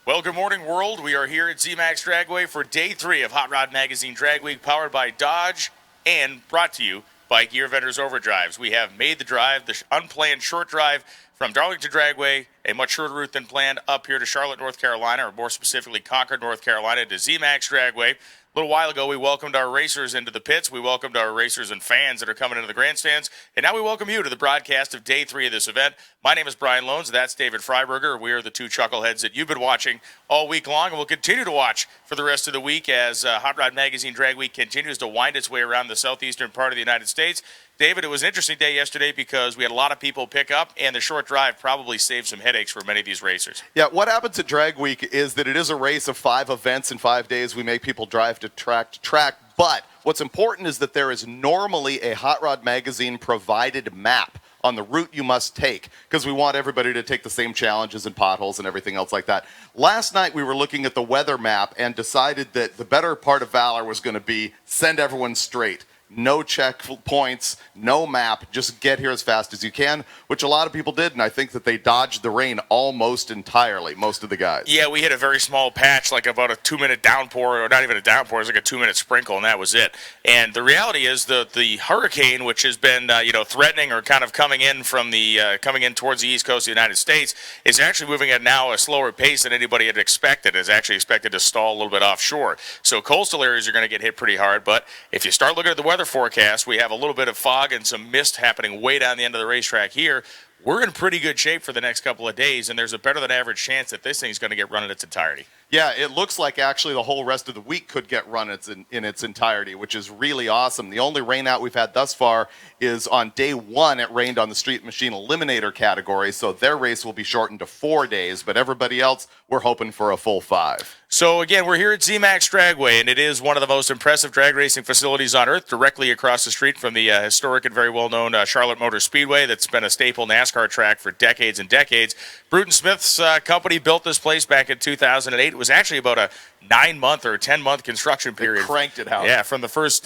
Well, good morning, world. We are here at zMAX Dragway for day 3 of Hot Rod Magazine Drag Week, powered by Dodge and brought to you by Gear Vendors Overdrives. We have made the drive, the unplanned short drive from Darlington Dragway, a much shorter route than planned, up here to Charlotte, North Carolina, or more specifically Concord, North Carolina, to zMAX Dragway. A little while ago, we welcomed our racers into the pits. We welcomed our racers and fans that are coming into the grandstands. And now we welcome you to the broadcast of day 3 of this event. My name is Brian Loans. That's David Freiberger. We are the two chuckleheads that you've been watching all week long, and we'll continue to watch for the rest of the week as Hot Rod Magazine Drag Week continues to wind its way around the southeastern part of the United States. David, it was an interesting day yesterday because we had a lot of people pick up, and the short drive probably saved some headaches for many of these racers. Yeah, what happens at Drag Week is that it is a race of 5 events in 5 days. We make people drive to track, but what's important is that there is normally a Hot Rod Magazine provided map on the route you must take, because we want everybody to take the same challenges and potholes and everything else like that. Last night we were looking at the weather map and decided that the better part of valor was going to be send everyone straight. No checkpoints, no map, just get here as fast as you can, which a lot of people did, and I think that they dodged the rain almost entirely, most of the guys. Yeah, we hit a very small patch, like about a 2-minute downpour, or not even a downpour, it was like a 2-minute sprinkle, and that was it. And the reality is the hurricane, which has been threatening or kind of coming in towards the east coast of the United States, is actually moving at now a slower pace than anybody had expected. Is actually expected to stall a little bit offshore. So coastal areas are going to get hit pretty hard, but if you start looking at the weather forecast, we have a little bit of fog and some mist happening way down the end of the racetrack here. We're in pretty good shape for the next couple of days, and there's a better than average chance that this thing's going to get run in its entirety. Yeah, it looks like actually the whole rest of the week could get run in its entirety, which is really awesome. The only rain out we've had thus far is on day 1. It rained on the Street Machine Eliminator category, so their race will be shortened to 4 days, but everybody else, we're hoping for a full 5. So again, we're here at zMAX Dragway, and it is one of the most impressive drag racing facilities on earth, directly across the street from the historic and very well-known Charlotte Motor Speedway that's been a staple NASCAR track for decades and decades. Bruton Smith's company built this place back in 2008. It was actually about a 9-month or 10-month construction period. They cranked it out. Yeah, from the first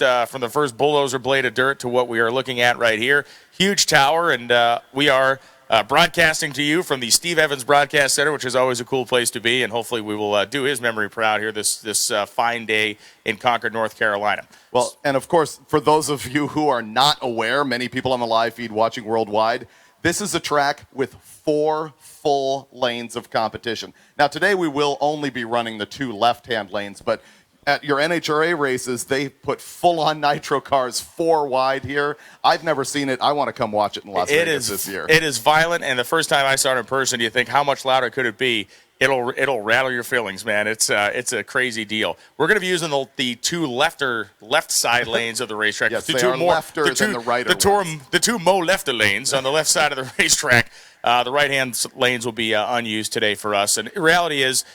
bulldozer blade of dirt to what we are looking at right here. Huge tower, and we are broadcasting to you from the Steve Evans Broadcast Center, which is always a cool place to be, and hopefully we will do his memory proud here this fine day in Concord, North Carolina. Well, and of course, for those of you who are not aware, many people on the live feed watching worldwide, this is a track with 4 full lanes of competition. Now, today we will only be running the 2 left-hand lanes, but at your NHRA races, they put full-on nitro cars 4 wide here. I've never seen it. I want to come watch it in Las Vegas this year. It is violent, and the first time I saw it in person, you think, how much louder could it be? It'll rattle your feelings, man. It's a crazy deal. We're going to be using the 2 left side lanes of the racetrack. Yes, the they two are lefters and the righter ones. The 2 Mo lefter lanes on the left side of the racetrack. The right-hand lanes will be unused today for us. And the reality is,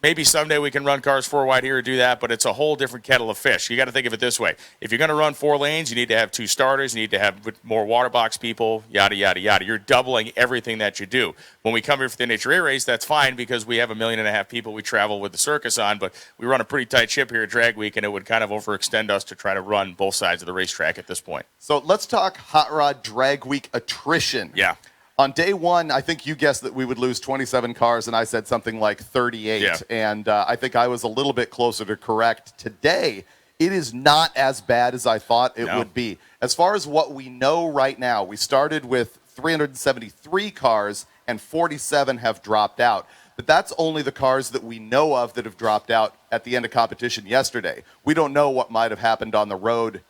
maybe someday we can run cars 4 wide here or do that, but it's a whole different kettle of fish. You got to think of it this way. If you're going to run 4 lanes, you need to have 2 starters. You need to have more water box people, yada, yada, yada. You're doubling everything that you do. When we come here for the NHRA race, that's fine because we have 1.5 million people we travel with the circus on, but we run a pretty tight ship here at Drag Week, and it would kind of overextend us to try to run both sides of the racetrack at this point. So let's talk Hot Rod Drag Week attrition. Yeah. On day 1, I think you guessed that we would lose 27 cars, and I said something like 38. Yeah. And I think I was a little bit closer to correct. Today, it is not as bad as I thought it would be. As far as what we know right now, we started with 373 cars, and 47 have dropped out. But that's only the cars that we know of that have dropped out at the end of competition yesterday. We don't know what might have happened on the road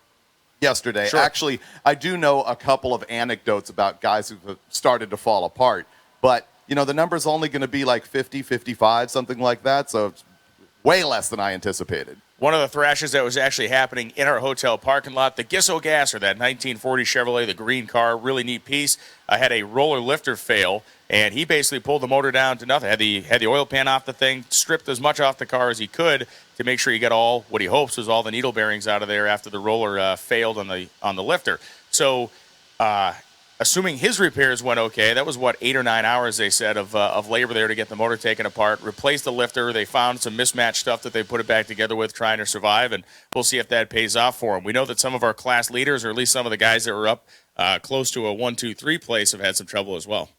yesterday. Sure. Actually, I do know a couple of anecdotes about guys who've started to fall apart. But, the number's only going to be like 50, 55, something like that. So it's way less than I anticipated. One of the thrashes that was actually happening in our hotel parking lot, the Gisso Gasser, that 1940 Chevrolet, the green car, really neat piece, had a roller lifter fail, and he basically pulled the motor down to nothing. Had the oil pan off the thing, stripped as much off the car as he could to make sure he got what he hopes was all the needle bearings out of there after the roller failed on the lifter. So, assuming his repairs went okay, that was 8 or 9 hours, they said, of labor there to get the motor taken apart, replace the lifter. They found some mismatched stuff that they put it back together with, trying to survive, and we'll see if that pays off for them. We know that some of our class leaders, or at least some of the guys that were up close to a 1, 2, 3 place, have had some trouble as well.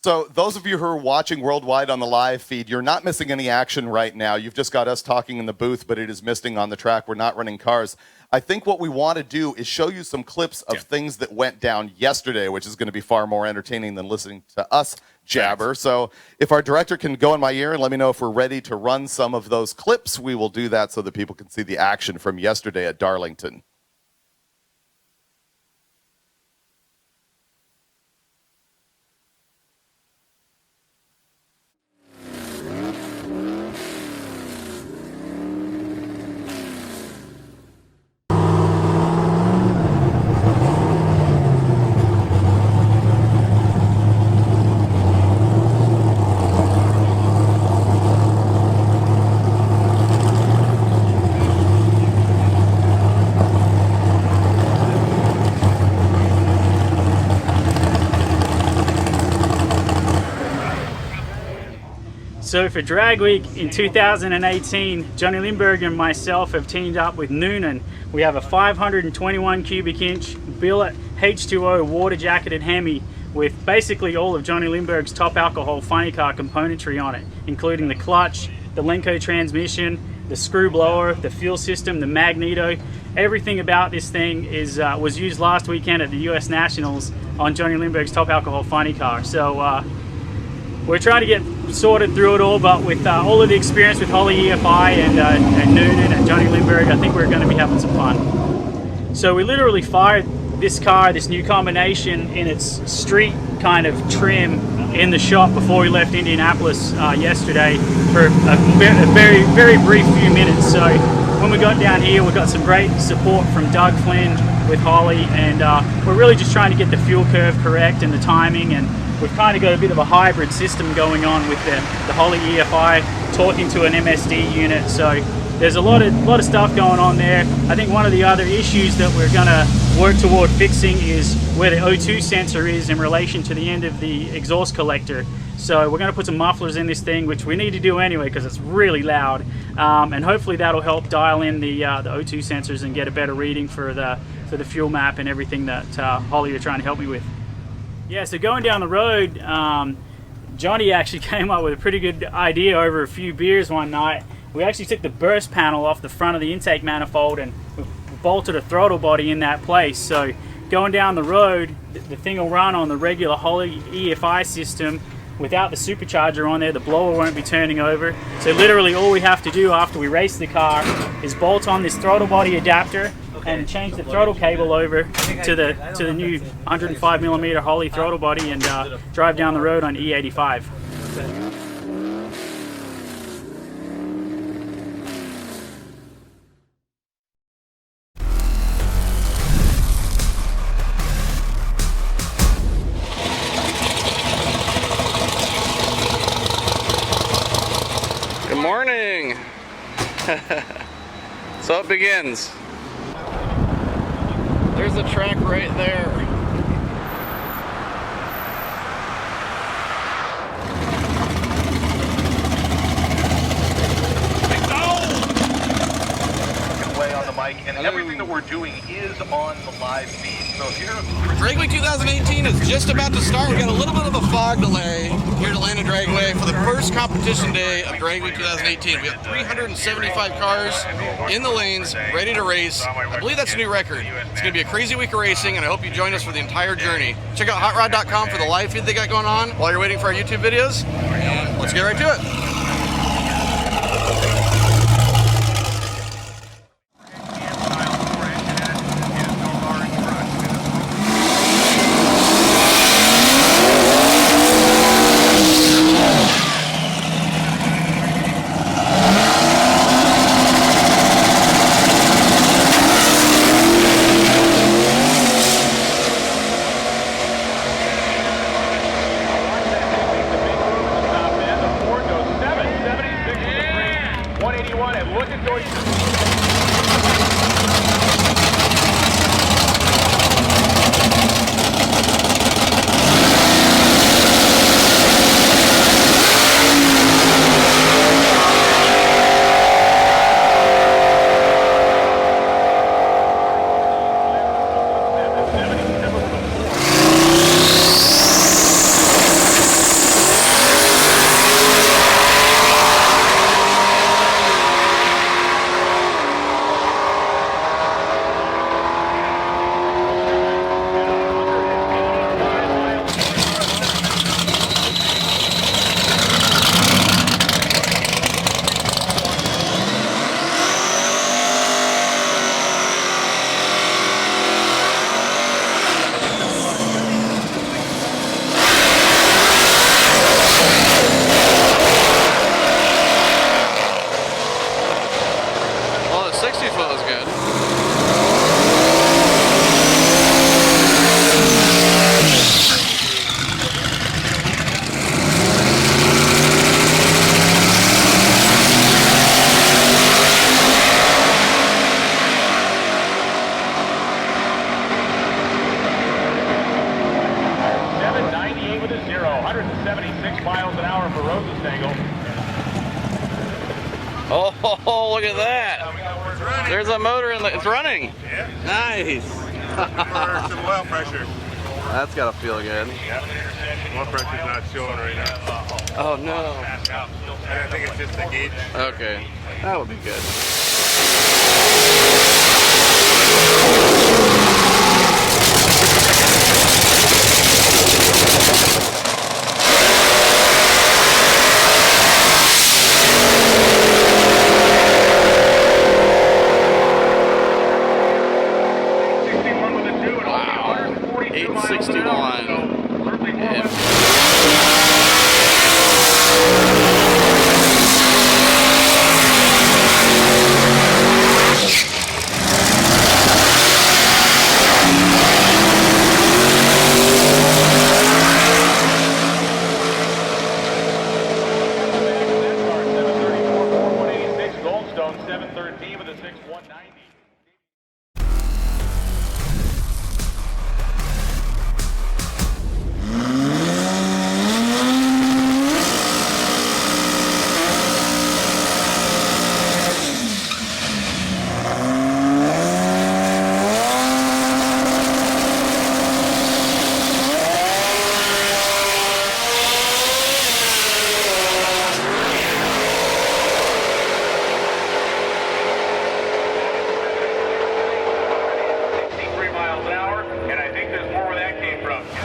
So those of you who are watching worldwide on the live feed, you're not missing any action right now. You've just got us talking in the booth, but it is missing on the track. We're not running cars. I think what we want to do is show you some clips of things that went down yesterday, which is going to be far more entertaining than listening to us jabber. So if our director can go in my ear and let me know if we're ready to run some of those clips, we will do that so that people can see the action from yesterday at Darlington. So for Drag Week in 2018, Johnny Lindberg and myself have teamed up with Noonan. We have a 521 cubic inch billet H2O water jacketed Hemi with basically all of Johnny Lindberg's top alcohol funny car componentry on it, including the clutch, the Lenco transmission, the screw blower, the fuel system, the magneto. Everything about this thing was used last weekend at the US Nationals on Johnny Lindberg's top alcohol funny car. So we're trying to get sorted through it all, but with all of the experience with Holly EFI and Noonan and Johnny Lindberg, I think we're going to be having some fun. So we literally fired this car, this new combination, in its street kind of trim in the shop before we left Indianapolis yesterday for a very, very brief few minutes. So when we got down here, we got some great support from Doug Flynn with Holly, and we're really just trying to get the fuel curve correct and the timing, and we've kind of got a bit of a hybrid system going on with the Holly EFI talking to an MSD unit. So there's a lot of stuff going on there. I think one of the other issues that we're going to work toward fixing is where the O2 sensor is in relation to the end of the exhaust collector. So we're going to put some mufflers in this thing, which we need to do anyway because it's really loud, and hopefully that'll help dial in the O2 sensors and get a better reading for the fuel map and everything that Holly are trying to help me with. Yeah, so going down the road, Johnny actually came up with a pretty good idea over a few beers one night. We actually took the burst panel off the front of the intake manifold and we bolted a throttle body in that place. So going down the road, the thing will run on the regular Holly EFI system without the supercharger on there. The blower won't be turning over. So literally all we have to do after we race the car is bolt on this throttle body adapter and change the throttle cable over to the new 105mm Holly throttle body and drive down the road on E85. Good morning. So it begins. There's the track right there. Way on the mic, and everything that we're doing is on the live feed. So if you're Dragway 2018 is just about to start. We got a little bit of a fog delay here at Atlanta Dragway for the first competition day of Dragway 2018. We have 375 cars in the lanes, ready to race. I believe that's a new record. It's going to be a crazy week of racing, and I hope you join us for the entire journey. Check out hotrod.com for the live feed they got going on while you're waiting for our YouTube videos. And let's get right to it. angle. Oh, look at that. There's a motor in the, it's running. Yeah. Nice. For some oil pressure. That's gotta feel good. Oil pressure's not showing right now. Oh no. And I think it's just the gauge. Okay, that would be good. Wow, 861. Goldstone 713 with a 6190.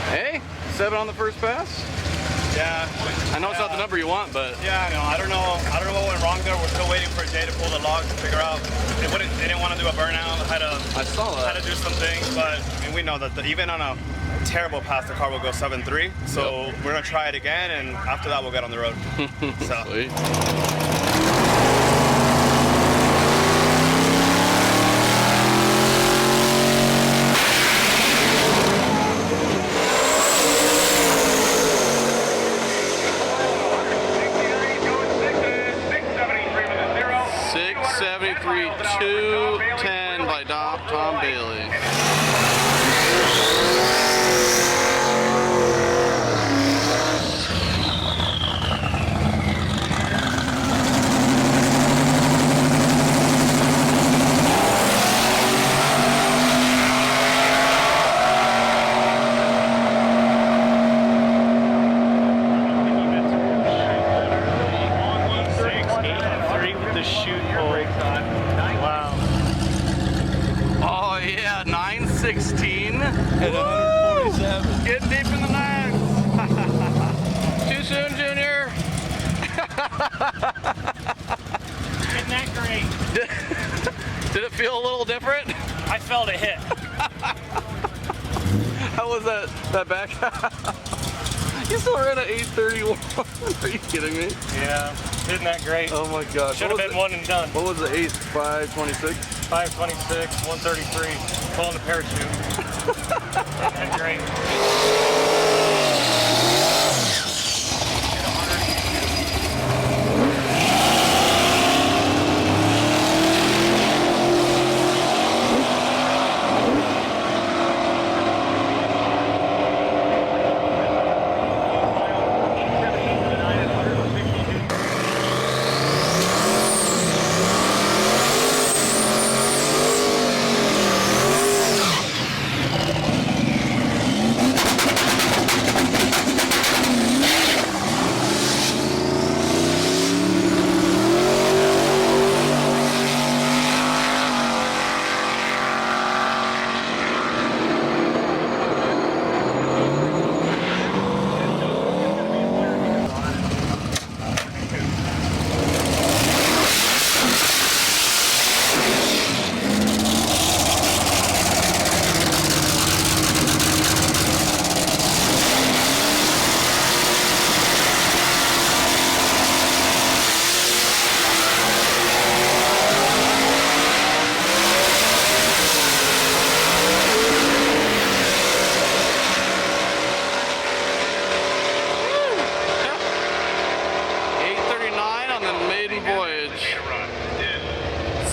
Hey, 7 on the first pass? Yeah. I know it's not the number you want, but Yeah, I know. I don't know what went wrong there. We're still waiting for Jay to pull the logs to figure out. They didn't want to do a burnout. I saw Had that. to do some things, but I mean, we know that even on a terrible pass, the car will go 7.3. So we're gonna try it again, and after that, we'll get on the road. So. Sweet. 673, 210 by Tom Bailey. Oh yeah, 916 and 147. Getting deep in the nines. Too soon, Junior. Isn't that great? Did it feel a little different? I felt it hit. How was that back? You still ran at 831. Are you kidding me? Yeah, isn't that great? Oh my gosh. Should have been one and done. What was the 8? 526? 526, 133, pulling the parachute. That's great.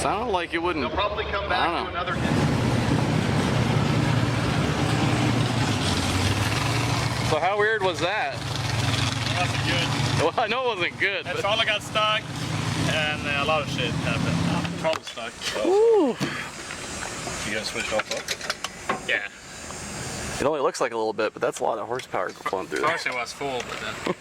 Sounded like it wouldn't. They'll probably come back to another. So how weird was that? That's good. Well, I know it wasn't good. That's all I got stuck, and a lot of shit happened. Trouble stuck. Ooh. You guys switched off? Yeah. It only looks like a little bit, but that's a lot of horsepower flowing through there. First it was full, but then.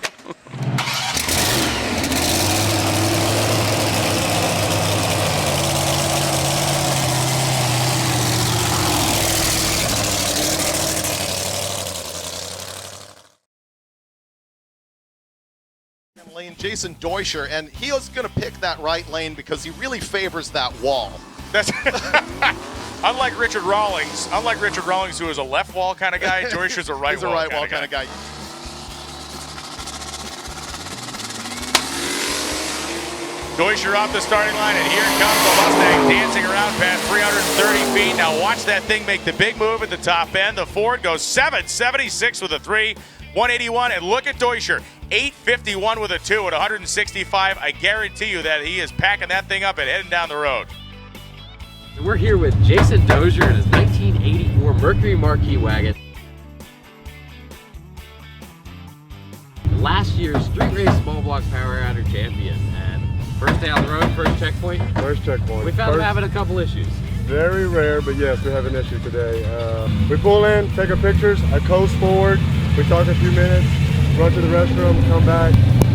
Lane, Jason Deuscher, and he is going to pick that right lane because he really favors that wall. That's unlike Richard Rawlings. Unlike Richard Rawlings, who is a left wall kind of guy, Deuscher's a right He's a wall right wall kind of guy. Deuscher off the starting line, and here comes the Mustang dancing around past 330 feet. Now watch that thing make the big move at the top end. The Ford goes 776 with a 3, 181, and look at Deuscher, 851 with a 2 at 165. I guarantee you that he is packing that thing up and heading down the road. So we're here with Jason Deuscher and his 1984 Mercury Marquis wagon. Last year's street race small block power adder champion. And first day on the road, first checkpoint. First checkpoint. We found him having a couple issues. Very rare, but yes, we have an issue today. We pull in, take our pictures, I coast forward, we talk a few minutes, run to the restroom, come back,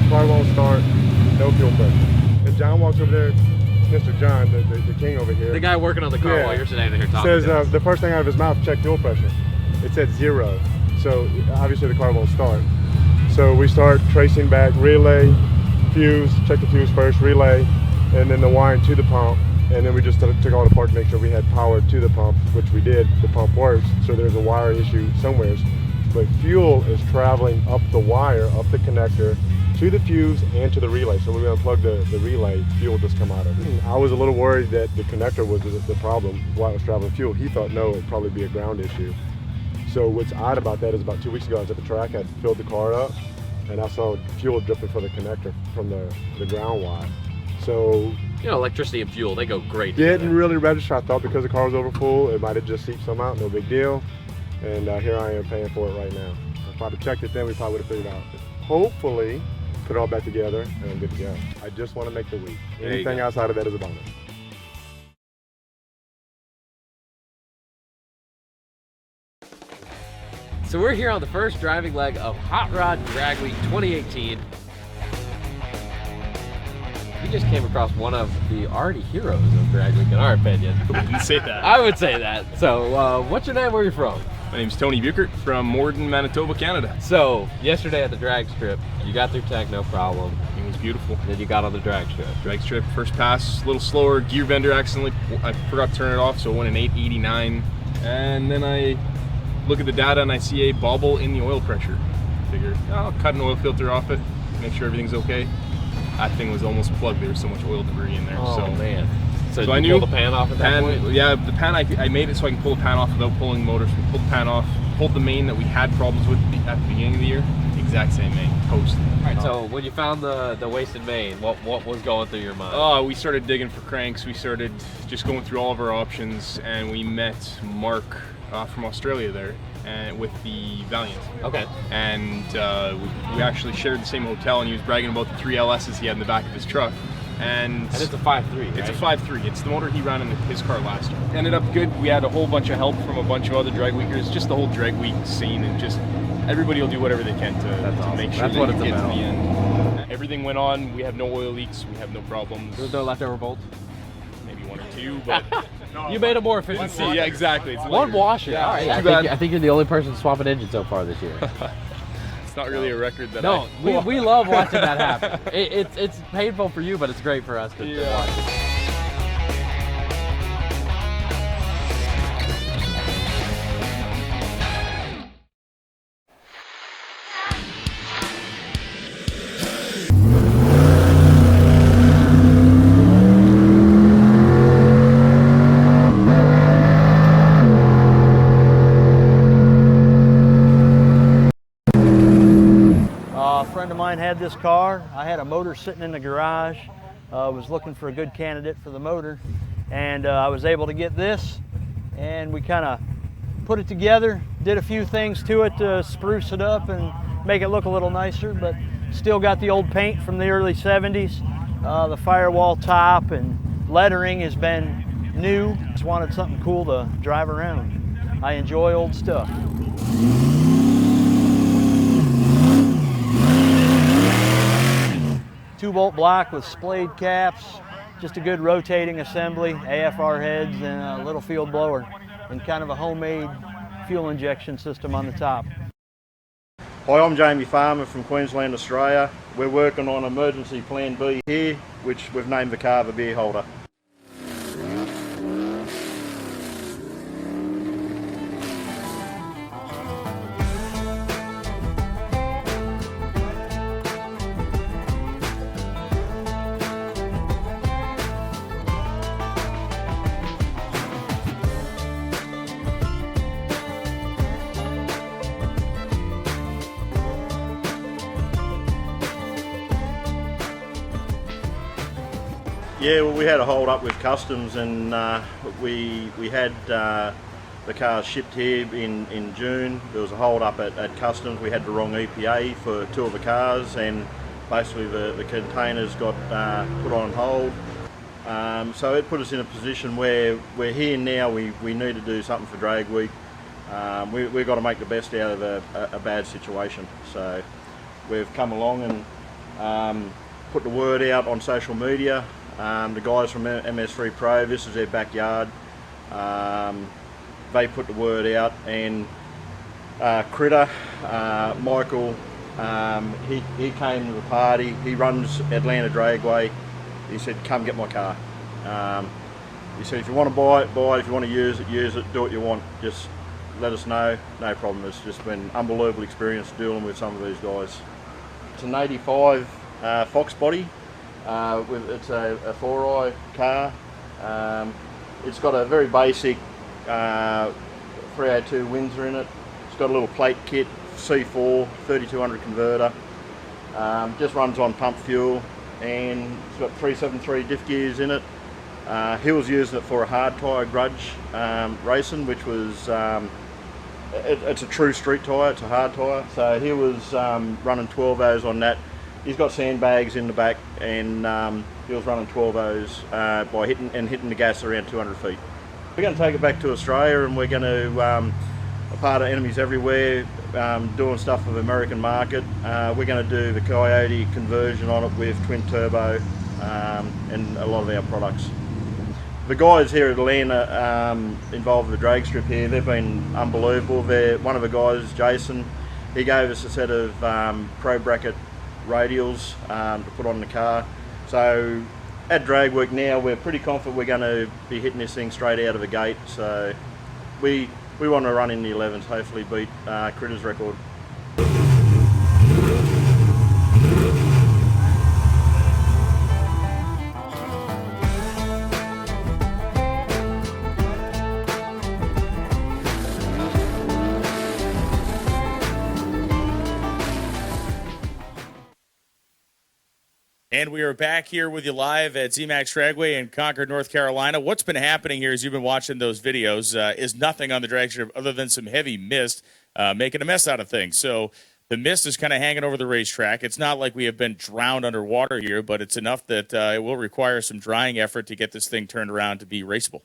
car won't start, no fuel pressure. And John walks over there, Mr. John, the king over here. The guy working on the car while you're sitting here talking. Says the first thing out of his mouth, check fuel pressure. It said 0, so obviously the car won't start. So we start tracing back, relay, fuse, check the fuse first, relay, and then the wiring to the pump. And then we just took all the apart to make sure we had power to the pump, which we did. The pump works, so there's a wire issue somewhere. But fuel is traveling up the wire, up the connector, to the fuse and to the relay. So when we unplug the relay, fuel just come out of it. I was a little worried that the connector was the problem while it was traveling fuel. He thought, no, it'd probably be a ground issue. So what's odd about that is about 2 weeks ago, I was at the track, I filled the car up, and I saw fuel dripping from the connector from the ground wire. So, you know, electricity and fuel, they go great. Didn't really register. I thought because the car was over full, it might have just seeped some out, no big deal. And here I am paying for it right now. If I'd have checked it then, we probably would have figured out. Hopefully, put it all back together and I'm good to go. I just want to make the week. Anything outside of that is a bonus. So we're here on the first driving leg of Hot Rod Drag Week 2018. We just came across one of the already heroes of Drag Week in our opinion. I wouldn't say that. I would say that. So what's your name, where are you from? My name's Tony Buchert from Morden, Manitoba, Canada. So yesterday at the drag strip, you got through tech, no problem. It was beautiful. Then you got on the drag strip. Drag strip, first pass, a little slower, gear bender accidentally, I forgot to turn it off, so it went an 889. And then I look at the data and I see a bobble in the oil pressure. Figure, I'll cut an oil filter off it, make sure everything's okay. That thing was almost plugged. There was so much oil debris in there. Oh so, man. So I you knew pull the pan off at that point? Yeah, the pan, I made it so I can pull the pan off without pulling the motor. So we pulled the pan off, pulled the main that we had problems with at the beginning of the year. Exact same main, toast. All right, so when you found the wasted main, what was going through your mind? Oh, we started digging for cranks. We started just going through all of our options, and we met Mark from Australia there, and with the Valiant. Okay. And we actually shared the same hotel, and he was bragging about the 3 LSs he had in the back of his truck. And it's a 5.3, right? It's a 5.3. It's the motor he ran in his car last year. Ended up good. We had a whole bunch of help from a bunch of other drag weekers, just the whole drag week scene, and just everybody will do whatever they can to make sure that you get to the end. Everything went on. We have no oil leaks. We have no problems. There's no leftover bolts? Maybe 1 or 2, but... You made it more efficient. Yeah, exactly. It's one washer. Yeah, all right. I think you're the only person swapping engines so far this year. It's not really a record that we love watching that happen. It's painful for you, but it's great for us to watch. A friend of mine had this car. I had a motor sitting in the garage. Was looking for a good candidate for the motor, and I was able to get this, and we kind of put it together, did a few things to it to spruce it up and make it look a little nicer, but Still got the old paint from the early 70s. The firewall top and lettering has been new. Just wanted something cool to drive around. I enjoy old stuff. 2-bolt block with splayed caps, just a good rotating assembly, AFR heads and a little field blower, and kind of a homemade fuel injection system on the top. Hi, I'm Jamie Farmer from Queensland, Australia. We're working on Emergency Plan B here, which we've named the car the beer holder. Yeah, well, we had a hold up with customs, and we had the cars shipped here in June. There was a hold up at customs. We had the wrong EPA for 2 of the cars, and basically the containers got put on hold. So it put us in a position where we're here now. We need to do something for Drag Week. We've got to make the best out of a bad situation. So we've come along and put the word out on social media. The guys from MS3 Pro, this is their backyard. They put the word out, and Critter, Michael, he came to the party. He runs Atlanta Dragway. He said, come get my car. He said, if you want to buy it, buy it. If you want to use it, do what you want. Just let us know, no problem. It's just been an unbelievable experience dealing with some of these guys. It's an 85 Fox body. It's a 4i car. It's got a very basic 302 Windsor in it. It's got a little plate kit, C4, 3200 converter. Just runs on pump fuel, and it's got 373 diff gears in it. He was using it for a hard tyre grudge racing, which was, it's a true street tyre, it's a hard tyre. So he was running 12 O's on that. He's got sandbags in the back, and he was running 12 O's by hitting the gas around 200 feet. We're going to take it back to Australia, and we're going to, a part of Enemies Everywhere, doing stuff for the American market. We're going to do the Coyote conversion on it with twin turbo and a lot of our products. The guys here at Atlanta involved with the drag strip here, they've been unbelievable. One of the guys, Jason, he gave us a set of Pro Bracket radials to put on the car. So at Drag Week now, we're pretty confident we're going to be hitting this thing straight out of the gate. So we want to run in the 11s, hopefully beat Critter's record. And we are back here with you live at zMAX Dragway in Concord, North Carolina. What's been happening here as you've been watching those videos is nothing on the drag strip other than some heavy mist making a mess out of things. So the mist is kind of hanging over the racetrack. It's not like we have been drowned underwater here, but it's enough that it will require some drying effort to get this thing turned around to be raceable.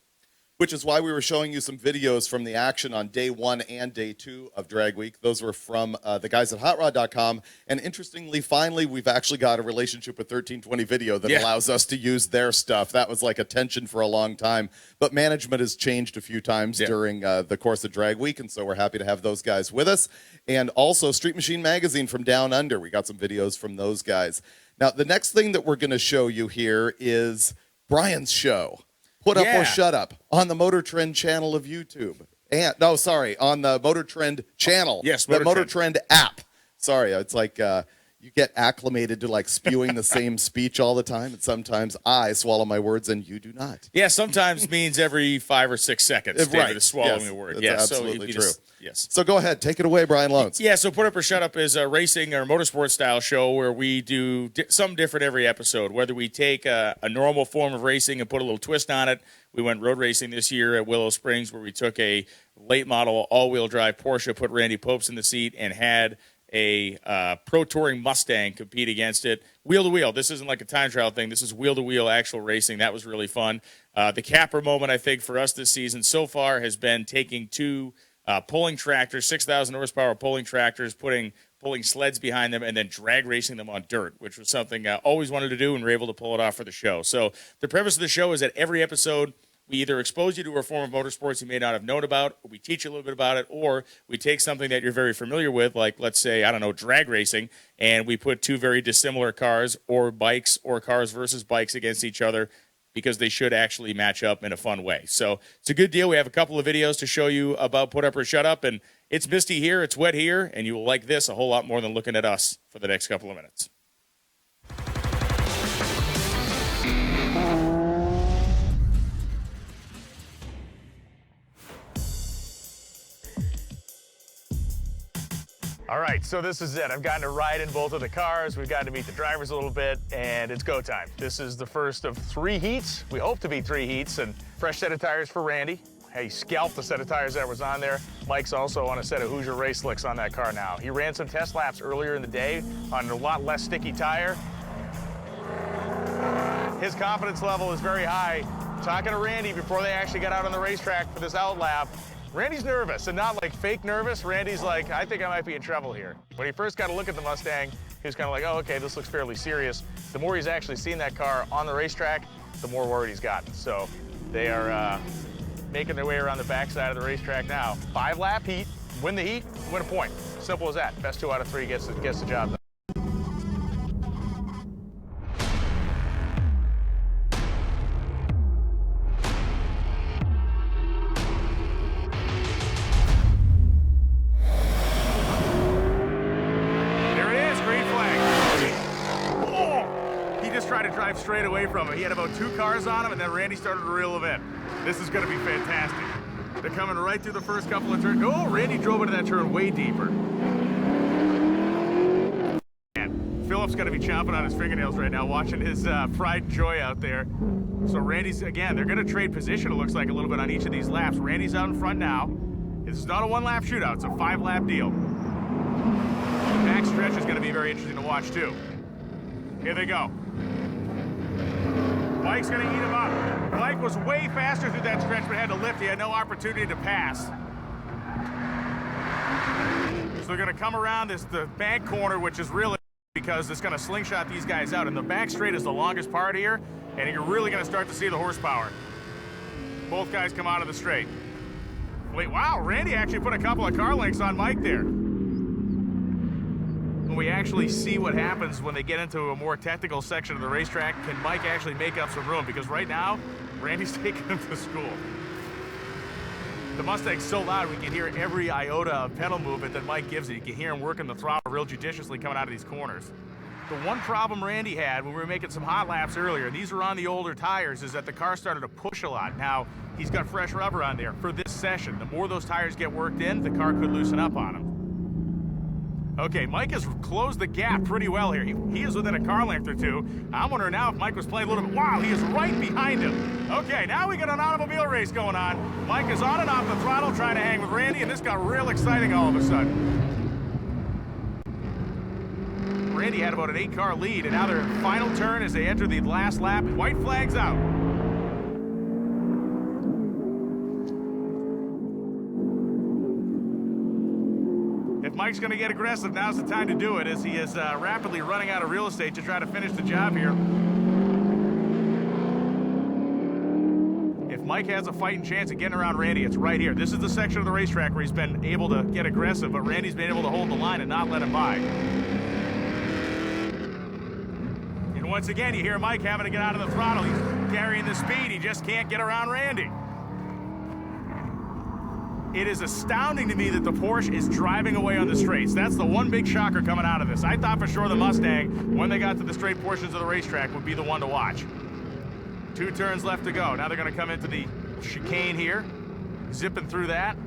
Which is why we were showing you some videos from the action on day 1 and day 2 of Drag Week. Those were from the guys at hotrod.com. And interestingly, finally, we've actually got a relationship with 1320 Video that allows us to use their stuff. That was like a tension for a long time. But management has changed a few times during the course of Drag Week, and so we're happy to have those guys with us. And also Street Machine Magazine from Down Under. We got some videos from those guys. Now, the next thing that we're going to show you here is Brian's show. Put Up or Shut Up on the Motor Trend channel of YouTube. And no, sorry, on the Motor Trend channel. Yes, the Motor Trend app. Sorry, it's like you get acclimated to like spewing the same speech all the time, and sometimes I swallow my words and you do not. Yeah, sometimes means every 5 or 6 seconds. David is swallowing a word. That's absolutely true. Yes. So go ahead, take it away, Brian Lones. Yeah, so Put Up or Shut Up is a racing or motorsport style show where we do something different every episode. Whether we take a normal form of racing and put a little twist on it. We went road racing this year at Willow Springs where we took a late model all-wheel drive Porsche, put Randy Popes in the seat, and had a Pro Touring Mustang compete against it. Wheel to wheel. This isn't like a time trial thing. This is wheel to wheel actual racing. That was really fun. The capper moment, I think, for us this season so far has been taking two pulling tractors, 6,000 horsepower pulling tractors, pulling sleds behind them, and then drag racing them on dirt, which was something I always wanted to do, and we're able to pull it off for the show. So the premise of the show is that every episode, we either expose you to a form of motorsports you may not have known about, or we teach you a little bit about it, or we take something that you're very familiar with, like, let's say, I don't know, drag racing, and we put two very dissimilar cars or bikes or cars versus bikes against each other, because they should actually match up in a fun way. So it's a good deal. We have a couple of videos to show you about Put Up or Shut Up, and it's misty here, it's wet here, and you will like this a whole lot more than looking at us for the next couple of minutes. All right, so this is it. I've gotten to ride in both of the cars. We've gotten to meet the drivers a little bit, and it's go time. This is the first of 3 heats. We hope to be 3 heats, and fresh set of tires for Randy. He scalped the set of tires that was on there. Mike's also on a set of Hoosier Race Slicks on that car now. He ran some test laps earlier in the day on a lot less sticky tire. His confidence level is very high. Talking to Randy before they actually got out on the racetrack for this out lap, Randy's nervous, and not like fake nervous. Randy's like, I think I might be in trouble here. When he first got a look at the Mustang, he was kind of like, oh, okay, this looks fairly serious. The more he's actually seen that car on the racetrack, the more worried he's gotten. So they are making their way around the backside of the racetrack now. 5-lap heat, win the heat, win a point. Simple as that. Best 2 out of 3 gets the job done. Tried to drive straight away from him. He had about 2 cars on him, and then Randy started to reel him in. This is going to be fantastic. They're coming right through the first couple of turns. Oh, Randy drove into that turn way deeper. And Philip's going to be chomping on his fingernails right now, watching his pride and joy out there. So Randy's, again, they're going to trade position, it looks like, a little bit on each of these laps. Randy's out in front now. This is not a 1-lap shootout. It's a 5-lap deal. The back stretch is going to be very interesting to watch, too. Here they go. Mike's going to eat him up. Mike was way faster through that stretch, but had to lift. He had no opportunity to pass. So they're going to come around the bank corner, which is really because it's going to slingshot these guys out. And the back straight is the longest part here, and you're really going to start to see the horsepower. Both guys come out of the straight. Wait, wow, Randy actually put a couple of car lengths on Mike there. When we actually see what happens when they get into a more technical section of the racetrack, can Mike actually make up some room? Because right now, Randy's taking him to school. The Mustang's so loud, we can hear every iota of pedal movement that Mike gives it. You can hear him working the throttle real judiciously coming out of these corners. The one problem Randy had when we were making some hot laps earlier, and these were on the older tires, is that the car started to push a lot. Now, he's got fresh rubber on there for this session. The more those tires get worked in, the car could loosen up on him. Okay, Mike has closed the gap pretty well here. He is within a car length or 2. I'm wondering now if Mike was playing a little bit. Wow, he is right behind him. Okay, now we got an automobile race going on. Mike is on and off the throttle trying to hang with Randy, and this got real exciting all of a sudden. Randy had about an 8-car lead, and now they're in final turn as they enter the last lap. White flag's out. If Mike's going to get aggressive, now's the time to do it, as he is rapidly running out of real estate to try to finish the job here. If Mike has a fighting chance of getting around Randy, it's right here. This is the section of the racetrack where he's been able to get aggressive, but Randy's been able to hold the line and not let him by. And once again, you hear Mike having to get out of the throttle. He's carrying the speed. He just can't get around Randy. It is astounding to me that the Porsche is driving away on the straights. That's the one big shocker coming out of this. I thought for sure the Mustang, when they got to the straight portions of the racetrack, would be the one to watch. 2 turns left to go. Now they're going to come into the chicane here, zipping through that.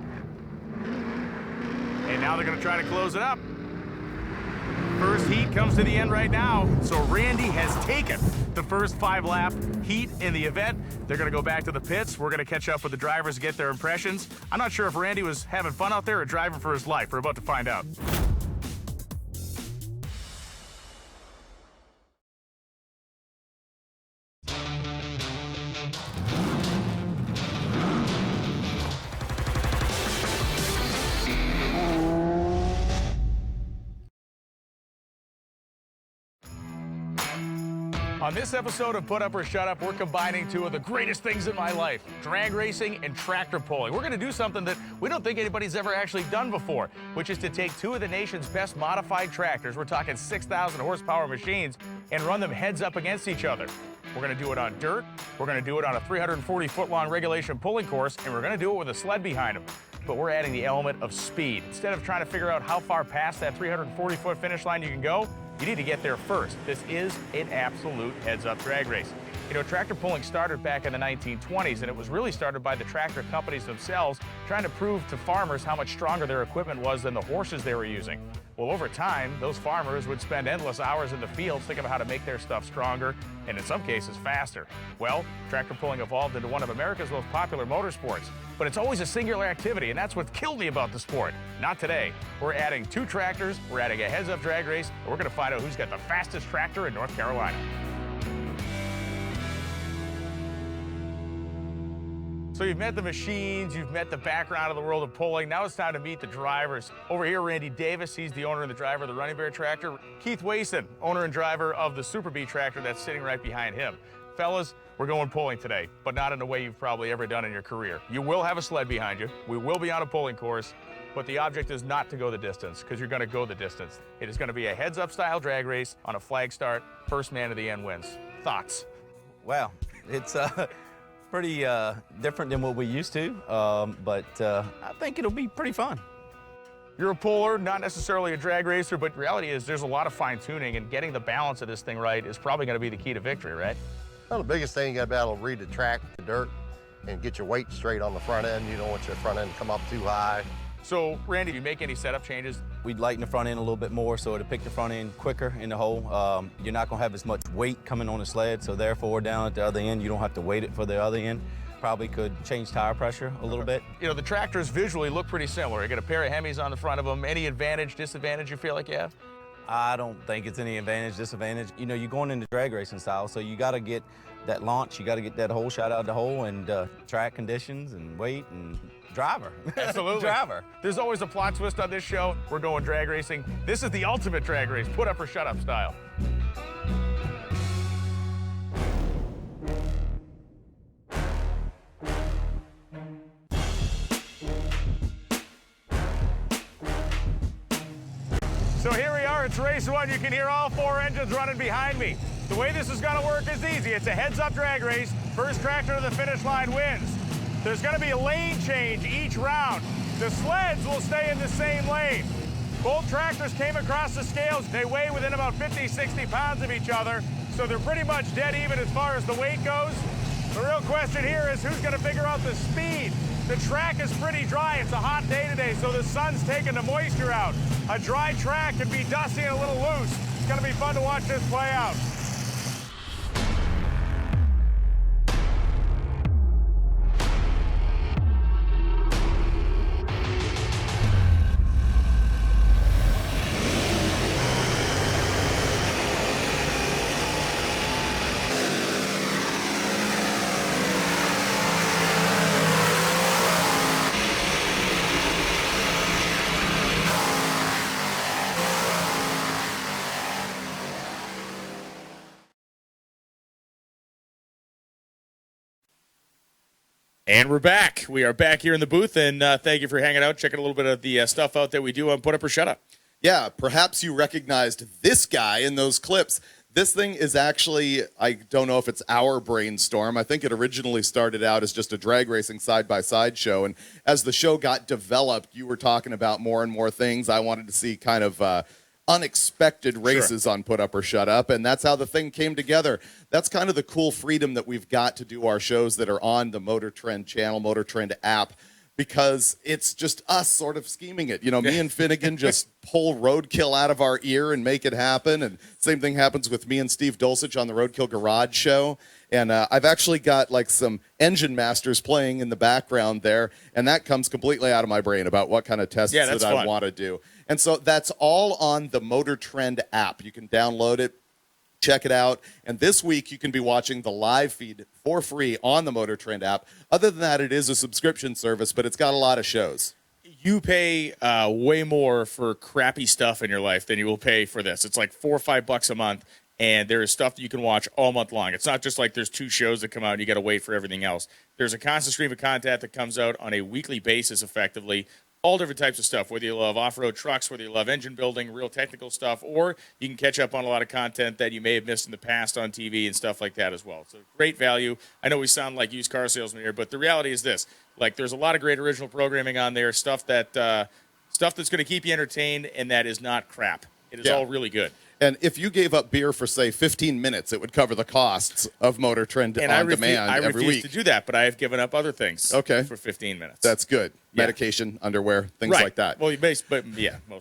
And now they're going to try to close it up. First heat comes to the end right now. So Randy has taken the first 5-lap heat in the event. They're going to go back to the pits. We're going to catch up with the drivers and get their impressions. I'm not sure if Randy was having fun out there or driving for his life. We're about to find out. On this episode of Put Up or Shut Up, we're combining two of the greatest things in my life, drag racing and tractor pulling. We're going to do something that we don't think anybody's ever actually done before, which is to take two of the nation's best modified tractors, we're talking 6,000 horsepower machines, and run them heads up against each other. We're going to do it on dirt, we're going to do it on a 340-foot long regulation pulling course, and we're going to do it with a sled behind them. But we're adding the element of speed. Instead of trying to figure out how far past that 340-foot finish line you can go, you need to get there first. This is an absolute heads-up drag race. You know, tractor pulling started back in the 1920s, and it was really started by the tractor companies themselves trying to prove to farmers how much stronger their equipment was than the horses they were using. Well, over time, those farmers would spend endless hours in the fields thinking about how to make their stuff stronger, and in some cases, faster. Well, tractor pulling evolved into one of America's most popular motorsports, but it's always a singular activity, and that's what killed me about the sport. Not today. We're adding two tractors, we're adding a heads-up drag race, and we're gonna find out who's got the fastest tractor in North Carolina. So you've met the machines, you've met the background of the world of pulling. Now it's time to meet the drivers. Over here, Randy Davis, he's the owner and the driver of the Running Bear tractor. Keith Wason, owner and driver of the Super Bee tractor that's sitting right behind him. Fellas, we're going pulling today, but not in a way you've probably ever done in your career. You will have a sled behind you. We will be on a pulling course, but the object is not to go the distance, because you're gonna go the distance. It is gonna be a heads-up style drag race on a flag start. First man to the end wins. Thoughts? Wow, it's pretty different than what we used to, but I think it'll be pretty fun. You're a puller, not necessarily a drag racer, but reality is there's a lot of fine tuning, and getting the balance of this thing right is probably gonna be the key to victory, right? Well, the biggest thing, you gotta be able to read the track, the dirt, and get your weight straight on the front end. You don't want your front end to come up too high. So, Randy, do you make any setup changes? We'd lighten the front end a little bit more so it'll pick the front end quicker in the hole. You're not gonna have as much weight coming on the sled, so therefore down at the other end, you don't have to weight it for the other end. Probably could change tire pressure a little bit. You know, the tractors visually look pretty similar. You got a pair of Hemis on the front of them. Any advantage, disadvantage you feel like you have? I don't think it's any advantage, disadvantage. You know, you're going into drag racing style, so you gotta get that launch, you gotta get that hole shot out of the hole, and track conditions and weight and driver. Absolutely. Driver. There's always a plot twist on this show. We're going drag racing. This is the ultimate drag race, put up or shut up style. So here we are, it's race one. You can hear all four engines running behind me. The way this is gonna work is easy. It's a heads-up drag race. First tractor to the finish line wins. There's gonna be a lane change each round. The sleds will stay in the same lane. Both tractors came across the scales. They weigh within about 50, 60 pounds of each other, so they're pretty much dead even as far as the weight goes. The real question here is who's gonna figure out the speed. The track is pretty dry. It's a hot day today, so the sun's taking the moisture out. A dry track can be dusty and a little loose. It's gonna be fun to watch this play out. And we're back. We are back here in the booth, and thank you for hanging out, checking a little bit of the stuff out that we do on Put Up or Shut Up. Yeah, perhaps you recognized this guy in those clips. This thing is actually, I don't know if it's our brainstorm. I think it originally started out as just a drag racing side-by-side show, and as the show got developed, you were talking about more and more things. I wanted to see kind of unexpected races on Put Up or Shut Up, and that's how the thing came together. That's kind of the cool freedom that we've got to do our shows that are on the Motor Trend channel, Motor Trend app, because it's just us sort of scheming it. You know, me and Finnegan just pull roadkill out of our ear and make it happen, and same thing happens with me and Steve Dulcich on the Roadkill Garage show. And I've actually got like some engine masters playing in the background there, and that comes completely out of my brain about what kind of tests that I want to do. And so that's all on the Motor Trend app. You can download it, check it out. And this week you can be watching the live feed for free on the Motor Trend app. Other than that, it is a subscription service, but it's got a lot of shows. You pay way more for crappy stuff in your life than you will pay for this. It's like $4 or $5 a month, And there is stuff that you can watch all month long. It's not just like there's 2 shows that come out and you got to wait for everything else. There's a constant stream of content that comes out on a weekly basis, effectively. All different types of stuff, whether you love off-road trucks, whether you love engine building, real technical stuff, or you can catch up on a lot of content that you may have missed in the past on TV and stuff like that as well. So great value. I know we sound like used car salesmen here, but the reality is this. Like, there's a lot of great original programming on there, stuff that's going to keep you entertained, and that is not crap. It is all really good. And if you gave up beer for, say, 15 minutes, it would cover the costs of Motor Trend on demand every week. I refuse to do that, but I have given up other things for 15 minutes. That's good. Medication, underwear, things like that. Well, mostly the underwear.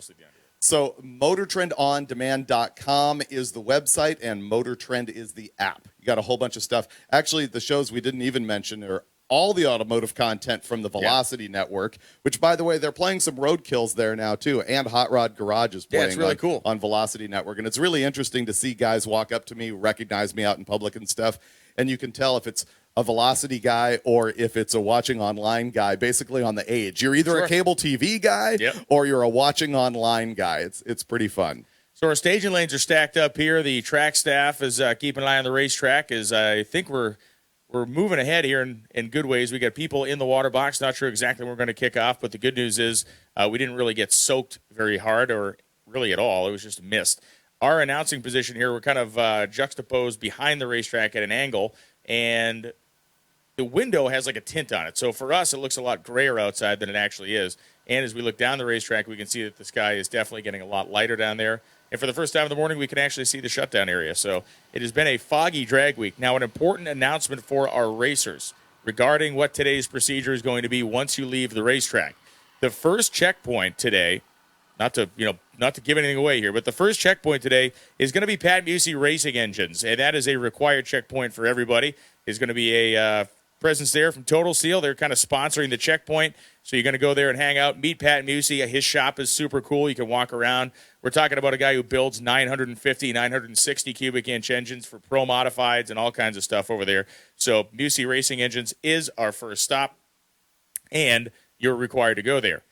So MotorTrendOnDemand.com is the website, and Motor Trend is the app. You got a whole bunch of stuff. Actually, the shows we didn't even mention are all the automotive content from the Velocity Network, which, by the way, they're playing some roadkills there now, too, and Hot Rod Garage is playing it's really cool. on Velocity Network. And it's really interesting to see guys walk up to me, recognize me out in public and stuff, and you can tell if it's a Velocity guy or if it's a watching online guy, basically on the age. You're either a cable TV guy or you're a watching online guy. It's pretty fun. So our staging lanes are stacked up here. The track staff is keeping an eye on the racetrack, as I think we're moving ahead here in good ways. We got people in the water box. Not sure exactly when we're going to kick off, but the good news is we didn't really get soaked very hard or really at all. It was just mist. Our announcing position here, we're kind of juxtaposed behind the racetrack at an angle, and the window has like a tint on it. So for us, it looks a lot grayer outside than it actually is. And as we look down the racetrack, we can see that the sky is definitely getting a lot lighter down there. And for the first time in the morning, we can actually see the shutdown area. So it has been a foggy drag week. Now, an important announcement for our racers regarding what today's procedure is going to be once you leave the racetrack. The first checkpoint today, not to give anything away here, but the first checkpoint today is going to be Pat Busey Racing Engines, and that is a required checkpoint for everybody. There's going to be a presence there from Total Seal. They're kind of sponsoring the checkpoint, so you're going to go there and hang out, meet Pat Busey. His shop is super cool. You can walk around. We're talking about a guy who builds 950, 960 cubic inch engines for pro modifieds and all kinds of stuff over there. So Busey Racing Engines is our first stop, and you're required to go there.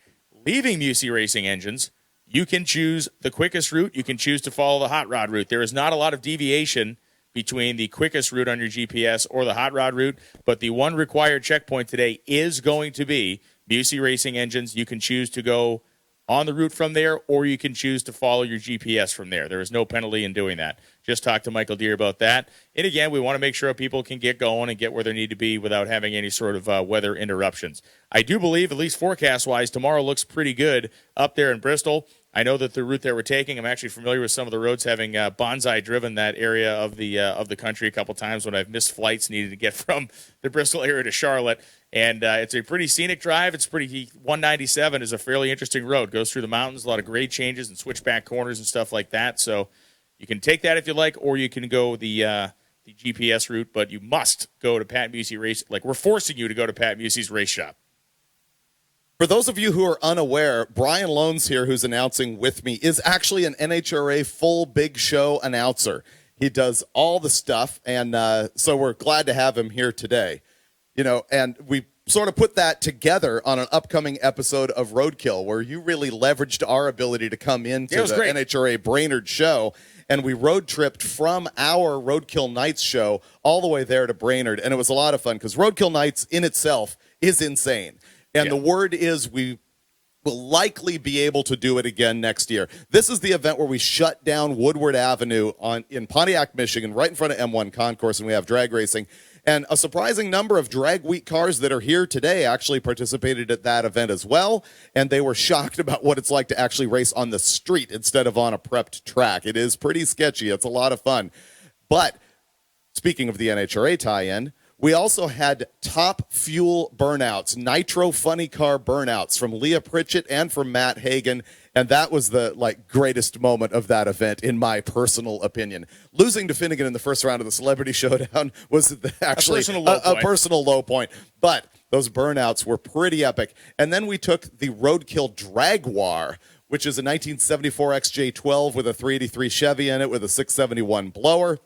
Leaving Busey Racing Engines, you can choose the quickest route. You can choose to follow the hot rod route. There is not a lot of deviation between the quickest route on your GPS or the hot rod route, but the one required checkpoint today is going to be Busey Racing Engines. You can choose to go on the route from there, or you can choose to follow your GPS from there. There is no penalty in doing that. Just talk to Michael Deere about that. And again, we want to make sure people can get going and get where they need to be without having any sort of weather interruptions. I do believe, at least forecast-wise, tomorrow looks pretty good up there in Bristol. I know that the route that we're taking, I'm actually familiar with some of the roads, having bonsai driven that area of the country a couple times when I've missed flights needed to get from the Bristol area to Charlotte. And it's a pretty scenic drive. 197 is a fairly interesting road. Goes through the mountains, a lot of grade changes and switchback corners and stuff like that. So you can take that if you like, or you can go the GPS route, but you must go to Pat Busey Race. Like, we're forcing you to go to Pat Busey's race shop. For those of you who are unaware, Brian Loans here, who's announcing with me, is actually an NHRA full big show announcer. He does all the stuff, and so we're glad to have him here today. And we sort of put that together on an upcoming episode of Roadkill, where you really leveraged our ability to come into the NHRA Brainerd show, and we road tripped from our Roadkill Nights show all the way there to Brainerd, and it was a lot of fun, because Roadkill Nights in itself is insane. And the word is we will likely be able to do it again next year. This is the event where we shut down Woodward Avenue in Pontiac, Michigan, right in front of M1 Concourse, and we have drag racing. And a surprising number of drag week cars that are here today actually participated at that event as well, and they were shocked about what it's like to actually race on the street instead of on a prepped track. It is pretty sketchy. It's a lot of fun. But speaking of the NHRA tie-in, we also had top fuel burnouts, nitro funny car burnouts from Leah Pritchett and from Matt Hagan, and that was the greatest moment of that event, in my personal opinion. Losing to Finnegan in the first round of the Celebrity Showdown was actually a personal low point, but those burnouts were pretty epic. And then we took the Roadkill Dragway, which is a 1974 XJ12 with a 383 Chevy in it with a 671 blower.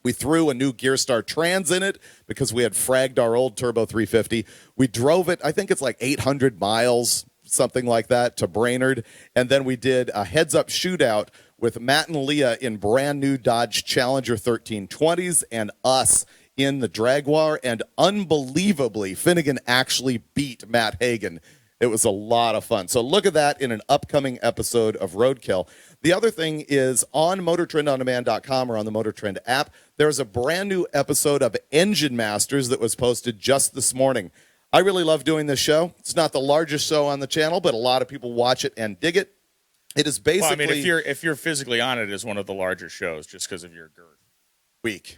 We threw a new Gearstar Trans in it because we had fragged our old Turbo 350. We drove it, I think it's 800 miles, something like that, to Brainerd. And then we did a heads-up shootout with Matt and Leah in brand new Dodge Challenger 1320s and us in the Dragway. And unbelievably, Finnegan actually beat Matt Hagan. It was a lot of fun. So look at that in an upcoming episode of Roadkill. The other thing is on MotorTrendOnDemand.com or on the Motor Trend app, there's a brand new episode of Engine Masters that was posted just this morning. I really love doing this show. It's not the largest show on the channel, but a lot of people watch it and dig it. It is basically... Well, I mean, if you're physically on it, it's one of the larger shows just because of your girth. Weak.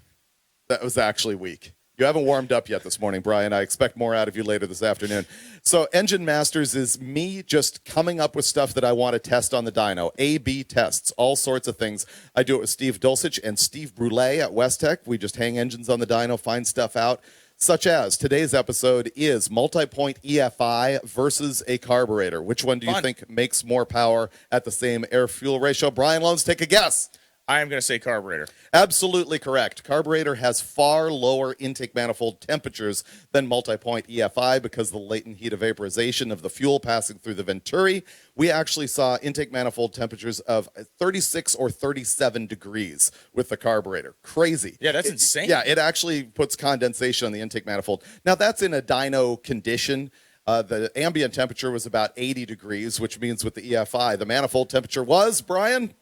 That was actually weak. You haven't warmed up yet this morning, Brian. I expect more out of you later this afternoon. So Engine Masters is me just coming up with stuff that I want to test on the dyno. A/B tests, all sorts of things. I do it with Steve Dulcich and Steve Brule at Westech. We just hang engines on the dyno, find stuff out, such as today's episode is multi-point EFI versus a carburetor. Which one do you think makes more power at the same air-fuel ratio? Brian Lones, take a guess. I am going to say carburetor. Absolutely correct. Carburetor has far lower intake manifold temperatures than multi-point EFI because of the latent heat of vaporization of the fuel passing through the venturi. We actually saw intake manifold temperatures of 36 or 37 degrees with the carburetor. Crazy. Yeah, that's insane. Yeah, it actually puts condensation on the intake manifold. Now, that's in a dyno condition. The ambient temperature was about 80 degrees, which means with the EFI, the manifold temperature was, Brian?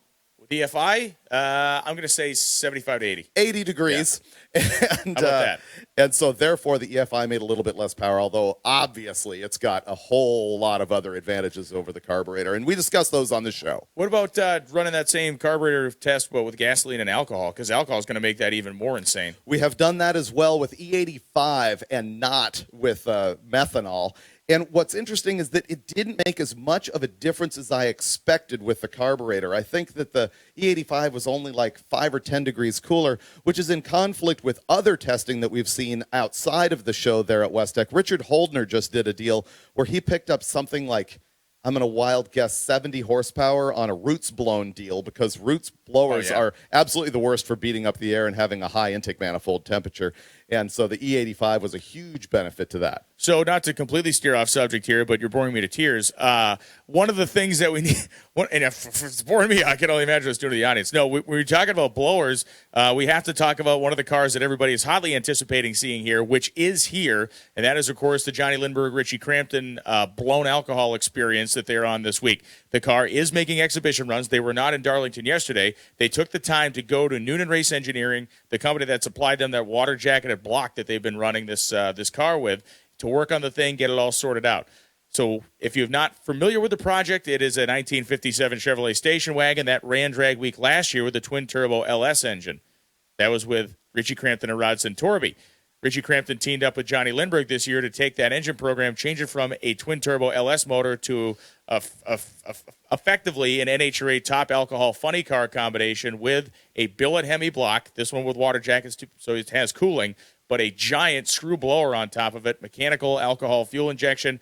EFI, I'm going to say 75 to 80. 80 degrees. Yeah. And, how about that? And so, therefore, the EFI made a little bit less power, although, obviously, it's got a whole lot of other advantages over the carburetor. And we discussed those on the show. What about running that same carburetor test, but with gasoline and alcohol? Because alcohol is going to make that even more insane. We have done that as well with E85 and not with methanol. And what's interesting is that it didn't make as much of a difference as I expected with the carburetor. I think that the E85 was only like 5 or 10 degrees cooler, which is in conflict with other testing that we've seen outside of the show there at Westech. Richard Holdner just did a deal where he picked up something like, I'm going to wild guess 70 horsepower on a Roots blown deal because Roots blowers are absolutely the worst for beating up the air and having a high intake manifold temperature. And so the E85 was a huge benefit to that. So not to completely steer off subject here, but you're boring me to tears. One of the things that we need, and if it's boring me, I can only imagine what's doing to the audience. No, we're talking about blowers. We have to talk about one of the cars that everybody is hotly anticipating seeing here, which is here, and that is, of course, the Johnny Lindbergh, Richie Crampton blown alcohol experience that they're on this week. The car is making exhibition runs. They were not in Darlington yesterday. They took the time to go to Noonan Race Engineering, the company that supplied them that water jacketed block that they've been running this car with, to work on the thing, get it all sorted out. So if you're not familiar with the project, it is a 1957 Chevrolet station wagon that ran Drag Week last year with a twin-turbo LS engine. That was with Richie Crampton and Rodson Torby. Richie Crampton teamed up with Johnny Lindbergh this year to take that engine program, change it from a twin-turbo LS motor to effectively an NHRA top alcohol funny car combination with a billet Hemi block, this one with water jackets, so it has cooling, but a giant screw blower on top of it, mechanical alcohol fuel injection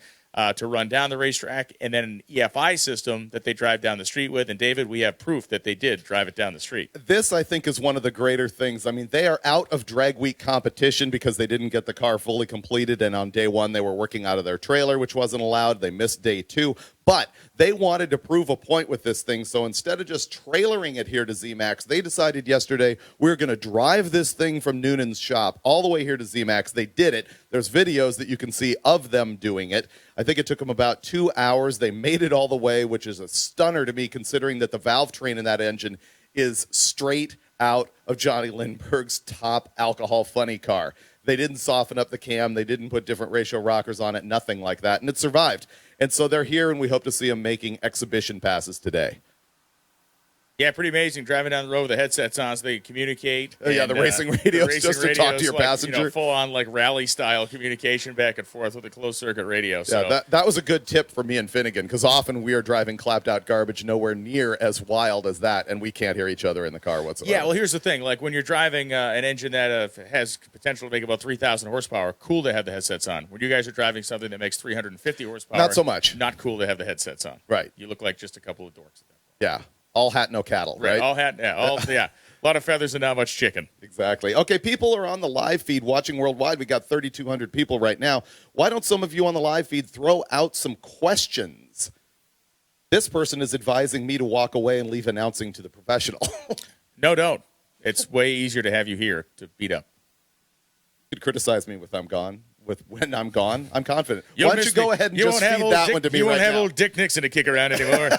to run down the racetrack, and then an EFI system that they drive down the street with. And, David, we have proof that they did drive it down the street. This, I think, is one of the greater things. I mean, they are out of Drag Week competition because they didn't get the car fully completed, and on day one they were working out of their trailer, which wasn't allowed. They missed day two. But they wanted to prove a point with this thing, so instead of just trailering it here to zMAX, they decided yesterday we're going to drive this thing from Noonan's shop all the way here to zMAX. They did it. There's videos that you can see of them doing it. I think it took them about 2 hours. They made it all the way, which is a stunner to me considering that the valve train in that engine is straight out of Johnny Lindbergh's top alcohol funny car. They didn't soften up the cam. They didn't put different ratio rockers on it, nothing like that, and it survived. And so they're here, and we hope to see them making exhibition passes today. Yeah, pretty amazing. Driving down the road with the headsets on so they can communicate. Oh, yeah, the racing radios just to talk to your passenger. You know, full-on like rally-style communication back and forth with a closed-circuit radio. So. Yeah, that was a good tip for me and Finnegan because often we are driving clapped-out garbage nowhere near as wild as that, and we can't hear each other in the car whatsoever. Yeah, well, here's the thing. Like when you're driving an engine that has potential to make about 3,000 horsepower, cool to have the headsets on. When you guys are driving something that makes 350 horsepower, not so much. Not cool to have the headsets on. Right. You look like just a couple of dorks at that point. Yeah. All hat, no cattle, right? All hat, yeah. Yeah. A lot of feathers and not much chicken. Exactly. Okay, people are on the live feed watching worldwide. We got 3,200 people right now. Why don't some of you on the live feed throw out some questions? This person is advising me to walk away and leave announcing to the professional. No, don't. It's way easier to have you here to beat up. You could criticize me when I'm gone. I'm confident. You'll Why don't you miss go me. ahead and You just won't have feed old that Dick- one to me You right won't have now. old Dick Nixon to kick around anymore.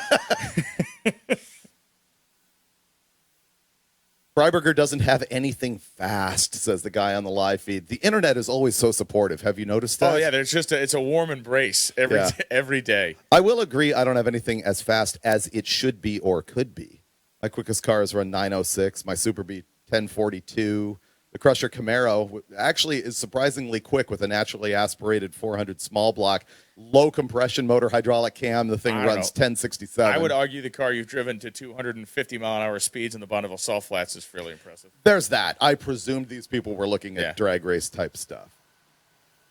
Freiberger doesn't have anything fast, says the guy on the live feed. The internet is always so supportive. Have you noticed that? Oh yeah, it's a warm embrace every day. I will agree. I don't have anything as fast as it should be or could be. My quickest cars run 906. My Super B 1042. The Crusher Camaro actually is surprisingly quick with a naturally aspirated 400 small block, low compression motor, hydraulic cam. The thing I don't runs know. 1067. I would argue the car you've driven to 250 mile an hour speeds in the Bonneville Salt Flats is fairly impressive. There's that. I presumed these people were looking at drag race type stuff.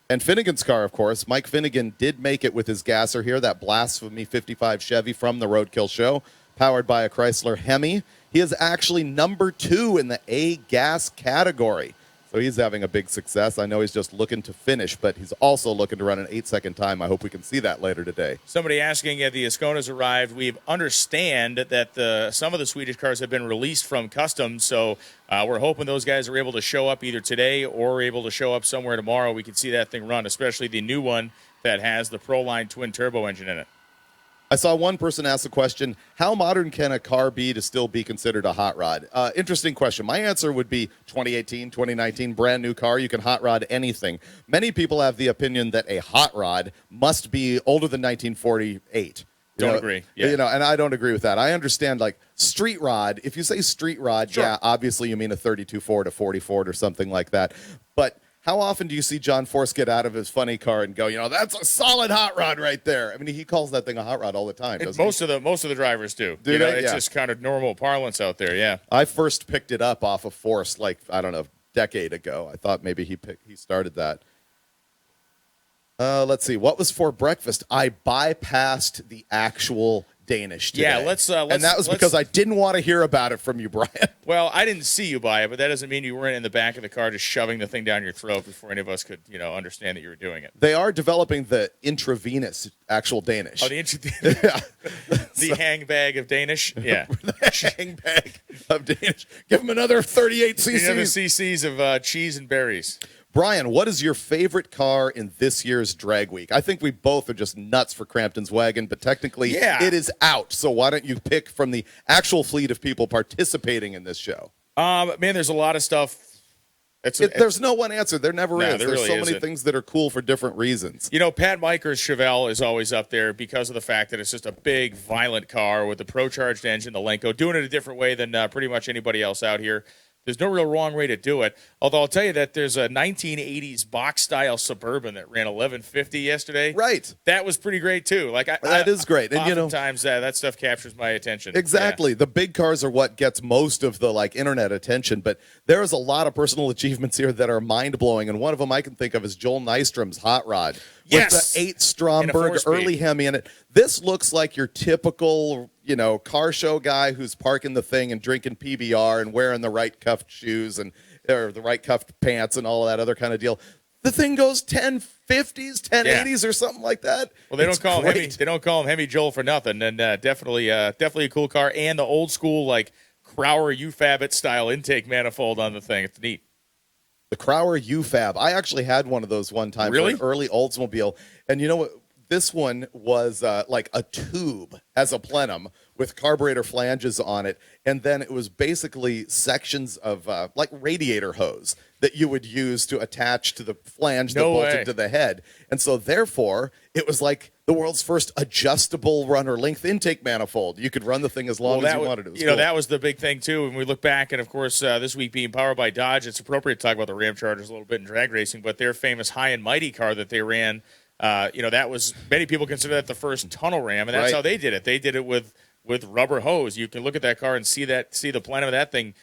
And Finnegan's car, of course. Mike Finnegan did make it with his gasser here, that Blasphemy 55 Chevy from the Roadkill Show, powered by a Chrysler Hemi. He is actually number 2 in the A gas category. So he's having a big success. I know he's just looking to finish, but he's also looking to run an 8-second time. I hope we can see that later today. Somebody asking if the Ascona's arrived. We understand that some of the Swedish cars have been released from customs, so we're hoping those guys are able to show up either today or able to show up somewhere tomorrow. We can see that thing run, especially the new one that has the Proline twin turbo engine in it. I saw one person ask the question, how modern can a car be to still be considered a hot rod? Interesting question. My answer would be 2018, 2019, brand new car. You can hot rod anything. Many people have the opinion that a hot rod must be older than 1948. Don't agree. Yeah. And I don't agree with that. I understand, like, street rod. If you say street rod, Sure. yeah, obviously you mean a 32 Ford, a 40 Ford, or something like that. But how often do you see John Force get out of his funny car and go, that's a solid hot rod right there? I mean, he calls that thing a hot rod all the time, doesn't Most of the drivers do. Do they? It's Yeah. just kind of normal parlance out there. Yeah. I first picked it up off of Force, like, I don't know, a decade ago. I thought maybe he started that. Let's see. What was for breakfast? I bypassed the actual Danish today. Yeah, let's and that was because I didn't want to hear about it from you, Brian. Well, I didn't see you buy it, but that doesn't mean you weren't in the back of the car just shoving the thing down your throat before any of us could, understand that you were doing it. They are developing the intravenous actual Danish. Oh, the hang bag of Danish? Yeah. The hang bag of Danish. Give them another 38 cc's. Another cc's of cheese and berries. Brian, what is your favorite car in this year's Drag Week? I think we both are just nuts for Crampton's wagon, but technically it is out. So why don't you pick from the actual fleet of people participating in this show? Man, there's a lot of stuff. There's no one answer. There never is. There There's really so many isn't. things that are cool for different reasons. Pat Miker's Chevelle is always up there because of the fact that it's just a big, violent car with the Pro-Charged engine, the Lenco, doing it a different way than pretty much anybody else out here. There's no real wrong way to do it. Although I'll tell you that there's a 1980s box-style Suburban that ran 1150 yesterday. Right. That was pretty great, too. That is great. And oftentimes that stuff captures my attention. Exactly. The big cars are what gets most of the internet attention, but there is a lot of personal achievements here that are mind-blowing, and one of them I can think of is Joel Nystrom's Hot Rod. Yes. With the 8 Stromberg early Hemi in it. This looks like your typical, car show guy who's parking the thing and drinking PBR and wearing the right cuffed shoes or the right cuffed pants and all of that other kind of deal. The thing goes 1050s, 1080s, or something like that. Well, they don't call him Hemi. They don't call him Hemi Joel for nothing. And definitely a cool car, and the old school Crowler UFAB style intake manifold on the thing. It's neat. The Crowler UFAB. I actually had one of those one time for an early Oldsmobile. And you know what? This one was like a tube as a plenum with carburetor flanges on it. And then it was basically sections of radiator hose that you would use to attach to the flange that bolted to the head. And so therefore, it was like the world's first adjustable runner length intake manifold. You could run the thing as long as you wanted. It was cool. That was the big thing too. When we look back, and of course, this week being powered by Dodge, it's appropriate to talk about the Ram Chargers a little bit in drag racing, but their famous High and Mighty car that they ran, that was, many people consider that the first tunnel ram, and that's how they did it. They did it with rubber hose. You can look at that car and see the plenum of that thing,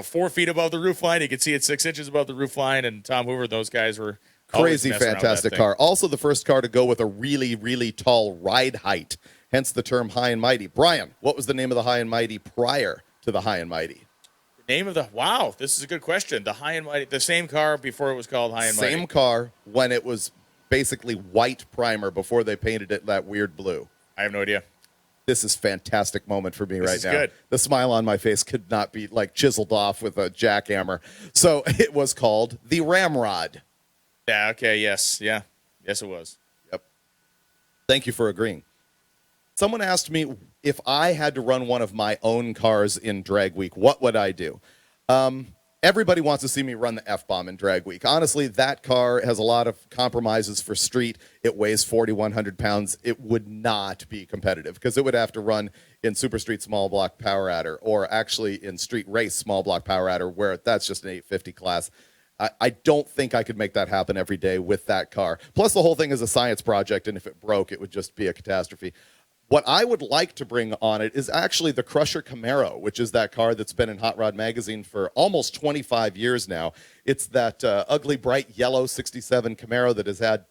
4 feet above the roof line. You can see it 6 inches above the roof line, and Tom Hoover, those guys were crazy, fantastic car. Also the first car to go with a really, really tall ride height, hence the term High and Mighty. Brian, what was the name of the High and Mighty prior to the High and Mighty? The name of wow, this is a good question. The High and Mighty, the same car before it was called High and Mighty. Same car when it was basically white primer before they painted it that weird blue. I have no idea. This is fantastic moment for me right is now. good. The smile on my face could not be like chiseled off with a jackhammer. So it was called the Ramrod. Yeah, okay, yes. Yeah. Yes, it was. Yep. Thank you for agreeing. Someone asked me if I had to run one of my own cars in Drag Week, what would I do? Everybody wants to see me run the F-bomb in Drag Week. Honestly, that car has a lot of compromises for street. It weighs 4,100 pounds. It would not be competitive because it would have to run in Super Street Small Block Power Adder or actually in Street Race Small Block Power Adder where that's just an 850 class. I don't think I could make that happen every day with that car. Plus, the whole thing is a science project, and if it broke, it would just be a catastrophe. What I would like to bring on it is actually the Crusher Camaro, which is that car that's been in Hot Rod Magazine for almost 25 years now. It's that ugly, bright yellow 67 Camaro that has had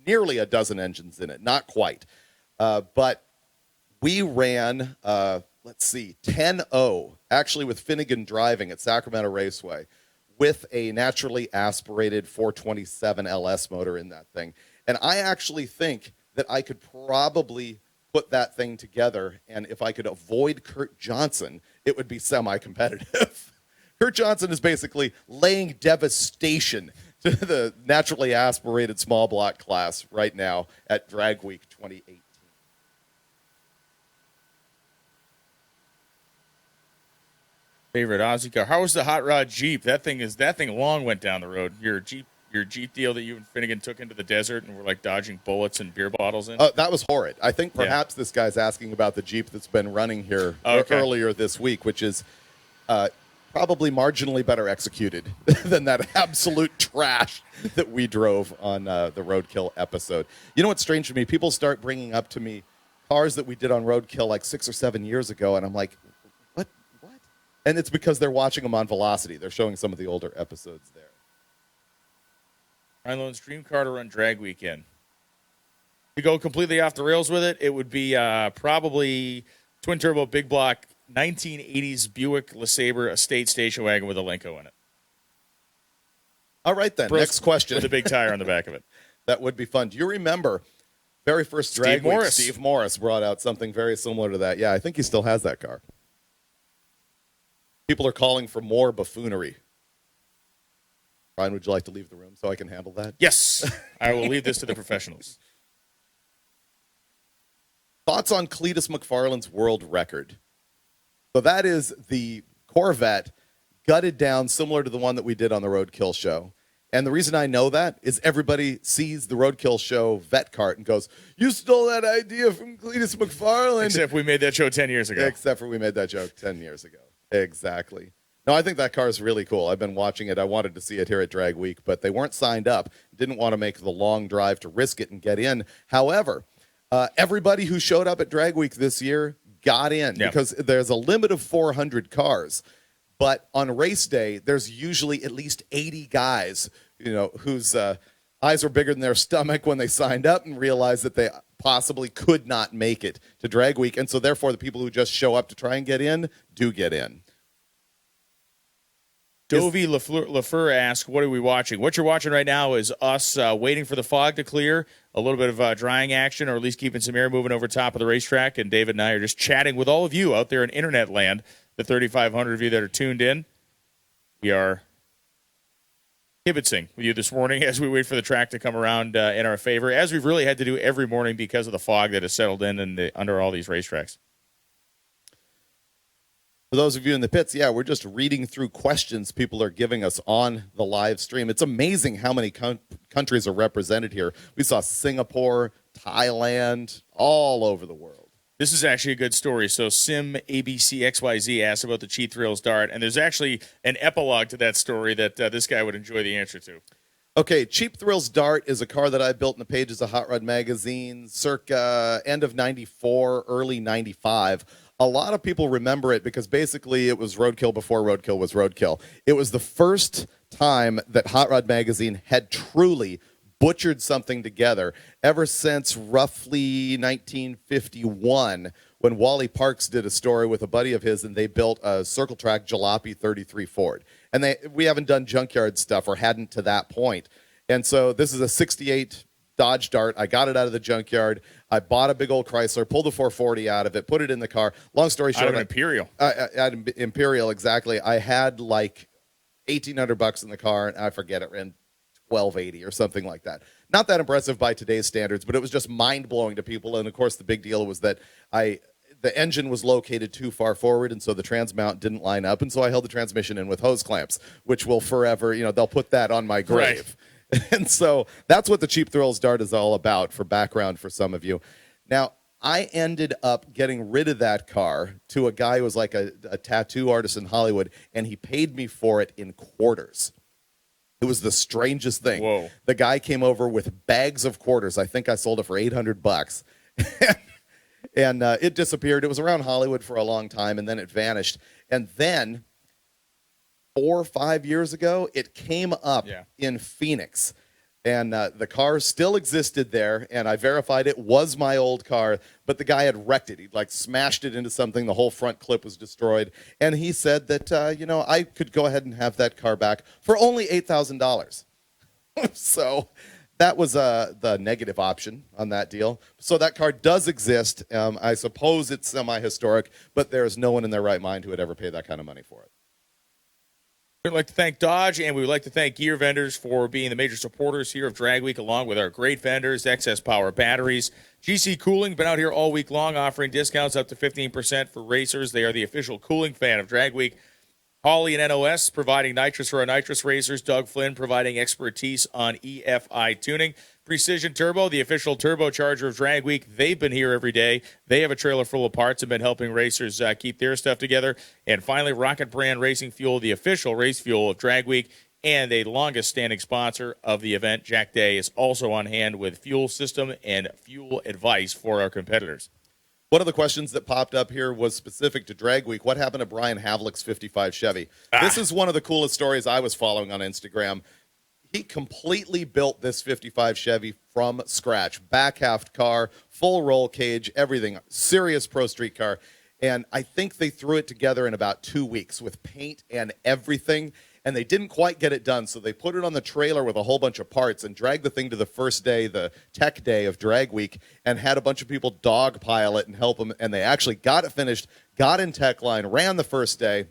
nearly a dozen engines in it. Not quite. But we ran, 10-0, actually with Finnegan driving at Sacramento Raceway with a naturally aspirated 427 LS motor in that thing. And I actually think that I could probably put that thing together, and if I could avoid Kurt Johnson, it would be semi-competitive. Kurt Johnson is basically laying devastation to the naturally aspirated small block class right now at Drag Week 2018. Favorite Aussie car. How was the Hot Rod Jeep? That thing long went down the road. Your Jeep deal that you and Finnegan took into the desert and were like dodging bullets and beer bottles in? That was horrid. I think perhaps this guy's asking about the Jeep that's been running here earlier this week, which is probably marginally better executed than that absolute trash that we drove on the Roadkill episode. You know what's strange to me? People start bringing up to me cars that we did on Roadkill like 6 or 7 years ago, and I'm like, what? And it's because they're watching them on Velocity. They're showing some of the older episodes there. Ryan Lone's dream car to run Drag Weekend. To go completely off the rails with it, it would be probably twin turbo big block 1980s Buick LeSabre estate station wagon with a Lenko in it. All right then. Next question. With a big tire on the back of it. That would be fun. Do you remember very first Drag Week? Steve Morris brought out something very similar to that. Yeah, I think he still has that car. People are calling for more buffoonery. Ryan, would you like to leave the room so I can handle that? Yes. I will leave this to the professionals. Thoughts on Cletus McFarland's world record? So that is the Corvette gutted down similar to the one that we did on the Roadkill show. And the reason I know that is everybody sees the Roadkill show vet cart and goes, you stole that idea from Cletus McFarland. Except we made that show 10 years ago. Except for we made that joke 10 years ago. Exactly. No, I think that car is really cool. I've been watching it. I wanted to see it here at Drag Week, but they weren't signed up. Didn't want to make the long drive to risk it and get in. However, everybody who showed up at Drag Week this year got in because there's a limit of 400 cars. But on race day, there's usually at least 80 guys, whose eyes were bigger than their stomach when they signed up and realized that they possibly could not make it to Drag Week. And so therefore, the people who just show up to try and get in do get in. Dovey LaFleur asks, what are we watching? What you're watching right now is us waiting for the fog to clear, a little bit of drying action, or at least keeping some air moving over top of the racetrack. And David and I are just chatting with all of you out there in internet land, the 3,500 of you that are tuned in. We are kibitzing with you this morning as we wait for the track to come around in our favor, as we've really had to do every morning because of the fog that has settled in under all these racetracks. For those of you in the pits, we're just reading through questions people are giving us on the live stream. It's amazing how many countries are represented here. We saw Singapore, Thailand, all over the world. This is actually a good story. So Sim ABC XYZ asked about the Cheat Thrills Dart, and there's actually an epilogue to that story that this guy would enjoy the answer to. Okay, Cheap Thrills Dart is a car that I built in the pages of Hot Rod Magazine circa end of 94, early 95. A lot of people remember it because basically it was Roadkill before Roadkill was Roadkill. It was the first time that Hot Rod Magazine had truly butchered something together ever since roughly 1951 when Wally Parks did a story with a buddy of his and they built a circle track Jalopy 33 Ford. And we haven't done junkyard stuff or hadn't to that point. And so this is a 68 Dodge Dart. I got it out of the junkyard. I bought a big old Chrysler, pulled the 440 out of it, put it in the car. Long story short, Out of Imperial. Imperial, exactly. I had like $1,800 in the car, and I forget it ran 1280 or something like that. Not that impressive by today's standards, but it was just mind-blowing to people. And of course, the big deal was that the engine was located too far forward, and so the transmount didn't line up, and so I held the transmission in with hose clamps, which will forever, they'll put that on my grave. Right. And so that's what the Cheap Thrills Dart is all about, for background for some of you. Now, I ended up getting rid of that car to a guy who was like a tattoo artist in Hollywood, and he paid me for it in quarters. It was the strangest thing. Whoa. The guy came over with bags of quarters. I think I sold it for $800. And it disappeared. It was around Hollywood for a long time, and then it vanished. And then 4 or 5 years ago, it came up in Phoenix. And the car still existed there, and I verified it was my old car, but the guy had wrecked it. He'd like smashed it into something. The whole front clip was destroyed. And he said that, I could go ahead and have that car back for only $8,000. So that was the negative option on that deal. So that car does exist. I suppose it's semi-historic, but there is no one in their right mind who would ever pay that kind of money for it. We'd like to thank Dodge, and we would like to thank Gear Vendors for being the major supporters here of Drag Week, along with our great vendors, Excess Power Batteries. GC Cooling, been out here all week long, offering discounts up to 15% for racers. They are the official cooling fan of Drag Week. Holly and NOS providing nitrous for our nitrous racers. Doug Flynn providing expertise on EFI tuning. Precision Turbo, the official turbocharger of Drag Week. They've been here every day. They have a trailer full of parts and been helping racers keep their stuff together. And finally, Rocket Brand Racing Fuel, the official race fuel of Drag Week and a longest-standing sponsor of the event. Jack Day is also on hand with fuel system and fuel advice for our competitors. One of the questions that popped up here was specific to Drag Week. What happened to Brian Havlick's 55 Chevy? This is one of the coolest stories I was following on Instagram. He completely built this 55 Chevy from scratch. Back half car, full roll cage, everything. Serious pro street car. And I think they threw it together in about 2 weeks with paint and everything. And they didn't quite get it done, so they put it on the trailer with a whole bunch of parts and dragged the thing to the first day, the tech day of Drag Week, and had a bunch of people dogpile it and help them. And they actually got it finished, got in tech line, ran the first day.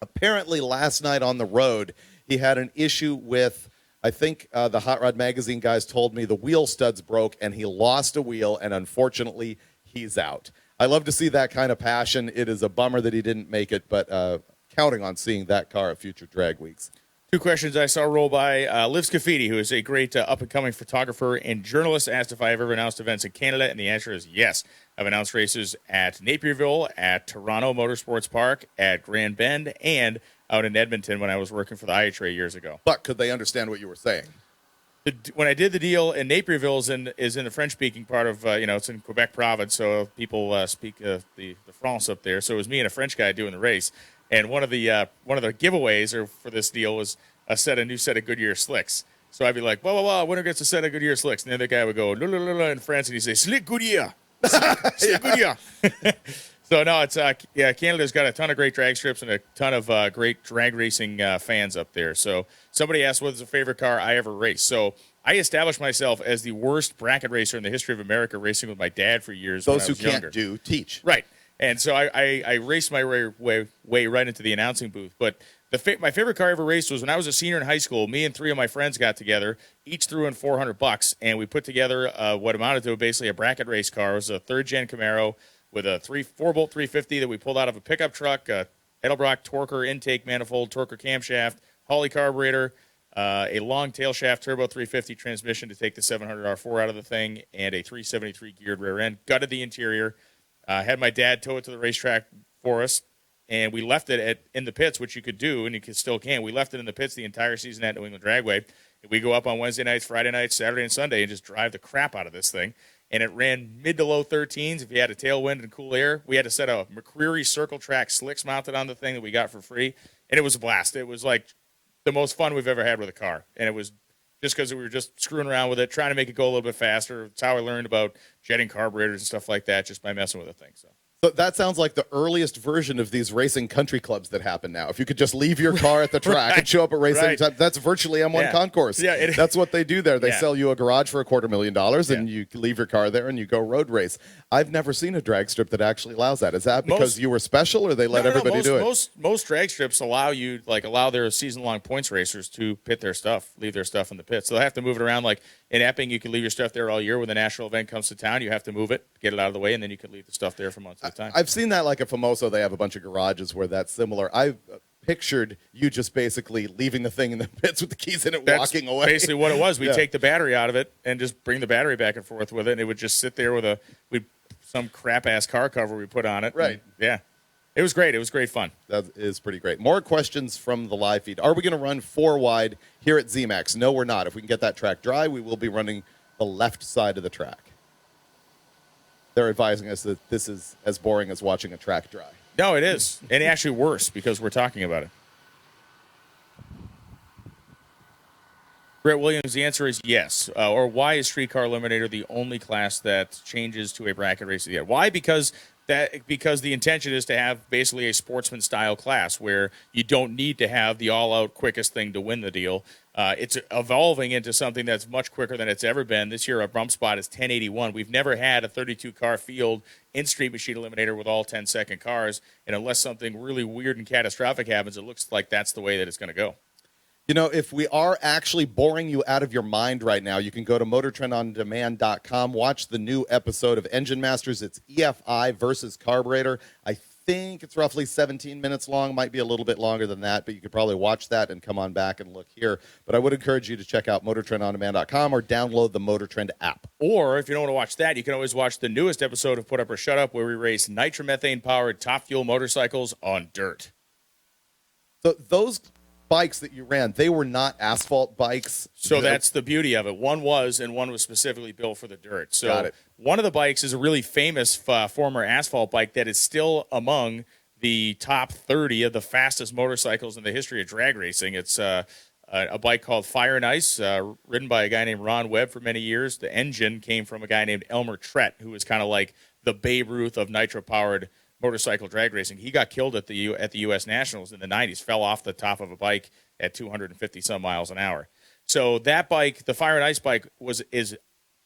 Apparently last night on the road, he had an issue with, I think the Hot Rod Magazine guys told me the wheel studs broke, and he lost a wheel, and unfortunately, he's out. I love to see that kind of passion. It is a bummer that he didn't make it, but counting on seeing that car at future Drag Weeks. 2 questions I saw roll by. Liv Scafidi, who is a great up-and-coming photographer and journalist, asked if I have ever announced events in Canada, and the answer is yes. I've announced races at Napierville, at Toronto Motorsports Park, at Grand Bend, and out in Edmonton when I was working for the iTray years ago. But could they understand what you were saying? When I did the deal in Napierville is in the French-speaking part of, it's in Quebec province, so people speak the France up there. So it was me and a French guy doing the race. And one of the giveaways for this deal was a new set of Goodyear slicks. So I'd be like, whoa, winner gets a set of Goodyear slicks. And the other guy would go, la, la, la, la, in France, and he'd say, slick Goodyear. Slick Goodyear. So, no, it's Canada's got a ton of great drag strips and a ton of great drag racing fans up there. So somebody asked what's the favorite car I ever raced. So I established myself as the worst bracket racer in the history of America, racing with my dad for years. Those when I who was can't younger. teach. Right. And so I raced my way right into the announcing booth. But my favorite car I ever raced was when I was a senior in high school. Me and 3 of my friends got together, each threw in $400, and we put together what amounted to basically a bracket race car. It was a 3rd-gen Camaro with a 4-bolt 350 that we pulled out of a pickup truck, a Edelbrock Torker intake manifold, Torker camshaft, Holley carburetor, a long tail shaft turbo 350 transmission to take the 700 R4 out of the thing, and a 373 geared rear end. Gutted the interior. Had my dad tow it to the racetrack for us, and we left it in the pits, which you could do, and you still can. We left it in the pits the entire season at New England Dragway. We go up on Wednesday nights, Friday nights, Saturday, and Sunday and just drive the crap out of this thing. And it ran mid to low 13s if you had a tailwind and cool air. We had a set of McCreary Circle Track slicks mounted on the thing that we got for free, and it was a blast. It was like the most fun we've ever had with a car, and it was just because we were just screwing around with it, trying to make it go a little bit faster. It's how I learned about jetting carburetors and stuff like that, just by messing with the thing. So So that sounds like the earliest version of these racing country clubs that happen now. If you could just leave your car at the track and show up at racing time, that's virtually M1 Concourse. Yeah, that's what they do there. They sell you a garage for $250,000 and you leave your car there and you go road race. I've never seen a drag strip that actually allows that. Is that because you were special or they let everybody do it? Most drag strips allow their season-long points racers to pit their stuff, leave their stuff in the pit. So they'll have to move it around. Like in Epping, you can leave your stuff there all year. When the national event comes to town, you have to move it, get it out of the way, and then you can leave the stuff there for months at a time. I've seen that like at Famoso. They have a bunch of garages where that's similar. I've pictured you just basically leaving the thing in the pits with the keys in it, walking away. Basically what it was. We'd take the battery out of it and just bring the battery back and forth with it, and it would just sit there with some crap-ass car cover we put on it. Right. And, it was great. It was great fun. That is pretty great. More questions from the live feed. Are we going to run 4 wide here at zMAX? No, we're not. If we can get that track dry, we will be running the left side of the track. They're advising us that this is as boring as watching a track dry. No, it is. And actually worse because we're talking about it. Brett Williams, the answer is yes. Or why is Streetcar Eliminator the only class that changes to a bracket race yet? Why? Because the intention is to have basically a sportsman-style class where you don't need to have the all-out quickest thing to win the deal. It's evolving into something that's much quicker than it's ever been. This year, our bump spot is 1081. We've never had a 32-car field in Street Machine Eliminator with all 10-second cars, and unless something really weird and catastrophic happens, it looks like that's the way that it's going to go. You know, if we are actually boring you out of your mind right now, you can go to MotorTrendOnDemand.com, watch the new episode of Engine Masters. It's EFI versus Carburetor. I think it's roughly 17 minutes long, might be a little bit longer than that, but you could probably watch that and come on back and look here. But I would encourage you to check out MotorTrendOnDemand.com or download the MotorTrend app. Or if you don't want to watch that, you can always watch the newest episode of Put Up or Shut Up, where we race nitromethane-powered top fuel motorcycles on dirt. So those bikes that you ran, they were not asphalt bikes. So that's the beauty of it. One was, and one was specifically built for the dirt. So Got it. One of the bikes is a really famous former asphalt bike that is still among the top 30 of the fastest motorcycles in the history of drag racing. It's a bike called Fire and Ice, ridden by a guy named Ron Webb for many years. The engine came from a guy named Elmer Trett, who was kind of like the Babe Ruth of nitro-powered motorcycle drag racing. He got killed at the U.S. Nationals in the 90s, fell off the top of a bike at 250 some miles an hour. So that bike, the Fire and Ice bike, is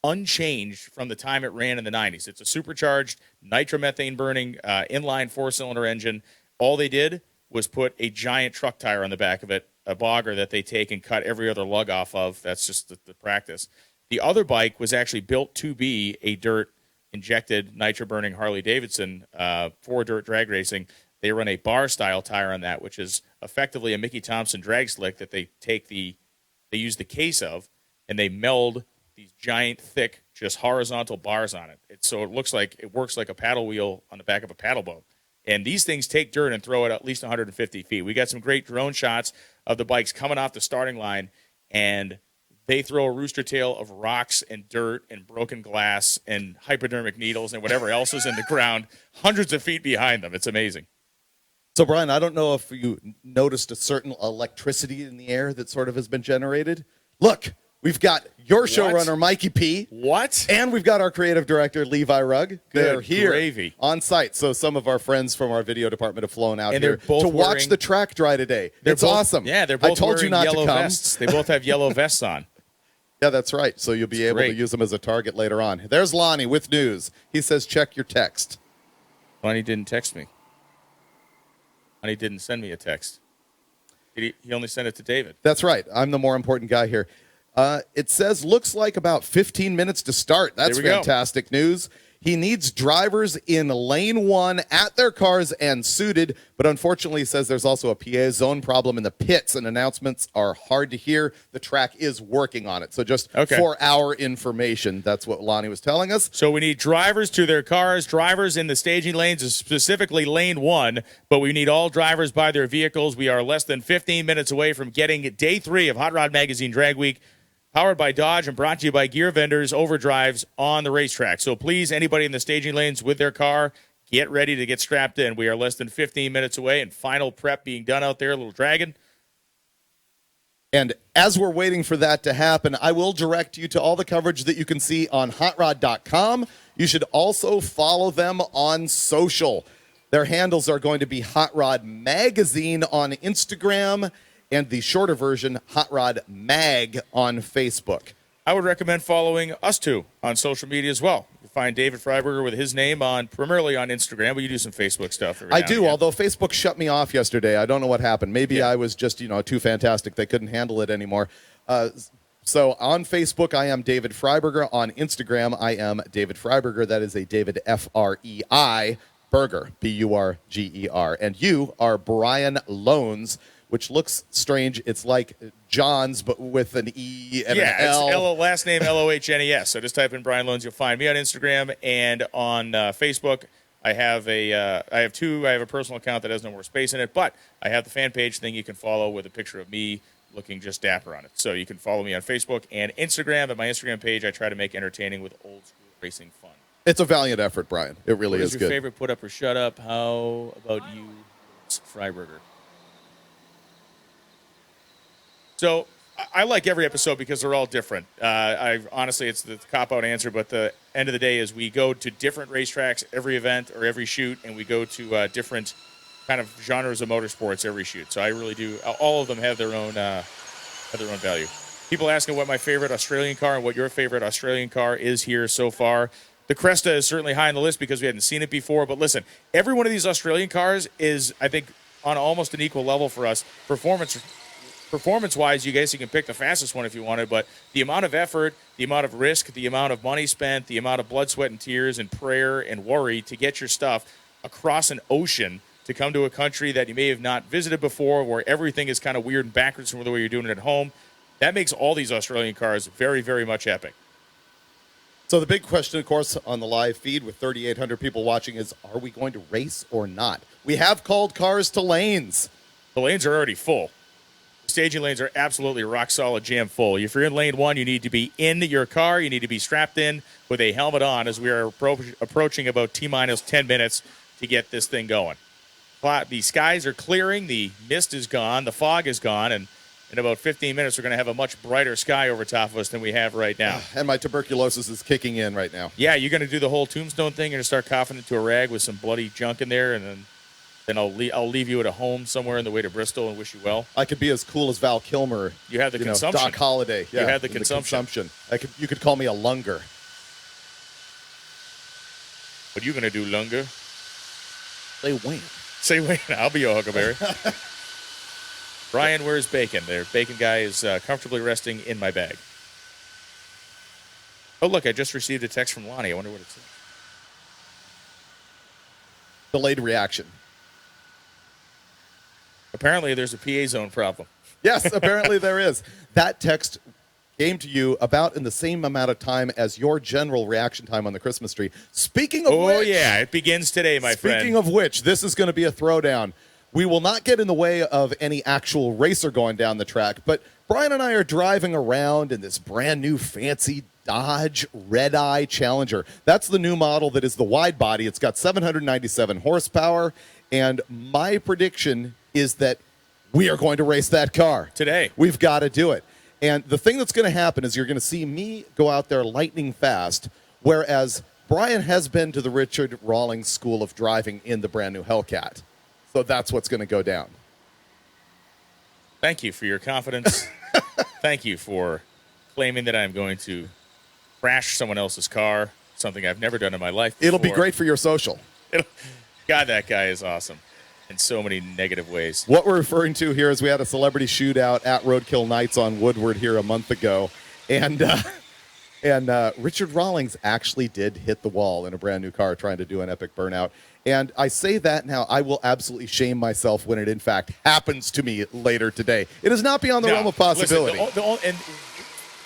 unchanged from the time it ran in the 90s. It's a supercharged nitromethane burning inline 4-cylinder engine. All they did was put a giant truck tire on the back of it, a bogger that they take and cut every other lug off of. That's just the practice. The other bike was actually built to be a dirt injected nitro-burning Harley-Davidson for dirt drag racing. They run a bar-style tire on that, which is effectively a Mickey Thompson drag slick that they use the case of, and they meld these giant, thick, just horizontal bars on it. So it works like a paddle wheel on the back of a paddle boat. And these things take dirt and throw it at least 150 feet. We got some great drone shots of the bikes coming off the starting line, and they throw a rooster tail of rocks and dirt and broken glass and hypodermic needles and whatever else is in the ground hundreds of feet behind them. It's amazing. So, Brian, I don't know if you noticed a certain electricity in the air that sort of has been generated. Look, we've got your showrunner, Mikey P. What? And we've got our creative director, Levi Rugg. They're here gravy. on site. So some of our friends from our video department have flown out And here they're both to watch wearing- the track dry today. It's awesome. Yeah, they're both I told wearing you not yellow to come. vests. They both have yellow vests on. Yeah, that's right. So you'll be able to great. use them as a target later on. There's Lonnie with news. He says, check your text. Lonnie didn't text me. Lonnie didn't send me a text. He only sent it to David. That's right. I'm the more important guy here. It says, looks like about 15 minutes to start. That's There we go. fantastic news. He needs drivers in lane 1 at their cars and suited, but unfortunately he says there's also a PA zone problem in the pits, and announcements are hard to hear. The track is working on it. So just for our information, that's what Lonnie was telling us. So we need drivers to their cars, drivers in the staging lanes, specifically lane 1, but we need all drivers by their vehicles. We are less than 15 minutes away from getting day 3 of Hot Rod Magazine Drag Week, powered by Dodge and brought to you by Gear Vendors Overdrives on the racetrack. So please, anybody in the staging lanes with their car, get ready to get strapped in. We are less than 15 minutes away, and final prep being done out there. A little dragon. And as we're waiting for that to happen, I will direct you to all the coverage that you can see on hotrod.com. You should also follow them on social. Their handles are going to be Hot Rod Magazine on Instagram and the shorter version, Hot Rod Mag on Facebook. I would recommend following us two on social media as well. You find David Freiberger with his name primarily on Instagram, but you do some Facebook stuff. I do, although Facebook shut me off yesterday. I don't know what happened. Maybe I was just, too fantastic. They couldn't handle it anymore. So on Facebook, I am David Freiberger. On Instagram, I am David Freiberger. That is a David F-R-E-I Burger, B-U-R-G-E-R. And you are Brian Loans, which looks strange. It's like John's, but with an E and an L. Yeah, it's last name Lohnes. So just type in Brian Loans. You'll find me on Instagram and on Facebook. I have a personal account that has no more space in it, but I have the fan page thing you can follow with a picture of me looking just dapper on it. So you can follow me on Facebook and Instagram. At my Instagram page, I try to make entertaining with old school racing fun. It's a valiant effort, Brian. It really is good. What is good. your favorite put up or shut up? How about you, Freiberger? So I like every episode because they're all different. Honestly, it's the cop-out answer, but the end of the day is we go to different racetracks every event or every shoot, and we go to different kind of genres of motorsports every shoot. So I really do. All of them have their own value. People asking what my favorite Australian car and what your favorite Australian car is here so far. The Cresta is certainly high on the list because we hadn't seen it before. But listen, every one of these Australian cars is, I think, on almost an equal level for us. Performance-wise, you can pick the fastest one if you wanted, but the amount of effort, the amount of risk, the amount of money spent, the amount of blood, sweat, and tears and prayer and worry to get your stuff across an ocean to come to a country that you may have not visited before, where everything is kind of weird and backwards from the way you're doing it at home, that makes all these Australian cars very, very much epic. So the big question, of course, on the live feed with 3,800 people watching is, are we going to race or not? We have called cars to lanes. The lanes are already full. Staging lanes are absolutely rock solid, jam full. If you're in lane one, you need to be in your car. You need to be strapped in with a helmet on as we are approaching about T-minus 10 minutes to get this thing going. The skies are clearing. The mist is gone. The fog is gone. And in about 15 minutes, we're going to have a much brighter sky over top of us than we have right now. And my tuberculosis is kicking in right now. Yeah, you're going to do the whole tombstone thing. You're going to start coughing into a rag with some bloody junk in there, and then I'll leave you at a home somewhere on the way to Bristol and wish you well. I could be as cool as Val Kilmer. You have the consumption. Doc Holliday. Yeah, you have the consumption. You could call me a lunger. What are you going to do, lunger? Say when. Say when. I'll be your huckleberry. Brian, where's Bacon? There, Bacon guy is comfortably resting in my bag. Oh, look, I just received a text from Lonnie. I wonder what it says. Delayed reaction. Apparently, there's a PA zone problem. Yes, apparently there is. That text came to you about in the same amount of time as your general reaction time on the Christmas tree. Speaking of which... Oh, yeah, it begins today, my friend. Speaking of which, this is going to be a throwdown. We will not get in the way of any actual racer going down the track, but Brian and I are driving around in this brand new fancy Dodge Red Eye Challenger. That's the new model that is the wide body. It's got 797 horsepower, and my prediction is that we are going to race that car. Today. We've got to do it. And the thing that's going to happen is you're going to see me go out there lightning fast, whereas Brian has been to the Richard Rawlings School of Driving in the brand new Hellcat. So that's what's going to go down. Thank you for your confidence. Thank you for claiming that I'm going to crash someone else's car, something I've never done in my life before. It'll be great for your social. God, that guy is awesome in so many negative ways. What we're referring to here is we had a celebrity shootout at Roadkill Nights on Woodward here a month ago. And Richard Rawlings actually did hit the wall in a brand new car trying to do an epic burnout. And I say that now, I will absolutely shame myself when it in fact happens to me later today. It is not beyond the realm of possibility. Listen,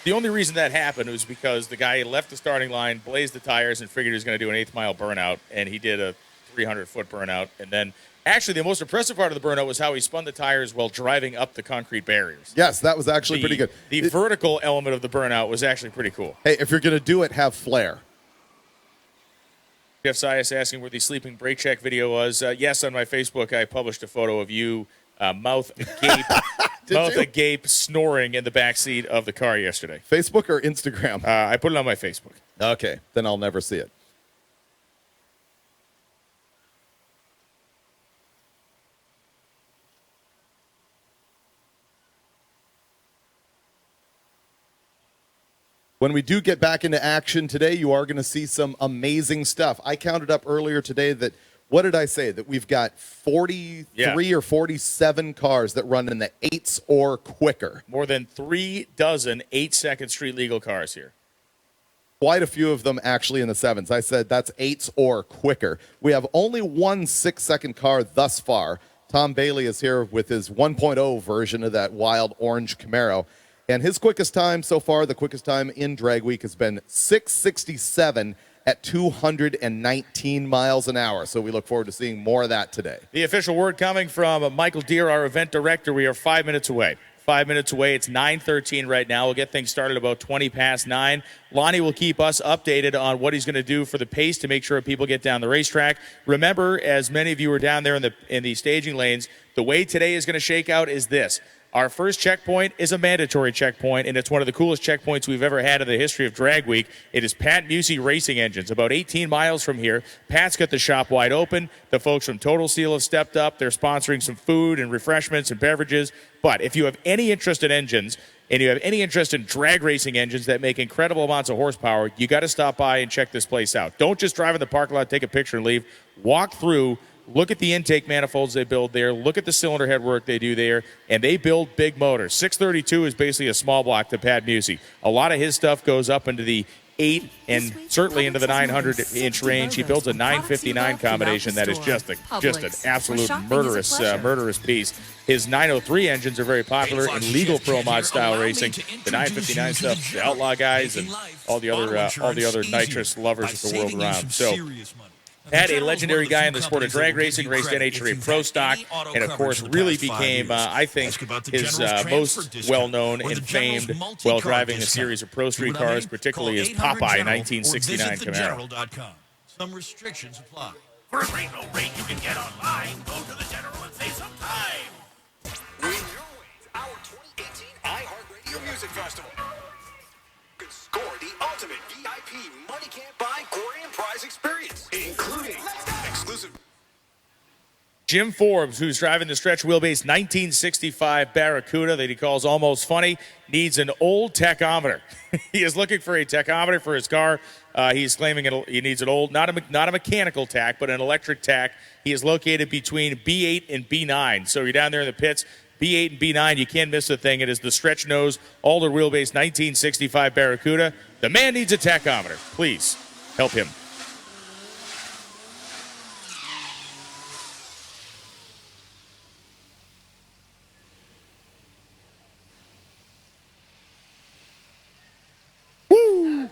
the only reason that happened was because the guy left the starting line, blazed the tires, and figured he was going to do an eighth-mile burnout, and he did a 300-foot burnout. And then, actually, the most impressive part of the burnout was how he spun the tires while driving up the concrete barriers. Yes, that was actually pretty good. The vertical element of the burnout was actually pretty cool. Hey, if you're going to do it, have flair. Jeff Sias asking where the sleeping brake check video was. Yes, on my Facebook, I published a photo of you mouth agape, snoring in the back seat of the car yesterday. Facebook or Instagram? I put it on my Facebook. Okay, then I'll never see it. When we do get back into action today, you are going to see some amazing stuff. I counted up earlier today that, what did I say? That we've got 43 or 47 cars that run in the 8s or quicker. More than 3 dozen 8-second street legal cars here. Quite a few of them actually in the 7s. I said that's 8s or quicker. We have only one 6-second car thus far. Tom Bailey is here with his 1.0 version of that wild orange Camaro. And his quickest time so far, the quickest time in Drag Week, has been 6:67 at 219 miles an hour. So we look forward to seeing more of that today. The official word coming from Michael Deere, our event director. We are 5 minutes away. 5 minutes away. It's 9:13 right now. We'll get things started about 20 past 9. Lonnie will keep us updated on what he's going to do for the pace to make sure people get down the racetrack. Remember, as many of you are down there in the staging lanes, the way today is going to shake out is this. Our first checkpoint is a mandatory checkpoint, and it's one of the coolest checkpoints we've ever had in the history of Drag Week. It is Pat Musey Racing Engines, about 18 miles from here. Pat's got the shop wide open. The folks from Total Seal have stepped up. They're sponsoring some food and refreshments and beverages. But if you have any interest in engines, and you have any interest in drag racing engines that make incredible amounts of horsepower, you got to stop by and check this place out. Don't just drive in the parking lot, take a picture, and leave. Walk through. Look at the intake manifolds they build there. Look at the cylinder head work they do there. And they build big motors. 632 is basically a small block to Pat Musey. A lot of his stuff goes up into the 8 and certainly into the 900-inch range. He builds a 959 combination that is just an absolute murderous piece. His 903 engines are very popular in legal pro mod style racing. The 959 stuff, the outlaw guys, and all the other nitrous lovers of the world around. So, Pat, a legendary guy in the sport of drag racing, raced NHRA Pro Stock, and of course really became, I think, his most well-known and famed while driving a series of Pro Street cars, particularly his Popeye 1969 Camaro. Some restrictions apply. For a great low rate you can get online, go to the General and save some time. We enjoyed our 2018 iHeartRadio Music Festival. Score the ultimate VIP money can't buy grand prize experience, including exclusive. Jim Forbes, who's driving the stretch wheelbase 1965 Barracuda that he calls almost funny, needs an old tachometer. He is looking for a tachometer for his car. He's claiming he needs an old, not a mechanical tach, but an electric tach. He is located between B8 and B9. So you're down there in the pits, B8 and B9, you can't miss the thing. It is the stretch nose, alder wheelbase 1965 Barracuda. The man needs a tachometer. Please help him. Woo!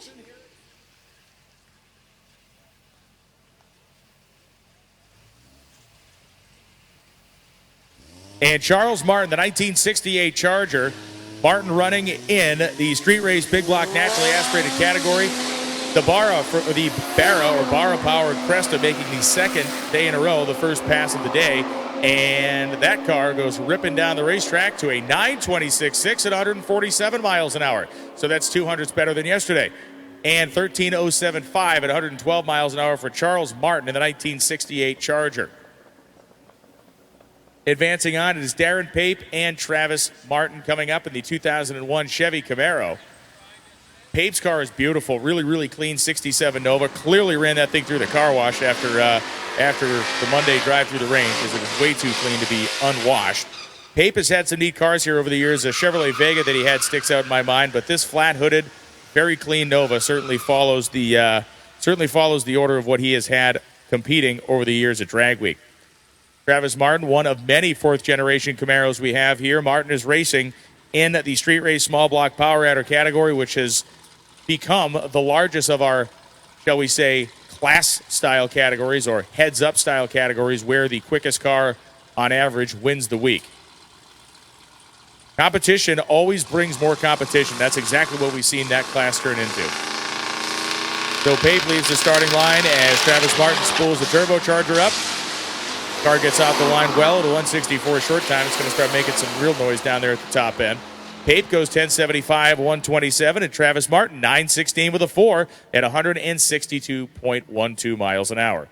And Charles Martin, the 1968 Charger, Martin running in the street race big block naturally aspirated category. The Barra powered Cresta making the second day in a row, the first pass of the day. And that car goes ripping down the racetrack to a 926.6 at 147 miles an hour. So that's 200s better than yesterday. And 13.075 at 112 miles an hour for Charles Martin in the 1968 Charger. Advancing on, it is Darren Pape and Travis Martin coming up in the 2001 Chevy Camaro. Pape's car is beautiful, really, really clean 67 Nova. Clearly ran that thing through the car wash after the Monday drive through the range, because it was way too clean to be unwashed. Pape has had some neat cars here over the years. A Chevrolet Vega that he had sticks out in my mind, but this flat-hooded, very clean Nova certainly follows the order of what he has had competing over the years at Drag Week. Travis Martin, one of many fourth-generation Camaros we have here. Martin is racing in the street race small block power adder category, which has become the largest of our, shall we say, class-style categories or heads-up style categories, where the quickest car on average wins the week. Competition always brings more competition. That's exactly what we've seen that class turn into. So Pape leaves the starting line as Travis Martin spools the turbocharger up. Car gets off the line well at a 164 short time. It's going to start making some real noise down there at the top end. Pape goes 1075, 127, and Travis Martin 916 with a 4 at 162.12 miles an hour.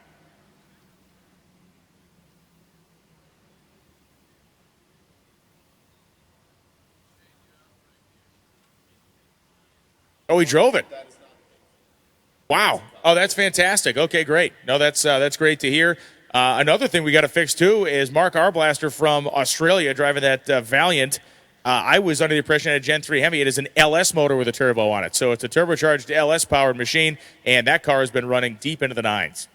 Oh, he drove it. Wow. Oh, that's fantastic. Okay, great. No, that's great to hear. Another thing we got to fix, too, is Mark Arblaster from Australia driving that Valiant. I was under the impression it had a Gen 3 Hemi. It is an LS motor with a turbo on it. So it's a turbocharged LS-powered machine, and that car has been running deep into the nines.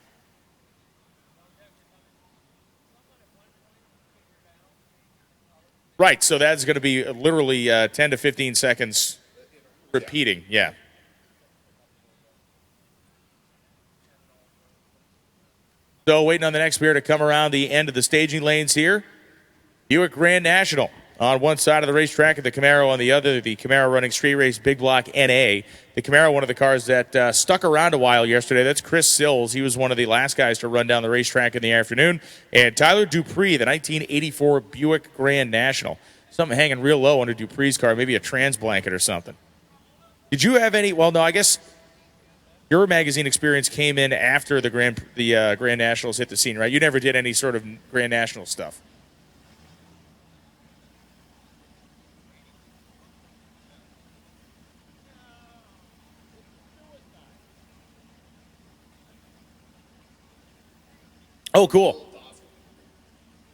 Right, so that's going to be literally 10 to 15 seconds repeating, yeah. So waiting on the next pair to come around the end of the staging lanes here. Buick Grand National on one side of the racetrack and the Camaro on the other. The Camaro running street race Big Block NA. The Camaro, one of the cars that stuck around a while yesterday. That's Chris Sills. He was one of the last guys to run down the racetrack in the afternoon. And Tyler Dupree, the 1984 Buick Grand National. Something hanging real low under Dupree's car, maybe a trans blanket or something. Did you have any? Well, no, I guess your magazine experience came in after the Grand Nationals hit the scene, right? You never did any sort of Grand National stuff. Oh, cool.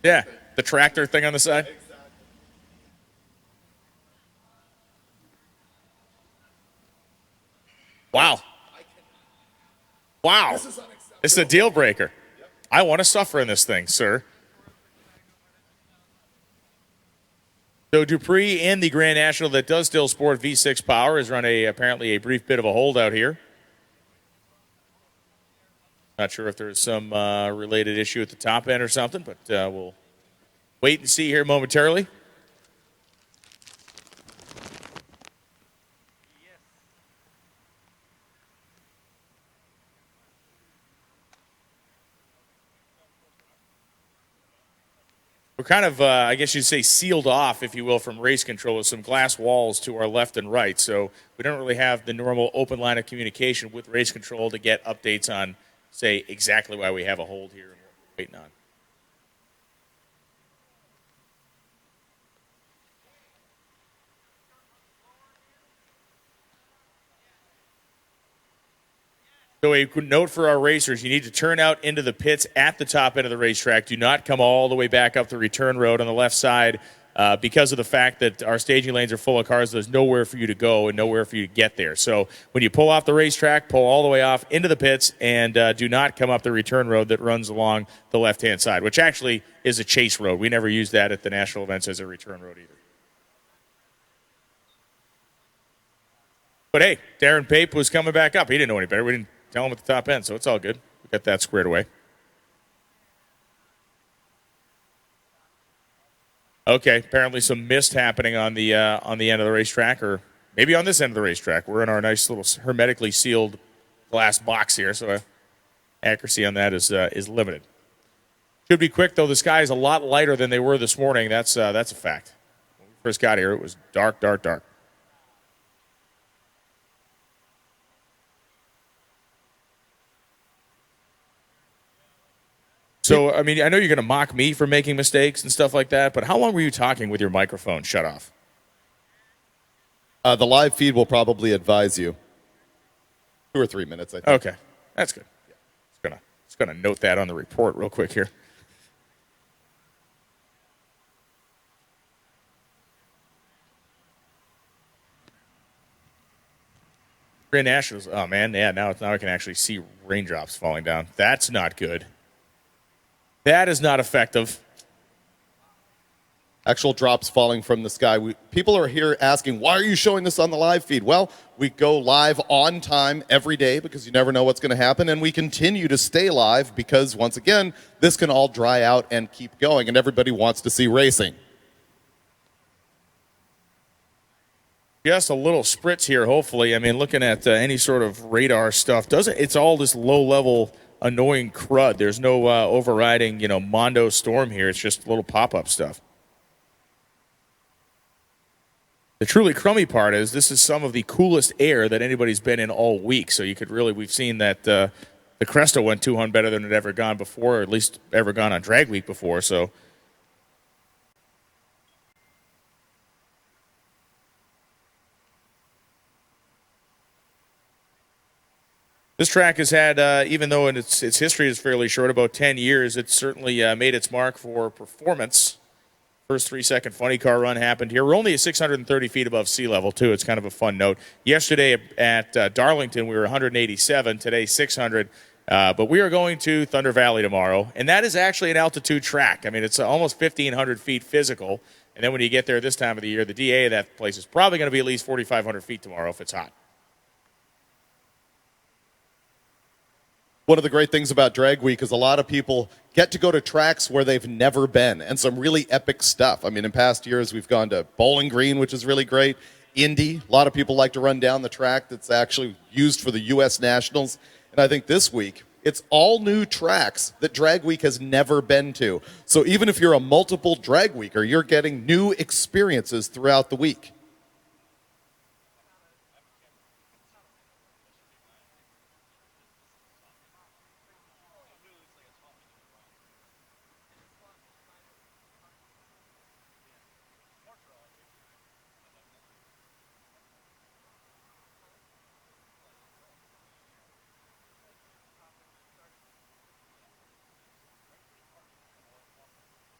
Yeah, the tractor thing on the side. Wow. Wow. This is a deal breaker. I want to suffer in this thing, sir. So Dupree in the Grand National that does still sport V6 power has run apparently a brief bit of a holdout here. Not sure if there's some related issue at the top end or something, but we'll wait and see here momentarily. We're kind of, I guess you'd say, sealed off, if you will, from race control with some glass walls to our left and right. So we don't really have the normal open line of communication with race control to get updates on, say, exactly why we have a hold here and what we're waiting on. So a note for our racers, you need to turn out into the pits at the top end of the racetrack. Do not come all the way back up the return road on the left side because of the fact that our staging lanes are full of cars. There's nowhere for you to go and nowhere for you to get there. So when you pull off the racetrack, pull all the way off into the pits and do not come up the return road that runs along the left-hand side, which actually is a chase road. We never use that at the national events as a return road either. But hey, Darren Pape was coming back up. He didn't know any better. We didn't tell him at the top end, so it's all good. We got that squared away. Okay, apparently some mist happening on the end of the racetrack, or maybe on this end of the racetrack. We're in our nice little hermetically sealed glass box here, so accuracy on that is limited. Should be quick though. The sky is a lot lighter than they were this morning. That's a fact. When we first got here, it was dark, dark, dark. So, I mean, I know you're going to mock me for making mistakes and stuff like that, but how long were you talking with your microphone shut off? The live feed will probably advise you. 2 or 3 minutes, I think. Okay, that's good. Just gonna note that on the report real quick here. Grand Nationals. Oh man, yeah. Now I can actually see raindrops falling down. That's not good. That is not effective. Actual drops falling from the sky. People are here asking, why are you showing this on the live feed? Well, we go live on time every day because you never know what's going to happen, and we continue to stay live because, once again, this can all dry out and keep going, and everybody wants to see racing. Just a little spritz here, hopefully. I mean, looking at any sort of radar stuff, it's all this low-level annoying crud. There's no overriding, Mondo Storm here. It's just little pop-up stuff. The truly crummy part is this is some of the coolest air that anybody's been in all week. So you could really, we've seen that the Cresta went 200 better than it ever gone before, or at least ever gone on Drag Week before. So this track has had, even though its history is fairly short, about 10 years, it's certainly made its mark for performance. First 3-second funny car run happened here. We're only 630 feet above sea level, too. It's kind of a fun note. Yesterday at Darlington, we were 187. Today, 600. But we are going to Thunder Valley tomorrow, and that is actually an altitude track. I mean, it's almost 1,500 feet physical. And then when you get there this time of the year, the DA of that place is probably going to be at least 4,500 feet tomorrow if it's hot. One of the great things about Drag Week is a lot of people get to go to tracks where they've never been, and some really epic stuff. I mean, in past years, we've gone to Bowling Green, which is really great. Indy, a lot of people like to run down the track that's actually used for the U.S. Nationals. And I think this week, it's all new tracks that Drag Week has never been to. So even if you're a multiple Drag Weeker, you're getting new experiences throughout the week.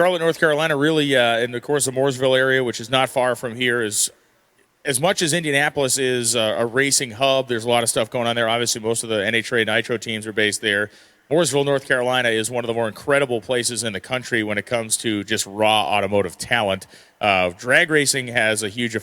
Charlotte, North Carolina, really, and of course the Mooresville area, which is not far from here, is as much as Indianapolis is a racing hub. There's a lot of stuff going on there. Obviously, most of the NHRA Nitro teams are based there. Mooresville, North Carolina, is one of the more incredible places in the country when it comes to just raw automotive talent. Drag racing has a huge,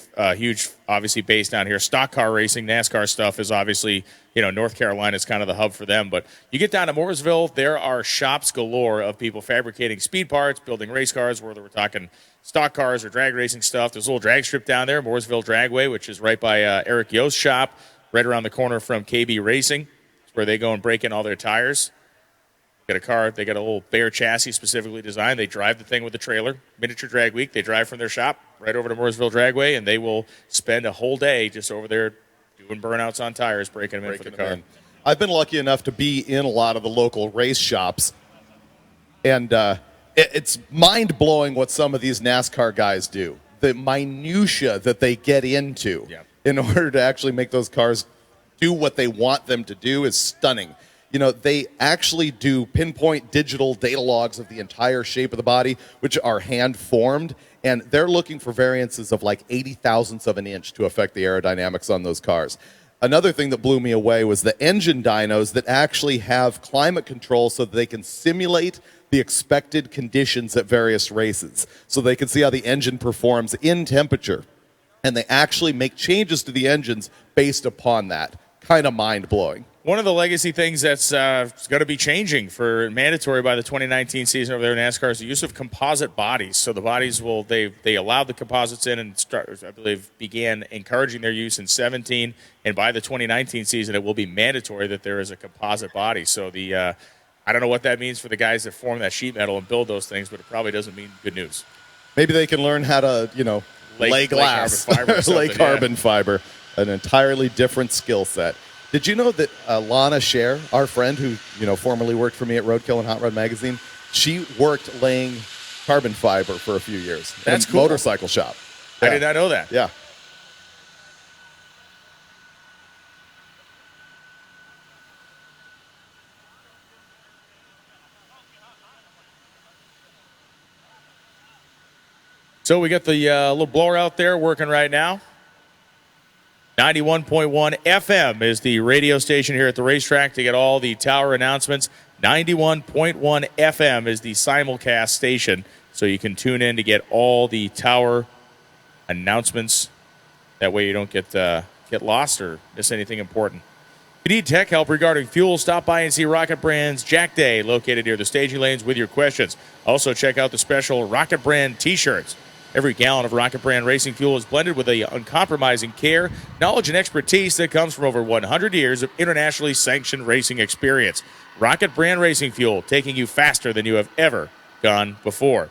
obviously, base down here. Stock car racing, NASCAR stuff is obviously, North Carolina is kind of the hub for them. But you get down to Mooresville, there are shops galore of people fabricating speed parts, building race cars, whether we're talking stock cars or drag racing stuff. There's a little drag strip down there, Mooresville Dragway, which is right by Eric Yost's shop, right around the corner from KB Racing. It's where they go and break in all their tires. Got a car, they got a little Bear chassis specifically designed. They drive the thing with the trailer. Miniature Drag Week, they drive from their shop right over to Mooresville Dragway, and they will spend a whole day just over there doing burnouts on tires, breaking them in for the car. I've been lucky enough to be in a lot of the local race shops, and it's mind-blowing what some of these NASCAR guys do. The minutia that they get into in order to actually make those cars do what they want them to do is stunning. They actually do pinpoint digital data logs of the entire shape of the body, which are hand-formed, and they're looking for variances of like 80 thousandths of an inch to affect the aerodynamics on those cars. Another thing that blew me away was the engine dynos that actually have climate control so that they can simulate the expected conditions at various races. So they can see how the engine performs in temperature, and they actually make changes to the engines based upon that. Kind of mind-blowing. One of the legacy things that's going to be changing for mandatory by the 2019 season over there in NASCAR is the use of composite bodies. So the bodies they allowed the composites in and I believe began encouraging their use in 17, and by the 2019 season it will be mandatory that there is a composite body. So I don't know what that means for the guys that form that sheet metal and build those things, but it probably doesn't mean good news. Maybe they can learn how to, lay glass, lay carbon fiber, an entirely different skill set. Did you know that Lana Scher, our friend who formerly worked for me at Roadkill and Hot Rod Magazine, she worked laying carbon fiber for a few years. That's in cool. Motorcycle shop. I did not know that. Yeah. So we got the little blower out there working right now. 91.1 FM is the radio station here at the racetrack to get all the tower announcements. 91.1 FM is the simulcast station, so you can tune in to get all the tower announcements. That way you don't get lost or miss anything important. If you need tech help regarding fuel, stop by and see Rocket Brand's Jack Day, located near the staging lanes, with your questions. Also, check out the special Rocket Brand T-shirts. Every gallon of Rocket Brand racing fuel is blended with the uncompromising care, knowledge, and expertise that comes from over 100 years of internationally sanctioned racing experience. Rocket Brand racing fuel, taking you faster than you have ever gone before.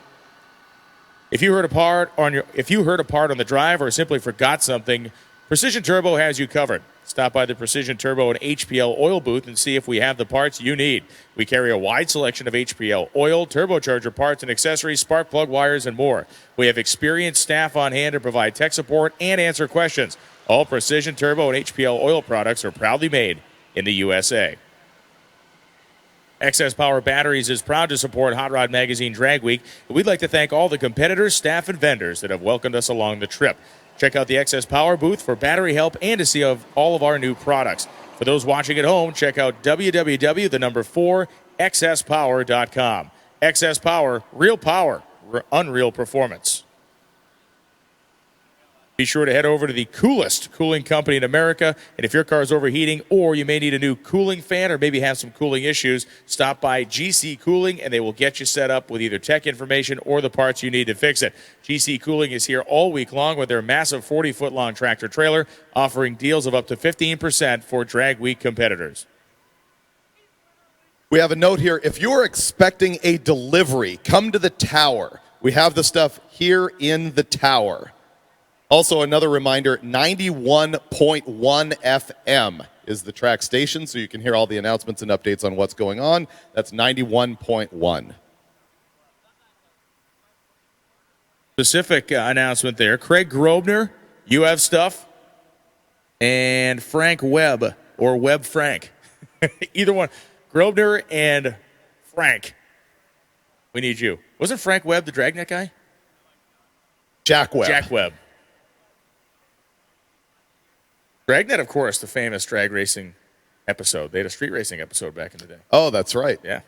If you heard a part on the drive or simply forgot something, Precision Turbo has you covered. Stop by the Precision Turbo and HPL oil booth and see if we have the parts you need. We carry a wide selection of HPL oil, turbocharger parts and accessories, spark plug wires, and more. We have experienced staff on hand to provide tech support and answer questions. All Precision Turbo and HPL oil products are proudly made in the USA. XS Power Batteries is proud to support Hot Rod Magazine Drag Week. We'd like to thank all the competitors, staff, and vendors that have welcomed us along the trip. Check out the XS Power booth for battery help and to see all of our new products. For those watching at home, check out www.4xspower.com. XS Power, real power, unreal performance. Be sure to head over to the coolest cooling company in America. And if your car is overheating or you may need a new cooling fan or maybe have some cooling issues, stop by GC Cooling and they will get you set up with either tech information or the parts you need to fix it. GC Cooling is here all week long with their massive 40-foot-long tractor trailer, offering deals of up to 15% for Drag Week competitors. We have a note here. If you're expecting a delivery, come to the tower. We have the stuff here in the tower. Also, another reminder, 91.1 FM is the track station, so you can hear all the announcements and updates on what's going on. That's 91.1. Specific announcement there. Craig Grobner, you have stuff, and Frank Webb, or Webb Frank. Either one. Grobner and Frank. We need you. Wasn't Frank Webb the Dragnet guy? Jack Webb. Jack Webb. Dragnet, of course, the famous drag racing episode. They had a street racing episode back in the day. Oh, that's right. Yeah.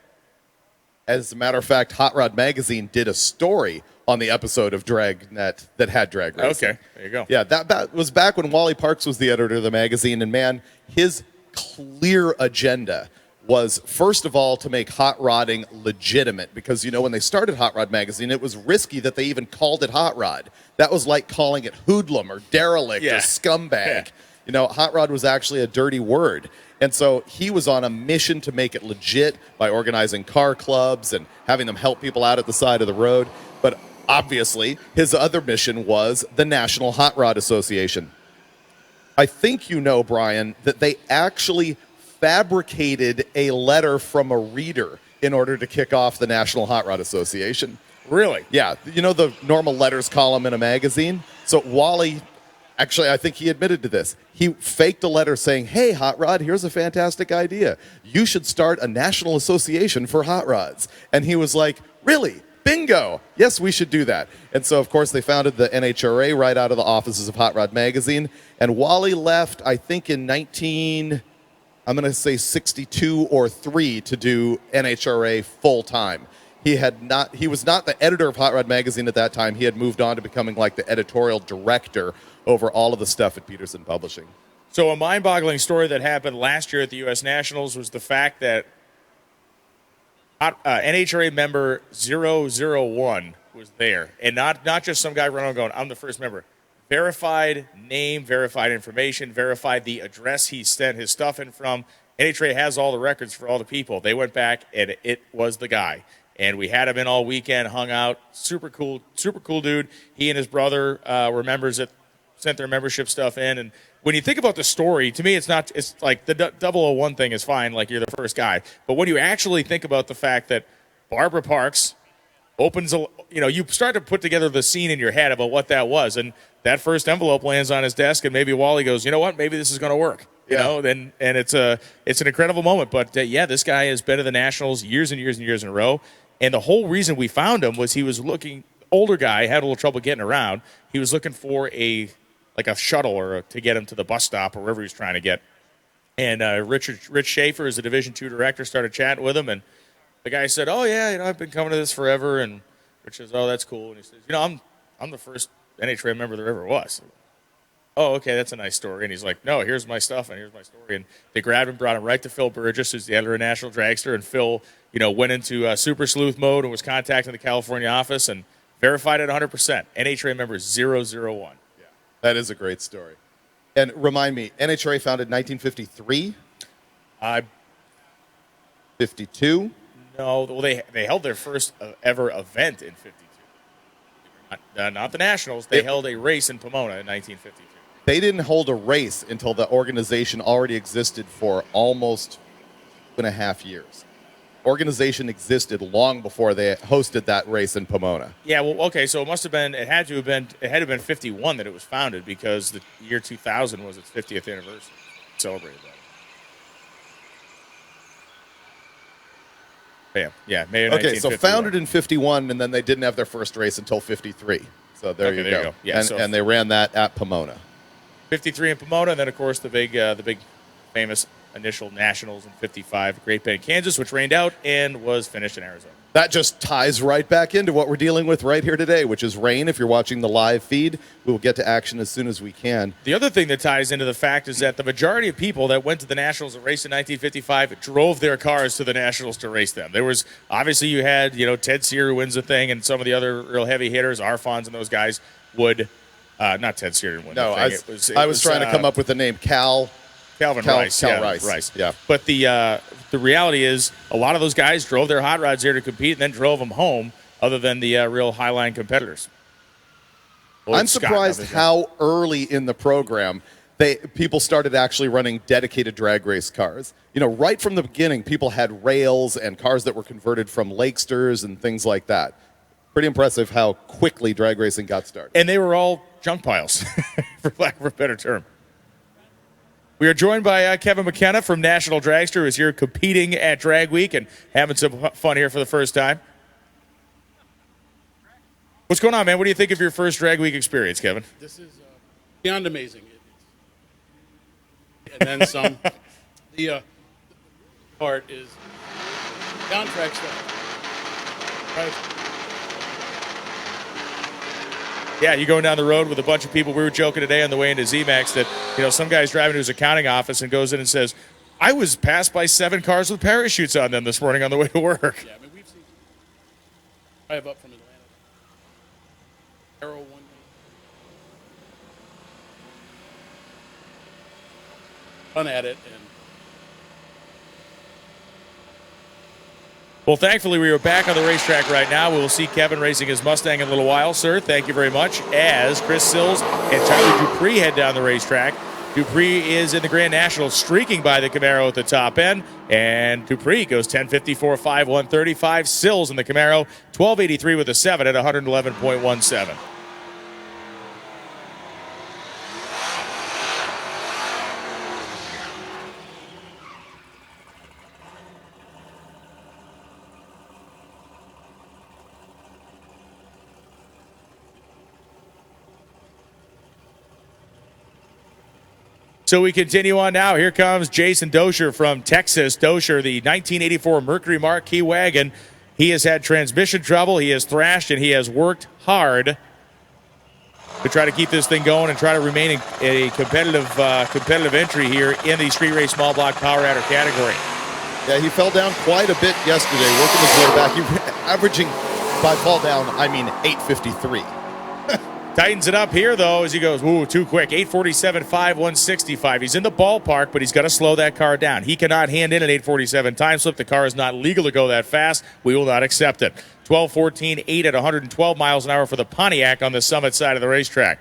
As a matter of fact, Hot Rod Magazine did a story on the episode of Dragnet that had drag racing. Okay, there you go. Yeah, that was back when Wally Parks was the editor of the magazine, and man, his clear agenda was, first of all, to make hot rodding legitimate, because, you know, when they started Hot Rod Magazine, it was risky that they even called it hot rod. That was like calling it hoodlum or derelict or scumbag. Yeah. You know, hot rod was actually a dirty word. And so he was on a mission to make it legit by organizing car clubs and having them help people out at the side of the road. But obviously, his other mission was the National Hot Rod Association. I think you know, Brian, that they actually fabricated a letter from a reader in order to kick off the National Hot Rod Association. Really? Yeah. You know the normal letters column in a magazine? So Wally... Actually, I think he admitted to this. He faked a letter saying, hey, Hot Rod, here's a fantastic idea. You should start a national association for hot rods. And he was like, really? Bingo. Yes, we should do that. And so, of course, they founded the NHRA right out of the offices of Hot Rod Magazine. And Wally left, I think, in 62 or 3 to do NHRA full time. He was not the editor of Hot Rod Magazine at that time. He had moved on to becoming like the editorial director over all of the stuff at Peterson Publishing. So a mind-boggling story that happened last year at the U.S. Nationals was the fact that NHRA member 001 was there. And not just some guy running around going, I'm the first member. Verified name, verified information, verified the address he sent his stuff in from. NHRA has all the records for all the people. They went back, and it was the guy. And we had him in all weekend, hung out. Super cool dude. He and his brother were members that sent their membership stuff in. And when you think about the story, to me, it's like the 001 thing is fine, like you're the first guy. But when you actually think about the fact that Barbara Parks opens you start to put together the scene in your head about what that was. And that first envelope lands on his desk, and maybe Wally goes, you know what, maybe this is going to work. You know, and it's an incredible moment. But, this guy has been to the Nationals years and years and years in a row. And the whole reason we found him was he was looking, older guy, had a little trouble getting around. He was looking for a shuttle to get him to the bus stop or wherever he was trying to get. And Rich Schaefer, is the Division II director, started chatting with him. And the guy said, oh, yeah, I've been coming to this forever. And Rich says, oh, that's cool. And he says, I'm the first NHRA member there ever was. Oh, okay, that's a nice story. And he's like, no, here's my stuff and here's my story. And they grabbed him, brought him right to Phil Burgess, who's the editor of National Dragster. And Phil, went into super sleuth mode and was contacting the California office. And Verified at 100%. NHRA member 001. That is a great story. And remind me, NHRA founded 1953? 52? No, well, they held their first ever event in 52. Not the Nationals. They held a race in Pomona in 1952. They didn't hold a race until the organization already existed for almost 2.5 years. Organization existed long before they hosted that race in Pomona. Yeah, well, okay, so it had to have been 51 that it was founded, because the year 2000 was its 50th anniversary. Celebrated that. Bam. Yeah, May of Okay, so 1951. founded in 51, and then they didn't have their first race until 53. So there you go. Yeah, and they ran that at Pomona. 53 in Pomona, and then, of course, the big famous initial Nationals in 55, Great Bend, Kansas, which rained out and was finished in Arizona. That just ties right back into what we're dealing with right here today, which is rain. If you're watching the live feed, we will get to action as soon as we can. The other thing that ties into the fact is that the majority of people that went to the Nationals and raced in 1955 drove their cars to the Nationals to race them. There was, obviously, you had, Ted Sear who wins the thing, and some of the other real heavy hitters, Arfons and those guys would, not Ted Sear didn't win No, the thing. I was trying to come up with the name Calvin Rice. Rice. Yeah. But the reality is, a lot of those guys drove their hot rods here to compete and then drove them home, other than the real highline competitors. I'm surprised how early in the program people started actually running dedicated drag race cars. Right from the beginning, people had rails and cars that were converted from Lakesters and things like that. Pretty impressive how quickly drag racing got started. And they were all junk piles, for lack of a better term. We are joined by Kevin McKenna from National Dragster, who is here competing at Drag Week and having some fun here for the first time. What's going on, man? What do you think of your first Drag Week experience, Kevin? This is beyond amazing. And then some. The part is on-track stuff. Right. Yeah, you're going down the road with a bunch of people. We were joking today on the way into zMAX that, some guy's driving to his accounting office and goes in and says, I was passed by 7 cars with parachutes on them this morning on the way to work. Yeah, we've seen drive up from Atlanta. Arrow one day. Fun at it. And Well, thankfully, we are back on the racetrack right now. We will see Kevin racing his Mustang in a little while, sir. Thank you very much. As Chris Sills and Tyler Dupree head down the racetrack. Dupree is in the Grand National, streaking by the Camaro at the top end. And Dupree goes 10.54.5, 135. Sills in the Camaro, 12.83 with a 7 at 111.17. So we continue on now. Here comes Jason Dozier from Texas. Dozier, the 1984 Mercury Marquis wagon. He has had transmission trouble. He has thrashed, and he has worked hard to try to keep this thing going and try to remain a competitive entry here in the street race small block power adder category. Yeah, he fell down quite a bit yesterday, working his way back. He averaging, by fall down, I mean 8.53. Tightens it up here, though, as he goes, too quick. 8.47.5, 165. He's in the ballpark, but he's got to slow that car down. He cannot hand in an 8.47 time slip. The car is not legal to go that fast. We will not accept it. 12.14.8 at 112 miles an hour for the Pontiac on the Summit side of the racetrack.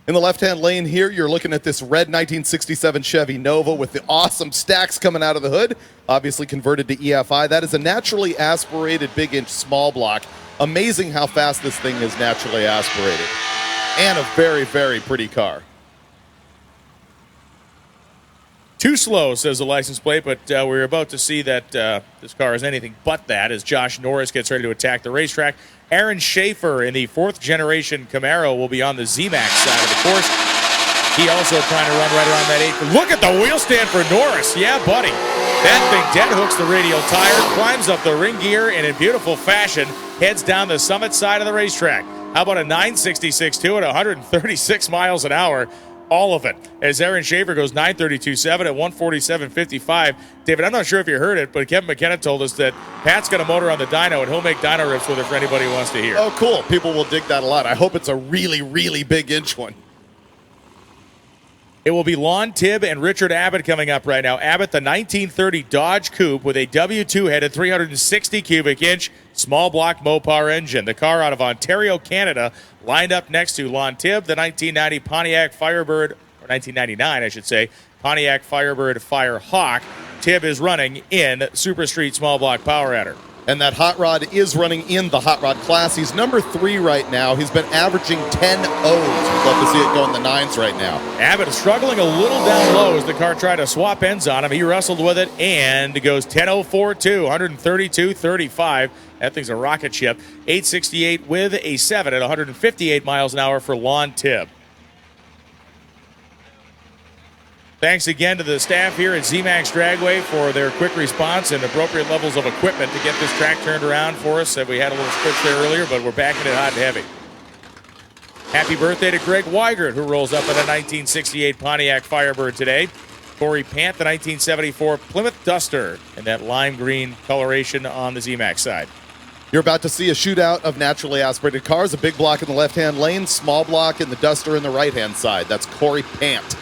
In the left-hand lane here, you're looking at this red 1967 Chevy Nova with the awesome stacks coming out of the hood, obviously converted to EFI. That is a naturally aspirated big-inch small block. Amazing how fast this thing is naturally aspirated. And a very, very pretty car. Too slow, says the license plate, but we're about to see that this car is anything but that as Josh Norris gets ready to attack the racetrack. Aaron Schaefer in the 4th generation Camaro will be on the zMAX side of the course. He also trying to run right around that 8. Look at the wheel stand for Norris. Yeah, buddy. That thing dead hooks the radial tire, climbs up the ring gear, and in beautiful fashion heads down the Summit side of the racetrack. How about a 966.2 at 136 miles an hour? all of it. As Aaron Schaefer goes 9:32.7 at 1:47.55. David, I'm not sure if you heard it, but Kevin McKenna told us that Pat's got a motor on the dyno, and he'll make dyno rips with it for anybody who wants to hear. Oh, cool. People will dig that a lot. I hope it's a really, really big inch one. It will be Lon Tibb and Richard Abbott coming up right now. Abbott, the 1930 Dodge Coupe with a W2-headed 360 cubic inch small block Mopar engine. The car out of Ontario, Canada, lined up next to Lon Tibb, the 1990 Pontiac Firebird, or 1999, I should say, Pontiac Firebird Firehawk. Tibb is running in Super Street small block power adder. And that hot rod is running in the hot rod class. He's number 3 right now. He's been averaging 10 O's. We'd love to see it go in the 9s right now. Abbott is struggling a little down low as the car tried to swap ends on him. He wrestled with it and goes 10.042, 132.35. That thing's a rocket ship. 868 with a 7 at 158 miles an hour for Lon Tibb. Thanks again to the staff here at zMAX Dragway for their quick response and appropriate levels of equipment to get this track turned around for us. We had a little switch there earlier, but we're backing it hot and heavy. Happy birthday to Greg Weigert, who rolls up in a 1968 Pontiac Firebird today. Corey Pant, the 1974 Plymouth Duster, and that lime green coloration on the zMAX side. You're about to see a shootout of naturally aspirated cars. A big block in the left-hand lane, small block in the Duster in the right-hand side. That's Corey Pant.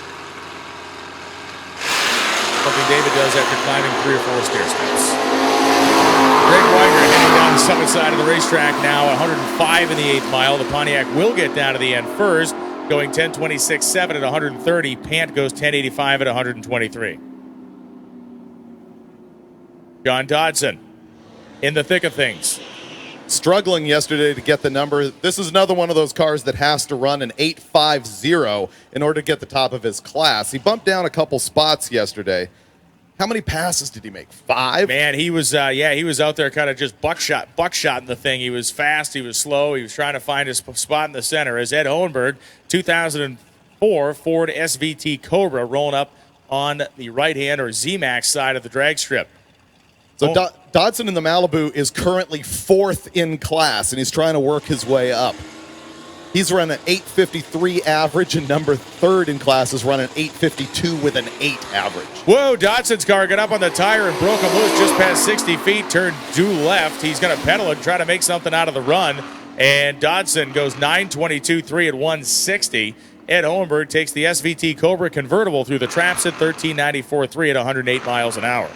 Something David does after climbing 3 or 4 stair steps. Greg Weigert heading down the summit side of the racetrack now, 105 in the 8th mile. The Pontiac will get down to the end first, going 10:26.7 at 130. Pant goes 10:85 at 123. John Dodson in the thick of things. Struggling yesterday to get the number. This is another one of those cars that has to run an 8.50 in order to get the top of his class. He bumped down a couple spots yesterday. How many passes did he make? 5? Man, he was he was out there kind of just buckshotting the thing. He was fast, he was slow, he was trying to find his spot in the center. As Ed Hohenberg, 2004 Ford SVT Cobra, rolling up on the right-hand or zMAX side of the drag strip. So Dodson in the Malibu is currently 4th in class, and he's trying to work his way up. He's running an 8.53 average, and number 3rd in class is running 8.52 with an 8 average. Whoa, Dodson's car got up on the tire and broke him loose just past 60 feet, turned due left. He's going to pedal and try to make something out of the run, and Dodson goes 9.22.3 at 160. Ed Hohenberg takes the SVT Cobra convertible through the traps at 13.94.3 at 108 miles an hour.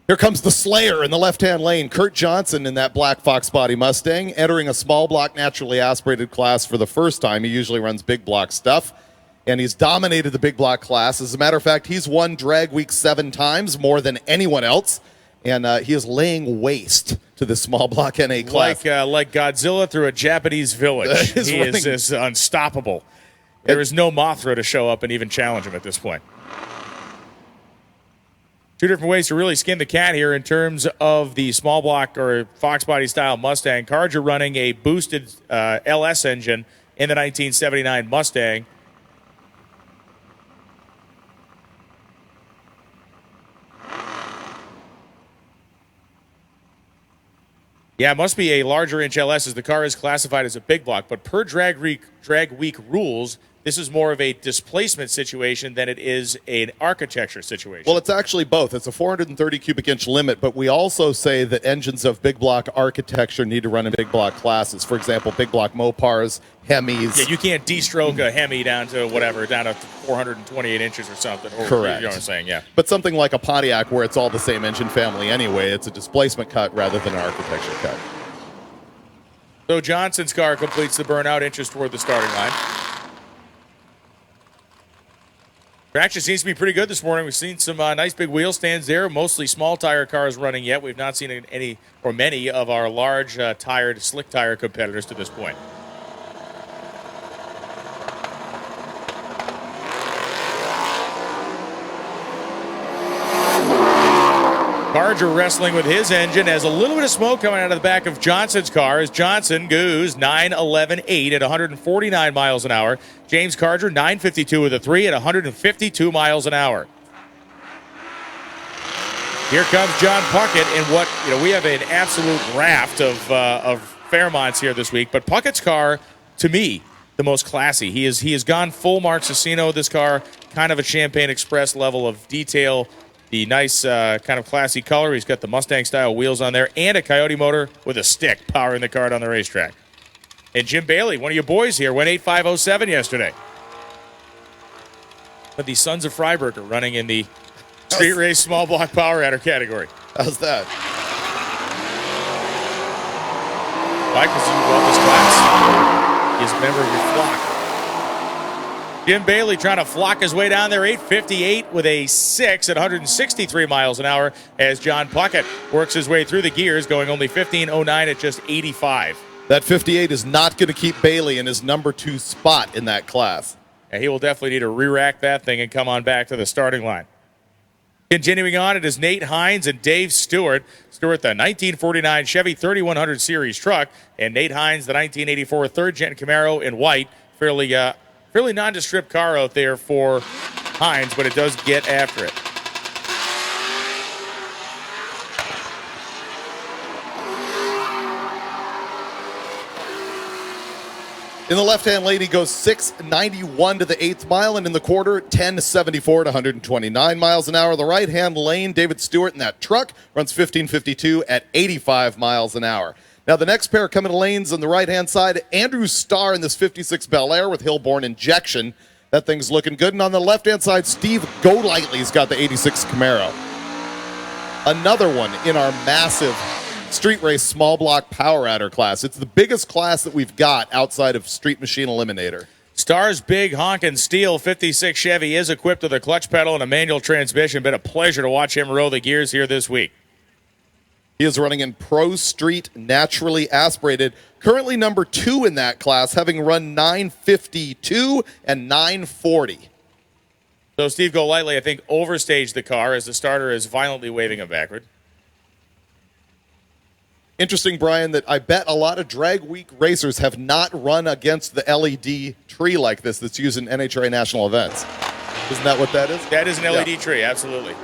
Here comes the Slayer in the left-hand lane. Kurt Johnson in that black Fox body Mustang, entering a small block naturally aspirated class for the first time. He usually runs big block stuff, and he's dominated the big block class. As a matter of fact, he's won Drag Week 7 times, more than anyone else, and he is laying waste to the small block NA class. Like Godzilla through a Japanese village. He is unstoppable. There is no Mothra to show up and even challenge him at this point. 2 different ways to really skin the cat here in terms of the small block or Fox body style Mustang. Carger running a boosted LS engine in the 1979 Mustang. Yeah, it must be a larger inch LS as the car is classified as a big block, but per drag week rules, this is more of a displacement situation than it is an architecture situation. Well, it's actually both. It's a 430 cubic inch limit, but we also say that engines of big block architecture need to run in big block classes. For example, big block Mopars, Hemis. Yeah, you can't de-stroke a Hemi down to 428 inches or something. Or, Correct. You know what I'm saying, yeah. But something like a Pontiac where it's all the same engine family anyway, it's a displacement cut rather than an architecture cut. So Johnson's car completes the burnout inches toward the starting line. Traction seems to be pretty good this morning. We've seen some nice big wheel stands there, mostly small tire cars running yet. We've not seen any or many of our large tired, slick tire competitors to this point. Carger wrestling with his engine has a little bit of smoke coming out of the back of Johnson's car as Johnson goes 9.11.8 at 149 miles an hour. James Carger 9.52 with a 3 at 152 miles an hour. Here comes John Puckett in what, we have an absolute raft of Fairmonts here this week, but Puckett's car to me, the most classy. He has gone full Marxisino. This car, kind of a Champagne Express level of detail. The nice kind of classy color. He's got the Mustang-style wheels on there and a Coyote motor with a stick powering the car down the racetrack. And Jim Bailey, one of your boys here, went 8.507 yesterday. But the Sons of Freiburg are running in the street race small block power adder category. How's that? Why? Because you love this class. He's a member of your flock. Jim Bailey trying to flock his way down there, 8:58 with a 6 at 163 miles an hour as John Puckett works his way through the gears, going only 15:09 at just 85. That 58 is not going to keep Bailey in his number 2 spot in that class. And he will definitely need to re-rack that thing and come on back to the starting line. Continuing on, it is Nate Hines and Dave Stewart. Stewart, the 1949 Chevy 3100 Series truck, and Nate Hines, the 1984 third-gen Camaro in white. Fairly nondescript car out there for Hines, but it does get after it. In the left-hand lane, he goes 691 to the 8th mile, and in the quarter, 1074 to 129 miles an hour. The right-hand lane, David Stewart in that truck runs 1552 at 85 miles an hour. Now, the next pair coming to lanes on the right-hand side, Andrew Starr in this 56 Bel Air with Hillborn injection. That thing's looking good. And on the left-hand side, Steve Golightly's got the 86 Camaro. Another one in our massive street race small block power adder class. It's the biggest class that we've got outside of Street Machine Eliminator. Star's big honkin' steel 56 Chevy is equipped with a clutch pedal and a manual transmission. Been a pleasure to watch him roll the gears here this week. He is running in Pro Street naturally aspirated. Currently number 2 in that class, having run 952 and 940. So Steve Golightly, I think, overstaged the car as the starter is violently waving him backward. Interesting, Brian, that I bet a lot of drag week racers have not run against the LED tree like this that's used in NHRA national events. Isn't that what that is? That is an LED tree, absolutely.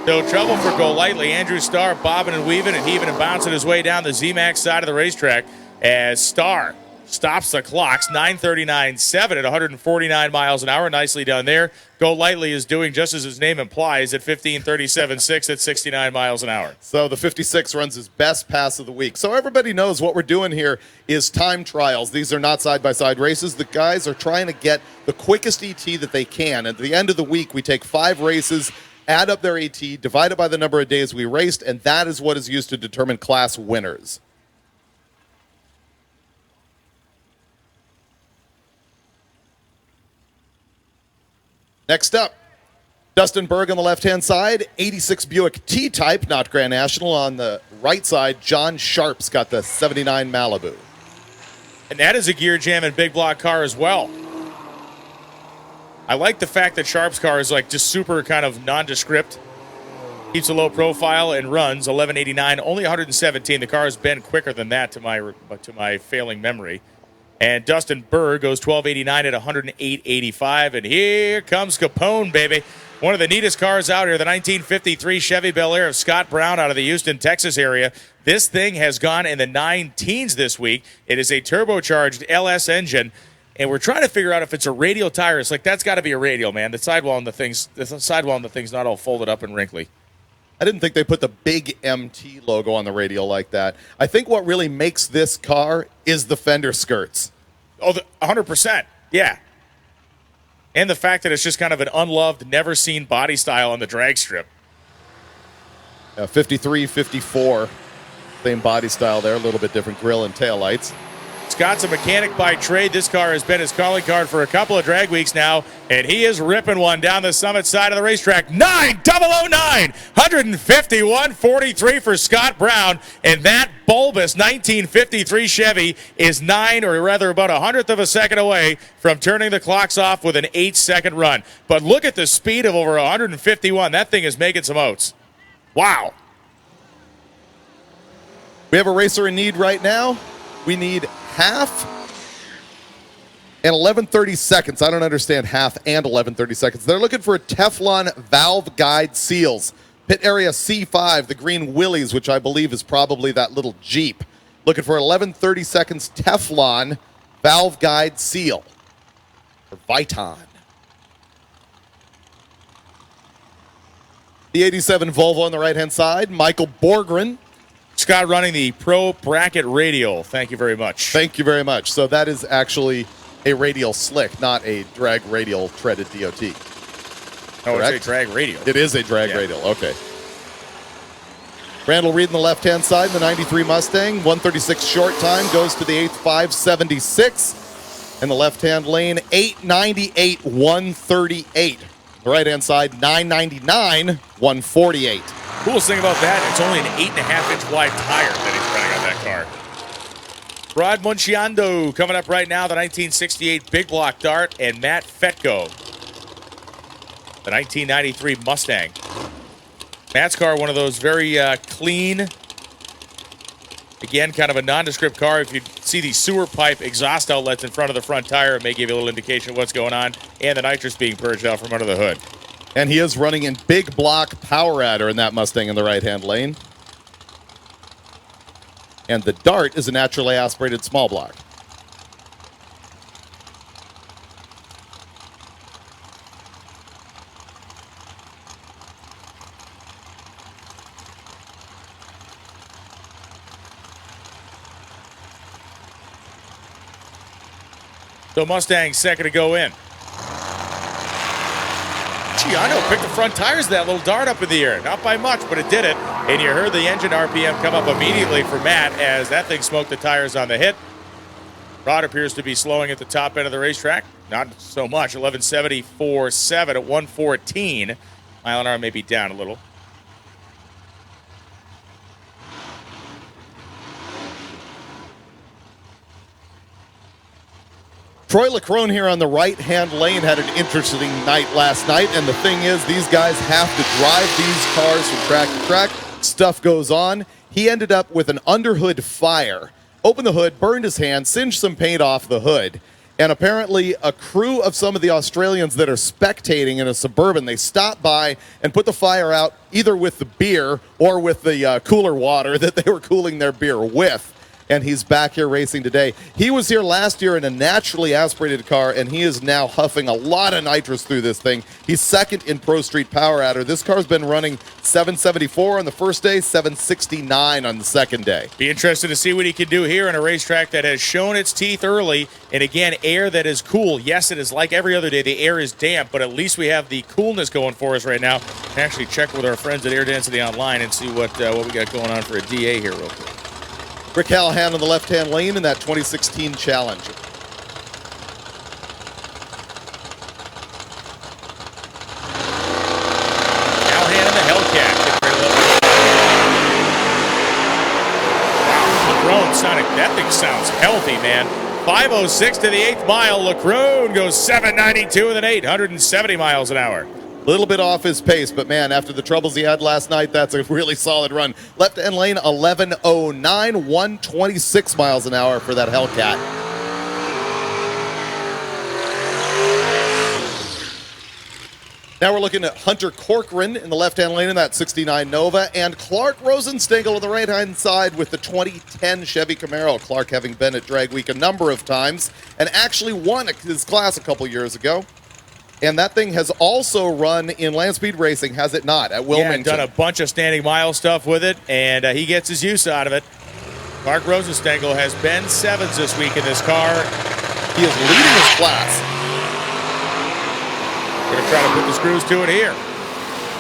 So trouble for Golightly. Andrew Starr bobbing and weaving and heaving and bouncing his way down the zMAX side of the racetrack as Starr stops the clocks, 9:39.7 at 149 miles an hour. Nicely done there. Golightly is doing just as his name implies at 15:37.6 at 69 miles an hour. So the 56 runs his best pass of the week. So everybody knows what we're doing here is time trials. These are not side-by-side races. The guys are trying to get the quickest ET that they can. At the end of the week, we take 5 races, add up their AT, divide it by the number of days we raced, and that is what is used to determine class winners. Next up, Dustin Berg on the left-hand side, 86 Buick T-Type, not Grand National. On the right side, John Sharp's got the 79 Malibu. And that is a gear jam and big block car as well. I like the fact that Sharp's car is like just super kind of nondescript. Keeps a low profile and runs 1189, only 117. The car has been quicker than that to my failing memory. And Dustin Berg goes 1289 at 108.85. And here comes Capone, baby. One of the neatest cars out here, the 1953 Chevy Bel Air of Scott Brown out of the Houston, Texas area. This thing has gone in the 9 teens this week. It is a turbocharged LS engine. And we're trying to figure out if it's a radial tire. It's like, that's got to be a radial, man. The sidewall on the thing's not all folded up and wrinkly. I didn't think they put the big MT logo on the radial like that. I think what really makes this car is the fender skirts. Oh, 100%. Yeah. And the fact that it's just kind of an unloved, never-seen body style on the drag strip. 53, 54. Same body style there, a little bit different grill and taillights. Scott's a mechanic by trade. This car has been his calling card for a couple of drag weeks now, and he is ripping one down the summit side of the racetrack. 9:009, 151.43 for Scott Brown, and that bulbous 1953 Chevy is about a hundredth of a second away from turning the clocks off with an 8-second run. But look at the speed of over 151. That thing is making some oats. Wow. We have a racer in need right now. We need half and 11:30 seconds. I don't understand half and 11:30 seconds. They're looking for Teflon valve guide seals. Pit area C5, the green Willys, which I believe is probably that little Jeep. Looking for 11:30 seconds Teflon valve guide seal, or Viton. The 87 Volvo on the right-hand side, Michael Borgren. Scott running the Pro Bracket Radial. Thank you very much. Thank you very much. So that is actually a radial slick, not a drag radial treaded DOT. Oh, Correct? it's a drag radial. It is a drag radial. Okay. Randall Reed on the left-hand side, the 93 Mustang. 136 short time, goes to the 8th 576. In the left-hand lane, 898 138. The right-hand side, 999 148. Coolest thing about that, it's only an 8.5-inch wide tire that he's running on that car. Rod Munciando coming up right now, the 1968 Big Block Dart, and Matt Fetko, the 1993 Mustang. Matt's car, one of those very clean, again, kind of a nondescript car. If you see the sewer pipe exhaust outlets in front of the front tire, it may give you a little indication of what's going on, and the nitrous being purged out from under the hood. And he is running in big block power adder in that Mustang in the right-hand lane. And the Dart is a naturally aspirated small block. So Mustang second to go in. Giano picked the front tires of that little Dart up in the air. Not by much, but it did it. And you heard the engine RPM come up immediately for Matt as that thing smoked the tires on the hit. Rod appears to be slowing at the top end of the racetrack. Not so much. 1174.7 at 114. Mile an hour may be down a little. Troy Leckrone here on the right-hand lane had an interesting night last night, and the thing is, these guys have to drive these cars from track to track. Stuff goes on. He ended up with an underhood fire. Opened the hood, burned his hand, singed some paint off the hood, and apparently a crew of some of the Australians that are spectating in a Suburban, they stopped by and put the fire out either with the beer or with the cooler water that they were cooling their beer with. And he's back here racing today. He was here last year in a naturally aspirated car, and he is now huffing a lot of nitrous through this thing. He's second in Pro Street Power Adder. This car's been running 774 on the first day, 769 on the second day. Be interested to see what he can do here in a racetrack that has shown its teeth early. And again, air that is cool. Yes, it is like every other day. The air is damp, but at least we have the coolness going for us right now. And actually check with our friends at Air Density Online and see what we got going on for a DA here real quick. Rick Callahan on the left-hand lane in that 2016 Challenge. Callahan in the Hellcat. Wow, Leckrone Sonic. That thing sounds healthy, man. 5:06 to the 8th mile. Leckrone goes 792 with an 870 miles an hour. Little bit off his pace, but man, after the troubles he had last night, that's a really solid run. Left end lane, 11:09, 126 miles an hour for that Hellcat. Now we're looking at Hunter Corcoran in the left-hand lane in that 69 Nova, and Clark Rosenstengel on the right-hand side with the 2010 Chevy Camaro. Clark having been at Drag Week a number of times and actually won his class a couple years ago. And that thing has also run in land speed racing, has it not, at Wilmington? Yeah, done a bunch of standing mile stuff with it, and he gets his use out of it. Clark Rosenstengel has been sevens this week in this car. He is leading his class. We're going to try to put the screws to it here.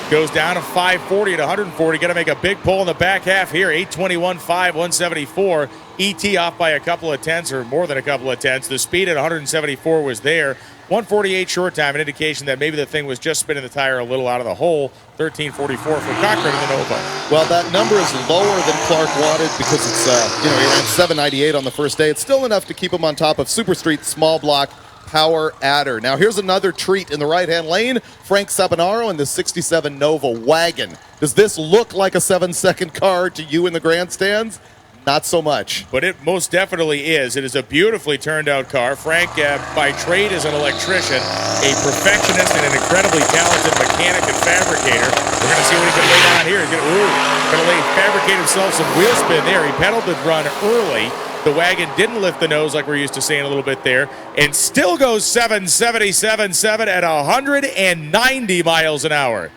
Goes down to 540 at 140. Going to make a big pull in the back half here. 821.5, 174. ET off by a couple of tenths, or more than a couple of tenths. The speed at 174 was there. 148 short time, an indication that maybe the thing was just spinning the tire a little out of the hole. 1344 for Cochran in the Nova. Well, that number is lower than Clark wanted because it's, he ran 798 on the first day. It's still enough to keep him on top of Super Street small block Power Adder. Now, here's another treat in the right-hand lane. Frank Saponaro in the 67 Nova wagon. Does this look like a 7-second car to you in the grandstands? Not so much. But it most definitely is. It is a beautifully turned out car. Frank, by trade, is an electrician, a perfectionist, and an incredibly talented mechanic and fabricator. We're going to see what he can lay down here. He's going to fabricate himself some wheel spin there. He pedaled the run early. The wagon didn't lift the nose like we're used to seeing a little bit there, and still goes 777.7 at 190 miles an hour.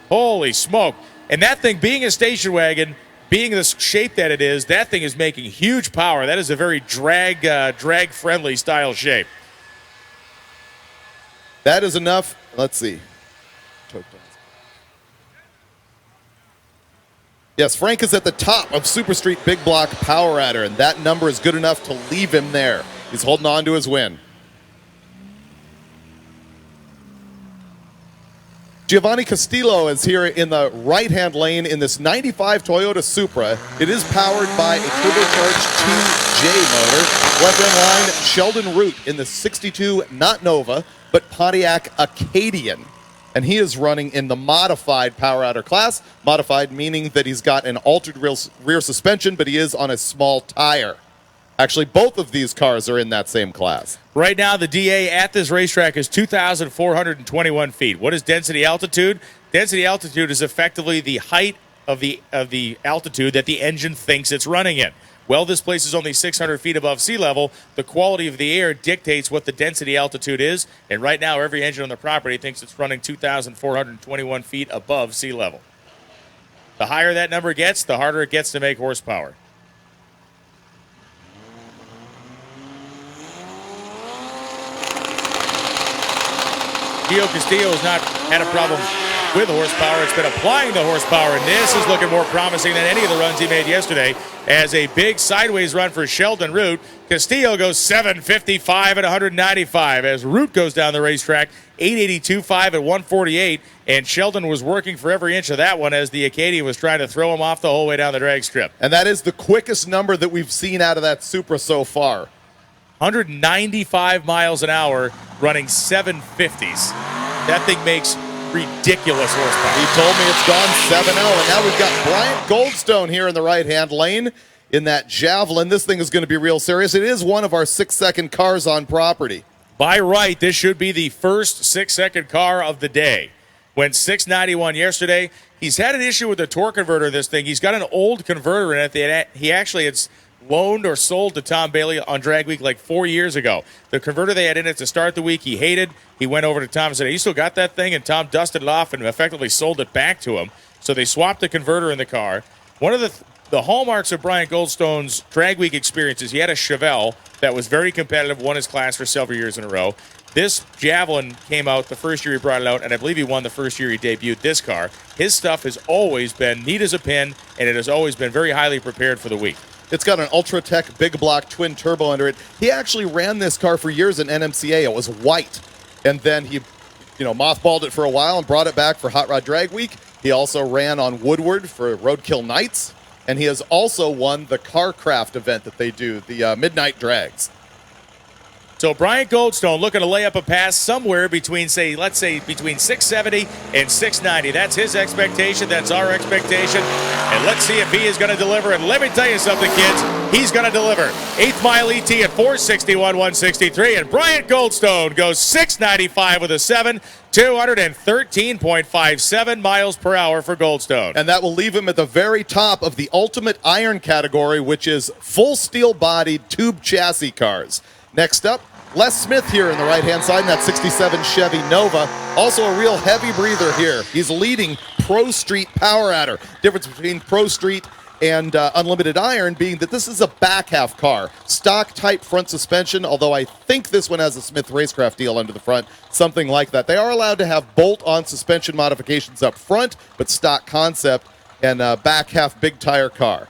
Holy smoke. And that thing, being a station wagon, being the shape that it is, that thing is making huge power. That is a very drag-friendly style shape. That is enough. Let's see. Yes, Frank is at the top of Super Street Big Block Power Adder, and that number is good enough to leave him there. He's holding on to his win. Giovanni Castillo is here in the right-hand lane in this 95 Toyota Supra. It is powered by a turbocharged 2J motor. Left-hand line, Sheldon Root in the 62, not Nova, but Pontiac Acadian. And he is running in the modified Power Adder class. Modified meaning that he's got an altered rear suspension, but he is on a small tire. Actually, both of these cars are in that same class. Right now, the DA at this racetrack is 2,421 feet. What is density altitude? Density altitude is effectively the height of the altitude that the engine thinks it's running in. Well, this place is only 600 feet above sea level. The quality of the air dictates what the density altitude is, and right now every engine on the property thinks it's running 2,421 feet above sea level. The higher that number gets, the harder it gets to make horsepower. Gio Castillo has not had a problem with horsepower. It's been applying the horsepower, and this is looking more promising than any of the runs he made yesterday. As a big sideways run for Sheldon Root, Castillo goes 755 at 195. As Root goes down the racetrack, 882.5 at 148, and Sheldon was working for every inch of that one as the Acadian was trying to throw him off the whole way down the drag strip. And that is the quickest number that we've seen out of that Supra so far. 195 miles an hour, running 750s. That thing makes ridiculous horsepower. He told me it's gone 7-0, and now we've got Bryant Goldstone here in the right-hand lane in that Javelin. This thing is going to be real serious. It is one of our 6-second cars on property. By right, this should be the first 6-second car of the day. Went 691 yesterday. He's had an issue with the torque converter, this thing. He's got an old converter in it that he actually had loaned or sold to Tom Bailey on Drag Week like 4 years ago. The converter they had in it to start the week, he hated. He went over to Tom and said, "You still got that thing?" And Tom dusted it off and effectively sold it back to him. So they swapped the converter in the car. One of the hallmarks of Bryant Goldstone's Drag Week experiences, he had a Chevelle that was very competitive, won his class for several years in a row. This Javelin came out the first year he brought it out, and I believe he won the first year he debuted this car. His stuff has always been neat as a pin, and it has always been very highly prepared for the week. It's got an Ultratech Big Block twin turbo under it. He actually ran this car for years in NMCA. It was white. And then he, mothballed it for a while and brought it back for Hot Rod Drag Week. He also ran on Woodward for Roadkill Nights. And he has also won the Carcraft event that they do, the Midnight Drags. So Bryant Goldstone looking to lay up a pass somewhere between, let's say between 670 and 690. That's his expectation. That's our expectation. And let's see if he is going to deliver. And let me tell you something, kids. He's going to deliver. 8th mile ET at 461, 163. And Bryant Goldstone goes 695 with a 7, 213.57 miles per hour for Goldstone. And that will leave him at the very top of the ultimate iron category, which is full steel-bodied tube chassis cars. Next up, Les Smith here in the right-hand side in that 67 Chevy Nova. Also a real heavy breather here. He's leading Pro Street Power Adder. Difference between Pro Street and Unlimited Iron being that this is a back half car. Stock type front suspension, although I think this one has a Smith Racecraft deal under the front, something like that. They are allowed to have bolt-on suspension modifications up front, but stock concept and back half big tire car.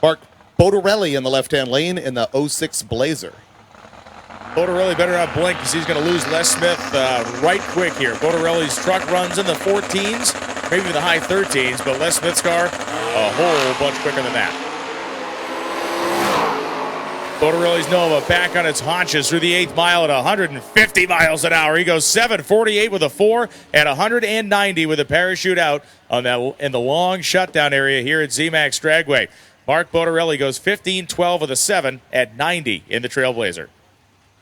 Mark Bodarelli in the left-hand lane in the 06 Blazer. Bodarelli better not blink because he's going to lose Les Smith right quick here. Bodarelli's truck runs in the 14s, maybe the high 13s, but Les Smith's car a whole bunch quicker than that. Bodarelli's Nova back on its haunches through the 8th mile at 150 miles an hour. He goes 748 with a 4 at 190 with a parachute out on that in the long shutdown area here at zMAX Dragway. Mark Bodarelli goes 15-12 with a 7 at 90 in the Trailblazer.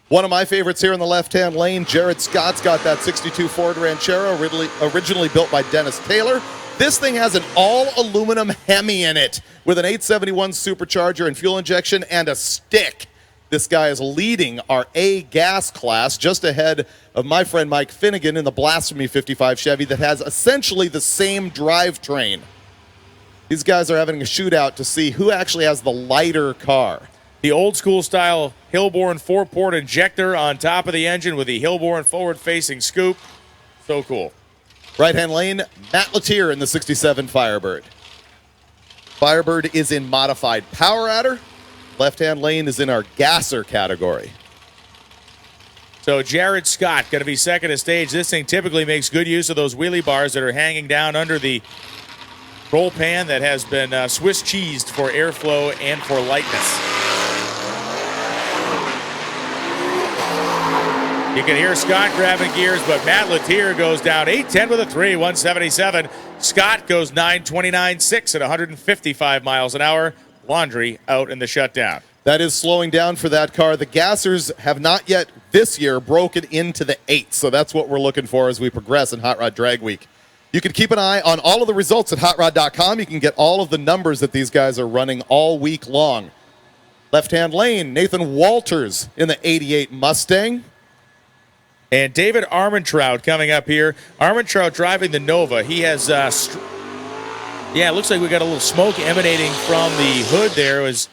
One of my favorites here in the left-hand lane, Jared Scott's got that 62 Ford Ranchero, originally built by Dennis Taylor. This thing has an all-aluminum Hemi in it with an 871 supercharger and fuel injection and a stick. This guy is leading our A gas class just ahead of my friend Mike Finnegan in the Blasphemy 55 Chevy that has essentially the same drivetrain. These guys are having a shootout to see who actually has the lighter car. The old school style Hillborn 4-port injector on top of the engine with the Hillborn forward-facing scoop. So cool. Right-hand lane, Matt Latier in the 67 Firebird. Firebird is in modified power adder. Left-hand lane is in our gasser category. So Jared Scott going to be second to stage. This thing typically makes good use of those wheelie bars that are hanging down under the roll pan that has been Swiss cheesed for airflow and for lightness. You can hear Scott grabbing gears, but Matt Latier goes down 810 with a 3, 177. Scott goes 929.6 at 155 miles an hour. Laundry out in the shutdown. That is slowing down for that car. The gassers have not yet this year broken into the 8, so that's what we're looking for as we progress in Hot Rod Drag Week. You can keep an eye on all of the results at hotrod.com. You can get all of the numbers that these guys are running all week long. Left-hand lane, Nathan Walters in the 88 Mustang. And David Armentrout coming up here. Armentrout driving the Nova. He has, it looks like we got a little smoke emanating from the hood there as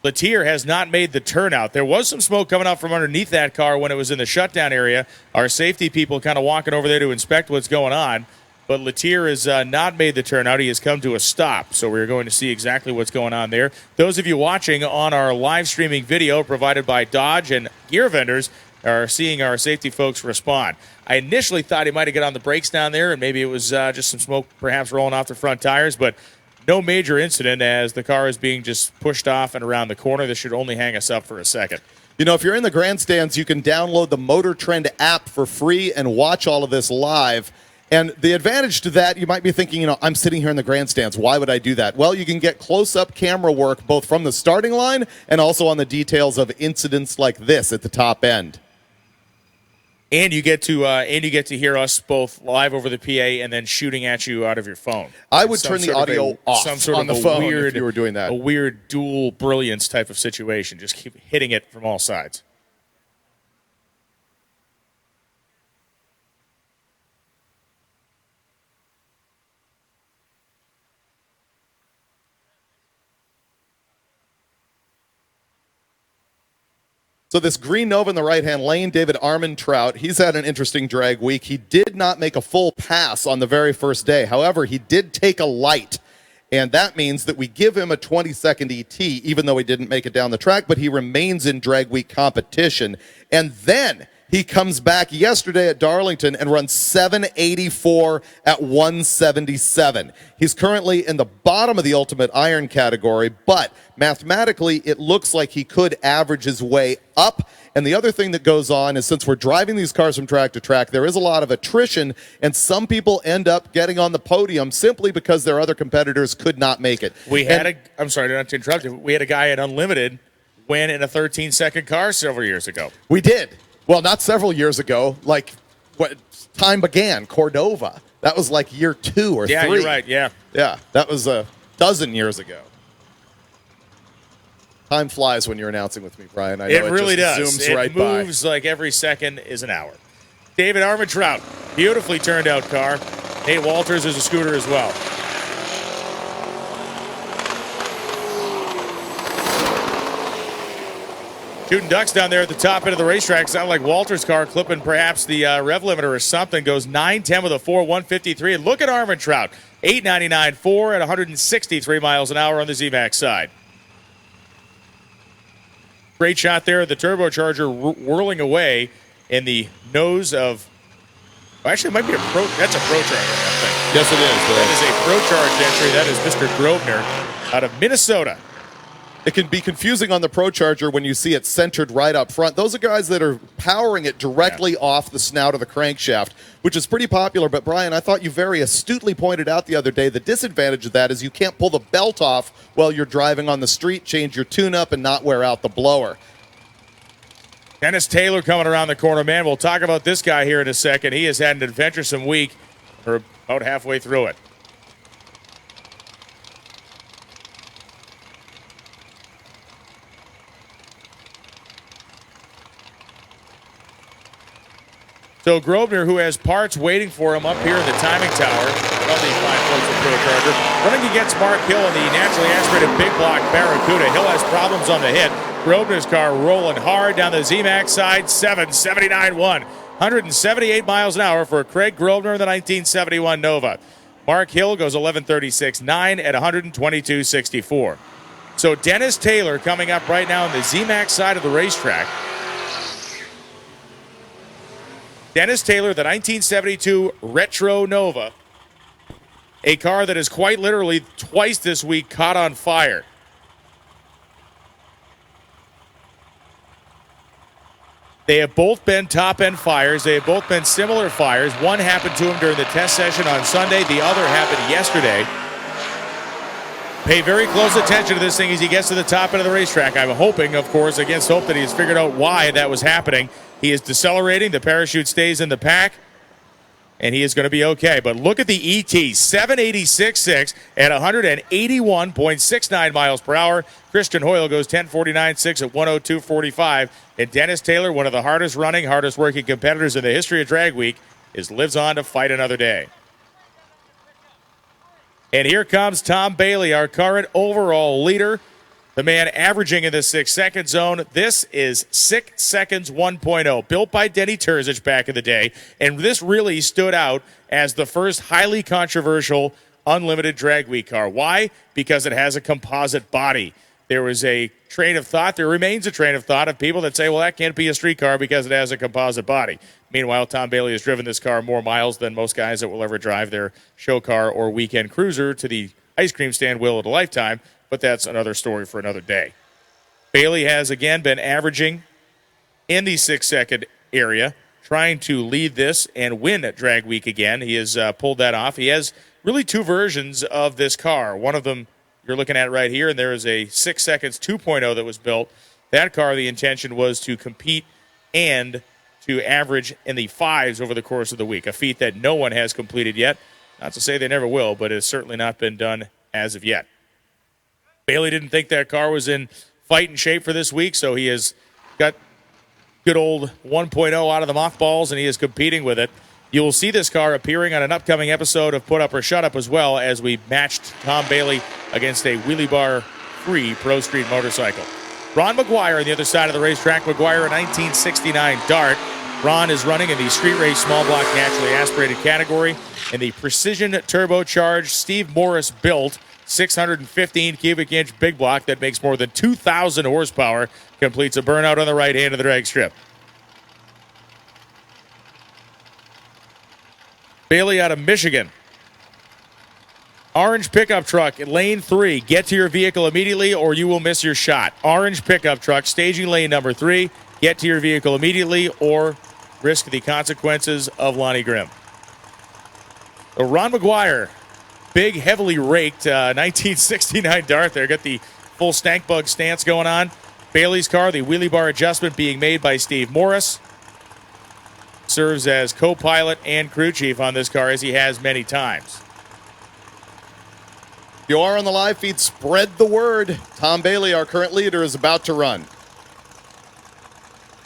Latier has not made the turnout. There was some smoke coming out from underneath that car when it was in the shutdown area. Our safety people kind of walking over there to inspect what's going on. But Latier has not made the turnout. He has come to a stop. So we're going to see exactly what's going on there. Those of you watching on our live streaming video provided by Dodge and Gear Vendors are seeing our safety folks respond. I initially thought he might have got on the brakes down there, and maybe it was just some smoke perhaps rolling off the front tires, but no major incident as the car is being just pushed off and around the corner. This should only hang us up for a second. You know, if you're in the grandstands, you can download the Motor Trend app for free and watch all of this live. And the advantage to that, you might be thinking, I'm sitting here in the grandstands. Why would I do that? Well, you can get close-up camera work both from the starting line and also on the details of incidents like this at the top end. And you get to hear us both live over the PA and then shooting at you out of your phone. I would turn the audio off on the phone if you were doing that. A weird dual brilliance type of situation. Just keep hitting it from all sides. So this green Nova in the right-hand lane, David Armentrout, he's had an interesting drag week. He did not make a full pass on the very first day. However, he did take a light, and that means that we give him a 20-second ET, even though he didn't make it down the track, but he remains in drag week competition. And then he comes back yesterday at Darlington and runs 784 at 177. He's currently in the bottom of the Ultimate Iron category, but mathematically it looks like he could average his way up. And the other thing that goes on is since we're driving these cars from track to track, there is a lot of attrition, and some people end up getting on the podium simply because their other competitors could not make it. I'm sorry not to interrupt you. We had a guy at Unlimited win in a 13-second car several years ago. We did. Well, not several years ago, like what time began, Cordova. That was like year 2 or 3. Yeah, you're right, yeah. Yeah, that was a dozen years ago. Time flies when you're announcing with me, Brian. I know it really just does. Zooms it right by. moves like every second is an hour. David Armentrout, beautifully turned out car. Nate Walters is a scooter as well. Shooting ducks down there at the top end of the racetrack. Sound like Walter's car clipping perhaps the rev limiter or something. Goes 910 with a 4, 153. And look at Armentrout. 899.4 at 163 miles an hour on the zMAX side. Great shot there. The turbocharger whirling away in the nose of... Actually, it might be that's a ProCharger, I think. Yes, it is. That is a ProCharge entry. That is Mr. Grosvenor out of Minnesota. It can be confusing on the ProCharger when you see it centered right up front. Those are guys that are powering it directly off the snout of the crankshaft, which is pretty popular. But, Brian, I thought you very astutely pointed out the other day the disadvantage of that is you can't pull the belt off while you're driving on the street, change your tune-up, and not wear out the blower. Dennis Taylor coming around the corner, man. We'll talk about this guy here in a second. He has had an adventuresome week. We're about halfway through it. So Grosvenor, who has parts waiting for him up here in the timing tower of the fine folks at Pro Charger, running against Mark Hill in the naturally aspirated big block Barracuda. Hill has problems on the hit. Grosvenor's car rolling hard down the zMAX side, 779.1. 178 miles an hour for Craig Grosvenor in the 1971 Nova. Mark Hill goes 11:36.9 at 122.64. So Dennis Taylor coming up right now on the zMAX side of the racetrack. Dennis Taylor, the 1972 Retro Nova, a car that is quite literally twice this week caught on fire. They have both been top-end fires. They have both been similar fires. One happened to him during the test session on Sunday. The other happened yesterday. Pay very close attention to this thing as he gets to the top end of the racetrack. I'm hoping, of course, against hope, that he's figured out why that was happening. He is decelerating. The parachute stays in the pack, and he is going to be okay. But look at the ET, 786.6 at 181.69 miles per hour. Christian Hoyle goes 1049.6 at 102.45. And Dennis Taylor, one of the hardest running, hardest working competitors in the history of Drag Week, lives on to fight another day. And here comes Tom Bailey, our current overall leader. The man averaging in the 6-second zone. This is 6 Seconds 1.0, built by Denny Terzic back in the day. And this really stood out as the first highly controversial unlimited drag week car. Why? Because it has a composite body. There was a train of thought, there remains a train of thought of people that say, well, that can't be a street car because it has a composite body. Meanwhile, Tom Bailey has driven this car more miles than most guys that will ever drive their show car or weekend cruiser to the ice cream stand will of a lifetime. But that's another story for another day. Bailey has, again, been averaging in the 6-second area, trying to lead this and win at Drag Week again. He has pulled that off. He has really two versions of this car. One of them you're looking at right here, and there is a 6 Seconds 2.0 that was built. That car, the intention was to compete and to average in the 5s over the course of the week, a feat that no one has completed yet. Not to say they never will, but it has certainly not been done as of yet. Bailey didn't think that car was in fighting shape for this week, so he has got good old 1.0 out of the mothballs, and he is competing with it. You will see this car appearing on an upcoming episode of Put Up or Shut Up as well, as we matched Tom Bailey against a wheelie bar-free Pro Street motorcycle. Ron McGuire on the other side of the racetrack. McGuire, a 1969 Dart. Ron is running in the street race small block naturally aspirated category in the precision turbocharged Steve Morris built 615 cubic inch big block that makes more than 2,000 horsepower, completes a burnout on the right hand of the drag strip. Bailey out of Michigan. Orange pickup truck, lane 3. Get to your vehicle immediately or you will miss your shot. Orange pickup truck, staging lane number 3. Get to your vehicle immediately or risk the consequences of Lonnie Grimm. So Ron McGuire, big, heavily raked 1969 Dart there. Got the full stank bug stance going on. Bailey's car, the wheelie bar adjustment being made by Steve Morris. Serves as co-pilot and crew chief on this car, as he has many times. If you are on the live feed, spread the word. Tom Bailey, our current leader, is about to run.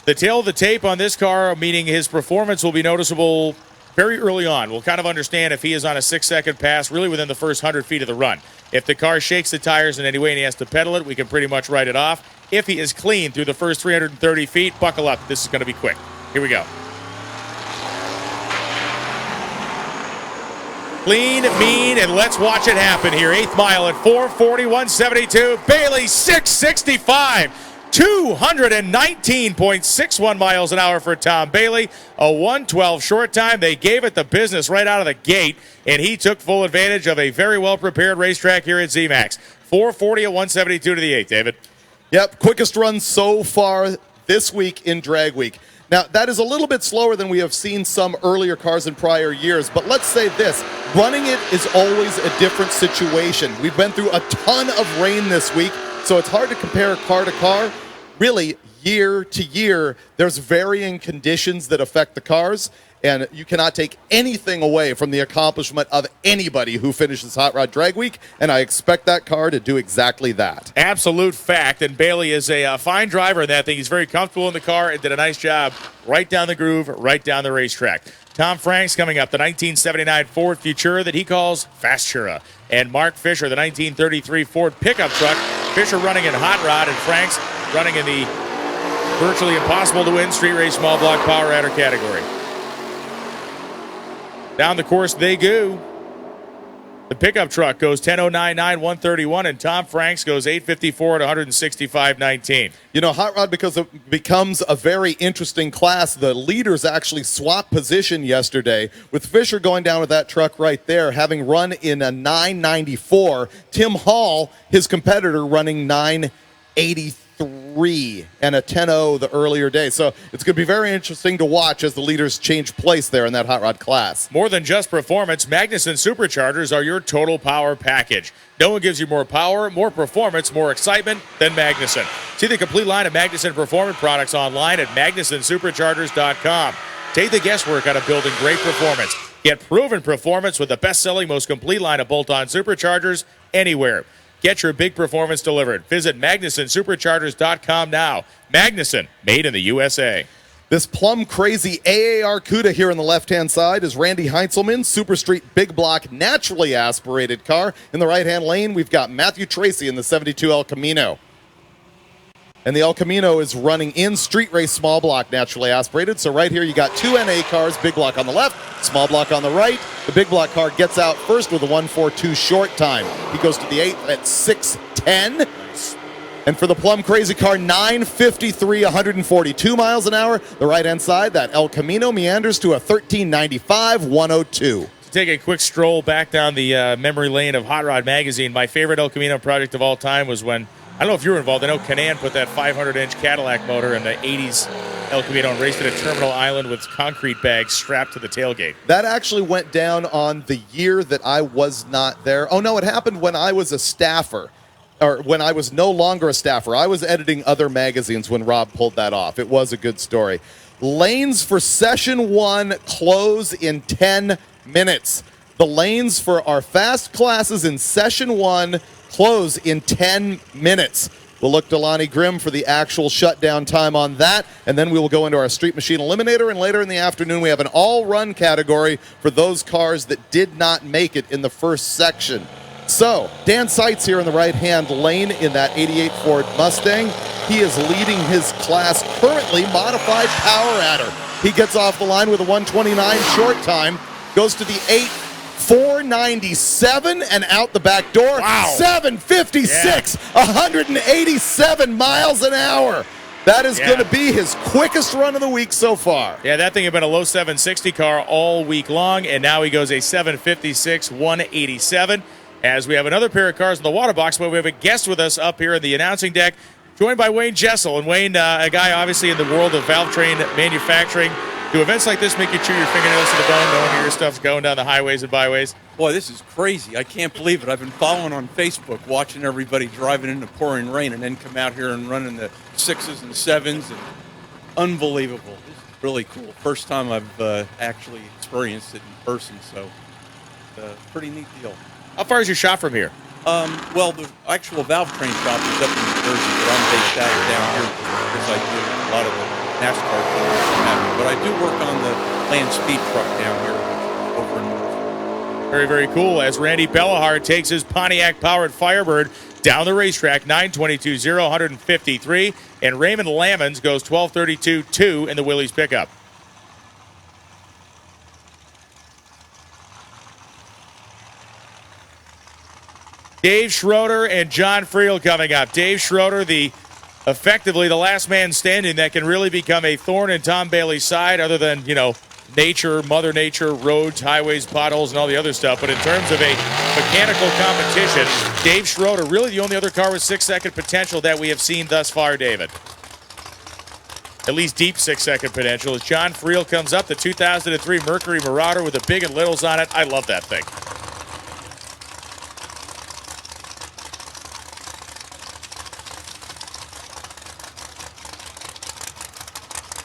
The tail of the tape on this car, meaning his performance will be noticeable very early on. We'll kind of understand if he is on a 6-second pass, really within the first 100 feet of the run. If the car shakes the tires in any way and he has to pedal it, we can pretty much write it off. If he is clean through the first 330 feet, buckle up. This is going to be quick. Here we go. Clean, mean, and let's watch it happen here. 8th mile at 4:41.72. Bailey 6:65. 219.61 miles an hour for Tom Bailey. A 1:12 short time. They gave it the business right out of the gate, and he took full advantage of a very well-prepared racetrack here at zMAX. 4:40 at 172 to the 8th, David. Yep, quickest run so far this week in Drag Week. Now, that is a little bit slower than we have seen some earlier cars in prior years, but let's say this, running it is always a different situation. We've been through a ton of rain this week, so it's hard to compare car to car. Really, year to year, there's varying conditions that affect the cars, And you cannot take anything away from the accomplishment of anybody who finishes Hot Rod Drag Week, and I expect that car to do exactly that. Absolute fact. And Bailey is a fine driver in that thing. He's very comfortable in the car and did a nice job right down the groove, right down the racetrack. Tom Franks coming up, the 1979 Ford Futura that he calls Fastura. And Mark Fisher, the 1933 Ford pickup truck. Fisher running in Hot Rod and Franks running in the virtually impossible to win street race small block power adder category. Down the course they go. The pickup truck goes 10.099, 131, and Tom Franks goes 854 at 165.19. You know, Hot Rod becomes a very interesting class. The leaders actually swapped position yesterday, with Fisher going down with that truck right there, having run in a 994. Tim Hall, his competitor, running 983 and a 10.0 the earlier day. So it's going to be very interesting to watch as the leaders change place there in that Hot Rod class. More than just performance, Magnuson Superchargers are your total power package. No one gives you more power, more performance, more excitement than Magnuson. See the complete line of Magnuson Performance products online at MagnusonSuperchargers.com. Take the guesswork out of building great performance. Get proven performance with the best-selling, most complete line of bolt-on superchargers anywhere. Get your big performance delivered. Visit MagnusonSuperchargers.com now. Magnuson, made in the USA. This plum crazy AAR CUDA here on the left-hand side is Randy Heinzelman, Super Street Big Block naturally aspirated car. In the right-hand lane, we've got Matthew Tracy in the 72 El Camino. And the El Camino is running in street race small block naturally aspirated. So right here you got two NA cars, big block on the left, small block on the right. The big block car gets out first with a 1:42 short time. He goes to the 8th at 6:10. And for the plum crazy car, 9:53, 142 miles an hour. The right-hand side, that El Camino meanders to a 13:95, 102. To take a quick stroll back down the memory lane of Hot Rod Magazine, my favorite El Camino project of all time was when, I don't know if you were involved, I know Canan put that 500-inch Cadillac motor in the 80s El Camino and raced it at Terminal Island with concrete bags strapped to the tailgate. That actually went down on the year that I was not there. Oh, no, it happened when I was a staffer, or when I was no longer a staffer. I was editing other magazines when Rob pulled that off. It was a good story. Lanes for Session 1 close in 10 minutes. The lanes for our fast classes in Session 1 close in 10 minutes. We'll look to Lonnie Grimm for the actual shutdown time on that, and then we will go into our Street Machine Eliminator, and later in the afternoon we have an all-run category for those cars that did not make it in the first section. So, Dan Seitz here in the right-hand lane in that 88 Ford Mustang. He is leading his class currently, modified power adder. He gets off the line with a 129 short time, goes to the 8, 497 and out the back door. Wow. 756, 187 miles an hour. That is going to be his quickest run of the week so far. Yeah, that thing had been a low 760 car all week long, and now he goes a 756, 187. As we have another pair of cars in the water box, but we have a guest with us up here in the announcing deck, joined by Wayne Jessel. And Wayne, a guy obviously in the world of valve train manufacturing. Do events like this make you chew your fingernails to the bone knowing your stuff's going down the highways and byways? Boy, this is crazy. I can't believe it. I've been following on Facebook, watching everybody driving in the pouring rain and then come out here and running the 6s and 7s. And unbelievable. This is really cool. First time I've actually experienced it in person, so pretty neat deal. How far is your shop from here? Well, the actual valve train shop is up in New Jersey, but I'm based out down here because I do a lot of the NASCAR things. But I do work on the land speed truck down here over in New Jersey. Very, very cool. As Randy Bellahar takes his Pontiac-powered Firebird down the racetrack, 922-0, 153. And Raymond Lammons goes 1232-2 in the Willys pickup. Dave Schroeder and John Friedel coming up. Dave Schroeder, effectively the last man standing that can really become a thorn in Tom Bailey's side, other than, nature, Mother Nature, roads, highways, potholes, and all the other stuff. But in terms of a mechanical competition, Dave Schroeder, really the only other car with 6-second potential that we have seen thus far, David. At least deep 6-second potential. As John Friedel comes up, the 2003 Mercury Marauder with the big and littles on it. I love that thing.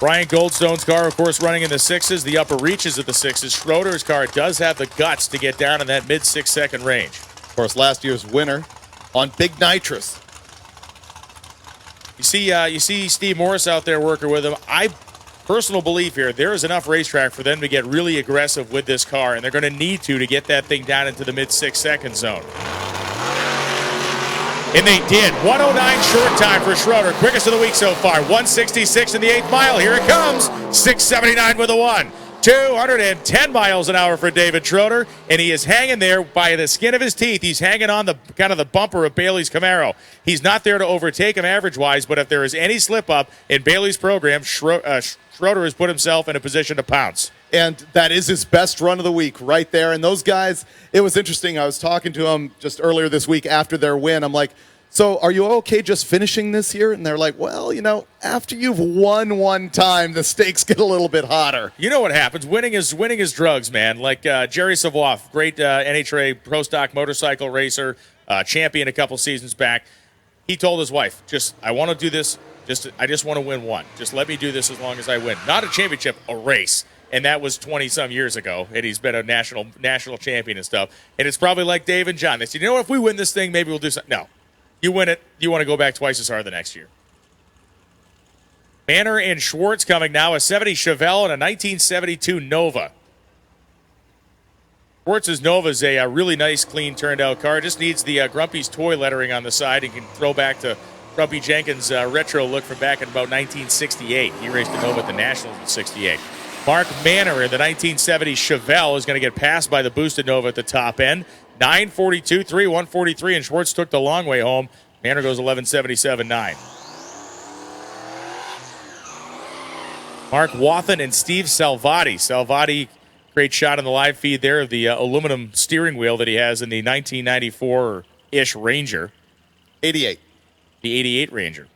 Brian Goldstone's car, of course, running in the 6s, the upper reaches of the 6s. Schroeder's car does have the guts to get down in that mid 6-second range. Of course, last year's winner on big nitrous. You see Steve Morris out there working with him. Personal belief here, there is enough racetrack for them to get really aggressive with this car, and they're going to need to get that thing down into the mid 6-second zone. And they did. 109 short time for Schroeder. Quickest of the week so far. 166 in the 8th mile. Here it comes. 679 with a 1. 210 miles an hour for David Schroeder, and he is hanging there by the skin of his teeth. He's hanging on the kind of the bumper of Bailey's Camaro. He's not there to overtake him average-wise, but if there is any slip-up in Bailey's program, Schroeder has put himself in a position to pounce. And that is his best run of the week right there. And those guys, it was interesting. I was talking to them just earlier this week after their win. I'm like, so are you okay just finishing this year? And they're like, well, after you've won one time, the stakes get a little bit hotter. You know what happens. Winning is drugs, man. Like Jerry Savoie, great NHRA Pro Stock motorcycle racer, champion a couple seasons back. He told his wife, I want to do this. I just want to win one. Just let me do this as long as I win. Not a championship, a race. And that was 20-some years ago, and he's been a national champion and stuff. And it's probably like Dave and John. They said, if we win this thing, maybe we'll do something. No. You win it, you want to go back twice as hard the next year. Manor and Schwartz coming now, a 70 Chevelle and a 1972 Nova. Schwartz's Nova is a really nice, clean, turned-out car. Just needs the Grumpy's toy lettering on the side and can throw back to Grumpy Jenkins' retro look from back in about 1968. He raced the Nova at the Nationals in 68. Mark Manor in the 1970 Chevelle is going to get passed by the boosted Nova at the top end. 9:42, 1:43, and Schwartz took the long way home. Manor goes 11:77.9. Mark Wathen and Steve Salvati. Salvati, great shot in the live feed there of the aluminum steering wheel that he has in the 1994-ish Ranger. 88. The 88 Ranger.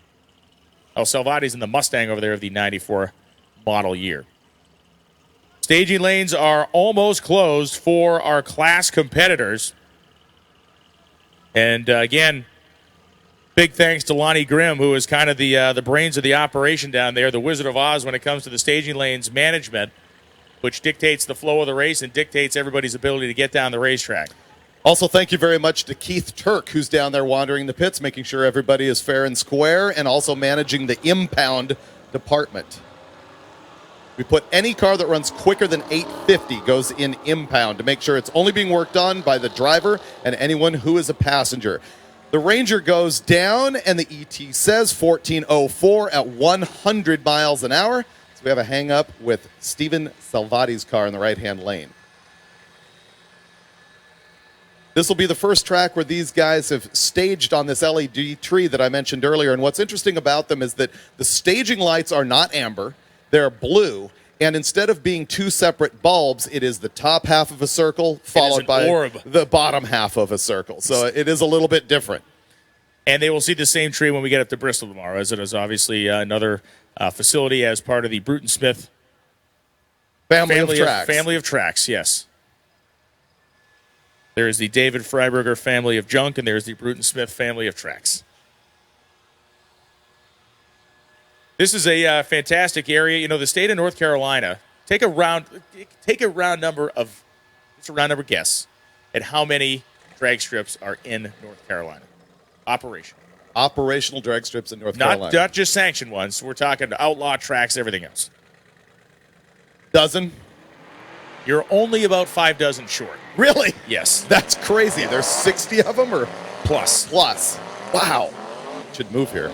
Oh, Salvati's in the Mustang over there of the 94 model year. Staging lanes are almost closed for our class competitors. And again, big thanks to Lonnie Grimm, who is kind of the brains of the operation down there, the Wizard of Oz when it comes to the staging lanes management, which dictates the flow of the race and dictates everybody's ability to get down the racetrack. Also, thank you very much to Keith Turk, who's down there wandering the pits, making sure everybody is fair and square, and also managing the impound department. We put any car that runs quicker than 850 goes in impound to make sure it's only being worked on by the driver and anyone who is a passenger. The Ranger goes down, and the ET says 1404 at 100 miles an hour. So we have a hang-up with Steven Salvati's car in the right-hand lane. This will be the first track where these guys have staged on this LED tree that I mentioned earlier. And what's interesting about them is that the staging lights are not amber. They're blue, and instead of being two separate bulbs, it is the top half of a circle followed by the bottom half of a circle. So it is a little bit different. And they will see the same tree when we get up to Bristol tomorrow, as it is obviously another facility as part of the Bruton Smith family of tracks. Family of tracks, yes. There is the David Freiberger family of junk, and there is the Bruton Smith family of tracks. This is a fantastic area. The state of North Carolina. Take a round number guess at how many drag strips are in North Carolina. Operational drag strips in North Carolina. Not just sanctioned ones. We're talking outlaw tracks, everything else. Dozen? You're only about 5 dozen short. Really? Yes. That's crazy. There's 60 of them or plus? Wow. Should move here.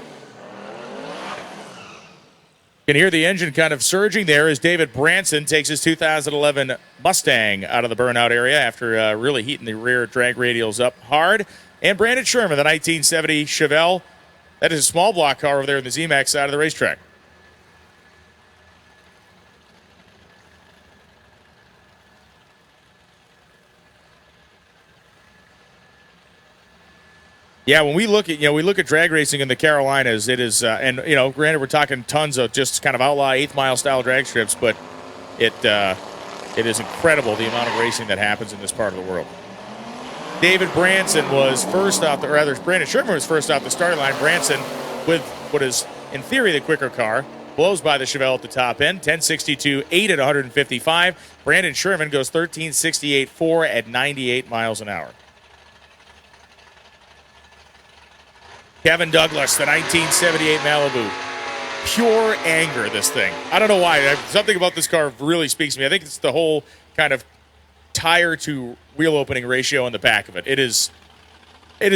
You can hear the engine kind of surging there as David Branson takes his 2011 Mustang out of the burnout area after really heating the rear drag radials up hard. And Brandon Sherman, the 1970 Chevelle. That is a small block car over there in the zMAX side of the racetrack. Yeah, when we look at drag racing in the Carolinas, it is, and granted we're talking tons of just kind of outlaw 8th mile style drag strips, but it is incredible the amount of racing that happens in this part of the world. David Branson was first off, Brandon Sherman was first off the start line. Branson with what is in theory the quicker car, blows by the Chevelle at the top end. 10.62.8 at 155. Brandon Sherman goes 13.68.4 at 98 miles an hour. Kevin Douglas, the 1978 Malibu. Pure anger, this thing. I don't know why. Something about this car really speaks to me. I think it's the whole kind of tire to wheel opening ratio on the back of it. It is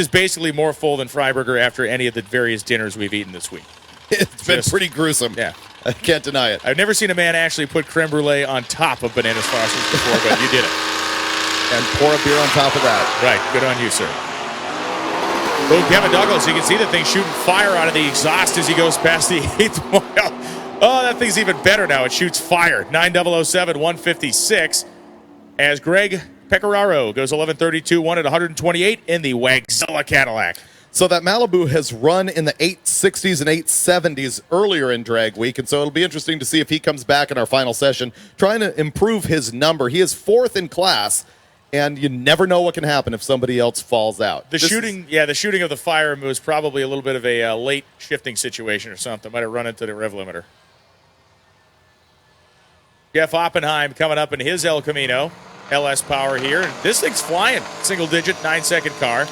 basically more full than Freiburger after any of the various dinners we've eaten this week. It's been pretty gruesome. Yeah. I can't deny it. I've never seen a man actually put creme brulee on top of bananas Foster's before, but you did it. And pour a beer on top of that. Right. Good on you, sir. Oh, Kevin Douglas, you can see the thing shooting fire out of the exhaust as he goes past the 8th mile. Oh, that thing's even better now. It shoots fire. 9.007, 156. As Greg Pecoraro goes 11.32.1 at 128 in the Wagzilla Cadillac. So that Malibu has run in the 860s and 870s earlier in drag week, and so it'll be interesting to see if he comes back in our final session trying to improve his number. He is 4th in class, and you never know what can happen if somebody else falls out. The shooting of the fire was probably a little bit of a late shifting situation or something. Might have run into the rev limiter. Jeff Oppenheim coming up in his El Camino. LS power here. This thing's flying. Single-digit, 9-second car.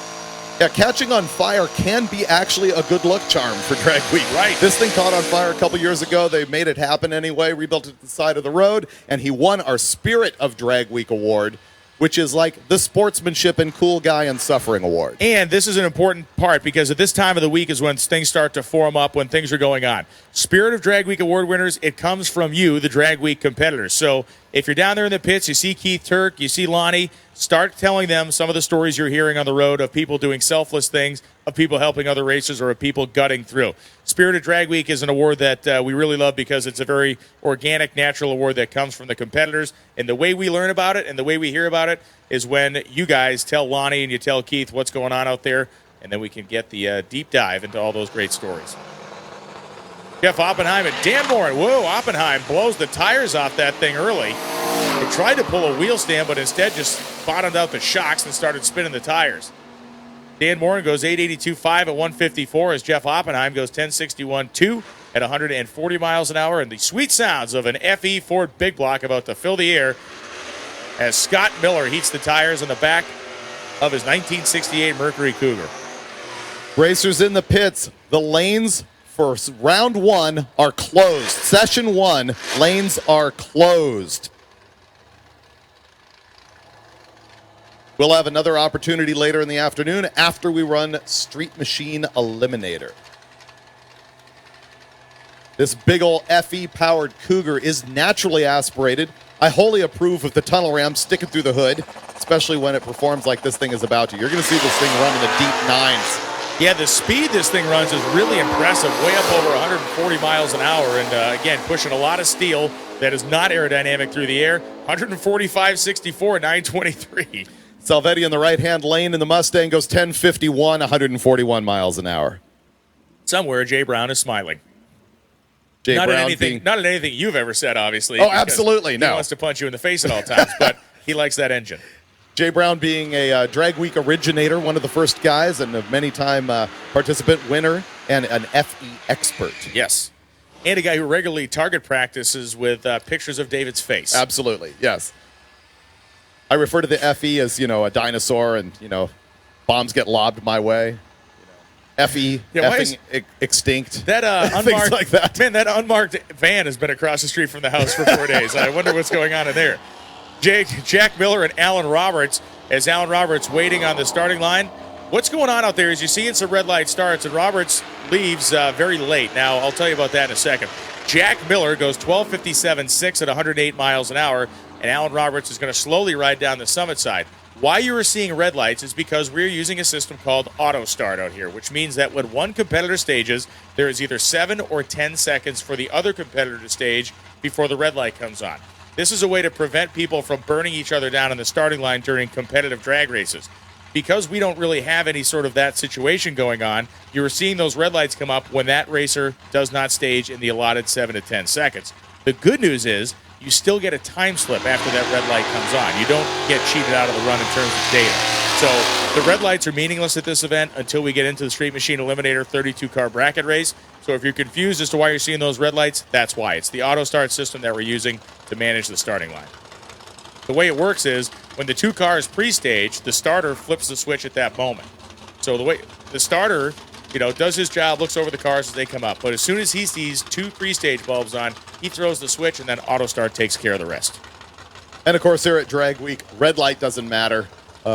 Yeah, catching on fire can be actually a good luck charm for drag week. Right. This thing caught on fire a couple years ago. They made it happen anyway, rebuilt it to the side of the road, and he won our Spirit of Drag Week award, which is like the sportsmanship and cool guy and suffering award. And this is an important part because at this time of the week is when things start to form up, when things are going on. Spirit of Drag Week award winners, it comes from you, the Drag Week competitors. So if you're down there in the pits, you see Keith Turk, you see Lonnie, start telling them some of the stories you're hearing on the road of people doing selfless things, of people helping other racers, or of people gutting through. Spirit of Drag Week is an award that we really love because it's a very organic, natural award that comes from the competitors. And the way we learn about it and the way we hear about it is when you guys tell Lonnie and you tell Keith what's going on out there, and then we can get the deep dive into all those great stories. Jeff Oppenheim and Dan Morin. Whoa, Oppenheim blows the tires off that thing early. He tried to pull a wheel stand, but instead just bottomed out the shocks and started spinning the tires. Dan Morin goes 8.82.5 at 154 as Jeff Oppenheim goes 10.61.2 at 140 miles an hour. And the sweet sounds of an FE Ford Big Block about to fill the air as Scott Miller heats the tires on the back of his 1968 Mercury Cougar. Racers in the pits. The lanes for round 1 are closed. Session 1, lanes are closed. We'll have another opportunity later in the afternoon after we run Street Machine Eliminator. This big ol' FE-powered Cougar is naturally aspirated. I wholly approve of the tunnel ram sticking through the hood, especially when it performs like this thing is about to. You're going to see this thing run in the deep 9s. Yeah, the speed this thing runs is really impressive, way up over 140 miles an hour, and again, pushing a lot of steel that is not aerodynamic through the air. 145.64, 923. Salvetti in the right-hand lane, and the Mustang goes 10.51, 141 miles an hour. Somewhere, Jay Brown is smiling. Not at anything you've ever said, obviously. Oh, absolutely, no. He wants to punch you in the face at all times, but he likes that engine. Jay Brown being a Drag Week originator, one of the first guys, and a many-time participant winner, and an FE expert. Yes. And a guy who regularly target practices with pictures of David's face. Absolutely, yes. I refer to the FE as, a dinosaur, and, bombs get lobbed my way. FE, effing extinct. That unmarked, things like that. Man, that unmarked van has been across the street from the house for 4 days. I wonder what's going on in there. Jack Miller and Alan Roberts, as Alan Roberts waiting on the starting line. What's going on out there is you see it's a red light starts, and Roberts leaves very late. Now, I'll tell you about that in a second. Jack Miller goes 12.57.6 at 108 miles an hour, and Alan Roberts is going to slowly ride down the summit side. Why you are seeing red lights is because we're using a system called auto start out here, which means that when one competitor stages, there is either 7 or 10 seconds for the other competitor to stage before the red light comes on. This is a way to prevent people from burning each other down in the starting line during competitive drag races. Because we don't really have any sort of that situation going on, you're seeing those red lights come up when that racer does not stage in the allotted 7 to 10 seconds. The good news is you still get a time slip after that red light comes on. You don't get cheated out of the run in terms of data. So the red lights are meaningless at this event until we get into the Street Machine Eliminator 32-car bracket race. So if you're confused as to why you're seeing those red lights, that's why. It's the auto start system that we're using to manage the starting line. The way it works is when the 2 cars pre-stage, the starter flips the switch at that moment. So the way the starter, does his job, looks over the cars as they come up. But as soon as he sees 2 pre-stage bulbs on, he throws the switch, and then auto start takes care of the rest. And of course, here at Drag Week, red light doesn't matter.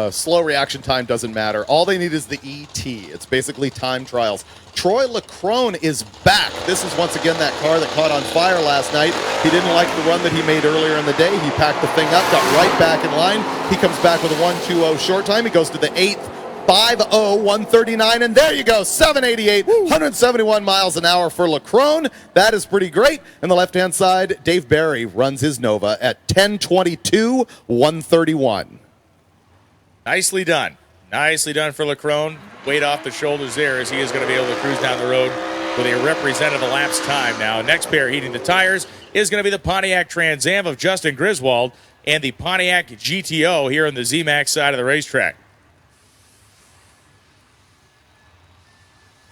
Slow reaction time doesn't matter. All they need is the ET. It's basically time trials. Troy Leckrone is back. This is once again that car that caught on fire last night. He didn't like the run that he made earlier in the day. He packed the thing up, got right back in line. He comes back with a 1:20 short time. He goes to the 8th, 5:0, 1:39, and there you go, 788, 171 miles an hour for Leckrone. That is pretty great. And the left-hand side, Dave Barry runs his Nova at 10:22, 1:31. Nicely done. Nicely done for Leckrone. Weight off the shoulders there as he is going to be able to cruise down the road with a representative elapsed time. Now, next pair heating the tires is going to be the Pontiac Trans Am of Justin Griswold and the Pontiac GTO here on the zMAX side of the racetrack.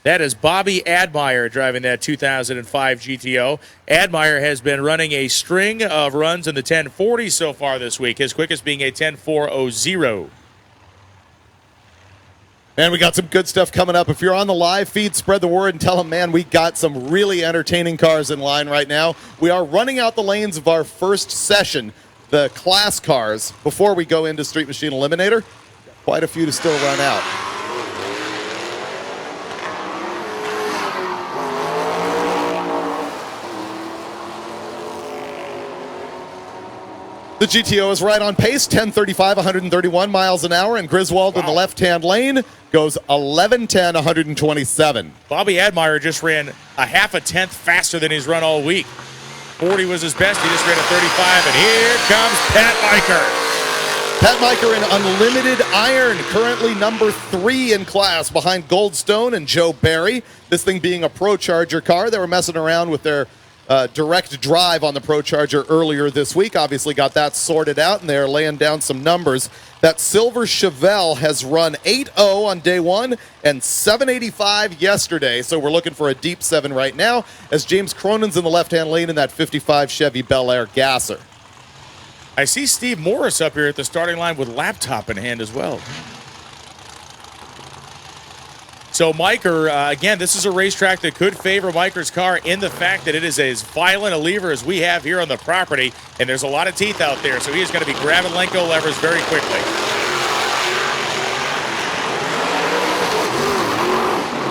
That is Bobby Admire driving that 2005 GTO. Admire has been running a string of runs in the 1040 so far this week, his quickest being a 10.400. And we got some good stuff coming up. If you're on the live feed, spread the word and tell them, man, we got some really entertaining cars in line right now. We are running out the lanes of our first session, the class cars, before we go into Street Machine Eliminator. Quite a few to still run out. The GTO is right on pace, 10:35, 131 miles an hour, and Griswold in the left-hand lane goes 11:10, 127. Bobby Admire just ran a half a tenth faster than he's run all week. 40 was his best. He just ran a 35, and here comes Pat Miker. Pat Miker in Unlimited Iron, currently number 3 in class behind Goldstone and Joe Barry. This thing being a Pro Charger car. They were messing around with their direct drive on the Pro Charger earlier this week. Obviously got that sorted out, and they're laying down some numbers. That silver Chevelle has run 8.0 on day 1 and 785 yesterday, so we're looking for a deep 7 right now as James Cronin's in the left-hand lane in that 55 Chevy Bel Air Gasser. I see Steve Morris up here at the starting line with laptop in hand as well. So Miker, again, this is a racetrack that could favor Miker's car in the fact that it is as violent a lever as we have here on the property, and there's a lot of teeth out there, so he is going to be grabbing Lenko levers very quickly.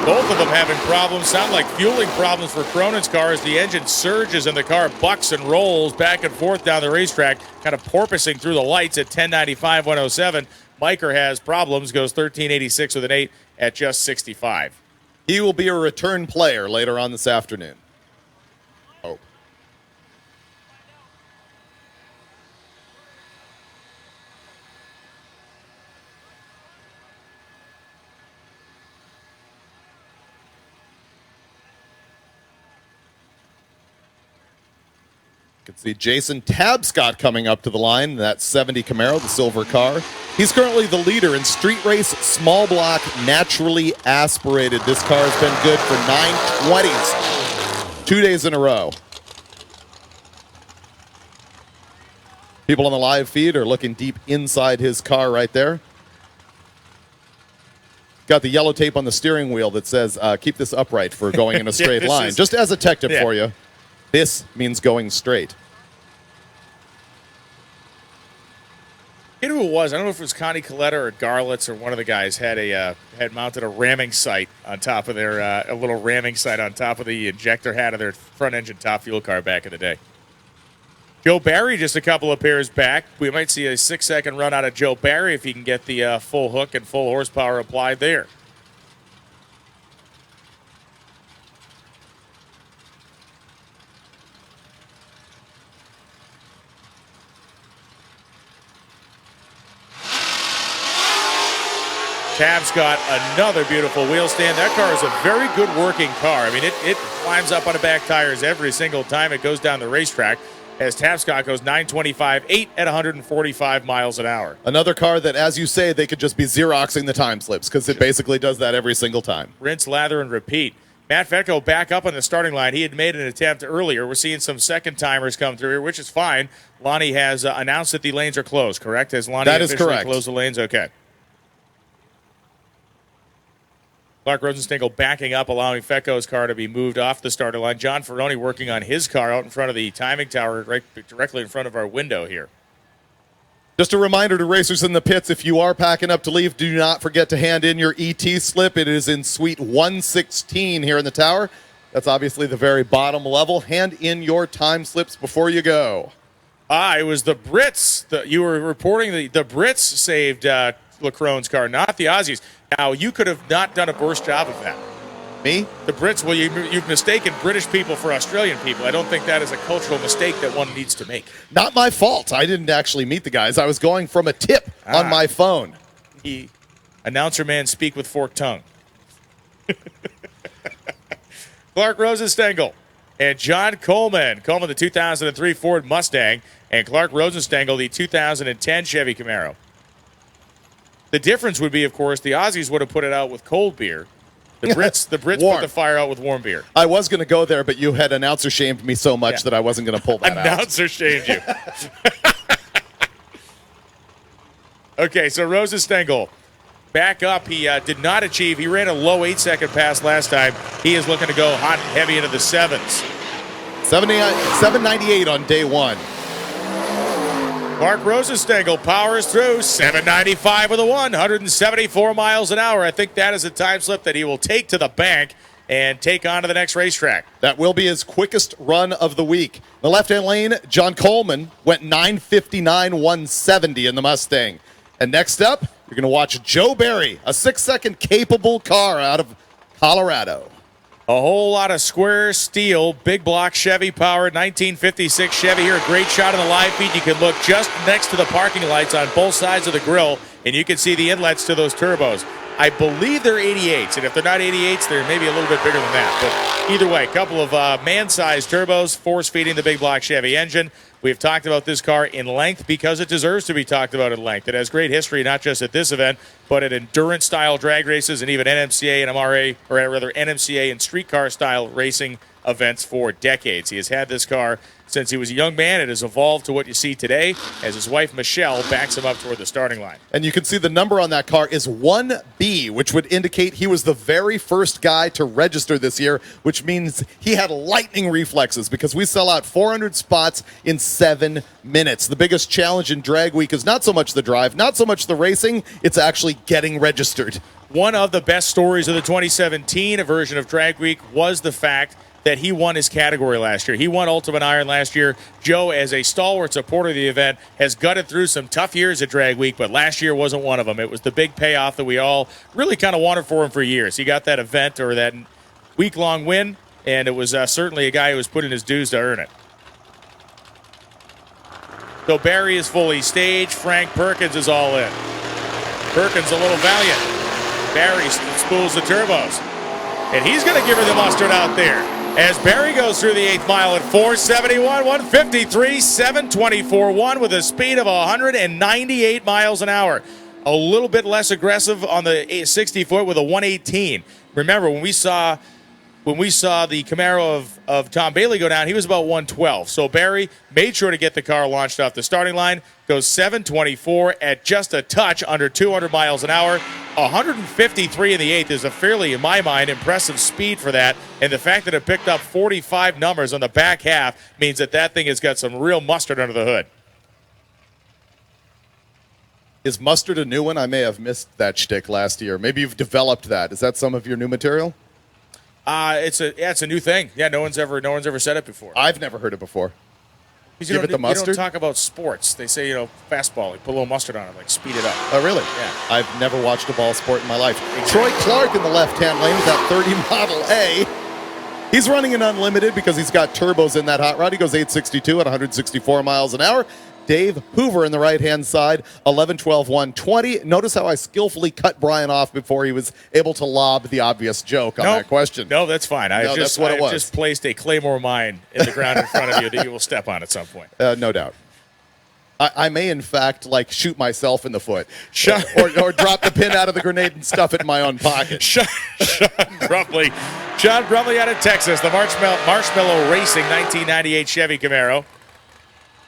Both of them having problems, sound like fueling problems for Cronin's car as the engine surges and the car bucks and rolls back and forth down the racetrack, kind of porpoising through the lights at 1095, 107. Miker has problems, goes 1386 with an 8 at just 65. He will be a return player later on this afternoon. Oh. You can see Jason Tabscott coming up to the line, that 70 Camaro, the silver car. He's currently the leader in street race small block naturally aspirated. This car has been good for 920s, 2 days in a row. People on the live feed are looking deep inside his car right there. Got the yellow tape on the steering wheel that says, keep this upright for going in a straight line. Just as a tech tip for you, this means going straight. You know who it was? I don't know if it was Connie Coletta or Garlitz or one of the guys had mounted a ramming sight on top of their a little ramming sight on top of the injector hat of their front engine top fuel car back in the day. Joe Barry just a couple of pairs back. We might see a 6-second run out of Joe Barry if he can get the full hook and full horsepower applied there. Tab's got another beautiful wheel stand. That car is a very good working car. I mean, it climbs up on the back tires every single time it goes down the racetrack. as Tapscott goes 925.8 at 145 miles an hour. Another car that, as you say, they could just be Xeroxing the time slips because it basically does that every single time. Rinse, lather, and repeat. Matt Fetko back up on the starting line. He had made an attempt earlier. We're seeing some second-timers come through here, which is fine. Lonnie has announced that the lanes are closed, correct? Has Lonnie That is officially correct. closed the lanes? Okay. Clark Rosenstengel backing up, allowing Fetko's car to be moved off the starter line. John Ferroni working on his car out in front of the timing tower, right directly in front of our window here. Just a reminder to racers in the pits, if you are packing up to leave, do not forget to hand in your ET slip. It is in suite 116 here in the tower. That's obviously the very bottom level. Hand in your time slips before you go. It was the Brits. You were reporting the Brits saved Lacrone's car, not the Aussies. Now, you could have not done a worse job of that. Me? The Brits, well, you've mistaken British people for Australian people. I don't think that is a cultural mistake that one needs to make. Not my fault. I didn't actually meet the guys. I was going from a tip on my phone. Announcer man, speak with forked tongue. Clark Rosenstengel and John Coleman. Coleman, the 2003 Ford Mustang, and Clark Rosenstengel, the 2010 Chevy Camaro. The difference would be, of course, the Aussies would have put it out with cold beer. The Brits put the fire out with warm beer. I was going to go there, but you had announcer shamed me so much that I wasn't going to pull that out. Announcer shamed you. Okay, so Rosenstengel back up. He did not achieve. He ran a low 8-second pass last time. He is looking to go hot and heavy into the 7s. 798 on day one. Clark Rosenstengel powers through 795 with a 174 miles an hour. I think that is a time slip that he will take to the bank and take on to the next racetrack. That will be his quickest run of the week. In the left-hand lane, John Coleman went 959 170 in the Mustang. And next up, you're going to watch Joe Barry, a 6-second capable car out of Colorado. A whole lot of square steel, big block Chevy powered 1956 Chevy here. A great shot in the live feed. You can look just next to the parking lights on both sides of the grill, and you can see the inlets to those turbos. I believe they're 88s, and if they're not 88s, they're maybe a little bit bigger than that. But either way, a couple of man-sized turbos, force-feeding the big block Chevy engine. We've talked about this car in length because it deserves to be talked about in length. It has great history, not just at this event, but at endurance-style drag races and even NMCA and MRA, or rather NMCA and streetcar-style racing events for decades. He has had this car since he was a young man. It has evolved to what you see today as his wife, Michelle, backs him up toward the starting line. And you can see the number on that car is 1B, which would indicate he was the very first guy to register this year, which means he had lightning reflexes because we sell out 400 spots in 7 minutes. The biggest challenge in Drag Week is not so much the drive, not so much the racing, it's actually getting registered. One of the best stories of the 2017 version of Drag Week was the fact that he won his category last year. He won Ultimate Iron last year. Joe, as a stalwart supporter of the event, has gutted through some tough years at Drag Week, but last year wasn't one of them. It was the big payoff that we all really kind of wanted for him for years. He got that event or that week-long win, and it was certainly a guy who was putting his dues to earn it. So Barry is fully staged. Frank Perkins is all in. Perkins a little valiant. Barry spools the turbos. And he's going to give her the mustard out there. As Barry goes through the 8th mile at 471, 153, 724, 1 with a speed of 198 miles an hour. A little bit less aggressive on the 60-foot with a 118. Remember, when we saw the Camaro of Tom Bailey go down, he was about 112. So Barry made sure to get the car launched off the starting line, goes 724 at just a touch under 200 miles an hour. 153 in the 8th is a fairly, in my mind, impressive speed for that. And the fact that it picked up 45 numbers on the back half means that thing has got some real mustard under the hood. Is mustard a new one? I may have missed that shtick last year. Maybe you've developed that. Is that some of your new material? It's a new thing. Yeah, no one's ever said it before. I've never heard it before. Give it the mustard? You don't talk about sports. They say, fastball, you put a little mustard on it, like speed it up. Oh, really? Yeah. I've never watched a ball sport in my life. Troy Clark in the left-hand lane with that 30 Model A. He's running an unlimited because he's got turbos in that hot rod. He goes 862 at 164 miles an hour. Dave Hoover in the right-hand side, 11-12-120. Notice how I skillfully cut Brian off before he was able to lob the obvious joke on that question. No, that's fine. That's what it was. Just placed a Claymore mine in the ground in front of you that you will step on at some point. No doubt. I may, in fact, like shoot myself in the foot, or drop the pin out of the grenade and stuff it in my own pocket. John Brumley out of Texas, the Marshmallow Racing 1998 Chevy Camaro,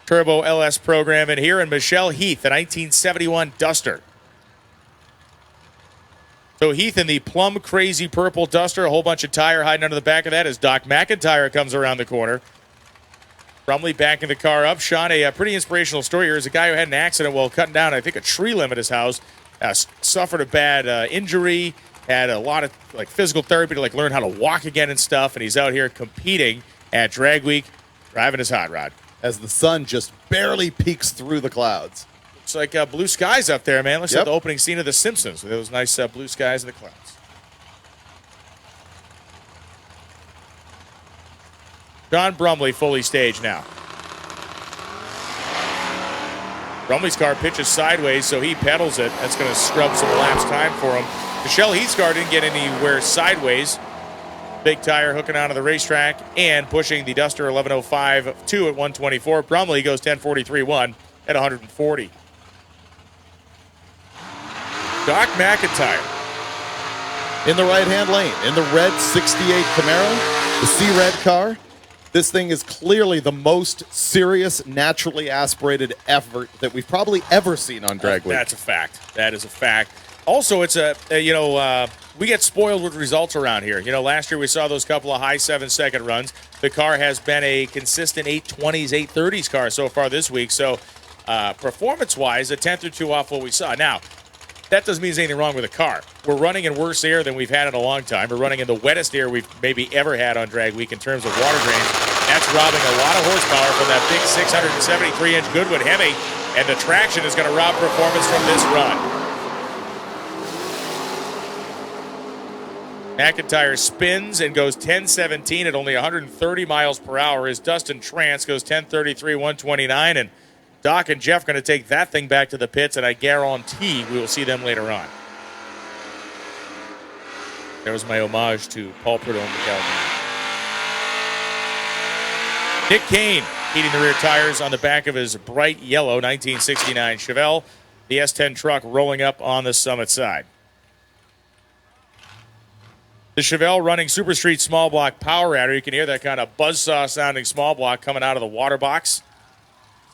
Turbo LS program in here, and Michelle Heath, the 1971 Duster. So Heath in the plum crazy purple Duster, a whole bunch of tire hiding under the back of that as Doc McIntyre comes around the corner. Brumley backing the car up. Sean, a pretty inspirational story here is a guy who had an accident while cutting down, I think, a tree limb at his house. Suffered a bad injury, had a lot of physical therapy to learn how to walk again and stuff, and he's out here competing at Drag Week, driving his hot rod. As the sun just barely peeks through the clouds. Looks like blue skies up there, man. Looks like the opening scene of The Simpsons with those nice blue skies in the clouds. John Brumley fully staged now. Brumley's car pitches sideways, so he pedals it. That's going to scrub some elapsed time for him. Michelle Heath's car didn't get anywhere sideways. Big tire hooking onto the racetrack and pushing the Duster 11.05.2 at 124. Brumley goes 10.43.1 at 140. Doc McIntyre in the right-hand lane in the red 68 Camaro, the C-Red car. This thing is clearly the most serious, naturally aspirated effort that we've probably ever seen on Drag Week. That's a fact. That is a fact. Also, it's we get spoiled with results around here. Last year we saw those couple of high 7-second runs. The car has been a consistent 820s, 830s car so far this week. So performance-wise, a tenth or two off what we saw. Now, that doesn't mean there's anything wrong with the car. We're running in worse air than we've had in a long time. We're running in the wettest air we've maybe ever had on Drag Week in terms of water drains. That's robbing a lot of horsepower from that big 673-inch Goodwood Hemi, and the traction is going to rob performance from this run. McIntyre spins and goes 10.17 at only 130 miles per hour. As Dustin Trance goes 10.33.129, and Doc and Jeff are going to take that thing back to the pits, and I guarantee we will see them later on. There was my homage to Paul Prudhomme and Miguel. Nick Kane heating the rear tires on the back of his bright yellow 1969 Chevelle. The S10 truck rolling up on the Summit side. The Chevelle running Super Street small block power adder. You can hear that kind of buzzsaw sounding small block coming out of the water box.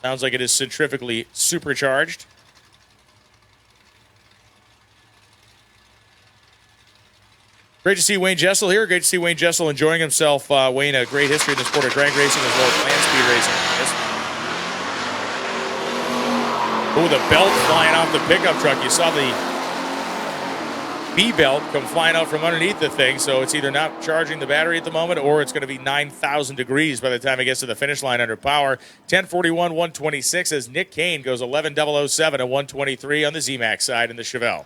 Sounds like it is centrifugally supercharged. Great to see Wayne Jessel here. Great to see Wayne Jessel enjoying himself. Wayne, a great history in the sport of drag racing as well as land speed racing. Oh, the belt flying off the pickup truck. You saw the B-belt come flying out from underneath the thing, so it's either not charging the battery at the moment or it's going to be 9,000 degrees by the time it gets to the finish line under power. 10.41.126 as Nick Kane goes 11.007 at 123 on the zMAX side in the Chevelle.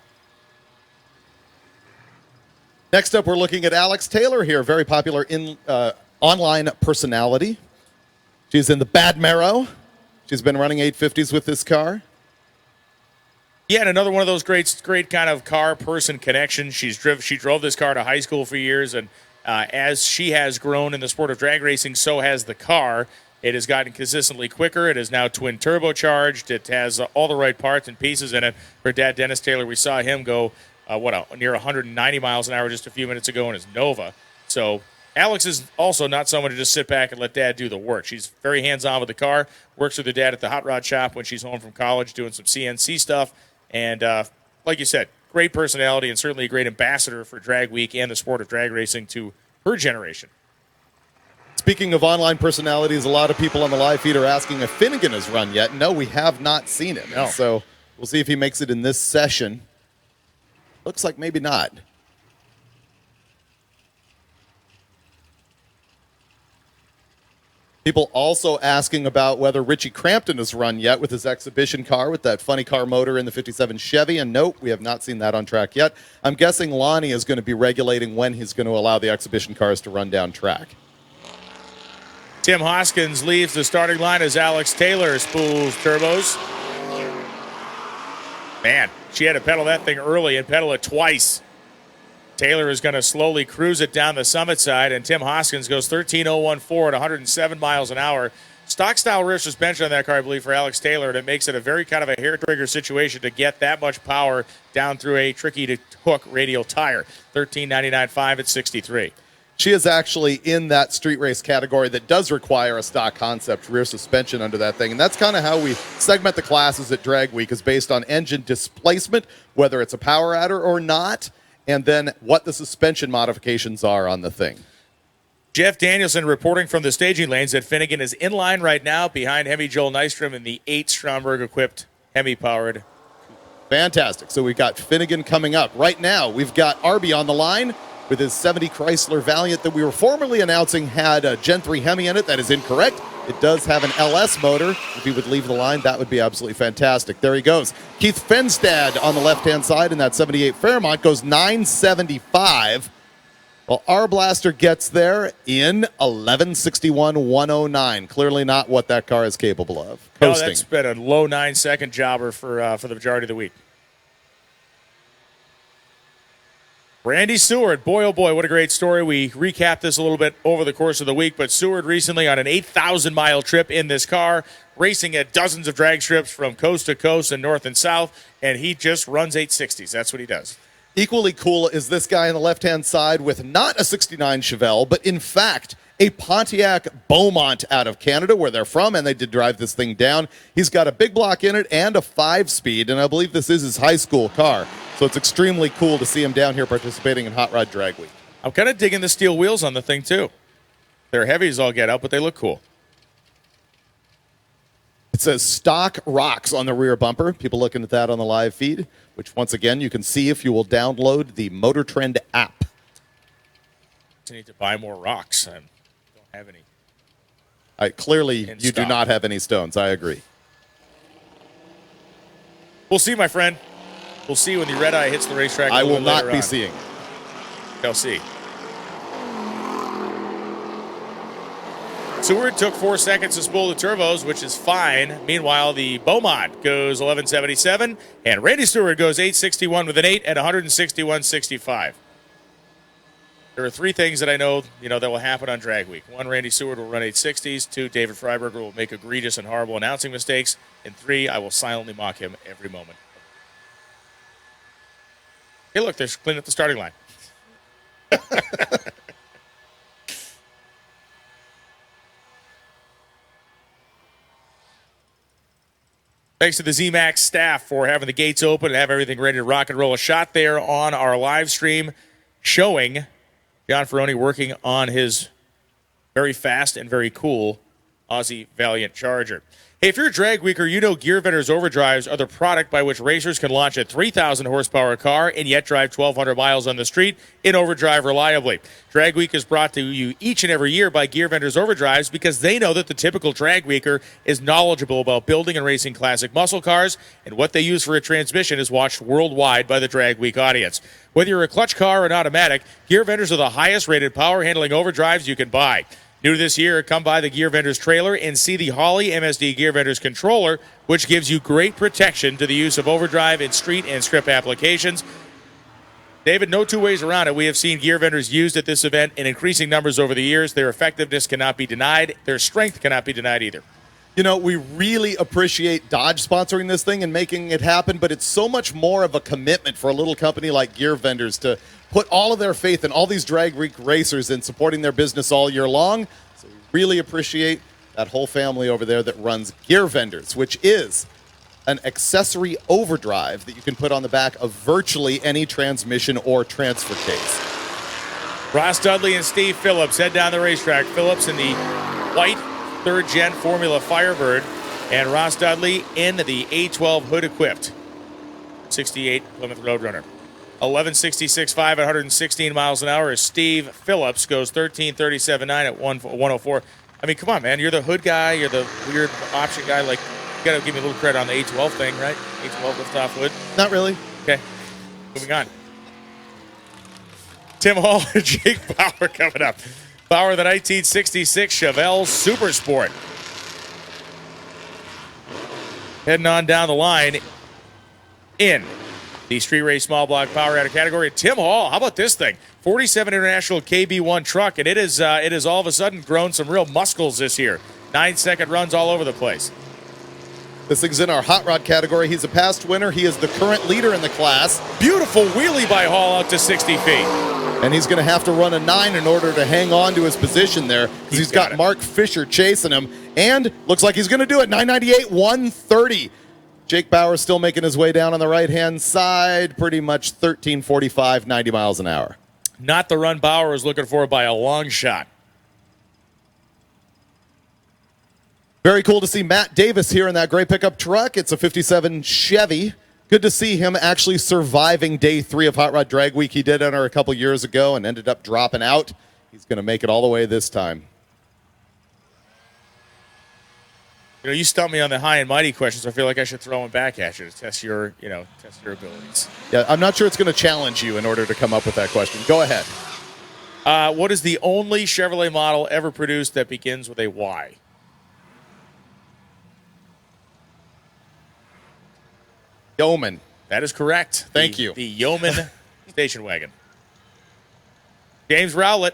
Next up, we're looking at Alex Taylor here, very popular online personality. She's in the Bad Marrow. She's been running 850s with this car. Yeah, and another one of those great kind of car-person connections. She drove this car to high school for years, and as she has grown in the sport of drag racing, so has the car. It has gotten consistently quicker. It is now twin turbocharged. It has all the right parts and pieces in it. Her dad, Dennis Taylor, we saw him go near 190 miles an hour just a few minutes ago in his Nova. So Alex is also not someone to just sit back and let Dad do the work. She's very hands-on with the car, works with her dad at the hot rod shop when she's home from college doing some CNC stuff. And like you said, great personality and certainly a great ambassador for Drag Week and the sport of drag racing to her generation. Speaking of online personalities, a lot of people on the live feed are asking if Finnegan has run yet. No, we have not seen him. No. So we'll see if he makes it in this session. Looks like maybe not. People also asking about whether Richie Crampton has run yet with his exhibition car with that funny car motor in the 57 Chevy. And nope, we have not seen that on track yet. I'm guessing Lonnie is going to be regulating when he's going to allow the exhibition cars to run down track. Tim Hoskins leaves the starting line as Alex Taylor spools turbos. Man, she had to pedal that thing early and pedal it twice. Taylor is going to slowly cruise it down the summit side, and Tim Hoskins goes 13.014 at 107 miles an hour. Stock style rear suspension on that car, I believe, for Alex Taylor, and it makes it a very kind of a hair trigger situation to get that much power down through a tricky to hook radial tire. 13.99.5 at 63. She is actually in that street race category that does require a stock concept rear suspension under that thing. And that's kind of how we segment the classes at Drag Week, is based on engine displacement, whether it's a power adder or not, and then what the suspension modifications are on the thing. Jeff Danielson reporting from the staging lanes that Finnegan is in line right now behind Hemi Joel Nystrom in the 8 Stromberg-equipped Hemi-powered. Fantastic. So we've got Finnegan coming up. Right now, we've got Arby on the line with his 70 Chrysler Valiant that we were formerly announcing had a Gen 3 Hemi in it. That is incorrect. It does have an LS motor. If he would leave the line, that would be absolutely fantastic. There he goes. Keith Fenstad on the left-hand side in that 78 Fairmont goes 975. Well, our Blaster gets there in 1161.109. Clearly not what that car is capable of. Coasting. No, that's been a low 9-second jobber for the majority of the week. Randy Seward, boy, oh boy, what a great story. We recapped this a little bit over the course of the week, but Seward recently on an 8,000-mile trip in this car, racing at dozens of drag strips from coast to coast and north and south, and he just runs 860s. That's what he does. Equally cool is this guy on the left-hand side with not a 69 Chevelle, but in fact a Pontiac Beaumont out of Canada, where they're from, and they did drive this thing down. He's got a big block in it and a 5-speed, and I believe this is his high school car. So it's extremely cool to see him down here participating in Hot Rod Drag Week. I'm kind of digging the steel wheels on the thing, too. They're heavy as all get out, but they look cool. It says stock rocks on the rear bumper. People looking at that on the live feed, which once again you can see if you will download the Motor Trend app. I need to buy more rocks. I don't have any. Clearly, you stock. do not have any stones. I agree. We'll see, my friend. We'll see when the red eye hits the racetrack. I will not be seeing. Shall see. Seward took 4 seconds to spool the turbos, which is fine. Meanwhile, the Beaumont goes 1177, and Randy Stewart goes 861 with an 8 at 161.65. There are 3 things that I know, that will happen on Drag Week. 1, Randy Stewart will run 860s. 2, David Freiberger will make egregious and horrible announcing mistakes. And 3, I will silently mock him every moment. Hey, look, they're cleaning up the starting line. Thanks to the zMAX staff for having the gates open and have everything ready to rock and roll. A shot there on our live stream showing John Ferroni working on his very fast and very cool Aussie Valiant Charger. Hey, if you're a drag weeker, you know Gear Vendors Overdrives are the product by which racers can launch a 3,000 horsepower car and yet drive 1,200 miles on the street in overdrive reliably. Drag Week is brought to you each and every year by Gear Vendors Overdrives because they know that the typical drag weeker is knowledgeable about building and racing classic muscle cars, and what they use for a transmission is watched worldwide by the Drag Week audience. Whether you're a clutch car or an automatic, Gear Vendors are the highest rated power handling overdrives you can buy. New to this year, come by the Gear Vendors trailer and see the Holley MSD Gear Vendors controller, which gives you great protection to the use of overdrive in street and strip applications. David, no 2 ways around it. We have seen Gear Vendors used at this event in increasing numbers over the years. Their effectiveness cannot be denied. Their strength cannot be denied either. We really appreciate Dodge sponsoring this thing and making it happen, but it's so much more of a commitment for a little company like Gear Vendors to put all of their faith in all these drag week racers and supporting their business all year long. So we really appreciate that whole family over there that runs Gear Vendors, which is an accessory overdrive that you can put on the back of virtually any transmission or transfer case. Ross Dudley and Steve Phillips head down the racetrack. Phillips in the white 3rd-gen Formula Firebird, and Ross Dudley in the A12 hood-equipped 68 Plymouth Roadrunner. 1166.5 at 116 miles an hour as Steve Phillips goes 1337.9 at 104. I mean, come on, man. You're the hood guy. You're the weird option guy. Like, you got to give me a little credit on the A12 thing, right? A12 liftoff hood. Not really. Okay. Moving on. Tim Hall and Jake Bauer coming up. Power of the 1966 Chevelle Super Sport. Heading on down the line in the street race small block power out category. Tim Hall, how about this thing? 47 International KB1 truck, and it is all of a sudden grown some real muscles this year. 9-second runs all over the place. This thing's in our hot rod category. He's a past winner. He is the current leader in the class. Beautiful wheelie by Hall out to 60 feet. And he's going to have to run a 9 in order to hang on to his position there, because he's got Mark Fisher chasing him. And looks like he's going to do it. 998, 130. Jake Bauer still making his way down on the right-hand side. Pretty much 1345, 90 miles an hour. Not the run Bauer was looking for by a long shot. Very cool to see Matt Davis here in that gray pickup truck. It's a 57 Chevy. Good to see him actually surviving day 3 of Hot Rod Drag Week. He did enter a couple years ago and ended up dropping out. He's going to make it all the way this time. You know, you stumped me on the high and mighty questions. I feel like I should throw them back at you to test your abilities. Yeah, I'm not sure it's going to challenge you in order to come up with that question. Go ahead. What is the only Chevrolet model ever produced that begins with a Y? Yeoman. That is correct. Thank you. The Yeoman station wagon. James Rowlett,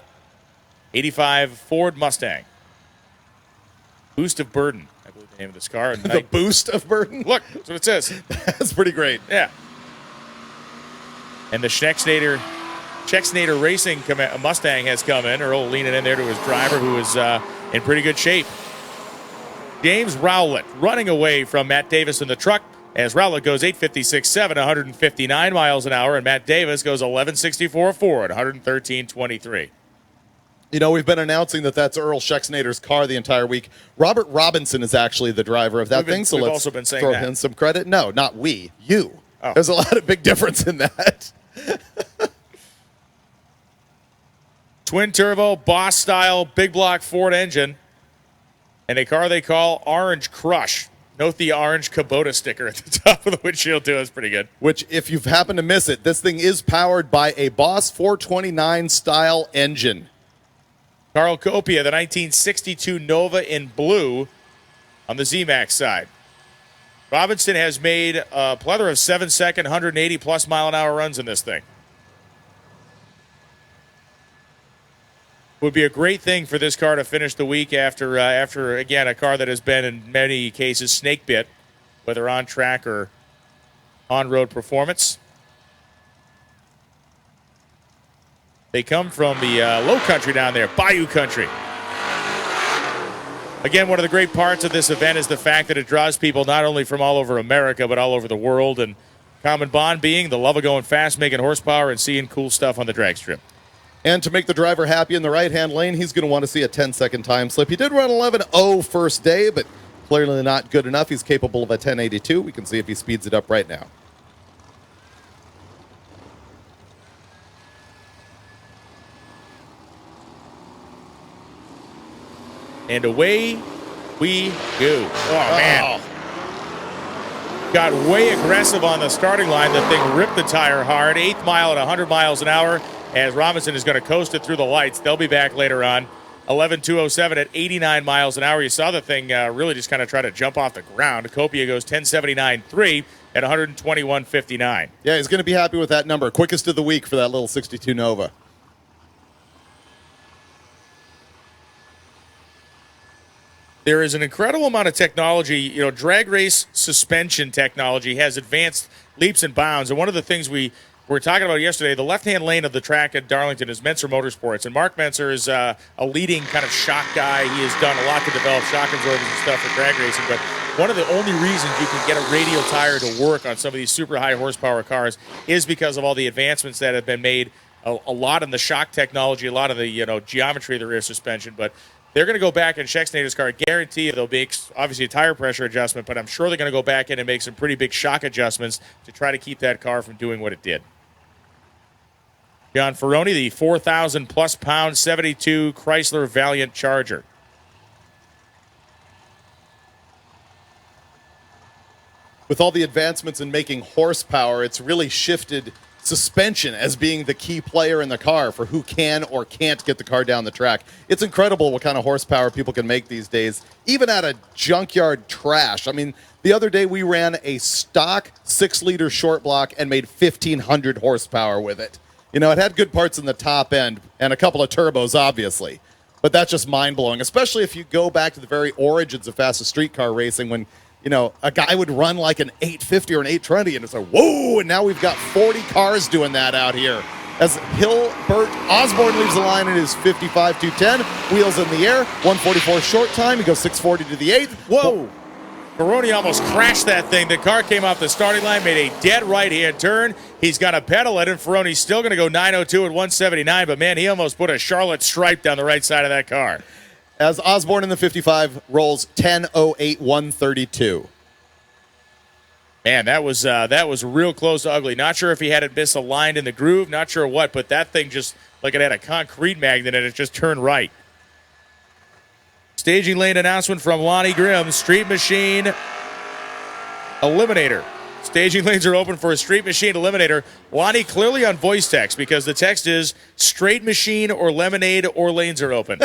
85 Ford Mustang. Boost of Burden, I believe the name of this car. The Boost of Burden? Look, that's what it says. That's pretty great. Yeah. And the Schexnader Racing Mustang has come in. Earl leaning in there to his driver, who is in pretty good shape. James Rowlett running away from Matt Davis in the truck, as Rowlett goes 856.7, 159 miles an hour, and Matt Davis goes 1164.4 at 113.23. You know, we've been announcing that that's Earl Schexnader's car the entire week. Robert Robinson is actually the driver of that thing, so let's also been saying throw that. him some credit. No, not we. You. Oh. There's a lot of big difference in that. Twin turbo, Boss style, big block Ford engine, and a car they call Orange Crush. Note the orange Kubota sticker at the top of the windshield, too. That's pretty good. Which, if you've happened to miss it, this thing is powered by a Boss 429 style engine. Carl Copia, the 1962 Nova in blue on the zMAX side. Robinson has made a plethora of 7-second, 180-plus mile-an-hour runs in this thing. Would be a great thing for this car to finish the week after again, a car that has been in many cases snake bit, whether on track or on-road performance. They come from the low country down there, Bayou country. Again, one of the great parts of this event is the fact that it draws people not only from all over America, but all over the world, and common bond being the love of going fast, making horsepower, and seeing cool stuff on the drag strip. And to make the driver happy in the right-hand lane, he's going to want to see a 10-second time slip. He did run 11.0 first day, but clearly not good enough. He's capable of a 10.82. We can see if he speeds it up right now. And away we go. Oh, man. Got way aggressive on the starting line. The thing ripped the tire hard. 8th mile at 100 miles an hour as Robinson is going to coast it through the lights. They'll be back later on. 11.207 at 89 miles an hour. You saw the thing really just kind of try to jump off the ground. Copia goes 10.79.3 at 121.59. Yeah, he's going to be happy with that number. Quickest of the week for that little 62 Nova. There is an incredible amount of technology. You know, drag race suspension technology has advanced leaps and bounds. And one of the things we were talking about yesterday, the left-hand lane of the track at Darlington is Menser Motorsports. And Mark Menser is a leading kind of shock guy. He has done a lot to develop shock absorbers and stuff for drag racing. But one of the only reasons you can get a radial tire to work on some of these super high horsepower cars is because of all the advancements that have been made. A lot in the shock technology, a lot of the geometry of the rear suspension. But they're going to go back in Schexnader's car. I guarantee you they'll make, obviously, a tire pressure adjustment, but I'm sure they're going to go back in and make some pretty big shock adjustments to try to keep that car from doing what it did. John Ferroni, the 4,000-plus pound 72 Chrysler Valiant Charger. With all the advancements in making horsepower, it's really shifted suspension as being the key player in the car for who can or can't get the car down the track. It's incredible what kind of horsepower people can make these days, even at a junkyard trash. I mean, the other day we ran a stock 6-liter short block and made 1,500 horsepower with it. You know, it had good parts in the top end and a couple of turbos, obviously. But that's just mind-blowing, especially if you go back to the very origins of fastest street car racing when, you know, a guy would run like an 850 or an 820, and it's like, whoa, and now we've got 40 cars doing that out here. As Hilbert Osborne leaves the line in his 55-210, wheels in the air, 144 short time, he goes 640 to the 8th. Whoa! Peroni almost crashed that thing. The car came off the starting line, made a dead right-hand turn. He's got a pedal it, and Ferroni's still going to go 902 at 179, but man, he almost put a Charlotte stripe down the right side of that car. As Osborne in the 55 rolls 10:08 132. Man, that was real close to ugly. Not sure if he had it misaligned in the groove, not sure what, but that thing just, like it had a concrete magnet and it just turned right. Staging lane announcement from Lonnie Grimm, Street Machine Eliminator. Staging lanes are open for a Street Machine Eliminator. Lonnie clearly on voice text because the text is straight machine or lemonade or lanes are open.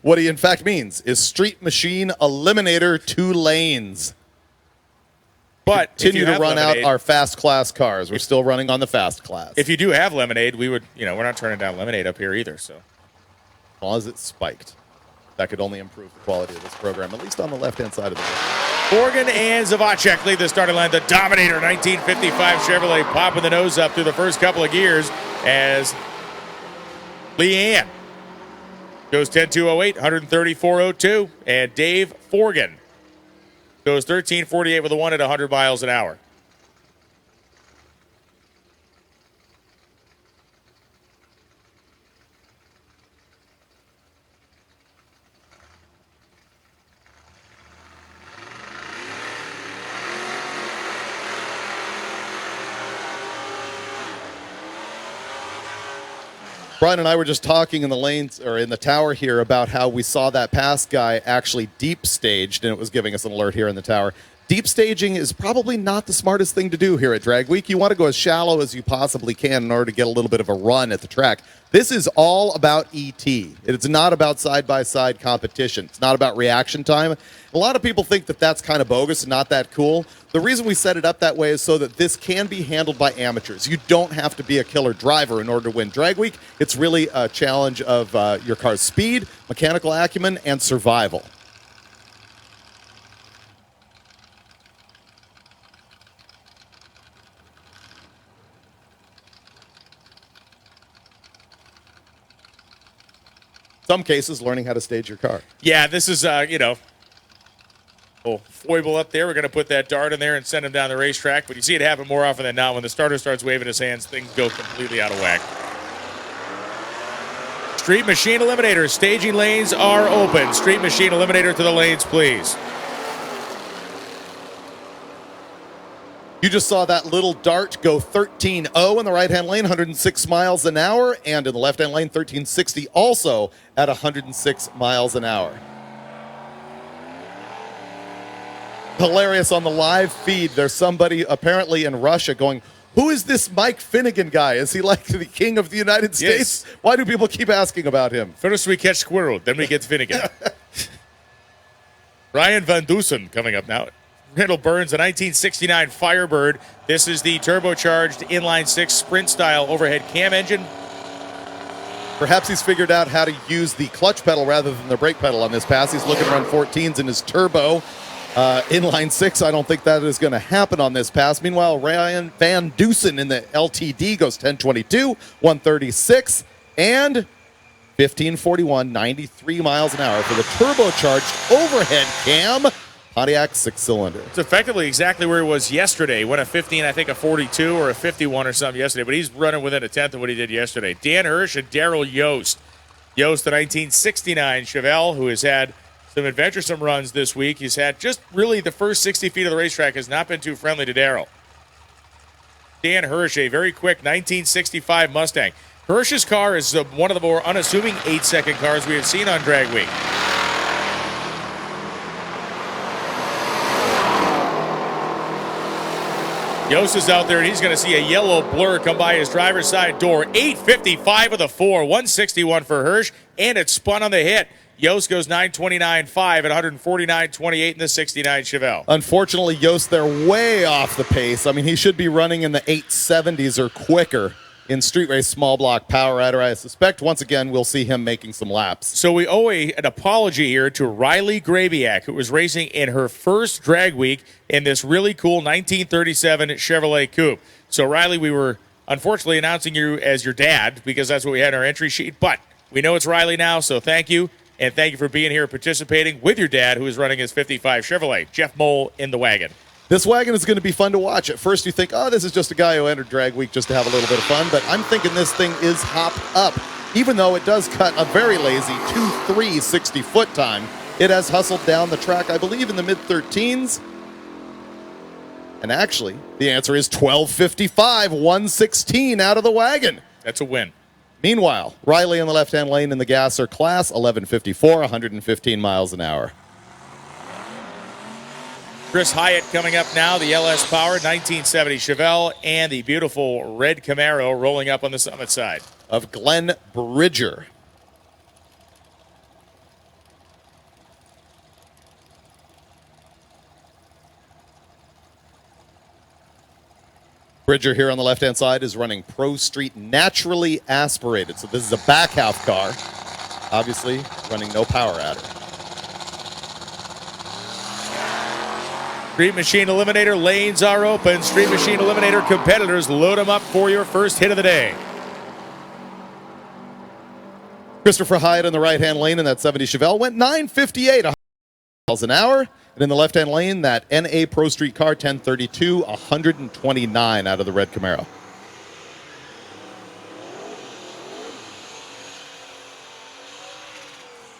What he in fact means is Street Machine Eliminator 2 lanes. But continue to run out our fast class cars. We're still running on the fast class. If you do have lemonade, we would, you know, we're not turning down lemonade up here either. So, as long as it's spiked, that could only improve the quality of this program, at least on the left-hand side of the road. Morgan and Zavacek lead the starting line. The Dominator 1955 Chevrolet popping the nose up through the first couple of gears as Leanne goes 10.208, 134.02, and Dave Forgan goes 13.48 with a 1 at 100 miles an hour. Brian and I were just talking in the lanes or in the tower here about how we saw that pass guy actually deep staged, and it was giving us an alert here in the tower. Deep staging is probably not the smartest thing to do here at Drag Week. You want to go as shallow as you possibly can in order to get a little bit of a run at the track. This is all about ET. It's not about side-by-side competition. It's not about reaction time. A lot of people think that that's kind of bogus and not that cool. The reason we set it up that way is so that this can be handled by amateurs. You don't have to be a killer driver in order to win Drag Week. It's really a challenge of your car's speed, mechanical acumen, and survival. Some cases, learning how to stage your car. Yeah, this is, you know, foible up there. We're going to put that dart in there and send him down the racetrack. But you see it happen more often than not. When the starter starts waving his hands, things go completely out of whack. Street Machine Eliminator. Staging lanes are open. Street Machine Eliminator to the lanes, please. You just saw that little dart go 13.0 in the right-hand lane, 106 miles an hour, and in the left-hand lane, 13.60 also at 106 miles an hour. Hilarious on the live feed. There's somebody apparently in Russia going, who is this Mike Finnegan guy? Is he like the king of the United States? Yes. Why do people keep asking about him? First we catch Squirrel, then we get Finnegan. Ryan Van Dusen coming up now. Randall Burns, a 1969 Firebird. This is the turbocharged inline-6 sprint-style overhead cam engine. Perhaps he's figured out how to use the clutch pedal rather than the brake pedal on this pass. He's looking to run 14s in his turbo. Inline-6, I don't think that is going to happen on this pass. Meanwhile, Ryan Van Dusen in the LTD goes 10.22, 136, and 15.41, 93 miles an hour for the turbocharged overhead cam Pontiac 6-cylinder. It's effectively exactly where he was yesterday. He went a 15, I think a 42 or a 51 or something yesterday, but he's running within a tenth of what he did yesterday. Dan Hirsch and Daryl Yost. Yost, the 1969 Chevelle, who has had some adventuresome runs this week. He's had just really the first 60 feet of the racetrack has not been too friendly to Daryl. Dan Hirsch, a very quick 1965 Mustang. Hirsch's car is one of the more unassuming 8-second cars we have seen on Drag Week. Yost is out there, and he's going to see a yellow blur come by his driver's side door. 8:55 of the 4, 161 for Hirsch, and it spun on the hit. Yost goes 9:29.5 at 149.28 in the 69 Chevelle. Unfortunately, Yost, they're way off the pace. I mean, he should be running in the 870s or quicker in street race small block power adder. I suspect, once again, we'll see him making some laps. So we owe an apology here to Riley Grabiak, who was racing in her first drag week in this really cool 1937 Chevrolet Coupe. So, Riley, we were unfortunately announcing you as your dad because that's what we had in our entry sheet. But we know it's Riley now, so thank you. And thank you for being here and participating with your dad, who is running his 55 Chevrolet. Jeff Mole in the wagon. This wagon is going to be fun to watch. At first you think, oh, this is just a guy who entered drag week just to have a little bit of fun. But I'm thinking this thing is hopped up. Even though it does cut a very lazy 2.3 60-foot time, it has hustled down the track, I believe, in the mid-13s. And actually, the answer is 12:55, 116 out of the wagon. That's a win. Meanwhile, Riley in the left-hand lane in the gasser class, 11:54, 115 miles an hour. Chris Hyatt coming up now, the LS Power 1970 Chevelle, and the beautiful red Camaro rolling up on the summit side. Of Glenn Bridger. Bridger here on the left-hand side is running Pro Street naturally aspirated. So this is a back half car, obviously running no power adder. Street Machine Eliminator lanes are open. Street Machine Eliminator competitors, load them up for your first hit of the day. Christopher Hyatt in the right-hand lane in that 70 Chevelle went 958, 100 miles an hour. And in the left-hand lane, that NA Pro Street car, 1032, 129 out of the red Camaro.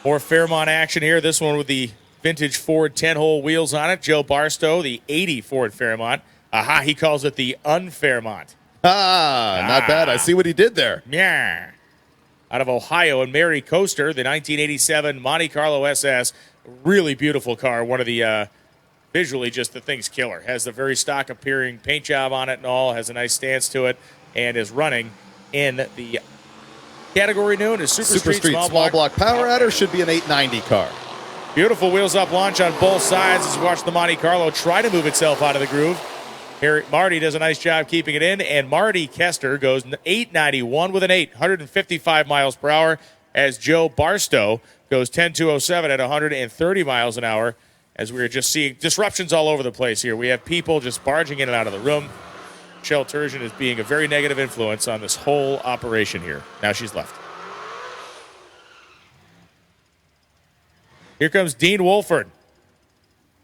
More Fairmont action here. This one with the vintage Ford 10-hole wheels on it. Joe Barstow, the 80 Ford Fairmont. Aha, he calls it the Unfairmont. Not bad. I see what he did there. Yeah. Out of Ohio, and Mary Coaster, the 1987 Monte Carlo SS. Really beautiful car. One of the, visually, just the thing's killer. Has the very stock appearing paint job on it and all. Has a nice stance to it. And is running in the category known as Super Street small block power adder. Should be an 890 car. Beautiful wheels up launch on both sides as you watch the Monte Carlo try to move itself out of the groove. Here, Marty does a nice job keeping it in, and Marty Kester goes 891 with an 8, 155 miles per hour, as Joe Barstow goes 10207 at 130 miles an hour, as we are just seeing disruptions all over the place here. We have people just barging in and out of the room. Michelle Turgeon is being a very negative influence on this whole operation here. Now she's left. Here comes Dean Wolford.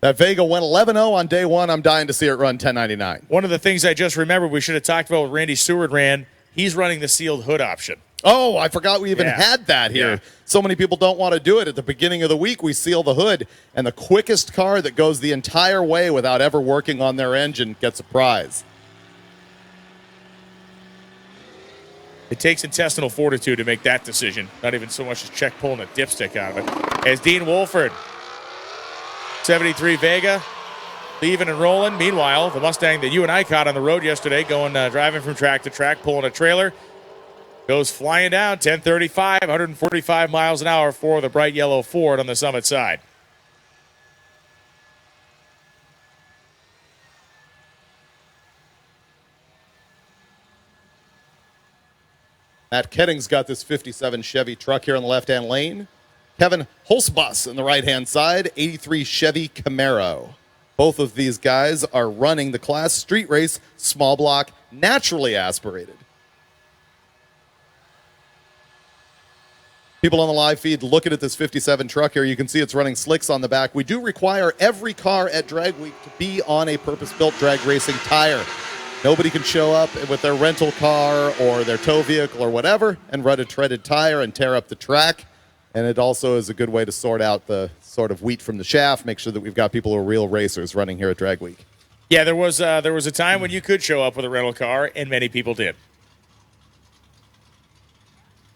That Vega went 11-0 on day one. I'm dying to see it run 1099. One of the things I just remembered we should have talked about what Randy Seward ran, he's running the sealed hood option. Oh, I forgot we even had that here. Yeah. So many people don't want to do it. At the beginning of the week, we seal the hood, and the quickest car that goes the entire way without ever working on their engine gets a prize. It takes intestinal fortitude to make that decision. Not even so much as check pulling a dipstick out of it. As Dean Wolford, 73 Vega, leaving and rolling. Meanwhile, the Mustang that you and I caught on the road yesterday, going driving from track to track, pulling a trailer, goes flying down 1035, 145 miles an hour for the bright yellow Ford on the summit side. Matt Kedding's got this 57 Chevy truck here on the left-hand lane. Kevin Holzbus on the right-hand side, 83 Chevy Camaro. Both of these guys are running the class street race small block naturally aspirated. People on the live feed looking at this 57 truck here, you can see it's running slicks on the back. We do require every car at Drag Week to be on a purpose-built drag racing tire. Nobody can show up with their rental car or their tow vehicle or whatever and run a treaded tire and tear up the track. And it also is a good way to sort out the sort of wheat from the chaff, make sure that we've got people who are real racers running here at Drag Week. Yeah, there was a time when you could show up with a rental car, and many people did.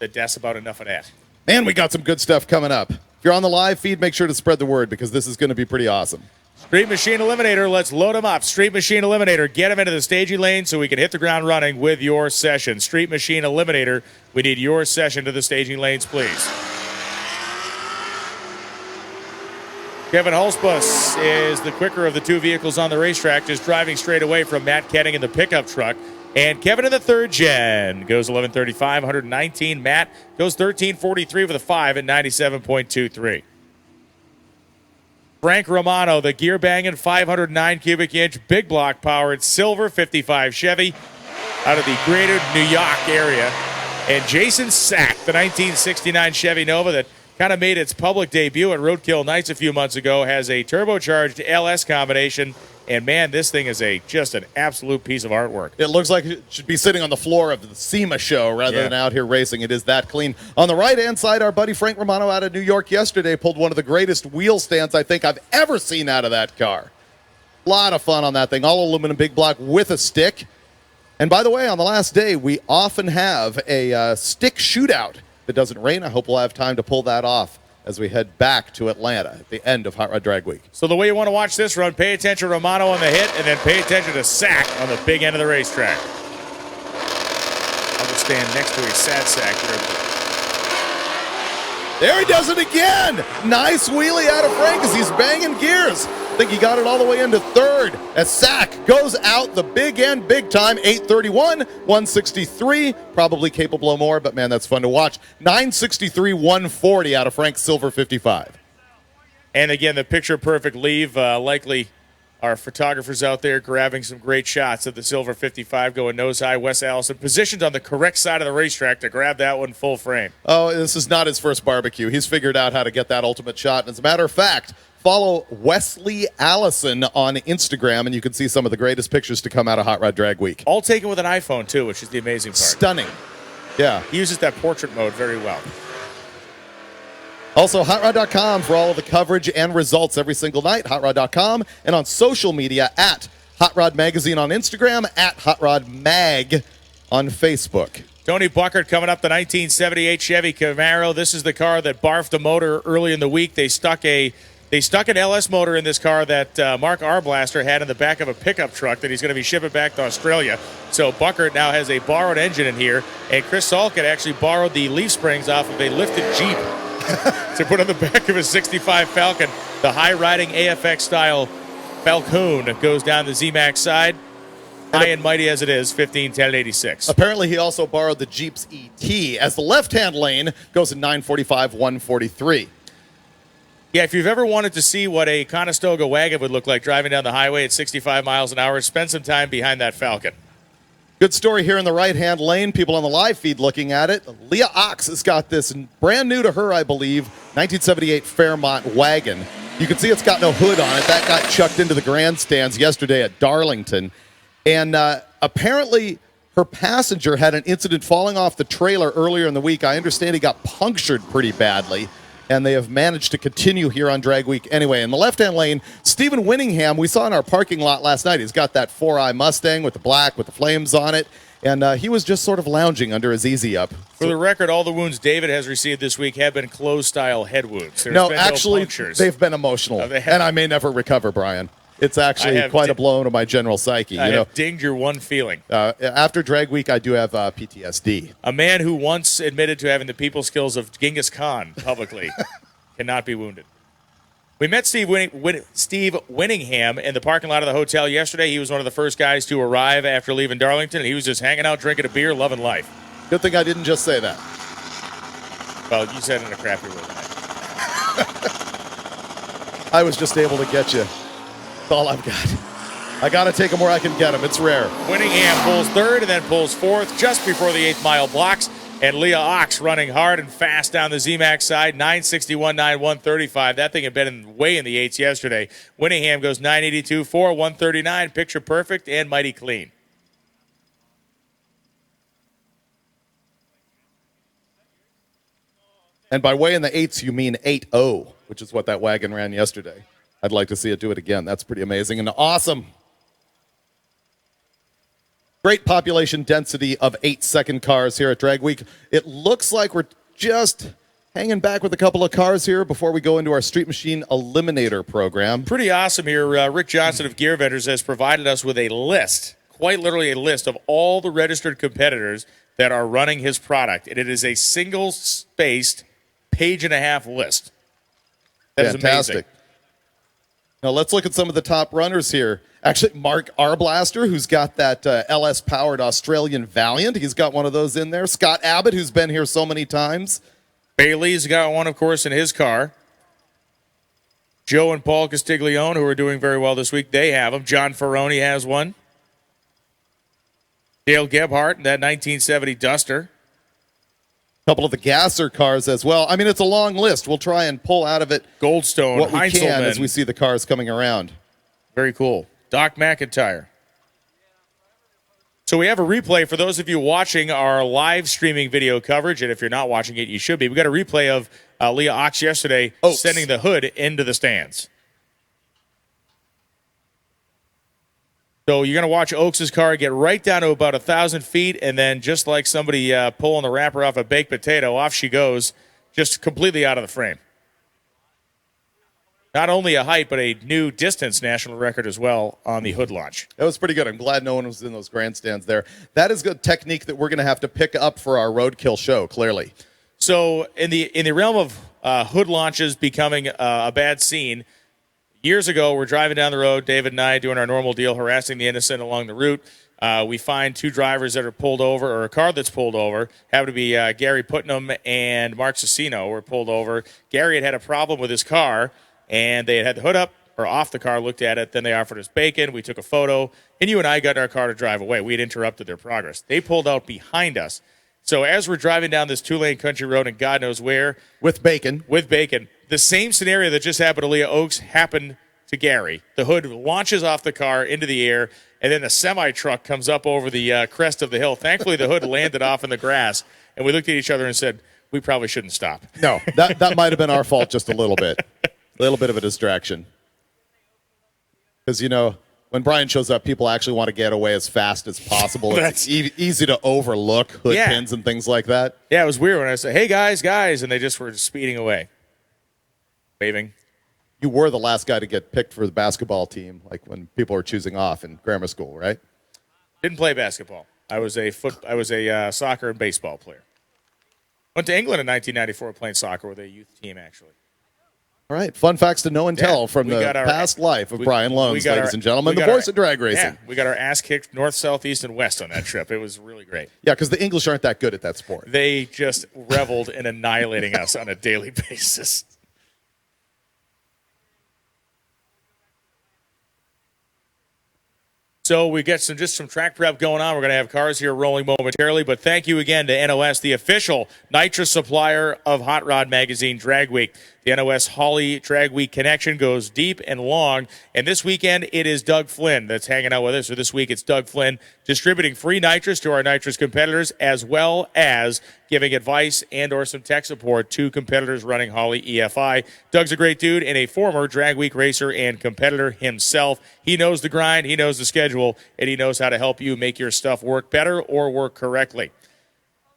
That's about enough of that. And we got some good stuff coming up. If you're on the live feed, make sure to spread the word because this is going to be pretty awesome. Street Machine Eliminator, let's load them up. Street Machine Eliminator, get them into the staging lane so we can hit the ground running with your session. Street Machine Eliminator, we need your session to the staging lanes, please. Kevin Hulsbus is the quicker of the two vehicles on the racetrack, just driving straight away from Matt Ketting in the pickup truck. And Kevin in the third gen goes 11:35, 119. Matt goes 13:43 with a 5 at 97.23. Frank Romano, the gear banging 509 cubic inch, big block powered silver 55 Chevy out of the greater New York area. And Jason Sack, the 1969 Chevy Nova that kind of made its public debut at Roadkill Nights a few months ago, has a turbocharged LS combination. And, man, this thing is just an absolute piece of artwork. It looks like it should be sitting on the floor of the SEMA show rather than out here racing. It is that clean. On the right-hand side, our buddy Frank Romano out of New York yesterday pulled one of the greatest wheel stands I think I've ever seen out of that car. A lot of fun on that thing. All aluminum big block with a stick. And, by the way, on the last day, we often have a stick shootout. If it doesn't rain, I hope we'll have time to pull that off as we head back to Atlanta at the end of Hot Rod Drag Week. So the way you want to watch this run, pay attention to Romano on the hit, and then pay attention to Sack on the big end of the racetrack. I'll just stand next to a sad Sack here. There he does it again. Nice wheelie out of Frank as he's banging gears. I think he got it all the way into third as Sack goes out the big end, big time, 831, 163. Probably capable of more, but, man, that's fun to watch. 963, 140 out of Frank's silver 55. And, again, the picture-perfect leave, likely our photographers out there grabbing some great shots of the silver 55 going nose high. Wes Allison positioned on the correct side of the racetrack to grab that one full frame. Oh, this is not his first barbecue. He's figured out how to get that ultimate shot. And as a matter of fact, follow Wesley Allison on Instagram, and you can see some of the greatest pictures to come out of Hot Rod Drag Week. All taken with an iPhone, too, which is the amazing part. Stunning. Yeah. He uses that portrait mode very well. Also, HotRod.com for all of the coverage and results every single night. HotRod.com, and on social media at Hot Rod Magazine on Instagram, at Hot Rod Mag on Facebook. Tony Buckert coming up, the 1978 Chevy Camaro. This is the car that barfed a motor early in the week. They stuck an LS motor in this car that Mark Arblaster had in the back of a pickup truck that he's going to be shipping back to Australia. So Buckert now has a borrowed engine in here, and Chris Salkett actually borrowed the leaf springs off of a lifted Jeep to put on the back of a 65 Falcon. The high-riding AFX-style Falcon goes down the zMAX side. High and mighty as it is, 15, 10, 86. Apparently, he also borrowed the Jeep's ET as the left-hand lane goes in 945, 143. Yeah, if you've ever wanted to see what a Conestoga wagon would look like driving down the highway at 65 miles an hour, spend some time behind that Falcon. Good story here in the right-hand lane. People on the live feed looking at it. Leah Ox has got this brand new to her, I believe, 1978 Fairmont wagon. You can see it's got no hood on it. That got chucked into the grandstands yesterday at Darlington. And apparently her passenger had an incident falling off the trailer earlier in the week. I understand he got punctured pretty badly, and they have managed to continue here on Drag Week anyway. In the left-hand lane, Stephen Winningham, we saw in our parking lot last night. He's got that 4i Mustang with the black, with the flames on it, and he was just sort of lounging under his Easy Up. For the record, all the wounds David has received this week have been closed-style head wounds. There's No, been actually, punctures. they've been emotional, and I may never recover, Brian. It's actually quite a blow to my general psyche. I have dinged your one feeling. After Drag Week, I do have PTSD. A man who once admitted to having the people skills of Genghis Khan publicly cannot be wounded. We met Steve Winningham in the parking lot of the hotel yesterday. He was one of the first guys to arrive after leaving Darlington, and he was just hanging out, drinking a beer, loving life. Good thing I didn't just say that. Well, you said it in a crappy way. I was just able to get you. That's all I've got. I got to take them where I can get them. It's rare. Winningham pulls third and then pulls fourth just before the 8th mile blocks. And Leah Ox running hard and fast down the zMAX side, 961, 135. That thing had been way in the 8s yesterday. Winningham goes 982, 4, 139. Picture perfect and mighty clean. And by way in the 8s, you mean 8-0, which is what that wagon ran yesterday. I'd like to see it do it again. That's pretty amazing and awesome. Great population density of 8-second cars here at Drag Week. It looks like we're just Hanging back with a couple of cars here before we go into our Street Machine Eliminator program. Pretty awesome here. Rick Johnson of Gear Vendors has provided us with a list, quite literally a list of all the registered competitors that are running his product. And it is a single-spaced page-and-a-half list. That is Fantastic. amazing. Now let's look at some of the top runners here. Actually, Mark Arblaster, who's got that LS-powered Australian Valiant. He's got one of those in there. Scott Abbott, who's been here so many times. Bailey's got one, of course, in his car. Joe and Paul Castiglione, who are doing very well this week, they have them. John Ferroni has one. Dale Gebhardt in that 1970 Duster. A couple of the Gasser cars as well. I mean, it's a long list. We'll try and pull out of it Goldstone, what we Heinzelman. can as we see the cars coming around. Very cool. Doc McIntyre. So we have a replay for those of you watching our live streaming video coverage, and if you're not watching it, you should be. We got a replay of Leah Ox yesterday sending the hood into the stands. So you're going to watch Oaks' car get right down to about 1,000 feet, and then just like somebody pulling the wrapper off a baked potato, off she goes, just completely out of the frame. Not only a height, but a new distance national record as well on the hood launch. That was pretty good. I'm glad no one was in those grandstands there. That is good technique that we're going to have to pick up for our roadkill show, clearly. So in the realm of hood launches becoming a bad scene, years ago we're driving down the road, David and I doing our normal deal, harassing the innocent along the route. We find two drivers that are pulled over, or a car that's pulled over. Happened to be Gary Putnam and Mark Cicino were pulled over. Gary had a problem with his car, and they had the hood up or off the car, looked at it. Then they offered us bacon. We took a photo, and you and I got in our car to drive away. We had interrupted their progress. They pulled out behind us. So as we're driving down this two-lane country road and God knows where. With bacon, the same scenario that just happened to Leah Oaks happened to Gary. The hood launches off the car into the air, and then a semi-truck comes up over the crest of the hill. Thankfully, the hood landed off in the grass, and we looked at each other and said, we probably shouldn't stop. No, that might have been our fault just a little bit. A little bit of a distraction. Because, you know, when Brian shows up, people actually want to get away as fast as possible. It's easy to overlook hood pins and things like that. Yeah, it was weird when I said, hey, guys, and they just were speeding away, waving. You were the last guy to get picked for the basketball team, like when people were choosing off in grammar school, right? Didn't play basketball. I was a soccer and baseball player. Went to England in 1994 playing soccer with a youth team, actually. All right, fun facts to know and tell from the past life of Brian Loans, ladies and gentlemen, the voice of drag racing. Yeah, we got our ass kicked north, south, east, and west on that trip. It was really great. Yeah, because the English aren't that good at that sport. They just reveled in annihilating us on a daily basis. So we get some track prep going on. We're going to have cars here rolling momentarily. But thank you again to NOS, the official nitrous supplier of Hot Rod Magazine Drag Week. The NOS Holly Drag Week connection goes deep and long. And this weekend, it is Doug Flynn that's hanging out with us. So this week, it's Doug Flynn distributing free nitrous to our nitrous competitors, as well as giving advice and or some tech support to competitors running Holly EFI. Doug's a great dude and a former Drag Week racer and competitor himself. He knows the grind, he knows the schedule, and he knows how to help you make your stuff work better or work correctly.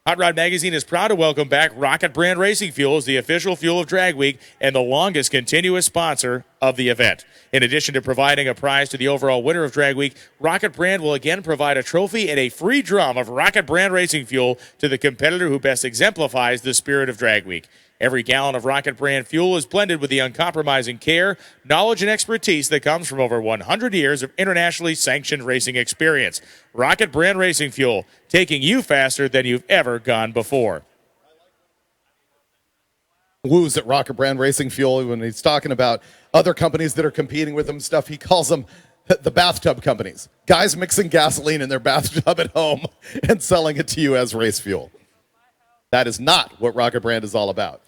Hot Rod Magazine is proud to welcome back Rocket Brand Racing Fuel as the official fuel of Drag Week and the longest continuous sponsor of the event. In addition to providing a prize to the overall winner of Drag Week, Rocket Brand will again provide a trophy and a free drum of Rocket Brand Racing Fuel to the competitor who best exemplifies the spirit of Drag Week. Every gallon of Rocket Brand fuel is blended with the uncompromising care, knowledge, and expertise that comes from over 100 years of internationally sanctioned racing experience. Rocket Brand Racing Fuel, taking you faster than you've ever gone before. Woos at Rocket Brand Racing Fuel when he's talking about other companies that are competing with him stuff. He calls them the bathtub companies. Guys mixing gasoline in their bathtub at home and selling it to you as race fuel. That is not what Rocket Brand is all about.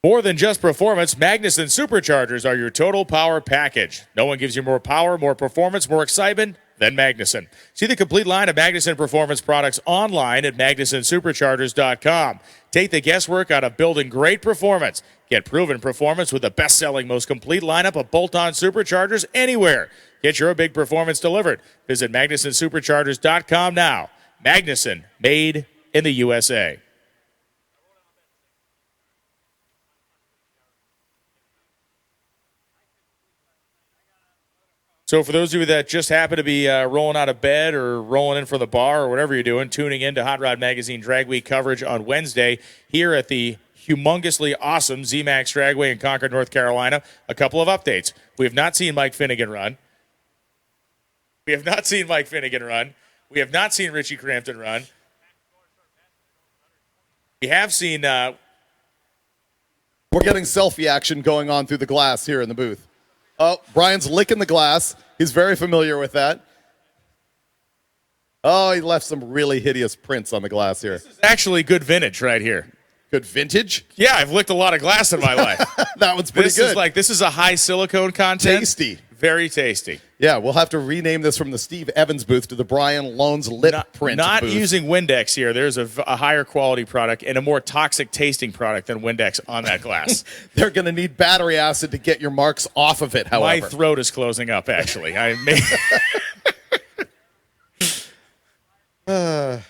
More than just performance, Magnuson Superchargers are your total power package. No one gives you more power, more performance, more excitement than Magnuson. See the complete line of Magnuson Performance products online at MagnusonSuperchargers.com. Take the guesswork out of building great performance. Get proven performance with the best-selling, most complete lineup of bolt-on superchargers anywhere. Get your big performance delivered. Visit MagnusonSuperchargers.com now. Magnuson, made in the USA. So for those of you that just happen to be rolling out of bed or rolling in for the bar or whatever you're doing, tuning in to Hot Rod Magazine Drag Week coverage on Wednesday here at the humongously awesome zMAX Dragway in Concord, North Carolina, a couple of updates. We have not seen Mike Finnegan run. We have not seen Mike Finnegan run. We have not seen Richie Crampton run. We have seen... We're getting selfie action going on through the glass here in the booth. Oh, Brian's licking the glass. He's very familiar with that. Oh, he left some really hideous prints on the glass here. This is actually good vintage right here. Good vintage? Yeah, I've licked a lot of glass in my life. That one's pretty good. This is a high silicone content. Tasty. Very tasty. Yeah, we'll have to rename this from the Steve Evans booth to the Brian Loans lip print Not booth. using Windex here. There's a higher quality product and a more toxic tasting product than Windex on that glass. They're going to need battery acid to get your marks off of it, however. My throat is closing up, actually. I may...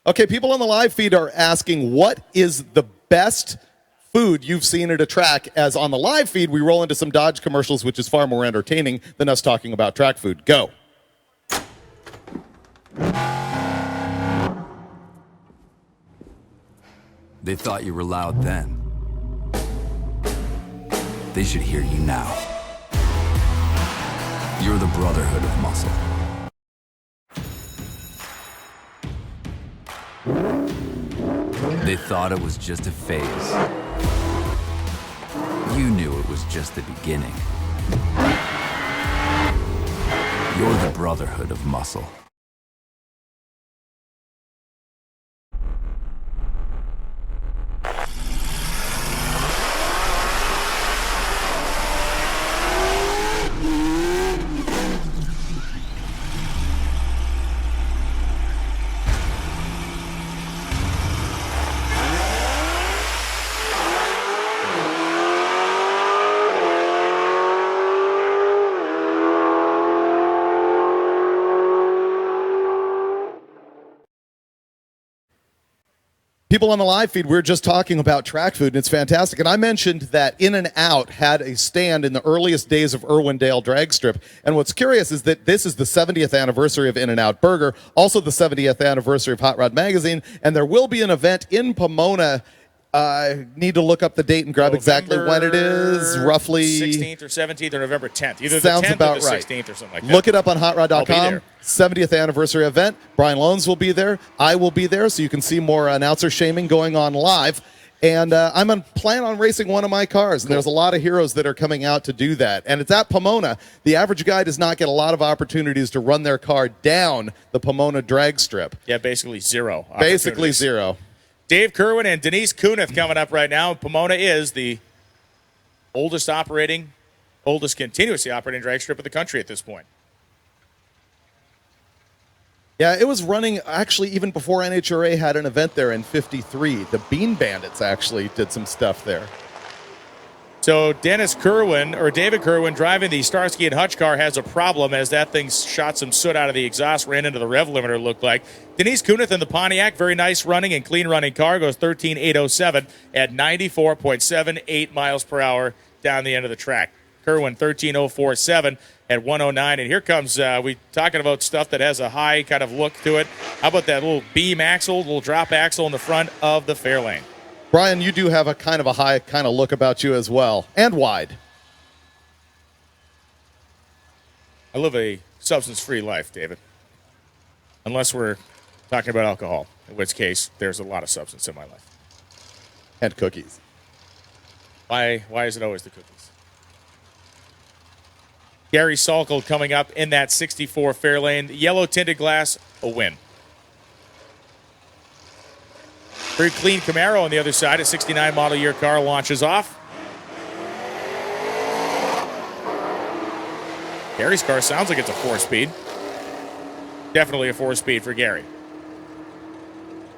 Okay, people on the live feed are asking, what is the best food you've seen at a track? As on the live feed, we roll into some Dodge commercials, which is far more entertaining than us talking about track food. Go. They thought you were loud then. They should hear you now. You're the brotherhood of muscle. They thought it was just a phase. You knew it was just the beginning. You're the brotherhood of muscle. People on the live feed, we're just talking about track food, and it's fantastic. And I mentioned that In-N-Out had a stand in the earliest days of Irwindale Drag Strip. And what's curious is that this is the 70th anniversary of In-N-Out Burger, also the 70th anniversary of Hot Rod Magazine, and there will be an event in Pomona. Need to look up the date and grab exactly when it is, roughly 16th or 17th or November 10th. Either sounds the 10th about or the right. 16th or something like that. Look it up on I'll be hotrod.com. there. 70th anniversary event. Brian Loans will be there. I will be there, so you can see more announcer shaming going on live. And I'm plan on racing one of my cars. And there's a lot of heroes that are coming out to do that. And it's at Pomona. The average guy does not get a lot of opportunities to run their car down the Pomona drag strip. Yeah, basically zero. Basically zero. Dave Kerwin and Denise Kunith coming up right now. Pomona is the oldest continuously operating drag strip of the country at this point. Yeah, it was running actually even before NHRA had an event there in '53. The Bean Bandits actually did some stuff there. So David Kerwin driving the Starsky and Hutch car has a problem as that thing shot some soot out of the exhaust, ran into the rev limiter, it looked like. Denise Kunith in the Pontiac, very nice running and clean running car, goes 13.807 at 94.78 miles per hour down the end of the track. Kerwin 13.047 at 109. And here comes, we talking about stuff that has a high kind of look to it. How about that little beam axle, little drop axle in the front of the Fairlane? Brian, you do have a kind of a high kind of look about you as well, and wide. I live a substance-free life, David. Unless we're talking about alcohol, in which case there's a lot of substance in my life. And cookies. Why is it always the cookies? Gary Salkeld coming up in that 64 Fairlane. Yellow tinted glass, a win. Very clean Camaro on the other side. A 69 model year car launches off. Gary's car sounds like it's a 4-speed. Definitely a 4-speed for Gary.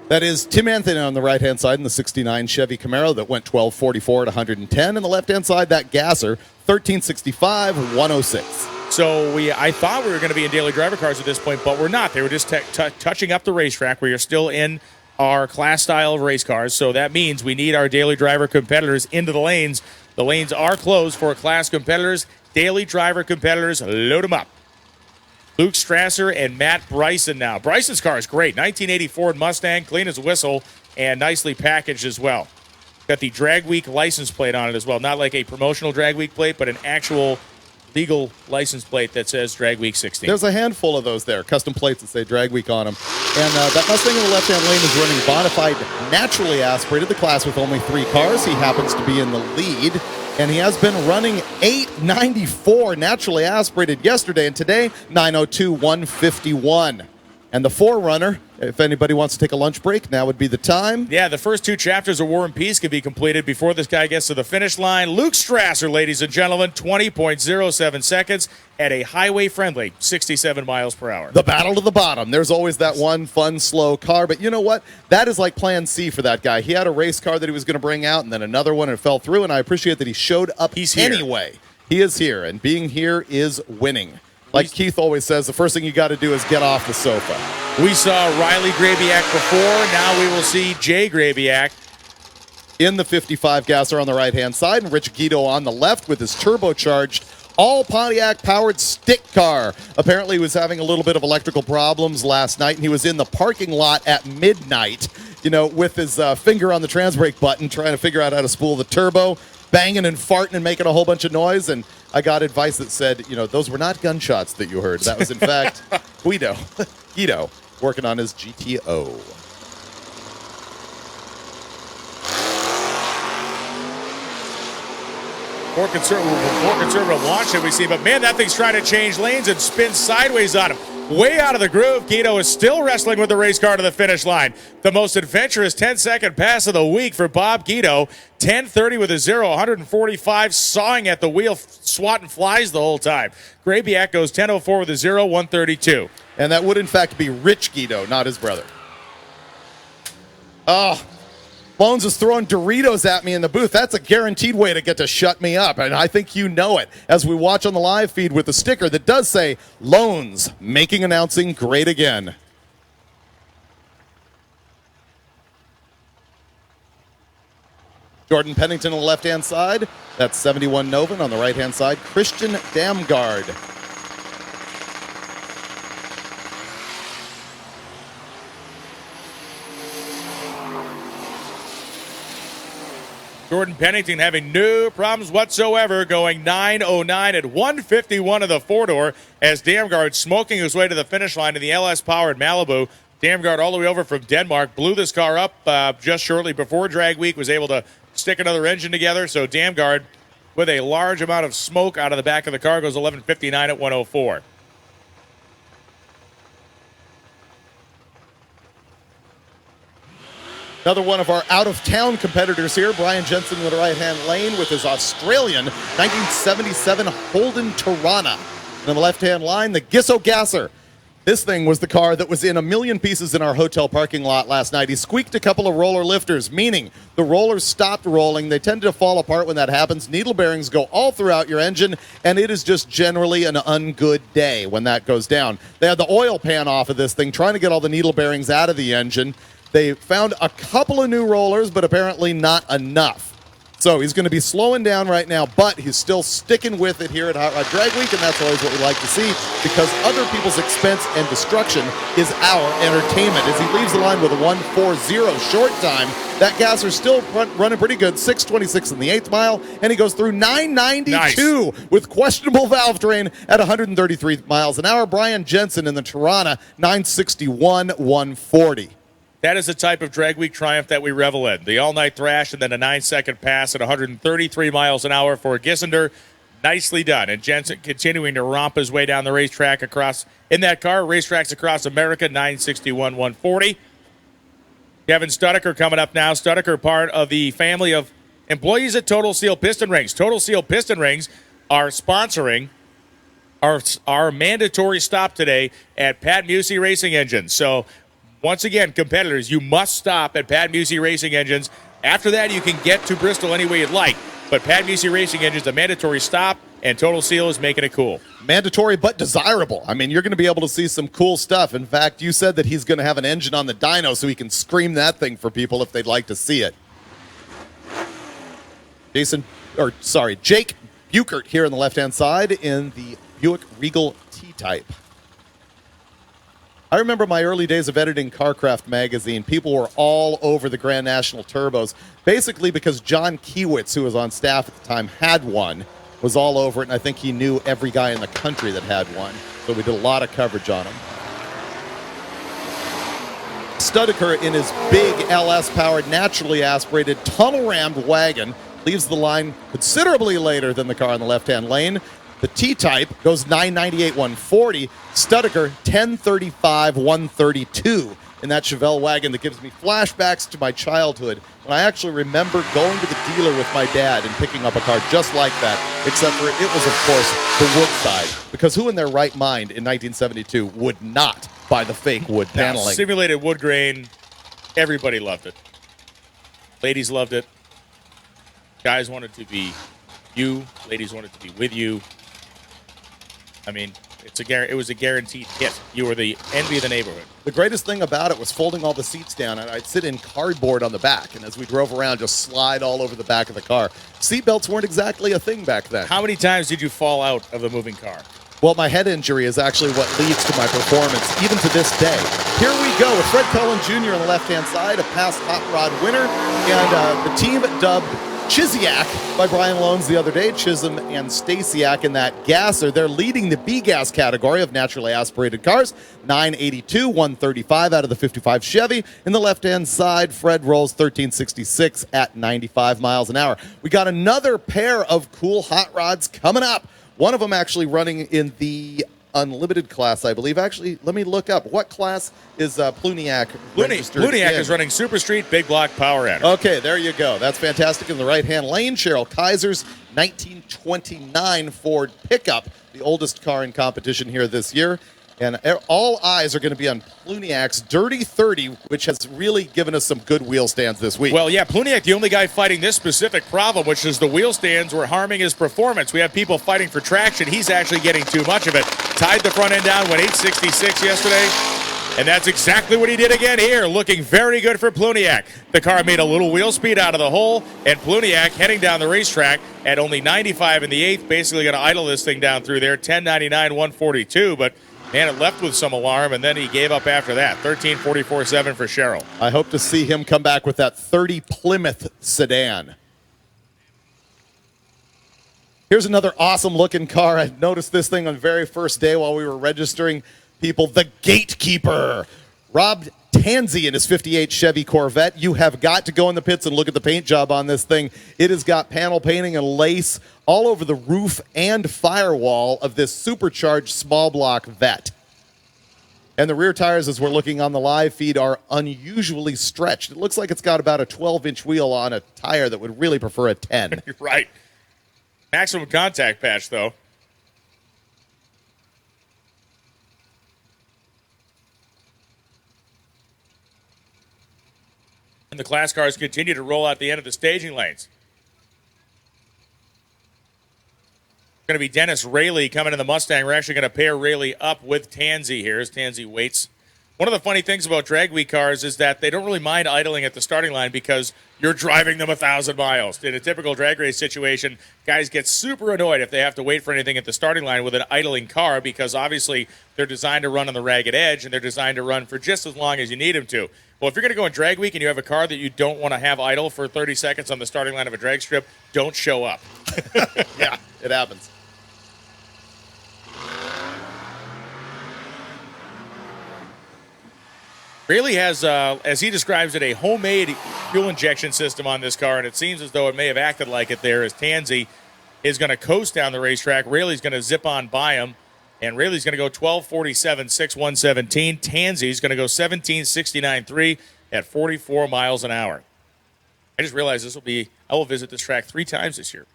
That is Tim Anthony on the right-hand side in the 69 Chevy Camaro that went 1244 at 110. And the left-hand side, that Gasser, 1365, 106. So I thought we were going to be in daily driver cars at this point, but we're not. They were just touching up the racetrack. We are still in our class style of race cars, so that means we need our daily driver competitors into the lanes. The lanes are closed for class competitors. Daily driver competitors, load them up. Luke Strasser and Matt Bryson now. Bryson's car is great. 1980 Ford Mustang, clean as a whistle, and nicely packaged as well. Got the Drag Week license plate on it as well. Not like a promotional Drag Week plate, but an actual legal license plate that says Drag Week 16. There's a handful of those there, custom plates that say Drag Week on them. And that Mustang in the left-hand lane is running bonafide, naturally aspirated, the class with only 3 cars. He happens to be in the lead. And he has been running 894 naturally aspirated yesterday, and today 902 151. And the 4Runner, if anybody wants to take a lunch break, now would be the time. Yeah, the first 2 chapters of War and Peace can be completed before this guy gets to the finish line. Luke Strasser, ladies and gentlemen, 20.07 seconds at a highway-friendly 67 miles per hour. The battle to the bottom. There's always that one fun, slow car. But you know what? That is like plan C for that guy. He had a race car that he was going to bring out, and then another one, and it fell through. And I appreciate that he showed up anyway. He is here, and being here is winning. Like Keith always says, the first thing you got to do is get off the sofa. We saw Riley Grabiak before. Now we will see Jay Grabiak. In the 55 gasser on the right-hand side, and Rich Guido on the left with his turbocharged all Pontiac-powered stick car. Apparently he was having a little bit of electrical problems last night, and he was in the parking lot at midnight, with his finger on the trans brake button, trying to figure out how to spool the turbo, banging and farting and making a whole bunch of noise. And I got advice that said, those were not gunshots that you heard. That was, in fact, Guido working on his GTO. More conservative launch than we see, but man, that thing's trying to change lanes and spin sideways on him. Way out of the groove. Guido is still wrestling with the race car to the finish line. The most adventurous 10-second pass of the week for Bob Guido. 10:30 with a 0, 145, sawing at the wheel, swatting flies the whole time. Grabiak goes 10:04 with a 0, 132. And that would, in fact, be Rich Guido, not his brother. Oh, Bones is throwing Doritos at me in the booth. That's a guaranteed way to get to shut me up, and I think you know it as we watch on the live feed with a sticker that does say, Loans, making announcing great again. Jordan Pennington on the left-hand side. That's 71 Novin on the right-hand side. Christian Damgard. Jordan Pennington having no problems whatsoever, going 9:09 at 151 of the 4-door as Damgard smoking his way to the finish line in the LS-powered Malibu. Damgard all the way over from Denmark, blew this car up just shortly before Drag Week, was able to stick another engine together. So Damgard, with a large amount of smoke out of the back of the car, goes 11:59 at 104. Another one of our out-of-town competitors here, Brian Jensen in the right-hand lane with his Australian 1977 Holden Tirana. And on the left-hand line, the Gisso Gasser. This thing was the car that was in a million pieces in our hotel parking lot last night. He squeaked a couple of roller lifters, meaning the rollers stopped rolling. They tend to fall apart when that happens. Needle bearings go all throughout your engine, and it is just generally an ungood day when that goes down. They had the oil pan off of this thing, trying to get all the needle bearings out of the engine. They found a couple of new rollers, but apparently not enough. So he's going to be slowing down right now, but he's still sticking with it here at Hot Rod Drag Week, and that's always what we like to see, because other people's expense and destruction is our entertainment. As he leaves the line with a 1:40 short time, that Gasser's still running pretty good, 6:26 in the 8th mile, and he goes through 9:92 with questionable valve drain at 133 miles an hour. Brian Jensen in the Tirana, 9:61, 140. That is the type of Drag Week triumph that we revel in. The all-night thrash and then a 9-second pass at 133 miles an hour for Gissender. Nicely done. And Jensen continuing to romp his way down the racetrack in that car. Racetracks across America, 961, 140. Kevin Studeker coming up now. Studeker, part of the family of employees at Total Seal Piston Rings. Total Seal Piston Rings are sponsoring our mandatory stop today at Pat Musey Racing Engines. So, once again, competitors, you must stop at Pat Musey Racing Engines. After that, you can get to Bristol any way you'd like. But Pat Musey Racing Engines, a mandatory stop, and Total Seal is making it cool. Mandatory but desirable. I mean, you're going to be able to see some cool stuff. In fact, you said that he's going to have an engine on the dyno so he can scream that thing for people if they'd like to see it. Jake Buchert here on the left-hand side in the Buick Regal T-Type. I remember my early days of editing CarCraft magazine. People were all over the Grand National Turbos, basically because John Kiewitz, who was on staff at the time, had one, was all over it, and I think he knew every guy in the country that had one. So we did a lot of coverage on him. Studeker in his big LS-powered, naturally aspirated, tunnel-rammed wagon leaves the line considerably later than the car in the left-hand lane. The T-Type goes 998, 140. Studeker, 1035, 132 in that Chevelle wagon that gives me flashbacks to my childhood when I actually remember going to the dealer with my dad and picking up a car just like that, except for it was, of course, the wood side. Because who in their right mind in 1972 would not buy the fake wood paneling? Simulated wood grain, everybody loved it. Ladies loved it. Guys wanted to be you. Ladies wanted to be with you. I mean, it was a guaranteed hit. You were the envy of the neighborhood. The greatest thing about it was folding all the seats down, and I'd sit in cardboard on the back, and as we drove around, just slide all over the back of the car. Seatbelts weren't exactly a thing back then. How many times did you fall out of the moving car? Well, my head injury is actually what leads to my performance, even to this day. Here we go with Fred Cullen Jr. on the left-hand side, a past Hot Rod winner, and the team dubbed Chisiak by Brian Loans the other day. Chisholm and Stasiak in that gasser. They're leading the B-gas category of naturally aspirated cars. 982, 135 out of the 55 Chevy. In the left-hand side, Fred rolls 1366 at 95 miles an hour. We got another pair of cool hot rods coming up. One of them actually running in the Unlimited class, I believe. Actually, let me look up. What class is Pluniak registered Pluniak in? is running Super Street Big Block Power End. Okay, there you go. That's fantastic. In the right-hand lane, Cheryl Kaiser's 1929 Ford pickup, the oldest car in competition here this year. And all eyes are going to be on Pluniak's Dirty 30, which has really given us some good wheel stands this week. Well, yeah, Pluniak, the only guy fighting this specific problem, which is the wheel stands were harming his performance. We have people fighting for traction. He's actually getting too much of it. Tied the front end down, went 866 yesterday. And that's exactly what he did again here, looking very good for Pluniak. The car made a little wheel speed out of the hole, and Pluniak heading down the racetrack at only 95 in the eighth, basically going to idle this thing down through there, 1099, 142, but man, it left with some alarm, and then he gave up after that. 13:44.7 for Cheryl. I hope to see him come back with that 30 Plymouth sedan. Here's another awesome-looking car. I noticed this thing on the very first day while we were registering people. The Gatekeeper. Rob Tansey in his 58 Chevy Corvette. You have got to go in the pits and look at the paint job on this thing. It has got panel painting and lace all over the roof and firewall of this supercharged small block Vet. And the rear tires, as we're looking on the live feed, are unusually stretched. It looks like it's got about a 12-inch wheel on a tire that would really prefer a 10. You're right. Maximum contact patch, though. And the class cars continue to roll out the end of the staging lanes. Going to be Dennis Rayleigh coming in the Mustang. We're actually going to pair Rayleigh up with Tansey here as Tansey waits. One of the funny things about drag week cars is that they don't really mind idling at the starting line because you're driving them 1,000 miles. In a typical drag race situation, guys get super annoyed if they have to wait for anything at the starting line with an idling car because obviously they're designed to run on the ragged edge and they're designed to run for just as long as you need them to. Well, if you're going to go in drag week and you have a car that you don't want to have idle for 30 seconds on the starting line of a drag strip, don't show up. Yeah, it happens. Rayleigh has, as he describes it, a homemade fuel injection system on this car, and it seems as though it may have acted like it there as Tansey is going to coast down the racetrack. Rayleigh's going to zip on by him, and Rayleigh's going to go 12:47.6, 117. Tansey's going to go 17:69.3 at 44 miles an hour. I just realized I will visit this track 3 times this year.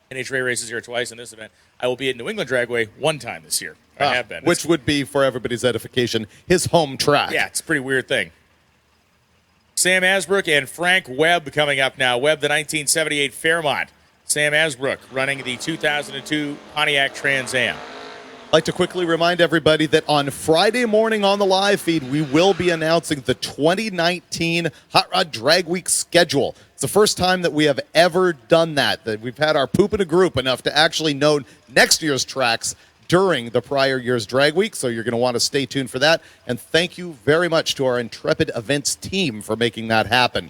NHRA races here twice in this event. I will be at New England Dragway 1 time this year. I have been. Which would be, for everybody's edification, his home track. Yeah, it's a pretty weird thing. Sam Asbrook and Frank Webb coming up now. Webb, the 1978 Fairmont. Sam Asbrook running the 2002 Pontiac Trans Am. like to quickly remind everybody that on Friday morning on the live feed, we will be announcing the 2019 Hot Rod Drag Week schedule. It's the first time that we have ever done that we've had our poop in a group enough to actually know next year's tracks during the prior year's Drag Week, so you're going to want to stay tuned for that. And thank you very much to our Intrepid Events team for making that happen.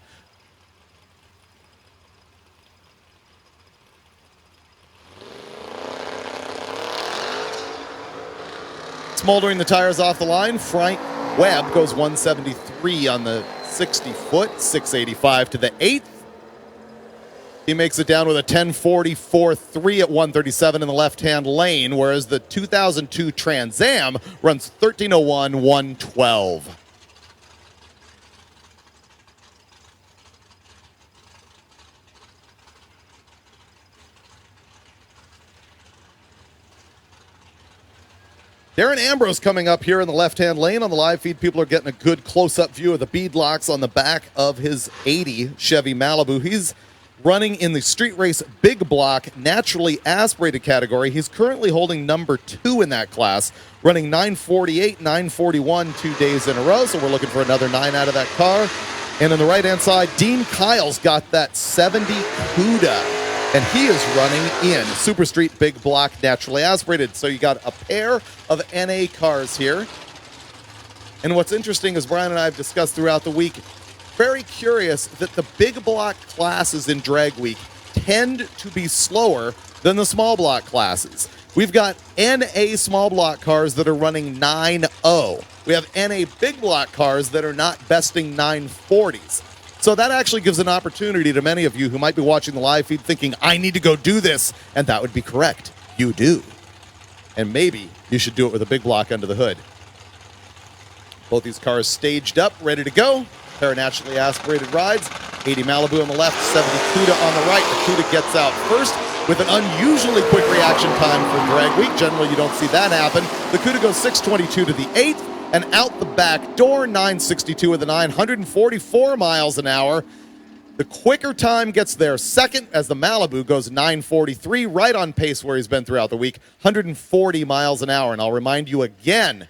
Smoldering the tires off the line, Frank Webb goes 173 on the 60-foot, 685 to the 8th. He makes it down with a 10:44.3 at 137 in the left-hand lane, whereas the 2002 Trans Am runs 13:01, 112. Darren Ambrose coming up here in the left-hand lane on the live feed. People are getting a good close-up view of the beadlocks on the back of his 80 Chevy Malibu. He's running in the street race big block naturally aspirated category. He's currently holding number 2 in that class, running 9:48, 9:41 2 days in a row. So we're looking for another 9 out of that car. And on the right-hand side, Dean Kyle's got that 70 CUDA. And he is running in Super Street Big Block naturally aspirated. So you got a pair of NA cars here. And what's interesting, as Brian and I have discussed throughout the week, very curious that the big block classes in Drag Week tend to be slower than the small block classes. We've got NA small block cars that are running 9.0. We have NA big block cars that are not besting 940s. So that actually gives an opportunity to many of you who might be watching the live feed thinking, I need to go do this. And that would be correct. You do. And maybe you should do it with a big block under the hood. Both these cars staged up, ready to go. Pair of naturally aspirated rides. 80 Malibu on the left, 70 CUDA on the right. The CUDA gets out first with an unusually quick reaction time for Drag Week. Generally, you don't see that happen. The CUDA goes 622 to the 8th, and out the back door, 962 with a 144 miles an hour. The quicker time gets there second as the Malibu goes 943, right on pace where he's been throughout the week, 140 miles an hour. And I'll remind you again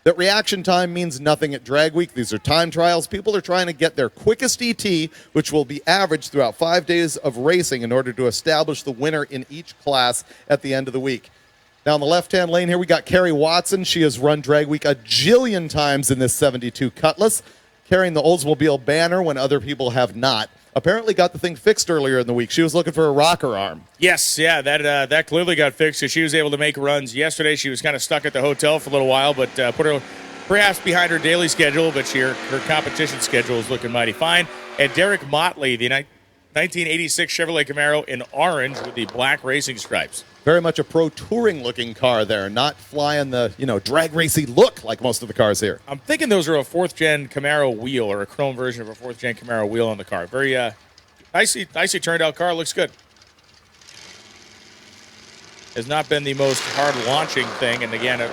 that reaction time means nothing at Drag Week. These are time trials. People are trying to get their quickest ET, which will be averaged throughout 5 days of racing in order to establish the winner in each class at the end of the week. Now, in the left-hand lane here, we got Carrie Watson. She has run Drag Week a jillion times in this 72 Cutlass, carrying the Oldsmobile banner when other people have not. Apparently got the thing fixed earlier in the week. She was looking for a rocker arm. Yes, yeah, that clearly got fixed because she was able to make runs yesterday. She was kind of stuck at the hotel for a little while, but put her perhaps behind her daily schedule, but her competition schedule is looking mighty fine. And Derek Motley, the 1986 Chevrolet Camaro in orange with the black racing stripes. Very much a pro touring looking car there, not flying the, drag racy look like most of the cars here. I'm thinking those are a 4th gen Camaro wheel or a chrome version of a 4th gen Camaro wheel on the car. Very nicely turned out car, looks good. Has not been the most hard launching thing, and again, a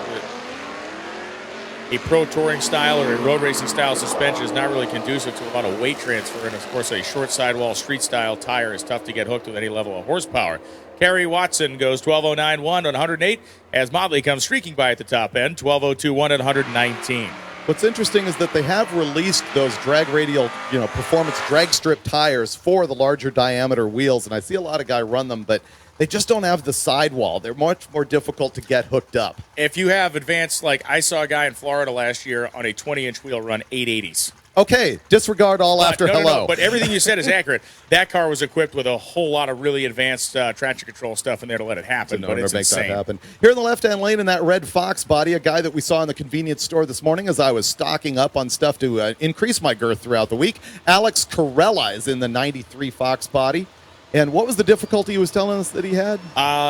pro touring style or a road racing style suspension is not really conducive to a lot of weight transfer, and of course a short sidewall street style tire is tough to get hooked with any level of horsepower. Carrie Watson goes 12:09.1 on 108 as Motley comes streaking by at the top end, 12:02.1 at 119. What's interesting is that they have released those drag radial, performance drag strip tires for the larger diameter wheels, and I see a lot of guys run them, but they just don't have the sidewall. They're much more difficult to get hooked up. If you have advanced, like I saw a guy in Florida last year on a 20-inch wheel run 880s. Okay, disregard all after hello. No, but everything you said is accurate. That car was equipped with a whole lot of really advanced traction control stuff in there to let it happen, but it's insane. That happen. Here in the left-hand lane in that red Fox body, a guy that we saw in the convenience store this morning as I was stocking up on stuff to increase my girth throughout the week. Alex Corella is in the 93 Fox body. And what was the difficulty he was telling us that he had?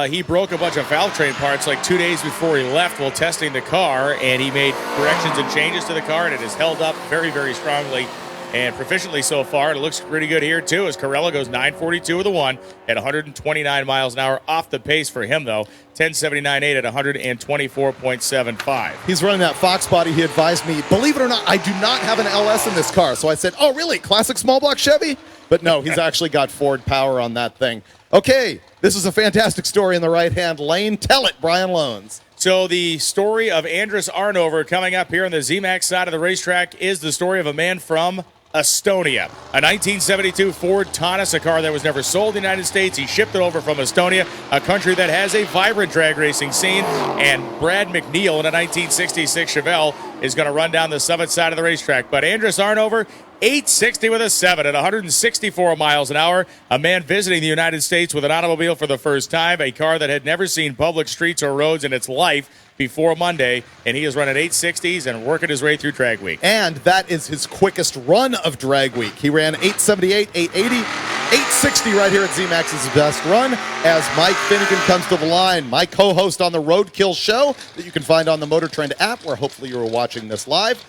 He broke a bunch of valve train parts like 2 days before he left while testing the car, and he made corrections and changes to the car, and it has held up very, very strongly and proficiently so far. It looks pretty good here, too, as Corella goes 942 with a 1 at 129 miles an hour. Off the pace for him, though, 1079.8 at 124.75. He's running that Fox body. He advised me, believe it or not, I do not have an LS in this car. So I said, oh, really? Classic small block Chevy? But no, he's actually got Ford power on that thing. Okay, this is a fantastic story in the right-hand lane. Tell it, Brian Loans. So the story of Andris Arnover coming up here on the zMAX side of the racetrack is the story of a man from Estonia. A 1972 Ford Taunus, a car that was never sold in the United States. He shipped it over from Estonia, a country that has a vibrant drag racing scene. And Brad McNeil in a 1966 Chevelle is going to run down the Summit side of the racetrack. But Andris Arnover, 860 with a 7 at 164 miles an hour. A man visiting the United States with an automobile for the first time, a car that had never seen public streets or roads in its life before Monday, and he is running 860s and working his way through drag week. And that is his quickest run of drag week. He ran 878, 880, 860 right here at zMAX is his best run as Mike Finnegan comes to the line, my co-host on the Roadkill show that you can find on the Motor Trend app, where hopefully you are watching this live.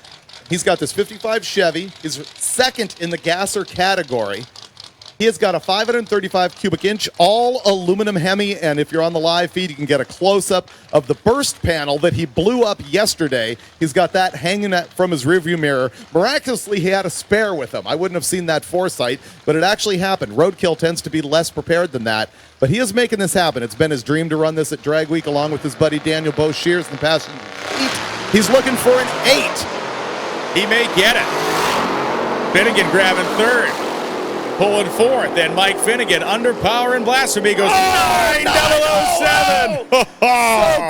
He's got this 55 Chevy, his second in the gasser category. He has got a 535 cubic inch, all aluminum Hemi, and if you're on the live feed, you can get a close-up of the burst panel that he blew up yesterday. He's got that hanging from his rearview mirror. Miraculously, he had a spare with him. I wouldn't have seen that foresight, but it actually happened. Roadkill tends to be less prepared than that, but he is making this happen. It's been his dream to run this at Drag Week along with his buddy Daniel Bo Shears in the past 8. He's looking for an 8. He may get it. Finnegan grabbing third. Pulling fourth, then Mike Finnegan under power and blasphemy goes 9007. So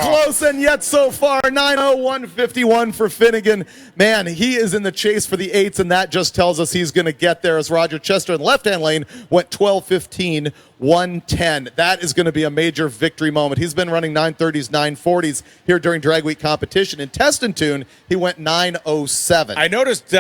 close and yet so far. 90151 for Finnegan. Man, he is in the chase for the 8s, and that just tells us he's going to get there as Roger Chester in the left-hand lane went 12:15, 1:10. That is going to be a major victory moment. He's been running 930s, 940s here during Drag Week competition. In Test and Tune, he went 907. I noticed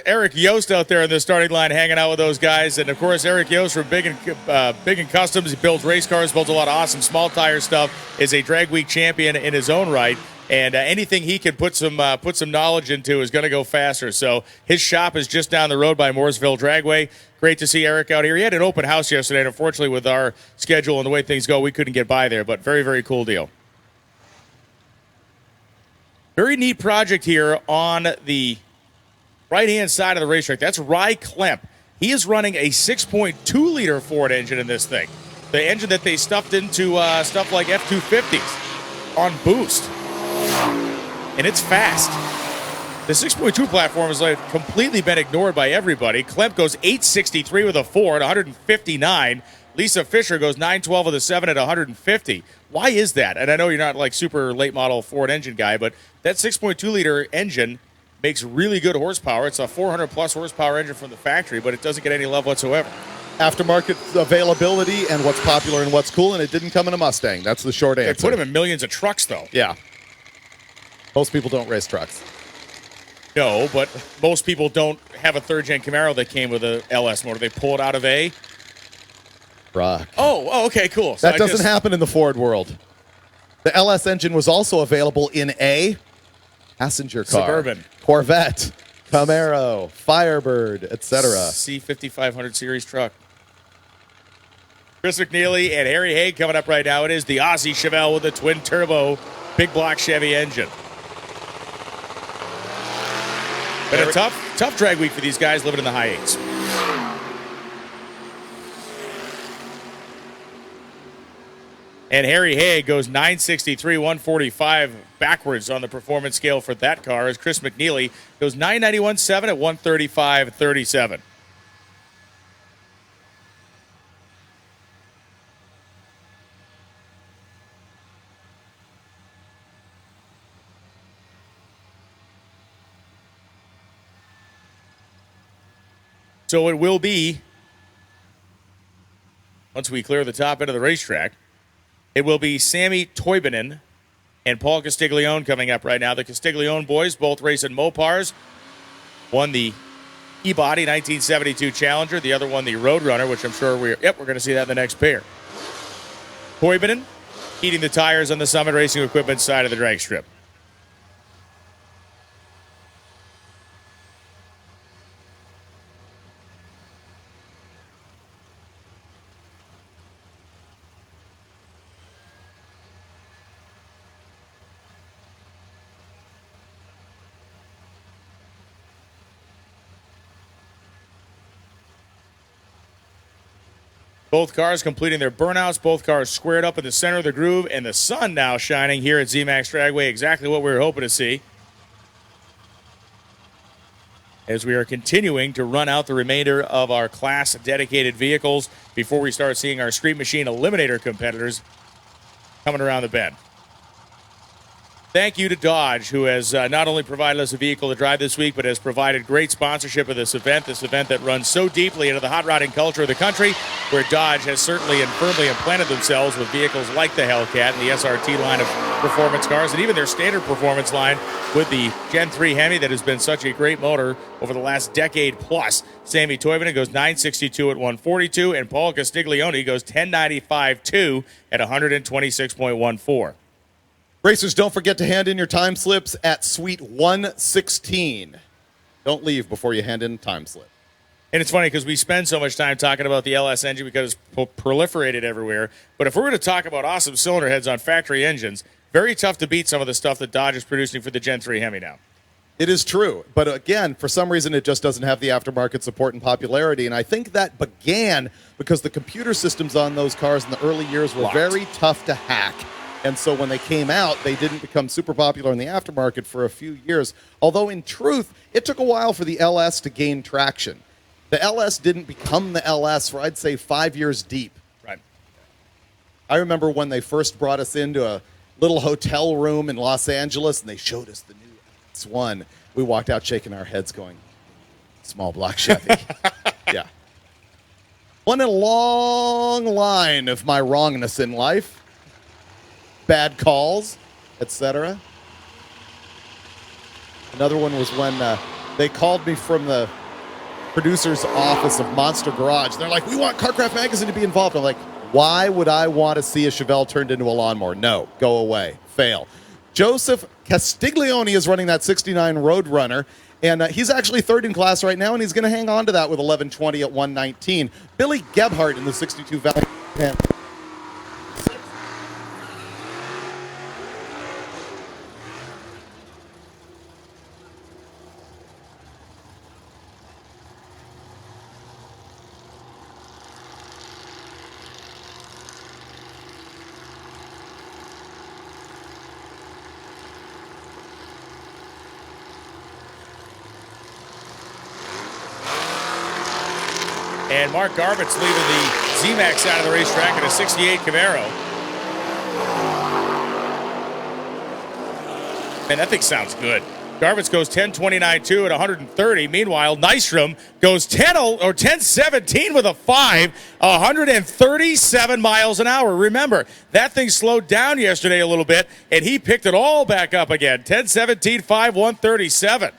Eric Yost out there in the starting line hanging out with those guys. And, of course, Eric Yost from Big and Customs. He builds race cars, builds a lot of awesome small tire stuff, is a Drag Week champion in his own right. And anything he can put some knowledge into is going to go faster. So his shop is just down the road by Mooresville Dragway. Great to see Eric out here. He had an open house yesterday, and unfortunately with our schedule and the way things go, we couldn't get by there. But very, very cool deal. Very neat project here on the right-hand side of the racetrack. That's Rye Klemp. He is running a 6.2-liter Ford engine in this thing. The engine that they stuffed into stuff like F-250s on boost. And it's fast. The 6.2 platform has completely been ignored by everybody. Klemp goes 863 with a 4 at 159. Lisa Fisher goes 912 with a 7 at 150. Why is that? And I know you're not like super late model Ford engine guy, but that 6.2-liter engine makes really good horsepower. It's a 400-plus horsepower engine from the factory, but it doesn't get any love whatsoever. Aftermarket availability and what's popular and what's cool, and it didn't come in a Mustang. That's the short answer. They put them in millions of trucks, though. Yeah. Most people don't race trucks. No, but most people don't have a third-gen Camaro that came with a LS motor. They pull it out of a... Rock. Oh, okay, cool. So that doesn't happen in the Ford world. The LS engine was also available in a passenger car. Suburban. Corvette, Camaro, Firebird, etc. C5500 series truck. Chris McNeely and Harry Haig coming up right now. It is the Aussie Chevelle with the twin-turbo big block Chevy engine. Been a tough drag week for these guys living in the high 8s. And Harry Haig goes 963, 145 backwards on the performance scale for that car as Chris McNeely goes 991, 7 at 135, 37. So it will be, once we clear the top end of the racetrack, it will be Sammy Toivonen and Paul Castiglione coming up right now. The Castiglione boys both racing Mopars. One the E-Body 1972 Challenger, the other one the Roadrunner, which I'm sure we're going to see that in the next pair. Toivonen heating the tires on the Summit Racing Equipment side of the drag strip. Both cars completing their burnouts, both cars squared up in the center of the groove, and the sun now shining here at zMAX Dragway, exactly what we were hoping to see. As we are continuing to run out the remainder of our class dedicated vehicles before we start seeing our Street Machine Eliminator competitors coming around the bend. Thank you to Dodge, who has not only provided us a vehicle to drive this week, but has provided great sponsorship of this event that runs so deeply into the hot rodding culture of the country, where Dodge has certainly and firmly implanted themselves with vehicles like the Hellcat and the SRT line of performance cars, and even their standard performance line with the Gen 3 Hemi that has been such a great motor over the last decade plus. Sammy Toivonen goes 962 at 142, and Paul Castiglione goes 1095.2 at 126.14. Racers, don't forget to hand in your time slips at Suite 116. Don't leave before you hand in a time slip. And it's funny because we spend so much time talking about the LS engine because it's proliferated everywhere. But if we're going to talk about awesome cylinder heads on factory engines, very tough to beat some of the stuff that Dodge is producing for the Gen 3 Hemi now. It is true. But again, for some reason, it just doesn't have the aftermarket support and popularity. And I think that began because the computer systems on those cars in the early years were very tough to hack. And so when they came out, they didn't become super popular in the aftermarket for a few years. Although in truth, it took a while for the LS to gain traction. The LS didn't become the LS for, I'd say, 5 years deep. Right. I remember when they first brought us into a little hotel room in Los Angeles and they showed us the new LS1. We walked out shaking our heads going, small block Chevy. Yeah. One in a long line of my wrongness in life. Bad calls, etc. Another one was when they called me from the producer's office of Monster Garage. They're like, we want CarCraft Magazine to be involved. I'm like, why would I want to see a Chevelle turned into a lawnmower? No, go away, fail. Joseph Castiglione is running that 69 Roadrunner, and he's actually third in class right now, and he's going to hang on to that with 1120 at 119. Billy Gebhardt in the 62 Valley. And Mark Garbutt's leaving the zMAX out of the racetrack in a 68 Camaro. Man, that thing sounds good. Garbutt goes 10.29.2 at 130. Meanwhile, Nystrom goes 10.17 with a 5, 137 miles an hour. Remember, that thing slowed down yesterday a little bit, and he picked it all back up again. 10.17.5, 137.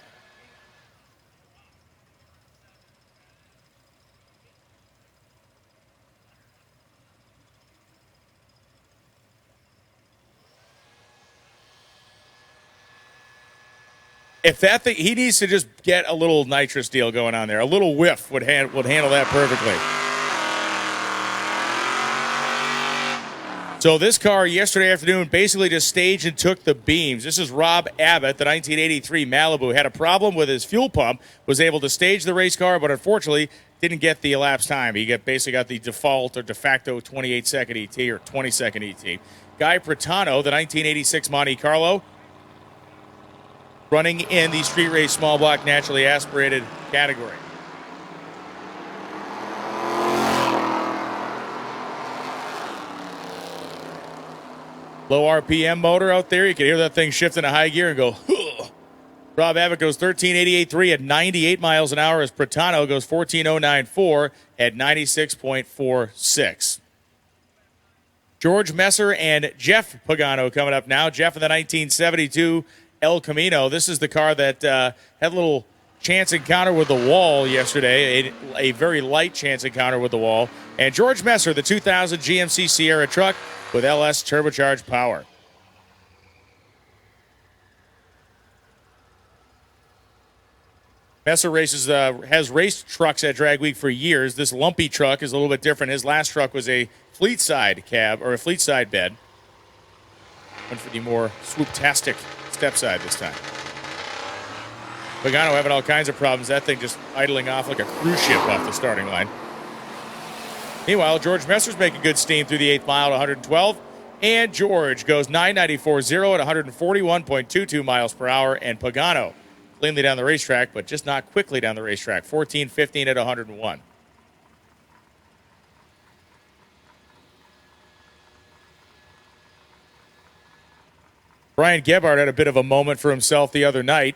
If that thing, he needs to just get a little nitrous deal going on there. A little whiff would handle that perfectly. So this car yesterday afternoon basically just staged and took the beams. This is Rob Abbott, the 1983 Malibu. Had a problem with his fuel pump, was able to stage the race car, but unfortunately didn't get the elapsed time. He basically got the default or de facto 28-second ET or 20-second ET. Guy Pratano, the 1986 Monte Carlo, running in the street race small block naturally aspirated category. Low RPM motor out there. You can hear that thing shift into high gear and go, huh. Rob Abbott goes 13.88.3 at 98 miles an hour as Pratano goes 14.09.4 at 96.46. George Messer and Jeff Pagano coming up now. Jeff in the 1972 El Camino. This is the car that had a little chance encounter with the wall yesterday, a very light chance encounter with the wall. And George Messer, the 2000 GMC Sierra truck with LS turbocharged power. Messer has raced trucks at Drag Week for years. This lumpy truck is a little bit different. His last truck was a fleet side cab or a fleet side bed. Went for the more swoop-tastic step side this time. Pagano having all kinds of problems. That thing just idling off like a cruise ship off the starting line. Meanwhile, George Messer's making good steam through the 8th mile at 112. And George goes 994.0 at 141.22 miles per hour. And Pagano cleanly down the racetrack, but just not quickly down the racetrack. 14.15 at 101. Brian Gebhardt had a bit of a moment for himself the other night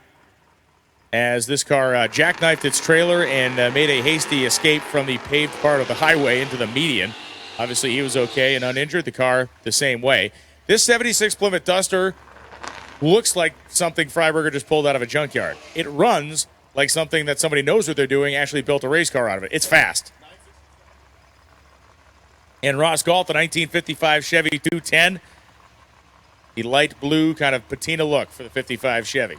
as this car jackknifed its trailer and made a hasty escape from the paved part of the highway into the median. Obviously, he was okay and uninjured. The car the same way. This 76 Plymouth Duster looks like something Freiberger just pulled out of a junkyard. It runs like something that somebody knows what they're doing, actually built a race car out of it. It's fast. And Ross Galt, the 1955 Chevy 210. The light blue kind of patina look for the 55 Chevy.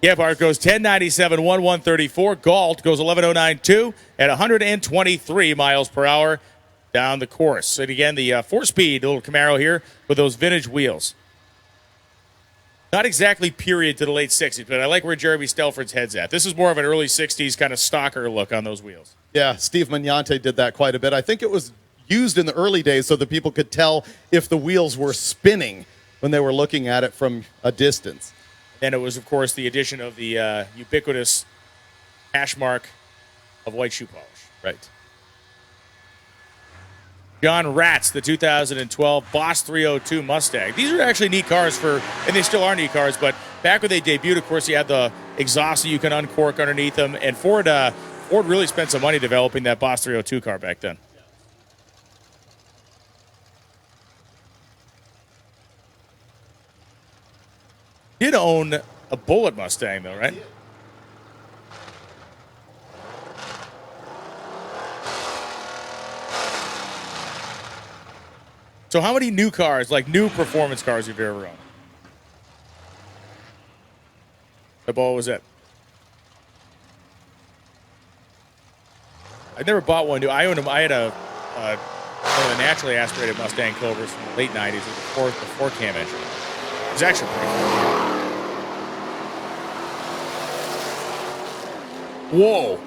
Gebhardt goes 1097, 1134. Galt goes 1109.2 at 123 miles per hour down the course. And again, the 4-speed little Camaro here with those vintage wheels. Not exactly period to the late 60s, but I like where Jeremy Stelford's head's at. This is more of an early 60s kind of stalker look on those wheels. Yeah, Steve Magnante did that quite a bit. I think it was used in the early days so that people could tell if the wheels were spinning when they were looking at it from a distance. And it was, of course, the addition of the ubiquitous hash mark of white shoe polish. Right. John Ratz, the 2012 Boss 302 Mustang. These are actually neat cars and they still are neat cars, but back when they debuted, of course, you had the exhaust that you can uncork underneath them, and Ford really spent some money developing that Boss 302 car back then. Did own a Bullet Mustang, though, right? So how many new cars, like new performance cars, have you ever owned? What was it? I never bought one new. I owned them. I had one of the naturally aspirated Mustang Cobras from the late 90s with the 4-cam engine. It was actually pretty cool. Whoa.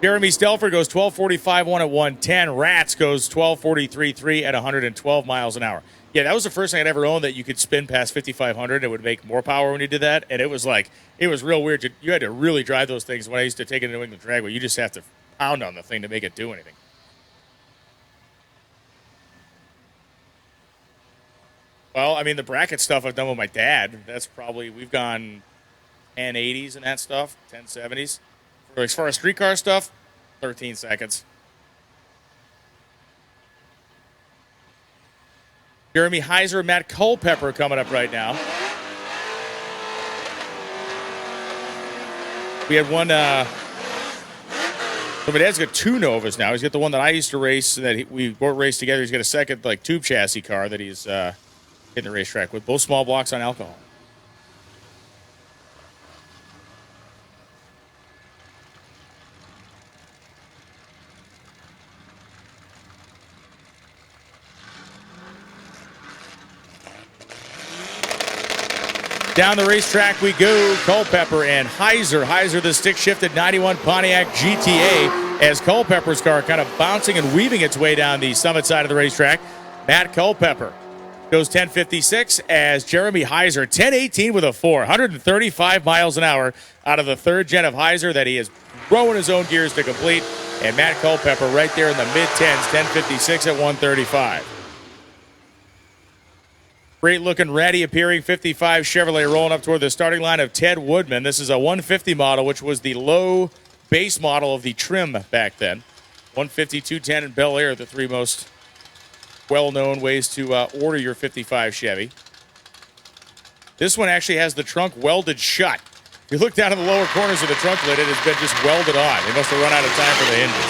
Jeremy Stelford goes 12:45.1 at 110. Ratz goes 12:43.3 at 112 miles an hour. Yeah, that was the first thing I'd ever owned that you could spin past 5,500. It would make more power when you did that. And it was real weird. You had to really drive those things. When I used to take it to New England Dragway, you just have to pound on the thing to make it do anything. Well, I mean, the bracket stuff I've done with my dad, we've gone 1080s and that stuff, 1070s. As far as streetcar stuff, 13 seconds. Jeremy Heiser, Matt Culpepper coming up right now. We had one. So my dad's got two Novas now. He's got the one that I used to race that we both raced together. He's got a second tube chassis car that he's hitting the racetrack with. Both small blocks on alcohol. Down the racetrack we go. Culpepper and Heiser. Heiser, the stick-shifted 91 Pontiac GTA, as Culpepper's car kind of bouncing and weaving its way down the summit side of the racetrack. Matt Culpepper goes 10:56 as Jeremy Heiser, 10:18 with a 4, 135 miles an hour out of the third gen of Heiser that he is throwing his own gears to complete. And Matt Culpepper right there in the mid-10s, 10:56 at 135. Great looking ratty appearing 55 Chevrolet rolling up toward the starting line of Ted Woodman. This is a 150 model, which was the low base model of the trim back then. 150, 210, and Bel Air, the three most well-known ways to order your 55 Chevy. This one actually has the trunk welded shut. If you look down in the lower corners of the trunk lid, it has been just welded on. They must have run out of time for the hinges.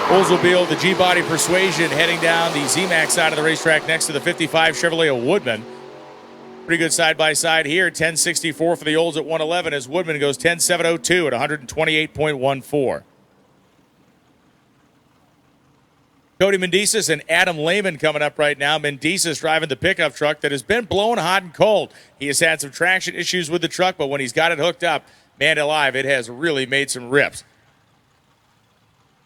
Oldsmobile, the G-Body Persuasion heading down the zMAX side of the racetrack next to the 55 Chevrolet of Woodman. Pretty good side-by-side here. 10.64 for the olds at 111 as Woodman goes 10.702 at 128.14. Cody Mendeces and Adam Lehman coming up right now. Mendeces driving the pickup truck that has been blowing hot and cold. He has had some traction issues with the truck, but when he's got it hooked up, man alive, it has really made some rips.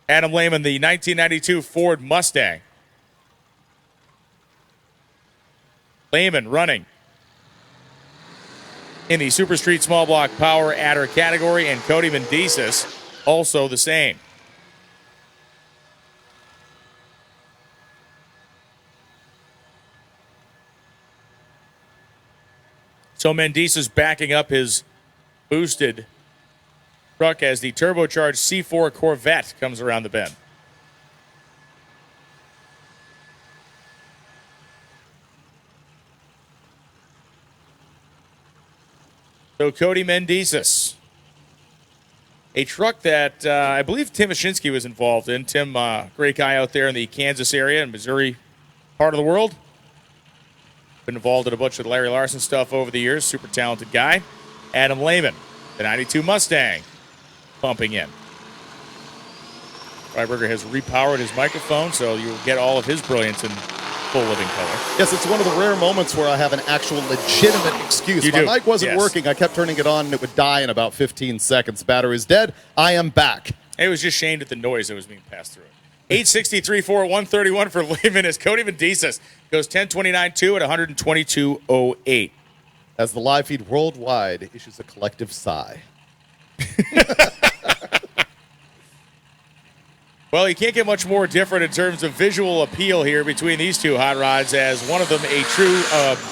Adam Lehman, the 1992 Ford Mustang. Lehman running in the Super Street Small Block Power Adder category, and Cody Mendeces also the same. So Mendeces backing up his boosted truck as the turbocharged C4 Corvette comes around the bend. So Cody Mendeces, a truck that I believe Tim Ashinsky was involved in. Tim, great guy out there in the Kansas area and Missouri part of the world. Been involved in a bunch of Larry Larson stuff over the years. Super talented guy. Adam Lehman, the 92 Mustang, pumping in. Freiberger has repowered his microphone, so you'll get all of his brilliance in full living color. Yes, it's one of the rare moments where I have an actual legitimate excuse. You My do. mic wasn't Yes. working. I kept turning it on, and it would die in about 15 seconds. Battery's dead. I am back. It was just shamed at the noise that was being passed through it. 863.4, 131 for Lehman as Cody Mendeces goes 10.29.2 at 122.08. As the live feed worldwide issues a collective sigh. Well, you can't get much more different in terms of visual appeal here between these two hot rods, as one of them a true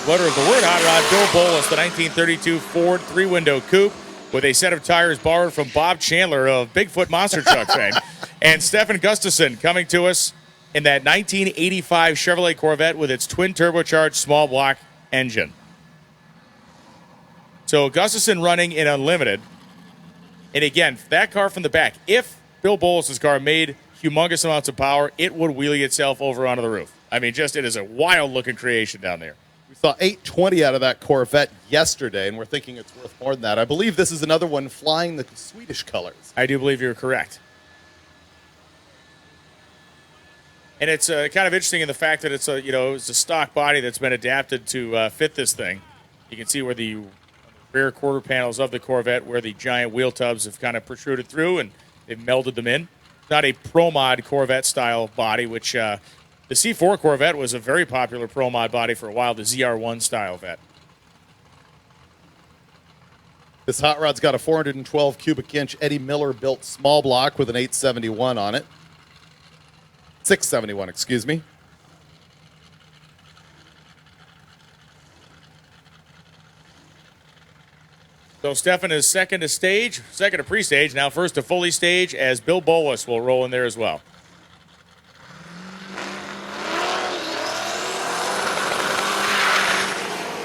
letter of the word hot rod, Bill Bolus, the 1932 Ford three-window coupe with a set of tires borrowed from Bob Chandler of Bigfoot Monster Truck fame. And Stefan Gustafson coming to us in that 1985 Chevrolet Corvette with its twin turbocharged small block engine. So Gustafson running in unlimited. And again, that car from the back, if Bill Bolus's car made humongous amounts of power, it would wheelie itself over onto the roof. I mean, just it is a wild-looking creation down there. We saw 820 out of that Corvette yesterday, and we're thinking it's worth more than that. I believe this is another one flying the Swedish colors. I do believe you're correct. And it's kind of interesting in the fact that it's a stock body that's been adapted to fit this thing. You can see where the rear quarter panels of the Corvette, where the giant wheel tubs have kind of protruded through, and they've melded them in. Not a Pro Mod Corvette style body, which the C4 Corvette was a very popular Pro Mod body for a while, the ZR1 style vet. This hot rod's got a 412 cubic inch Eddie Miller built small block with an 871 on it. 671, excuse me. So Stefan is second to pre-stage, now first to fully stage, as Bill Bolus will roll in there as well.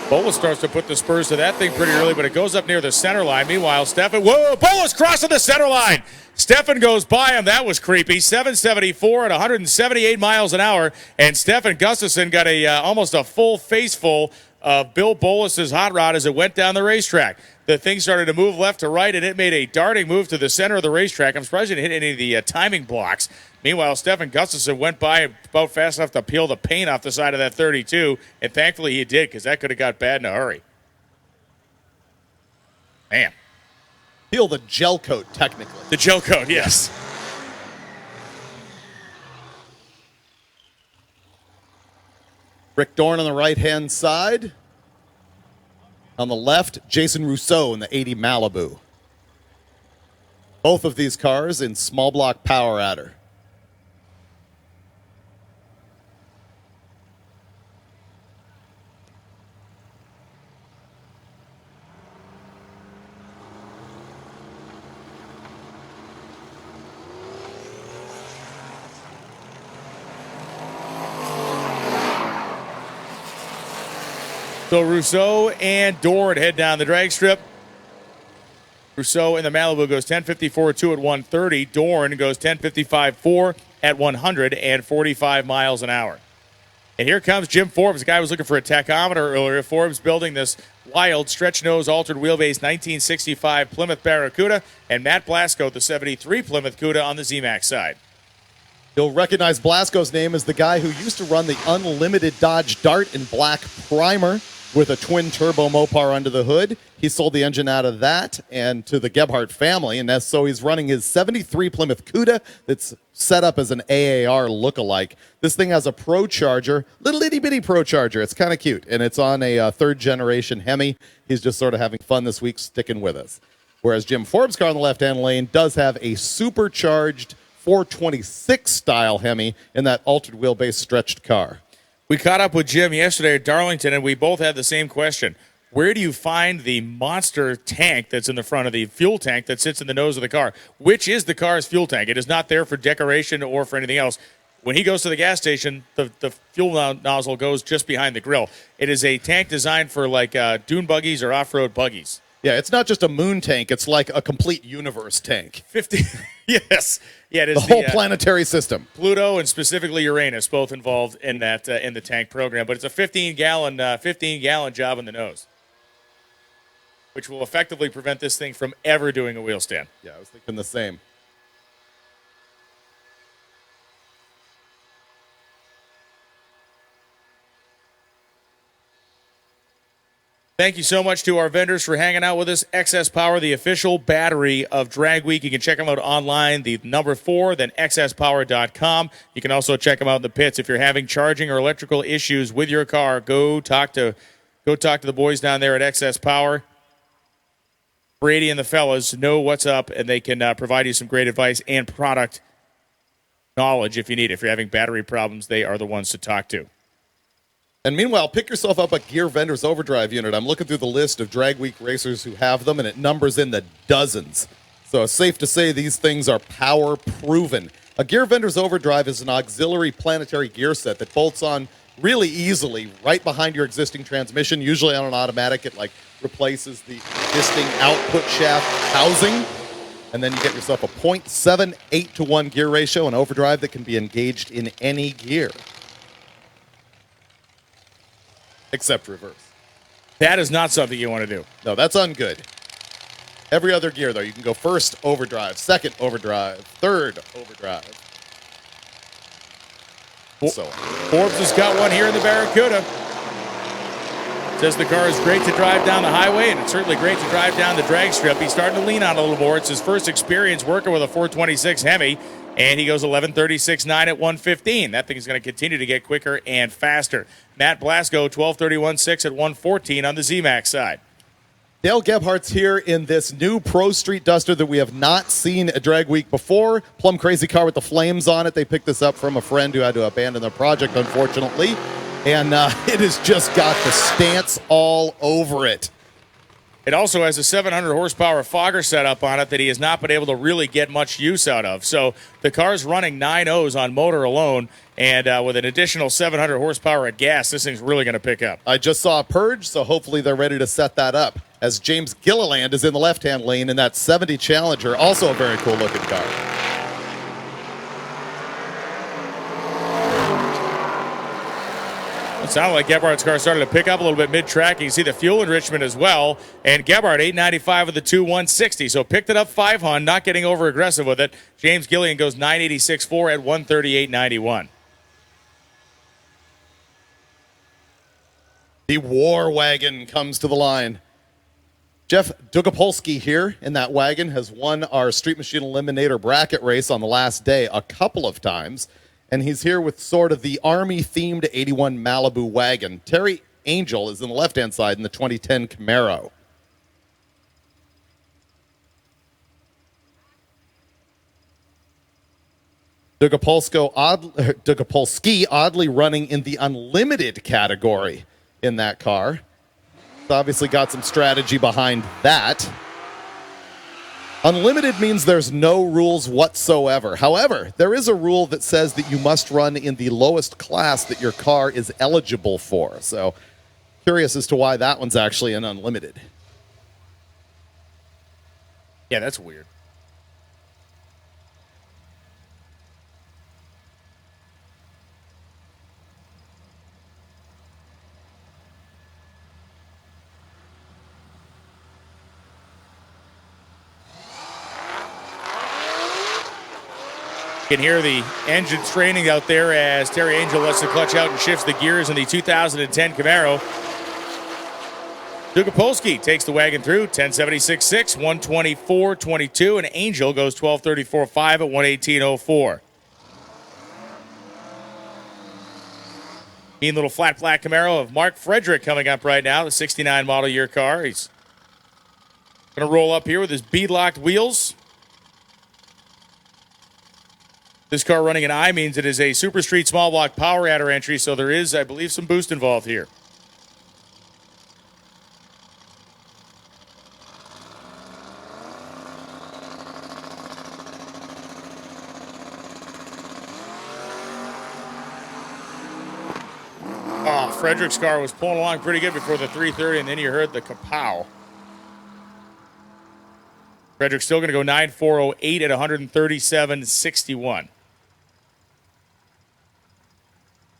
Bolus starts to put the spurs to that thing pretty early, but it goes up near the center line. Meanwhile, Stefan, whoa, Bolus crossing the center line. Stefan goes by him. That was creepy. 774 at 178 miles an hour, and Stefan Gustafson got almost a full face full of Bill Bolus's hot rod as it went down the racetrack. The thing started to move left to right, and it made a darting move to the center of the racetrack. I'm surprised it didn't hit any of the timing blocks. Meanwhile, Stefan Gustafson went by about fast enough to peel the paint off the side of that 32, and thankfully he did, because that could have got bad in a hurry. Man. Peel the gel coat, technically. The gel coat, yes. Rick Dorn on the right-hand side. On the left, Jason Rousseau in the 80 Malibu. Both of these cars in small block power adder. So Rousseau and Dorn head down the drag strip. Rousseau in the Malibu goes 10.54.2 at 130. Dorn goes 10.55.4 at 145 miles an hour. And here comes Jim Forbes. The guy was looking for a tachometer earlier. Forbes building this wild stretch nose altered wheelbase 1965 Plymouth Barracuda, and Matt Blasco, the 73 Plymouth Cuda on the zMAX side. You'll recognize Blasco's name as the guy who used to run the unlimited Dodge Dart in black primer with a twin-turbo Mopar under the hood. He sold the engine out of that and to the Gebhardt family, and so he's running his 73 Plymouth Cuda that's set up as an AAR lookalike. This thing has a Pro Charger, little itty-bitty Pro Charger. It's kind of cute, and it's on a third-generation Hemi. He's just sort of having fun this week, sticking with us. Whereas Jim Forbes' car on the left-hand lane does have a supercharged 426-style Hemi in that altered wheelbase stretched car. We caught up with Jim yesterday at Darlington, and we both had the same question. Where do you find the monster tank that's in the front of the fuel tank that sits in the nose of the car? Which is the car's fuel tank? It is not there for decoration or for anything else. When he goes to the gas station, the fuel nozzle goes just behind the grill. It is a tank designed for like dune buggies or off-road buggies. Yeah, it's not just a moon tank. It's like a complete universe tank. 50, yes. Yeah, it is the whole planetary system. Pluto and specifically Uranus, both involved in that in the tank program. But it's a 15-gallon job on the nose, which will effectively prevent this thing from ever doing a wheel stand. Yeah, I was thinking the same. Thank you so much to our vendors for hanging out with us. XS Power, the official battery of Drag Week. You can check them out online, the number 4, then xspower.com. You can also check them out in the pits. If you're having charging or electrical issues with your car, go talk to the boys down there at XS Power. Brady and the fellas know what's up, and they can provide you some great advice and product knowledge if you need it. If you're having battery problems, they are the ones to talk to. And meanwhile, pick yourself up a Gear Vendors Overdrive unit. I'm looking through the list of Drag Week racers who have them, and it numbers in the dozens. So it's safe to say these things are power-proven. A Gear Vendors Overdrive is an auxiliary planetary gear set that bolts on really easily right behind your existing transmission, usually on an automatic. It like replaces the existing output shaft housing, and then you get yourself a 0.78 to 1 gear ratio, an overdrive that can be engaged in any gear. Except reverse. That is not something you want to do. No, that's ungood. Every other gear, though, you can go first overdrive, second overdrive, third overdrive. So Forbes has got one here in the Barracuda. Says the car is great to drive down the highway, and it's certainly great to drive down the drag strip. He's starting to lean on a little more. It's his first experience working with a 426 Hemi, and he goes 11:36.9 at 1:15. That thing is going to continue to get quicker and faster. Matt Blasco, 12:31.6 at 1:14 on the zMAX side. Dale Gebhardt's here in this new Pro Street Duster that we have not seen at Drag Week before. Plum crazy car with the flames on it. They picked this up from a friend who had to abandon the project, unfortunately. And it has just got the stance all over it. It also has a 700 horsepower fogger setup on it that he has not been able to really get much use out of. So the car's running 9.0s on motor alone, and with an additional 700 horsepower at gas, this thing's really going to pick up. I just saw a purge, so hopefully they're ready to set that up. As James Gilliland is in the left-hand lane in that 70 Challenger, also a very cool-looking car. It sounded like Gebhardt's car started to pick up a little bit mid-track. You can see the fuel enrichment as well. And Gebhardt, 895 with the 2,160. So picked it up 500, not getting over-aggressive with it. James Gillian goes 986.4 at 138.91. The War Wagon comes to the line. Jeff Dugopolsky here in that wagon has won our Street Machine Eliminator bracket race on the last day a couple of times. And he's here with sort of the Army-themed 81 Malibu wagon. Terry Angel is in the left-hand side in the 2010 Camaro. Dugopolsky oddly running in the unlimited category in that car. It's obviously got some strategy behind that. Unlimited means there's no rules whatsoever. However, there is a rule that says that you must run in the lowest class that your car is eligible for. So, curious as to why that one's actually an unlimited. Yeah, that's weird. You can hear the engine straining out there as Terry Angel lets the clutch out and shifts the gears in the 2010 Camaro. Dukapolsky takes the wagon through 1076.6, 124.22, and Angel goes 1234.5 at 118.04. Mean little flat black Camaro of Mark Frederick coming up right now, the 69 model year car. He's going to roll up here with his bead-locked wheels. This car running an I means it is a Super Street small block power adder entry, so there is, I believe, some boost involved here. Oh, Frederick's car was pulling along pretty good before the 330, and then you heard the kapow. Frederick's still going to go 9.408 at 137.61.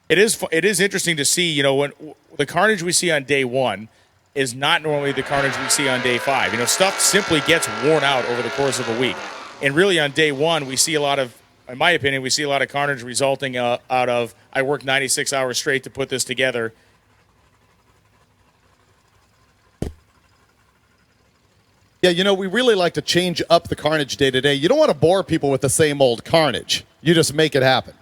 It is interesting to see, you know, when the carnage we see on day one is not normally the carnage we see on day 5. You know, stuff simply gets worn out over the course of a week. And really on day 1, we see a lot of, in my opinion, we see a lot of carnage resulting out of, I worked 96 hours straight to put this together. Yeah, you know, we really like to change up the carnage day to day. You don't want to bore people with the same old carnage. You just make it happen.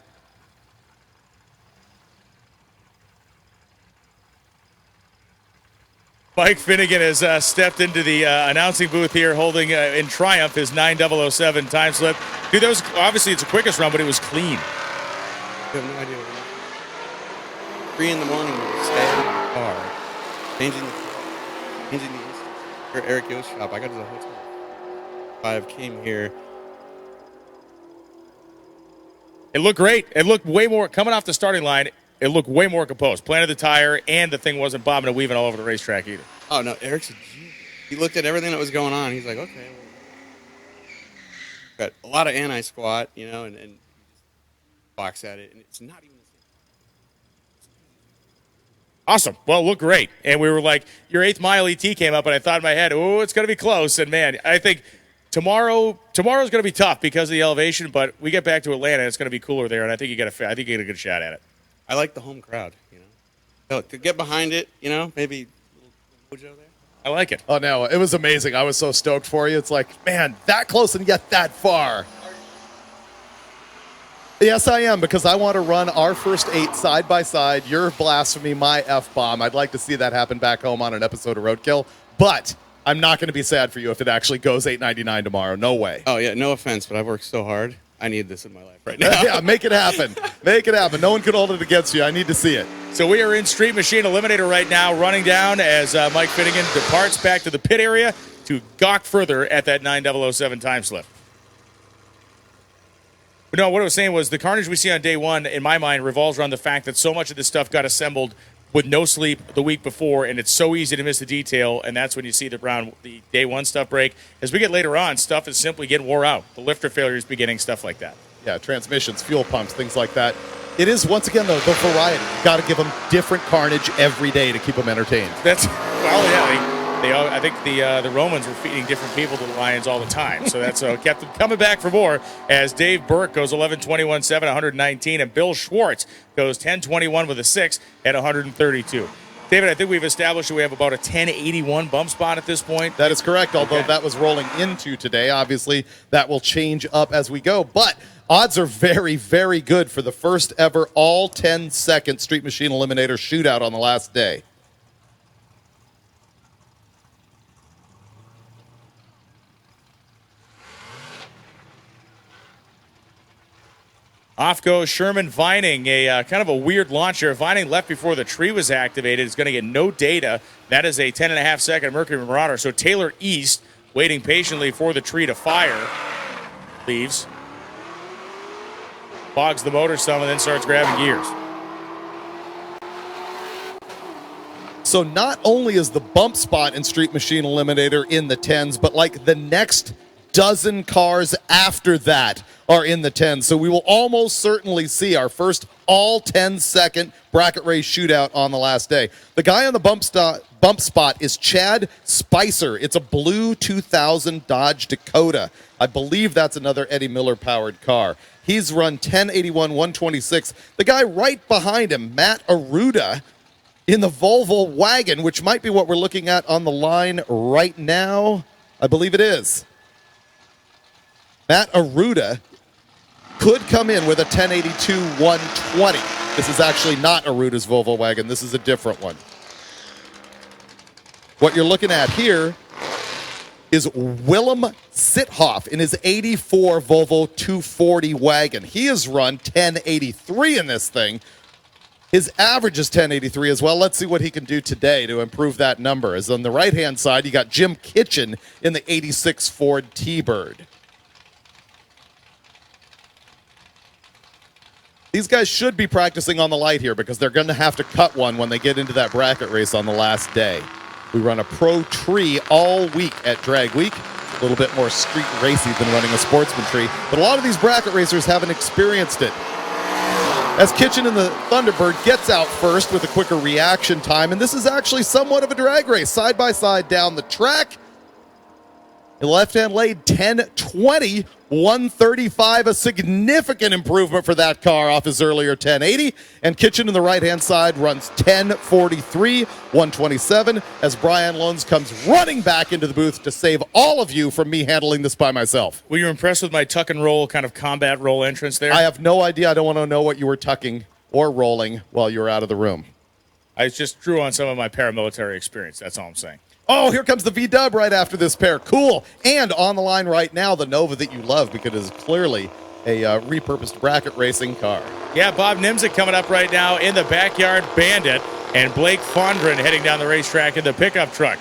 Mike Finnegan has stepped into the announcing booth here holding in triumph his 9007 time slip. Dude, that was, obviously it's the quickest run, but it was clean. I have no idea what it is. 3 in the morning, we were staying in the car, changing the for Eric Yo's shop. I got to the hotel. 5 came here. It looked great. It looked way more, coming off the starting line, it looked way more composed. Planted the tire, and the thing wasn't bobbing and weaving all over the racetrack either. Oh, no, Eric's a genius. He looked at everything that was going on. He's like, okay. Got a lot of anti-squat, you know, and box at it, and it's not even the same. Awesome. Well, it looked great. And we were like, your 8th mile ET came up, and I thought in my head, oh, it's going to be close. And, man, I think tomorrow's going to be tough because of the elevation, but we get back to Atlanta, it's going to be cooler there, and I think you get a good shot at it. I like the home crowd, you know. So to get behind it, you know, maybe a little mojo there. I like it. Oh, no, it was amazing. I was so stoked for you. It's like, man, that close and yet that far. Yes, I am, because I want to run our first 8 side by side. Your blasphemy, my F-bomb. I'd like to see that happen back home on an episode of Roadkill, but I'm not going to be sad for you if it actually goes 899 tomorrow. No way. Oh, yeah, no offense, but I've worked so hard. I need this in my life right now. Yeah, make it happen. Make it happen. No one can hold it against you. I need to see it. So we are in Street Machine Eliminator right now, running down as Mike Finnegan departs back to the pit area to gawk further at that 9007 time slip. But no, what I was saying was the carnage we see on day 1, in my mind, revolves around the fact that so much of this stuff got assembled with no sleep the week before, and it's so easy to miss the detail, and that's when you see the day 1 stuff break. As we get later on, stuff is simply getting wore out. The lifter failure is beginning, stuff like that. Yeah, transmissions, fuel pumps, things like that. It is, once again, though, the variety. You got to give them different carnage every day to keep them entertained. That's, well, yeah, I think the Romans were feeding different people to the lions all the time, so that's kept them coming back for more. As Dave Burke goes 11:21.7, 119, and Bill Schwartz goes 10:21 with a 6 at 132. David, I think we've established that we have about a 1081 bump spot at this point. That is correct, although that was rolling into today. Obviously, that will change up as we go, but odds are very, very good for the first ever all 10-second Street Machine Eliminator shootout on the last day. Off goes Sherman Vining, a kind of a weird launch here. Vining left before the tree was activated. Is going to get no data. That is a 10.5-second Mercury Marauder. So Taylor East, waiting patiently for the tree to fire, leaves, bogs the motor some, and then starts grabbing gears. So not only is the bump spot in Street Machine Eliminator in the 10s, but like the next dozen cars after that are in the 10s. So we will almost certainly see our first all 10-second bracket race shootout on the last day. The guy on the bump spot is Chad Spicer. It's a blue 2000 Dodge Dakota. I believe that's another Eddie Miller-powered car. He's run 1081, 126. The guy right behind him, Matt Aruda, in the Volvo wagon, which might be what we're looking at on the line right now. I believe it is. Matt Aruda could come in with a 1082, 120. This is actually not Aruda's Volvo wagon. This is a different one. What you're looking at here is Willem Sithoff in his 84 Volvo 240 wagon. He has run 1083 in this thing. His average is 1083 as well. Let's see what he can do today to improve that number. As on the right-hand side, you got Jim Kitchen in the 86 Ford T-Bird. These guys should be practicing on the light here because they're going to have to cut one when they get into that bracket race on the last day. We run a pro tree all week at Drag Week. A little bit more street racy than running a sportsman tree, but a lot of these bracket racers haven't experienced it. As Kitchen in the Thunderbird gets out first with a quicker reaction time, and this is actually somewhat of a drag race, side by side down the track. In the left-hand lane, 1020, 135, a significant improvement for that car off his earlier 1080. And Kitchen in the right-hand side runs 1043, 127, as Brian Lones comes running back into the booth to save all of you from me handling this by myself. Were you impressed with my tuck and roll kind of combat roll entrance there? I have no idea. I don't want to know what you were tucking or rolling while you were out of the room. I just drew on some of my paramilitary experience. That's all I'm saying. Oh, here comes the V-Dub right after this pair. Cool. And on the line right now, the Nova that you love because it is clearly a repurposed bracket racing car. Yeah, Bob Nimzik coming up right now in the backyard Bandit, and Blake Fondren heading down the racetrack in the pickup truck.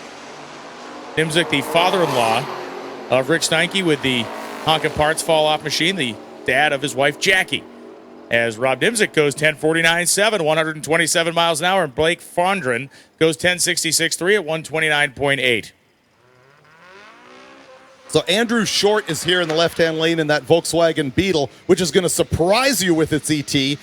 Nimzik, the father-in-law of Rick Steinke with the Honkin' Parts fall-off machine, the dad of his wife Jackie. As Rob Nimzik goes 1049.7, 127 miles an hour, and Blake Fondren goes 1066.3 at 129.8. So Andrew Short is here in the left-hand lane in that Volkswagen Beetle, which is going to surprise you with its ET.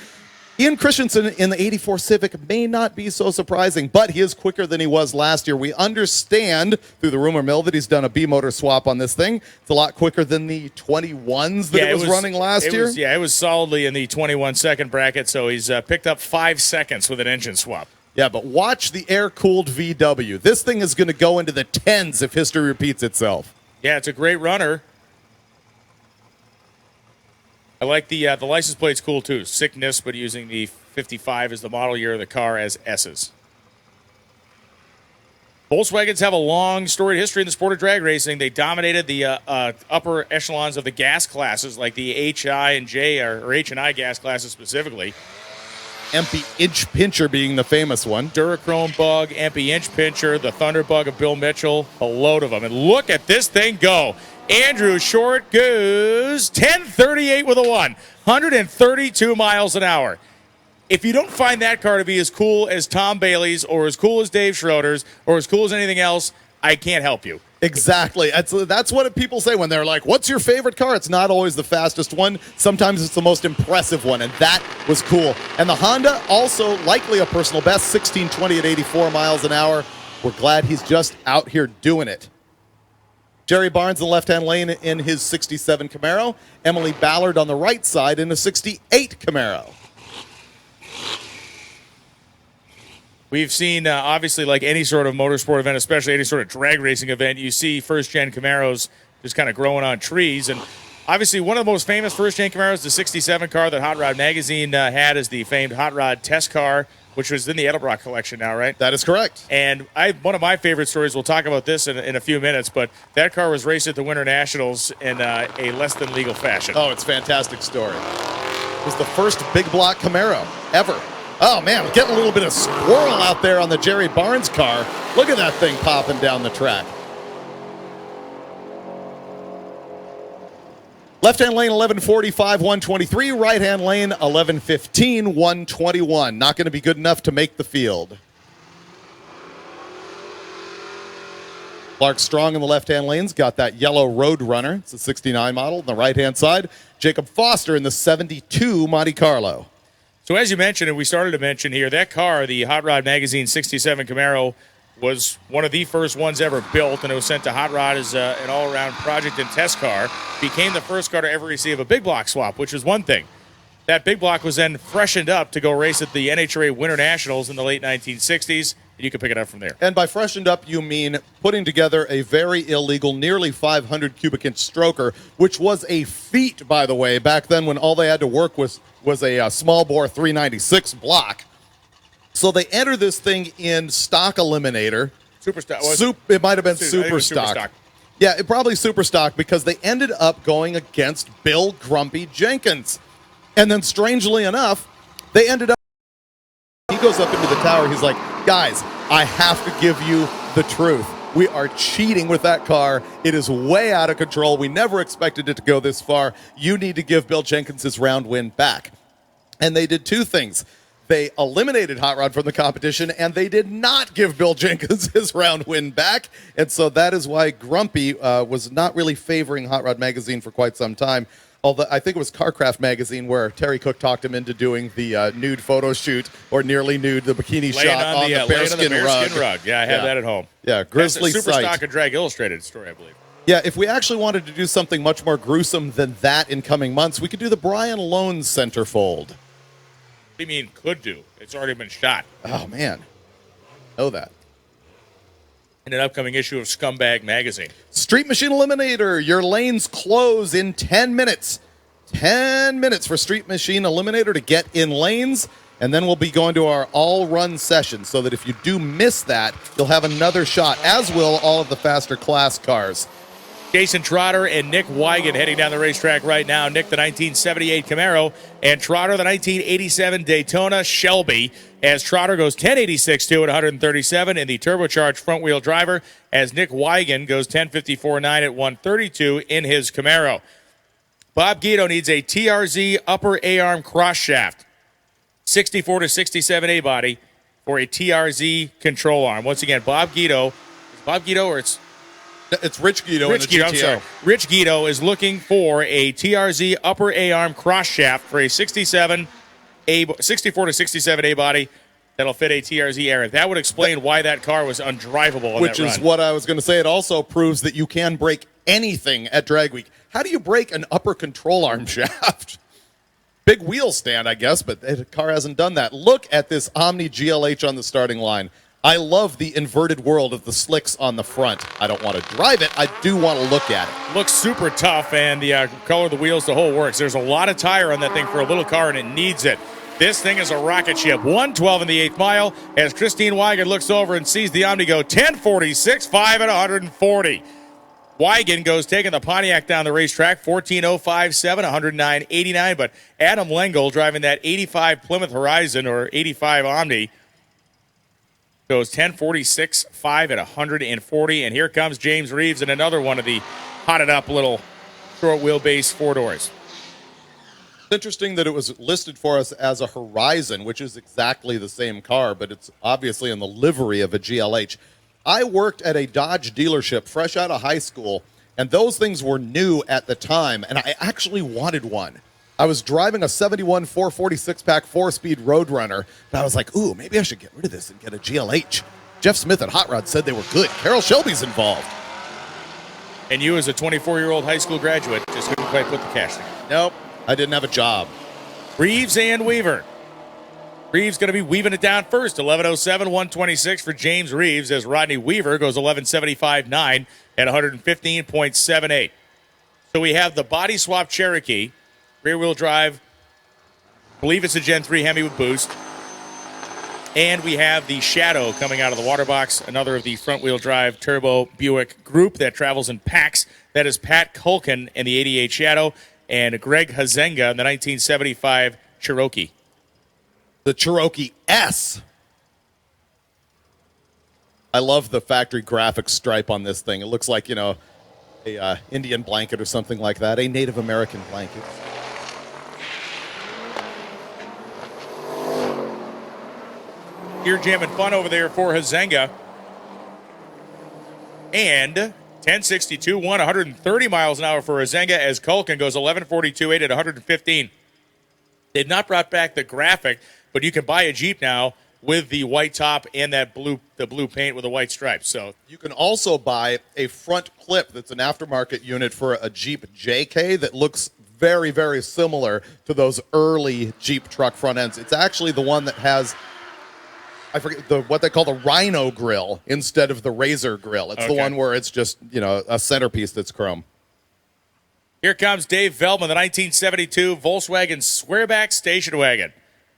Ian Christensen in the 84 Civic may not be so surprising, but he is quicker than he was last year. We understand through the rumor mill that he's done a B-motor swap on this thing. It's a lot quicker than the 21s that it was running last year. It was solidly in the 21-second bracket, so he's picked up 5 seconds with an engine swap. Yeah, but watch the air-cooled VW. This thing is going to go into the 10s if history repeats itself. Yeah, it's a great runner. I like the license plate's cool too. Sickness, but using the 55 as the model year of the car as S's. Volkswagens have a long storied history in the sport of drag racing. They dominated the upper echelons of the gas classes, like the HI and J or H and I gas classes specifically. Empty Inch Pincher being the famous one. Durachrome Bug, Empty Inch Pincher, the Thunderbug of Bill Mitchell, a load of them. And look at this thing go. Andrew Short goes 1038 with a 132 miles an hour. If you don't find that car to be as cool as Tom Bailey's or as cool as Dave Schroeder's or as cool as anything else, I can't help you. Exactly. That's what people say when they're like, what's your favorite car? It's not always the fastest one. Sometimes it's the most impressive one, and that was cool. And the Honda, also likely a personal best, 1620 at 84 miles an hour. We're glad he's just out here doing it. Jerry Barnes in the left-hand lane in his 67 Camaro. Emily Ballard on the right side in a 68 Camaro. We've seen, obviously, like any sort of motorsport event, especially any sort of drag racing event, you see first-gen Camaros just kind of growing on trees. And obviously, one of the most famous first-gen Camaros, the 67 car that Hot Rod Magazine had, is the famed Hot Rod test car, which was in the Edelbrock collection now, right? That is correct. And one of my favorite stories, we'll talk about this in a few minutes, but that car was raced at the Winter Nationals in a less than legal fashion. Oh, it's a fantastic story. It was the first big block Camaro ever. Oh, man, we're getting a little bit of squirrel out there on the Jerry Barnes car. Look at that thing popping down the track. Left-hand lane, 1145, 123. Right-hand lane, 1115, 121. Not going to be good enough to make the field. Clark Strong in the left-hand lane's got that yellow Road Runner. It's a 69 model. On the right-hand side, Jacob Foster in the 72 Monte Carlo. So as you mentioned, and we started to mention here, that car, the Hot Rod Magazine 67 Camaro, was one of the first ones ever built, and it was sent to Hot Rod as an all-around project and test car. Became the first car to ever receive a big block swap, which is one thing. That big block was then freshened up to go race at the NHRA Winter Nationals in the late 1960s, and you can pick it up from there. And by freshened up, you mean putting together a very illegal, nearly 500 cubic inch stroker, which was a feat, by the way, back then when all they had to work was a small bore 396 block. So they entered this thing in stock eliminator. Super stock. It might have been super stock. Yeah, probably super stock, because they ended up going against Bill Grumpy Jenkins. And then, strangely enough, they ended up. He goes up into the tower. He's like, guys, I have to give you the truth. We are cheating with that car. It is way out of control. We never expected it to go this far. You need to give Bill Jenkins his round win back. And they did two things. They eliminated Hot Rod from the competition, and they did not give Bill Jenkins his round win back. And so that is why Grumpy was not really favoring Hot Rod Magazine for quite some time. Although I think it was Carcraft Magazine where Terry Cook talked him into doing the nude photo shoot, or nearly nude, the bikini shot on the bearskin rug. Yeah, I have that at home. Yeah, grizzly Super sight. stock and Drag Illustrated story, I believe. Yeah, if we actually wanted to do something much more gruesome than that in coming months, we could do the Brian Lone centerfold. What do you mean could do? It's already been shot. Oh, man. Know that. In an upcoming issue of Scumbag Magazine. Street Machine Eliminator. Your lanes close in 10 minutes. 10 minutes for Street Machine Eliminator to get in lanes. And then we'll be going to our all-run session, so that if you do miss that, you'll have another shot, as will all of the faster class cars. Jason Trotter and Nick Wigan heading down the racetrack right now. Nick, the 1978 Camaro, and Trotter, the 1987 Daytona Shelby, as Trotter goes 1086.2 at 137 in the turbocharged front-wheel driver, as Nick Wigan goes 1054.9 at 132 in his Camaro. Bob Guido needs a TRZ upper A-arm cross shaft, 64 to 67 A-body for a TRZ control arm. Once again, Bob Guido, is Bob Guido or it's Rich Guido in the GTO. I'm sorry. Rich Guido is looking for a TRZ upper A-arm cross shaft for a 64 to 67 A-body that'll fit a TRZ Aaron. That would explain why that car was undrivable on Which that is run. what I was going to say. It also proves that you can break anything at Drag Week. How do you break an upper control arm shaft? Big wheel stand, I guess, but the car hasn't done that. Look at this Omni GLH on the starting line. I love the inverted world of the slicks on the front. I don't want to drive it. I do want to look at it. Looks super tough, and the color of the wheels, the whole works. There's a lot of tire on that thing for a little car, and it needs it. This thing is a rocket ship. 112 in the 8th mile as Christine Wigan looks over and sees the Omni go 1046.5 at 140. Wigan goes taking the Pontiac down the racetrack, 14.057, 109.89, but Adam Lengel driving that 85 Plymouth Horizon or 85 Omni goes 1046.5 at 140, and here comes James Reeves in another one of the hotted up little short wheelbase four doors. It's interesting that it was listed for us as a Horizon, which is exactly the same car, but it's obviously in the livery of a GLH. I worked at a Dodge dealership fresh out of high school, and those things were new at the time, and I actually wanted one. I was driving a 71 446-pack 4-speed Roadrunner, and I was like, ooh, maybe I should get rid of this and get a GLH. Jeff Smith at Hot Rod said they were good. Carol Shelby's involved. And you, as a 24-year-old high school graduate, just couldn't quite put the cash together. Nope, I didn't have a job. Reeves and Weaver. Reeves going to be weaving it down first. 11.07, 126 for James Reeves as Rodney Weaver goes 11.75.9 at 115.78. So we have the body swap Cherokee, rear-wheel drive, I believe it's a Gen 3 Hemi with boost. And we have the Shadow coming out of the water box, another of the front-wheel drive turbo Buick group that travels in packs. That is Pat Culkin in the 88 Shadow and Greg Hazenga in the 1975 Cherokee. The Cherokee S. I love the factory graphics stripe on this thing. It looks like, a Indian blanket or something like that, a Native American blanket. Ear jamming fun over there for Hazenga. And 1062, 130 miles an hour for Hazenga as Culkin goes 1142.8 at 115. They've not brought back the graphic, but you can buy a Jeep now with the white top and the blue paint with the white stripes. So you can also buy a front clip that's an aftermarket unit for a Jeep JK that looks very, very similar to those early Jeep truck front ends. It's actually the one that has, I forget what they call the Rhino grill instead of the Razor grill. It's the one where it's just, a centerpiece that's chrome. Here comes Dave Veldman, the 1972 Volkswagen Squareback station wagon,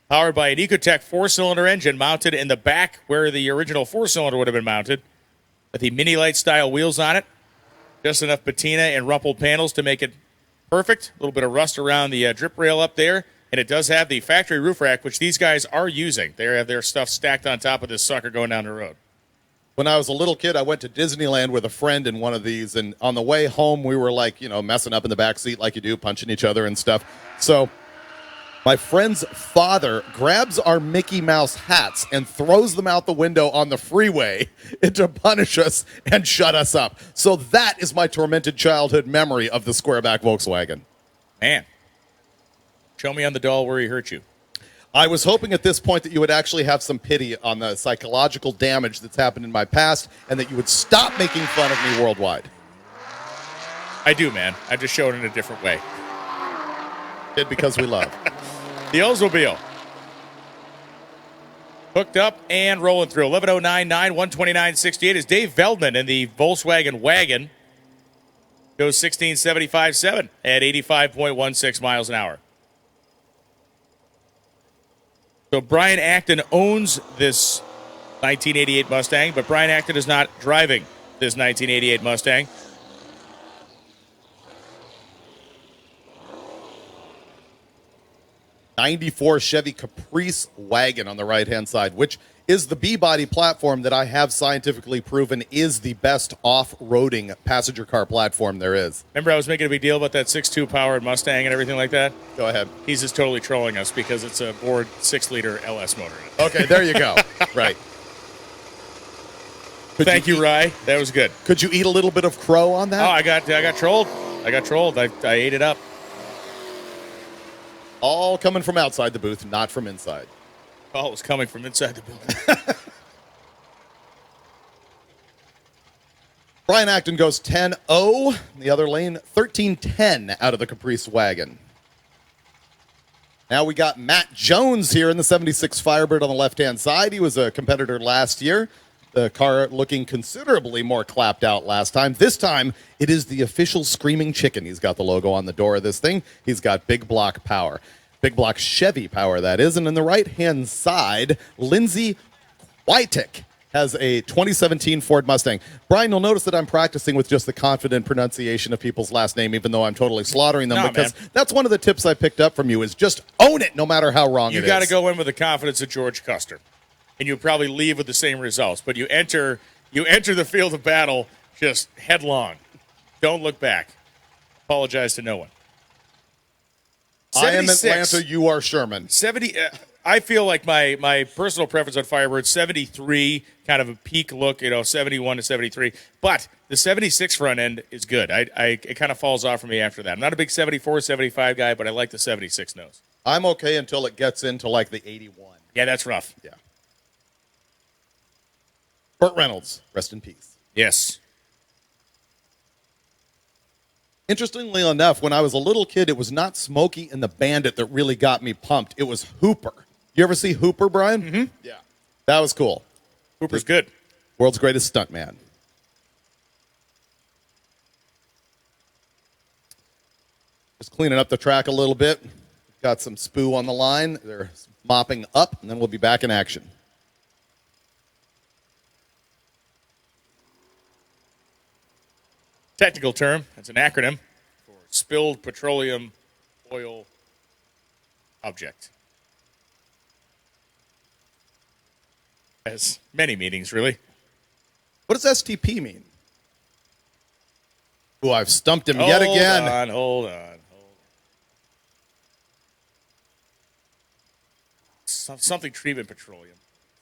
powered by an Ecotec 4-cylinder engine mounted in the back where the original 4-cylinder would have been mounted, with the Mini Light style wheels on it, just enough patina and rumpled panels to make it perfect. A little bit of rust around the drip rail up there. And it does have the factory roof rack, which these guys are using. They have their stuff stacked on top of this sucker going down the road. When I was a little kid, I went to Disneyland with a friend in one of these. And on the way home, we were messing up in the back seat like you do, punching each other and stuff. So my friend's father grabs our Mickey Mouse hats and throws them out the window on the freeway to punish us and shut us up. So that is my tormented childhood memory of the Squareback Volkswagen. Man. Show me on the doll where he hurt you. I was hoping at this point that you would actually have some pity on the psychological damage that's happened in my past and that you would stop making fun of me worldwide. I do, man. I just showed it in a different way. Did because we love. The Oldsmobile. Hooked up and rolling through. 11:09.9, 129.68 is Dave Veldman in the Volkswagen wagon. Goes 16.75.7 at 85.16 miles an hour. So Brian Acton owns this 1988 Mustang, but Brian Acton is not driving this 1988 Mustang. '94 Chevy Caprice wagon on the right-hand side, which is the B-body platform that I have scientifically proven is the best off-roading passenger car platform there is. Remember I was making a big deal about that 6.2 powered Mustang and everything like that? Go ahead. He's just totally trolling us because it's a Ford 6-liter LS motor. Okay, there you go. Right. Thank you, Rye. That was good. Could you eat a little bit of crow on that? Oh, I got trolled. I ate it up. All coming from outside the booth, not from inside. Oh, it was coming from inside the building. Brian Acton goes 10-0 in the other lane, 13-10 out of the Caprice wagon. Now we got Matt Jones here in the 76 Firebird on the left-hand side. He was a competitor last year. The car looking considerably more clapped out last time. This time, it is the official Screaming Chicken. He's got the logo on the door of this thing. He's got big block power. Big block Chevy power, that is. And on the right-hand side, Lindsay Whitek has a 2017 Ford Mustang. Brian, you'll notice that I'm practicing with just the confident pronunciation of people's last name, even though I'm totally slaughtering them, because that's one of the tips I picked up from you is just own it no matter how wrong it is. You got to go in with the confidence of George Custer, and you'll probably leave with the same results. But you enter the field of battle just headlong. Don't look back. Apologize to no one. I am Atlanta, you are Sherman. 70. I feel like my personal preference on Firebird, 73, kind of a peak look, 71 to 73. But the 76 front end is good. It kind of falls off for me after that. I'm not a big 74, 75 guy, but I like the 76 nose. I'm okay until it gets into like the 81. Yeah, that's rough. Yeah. Burt Reynolds, rest in peace. Yes. Interestingly enough, when I was a little kid, it was not Smokey and the Bandit that really got me pumped. It was Hooper. You ever see Hooper, Brian? Mm-hmm. Yeah. That was cool. Hooper's good. World's greatest stuntman. Just cleaning up the track a little bit. Got some spoo on the line. They're mopping up, and then we'll be back in action. Technical term. That's an acronym for spilled petroleum oil object. Has many meanings, really. What does STP mean? Oh, I've stumped him yet again. Hold on. Something treatment petroleum.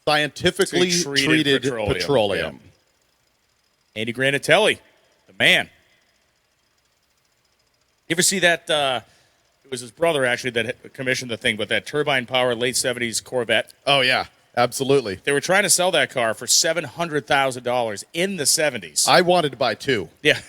Scientifically treated petroleum. Yeah. Andy Granatelli, the man. You ever see that? It was his brother, actually, that commissioned the thing, but that turbine-powered late 70s Corvette. Oh, yeah. absolutely. They were trying to sell that car for $700,000 in the 70s. I wanted to buy 2. Yeah.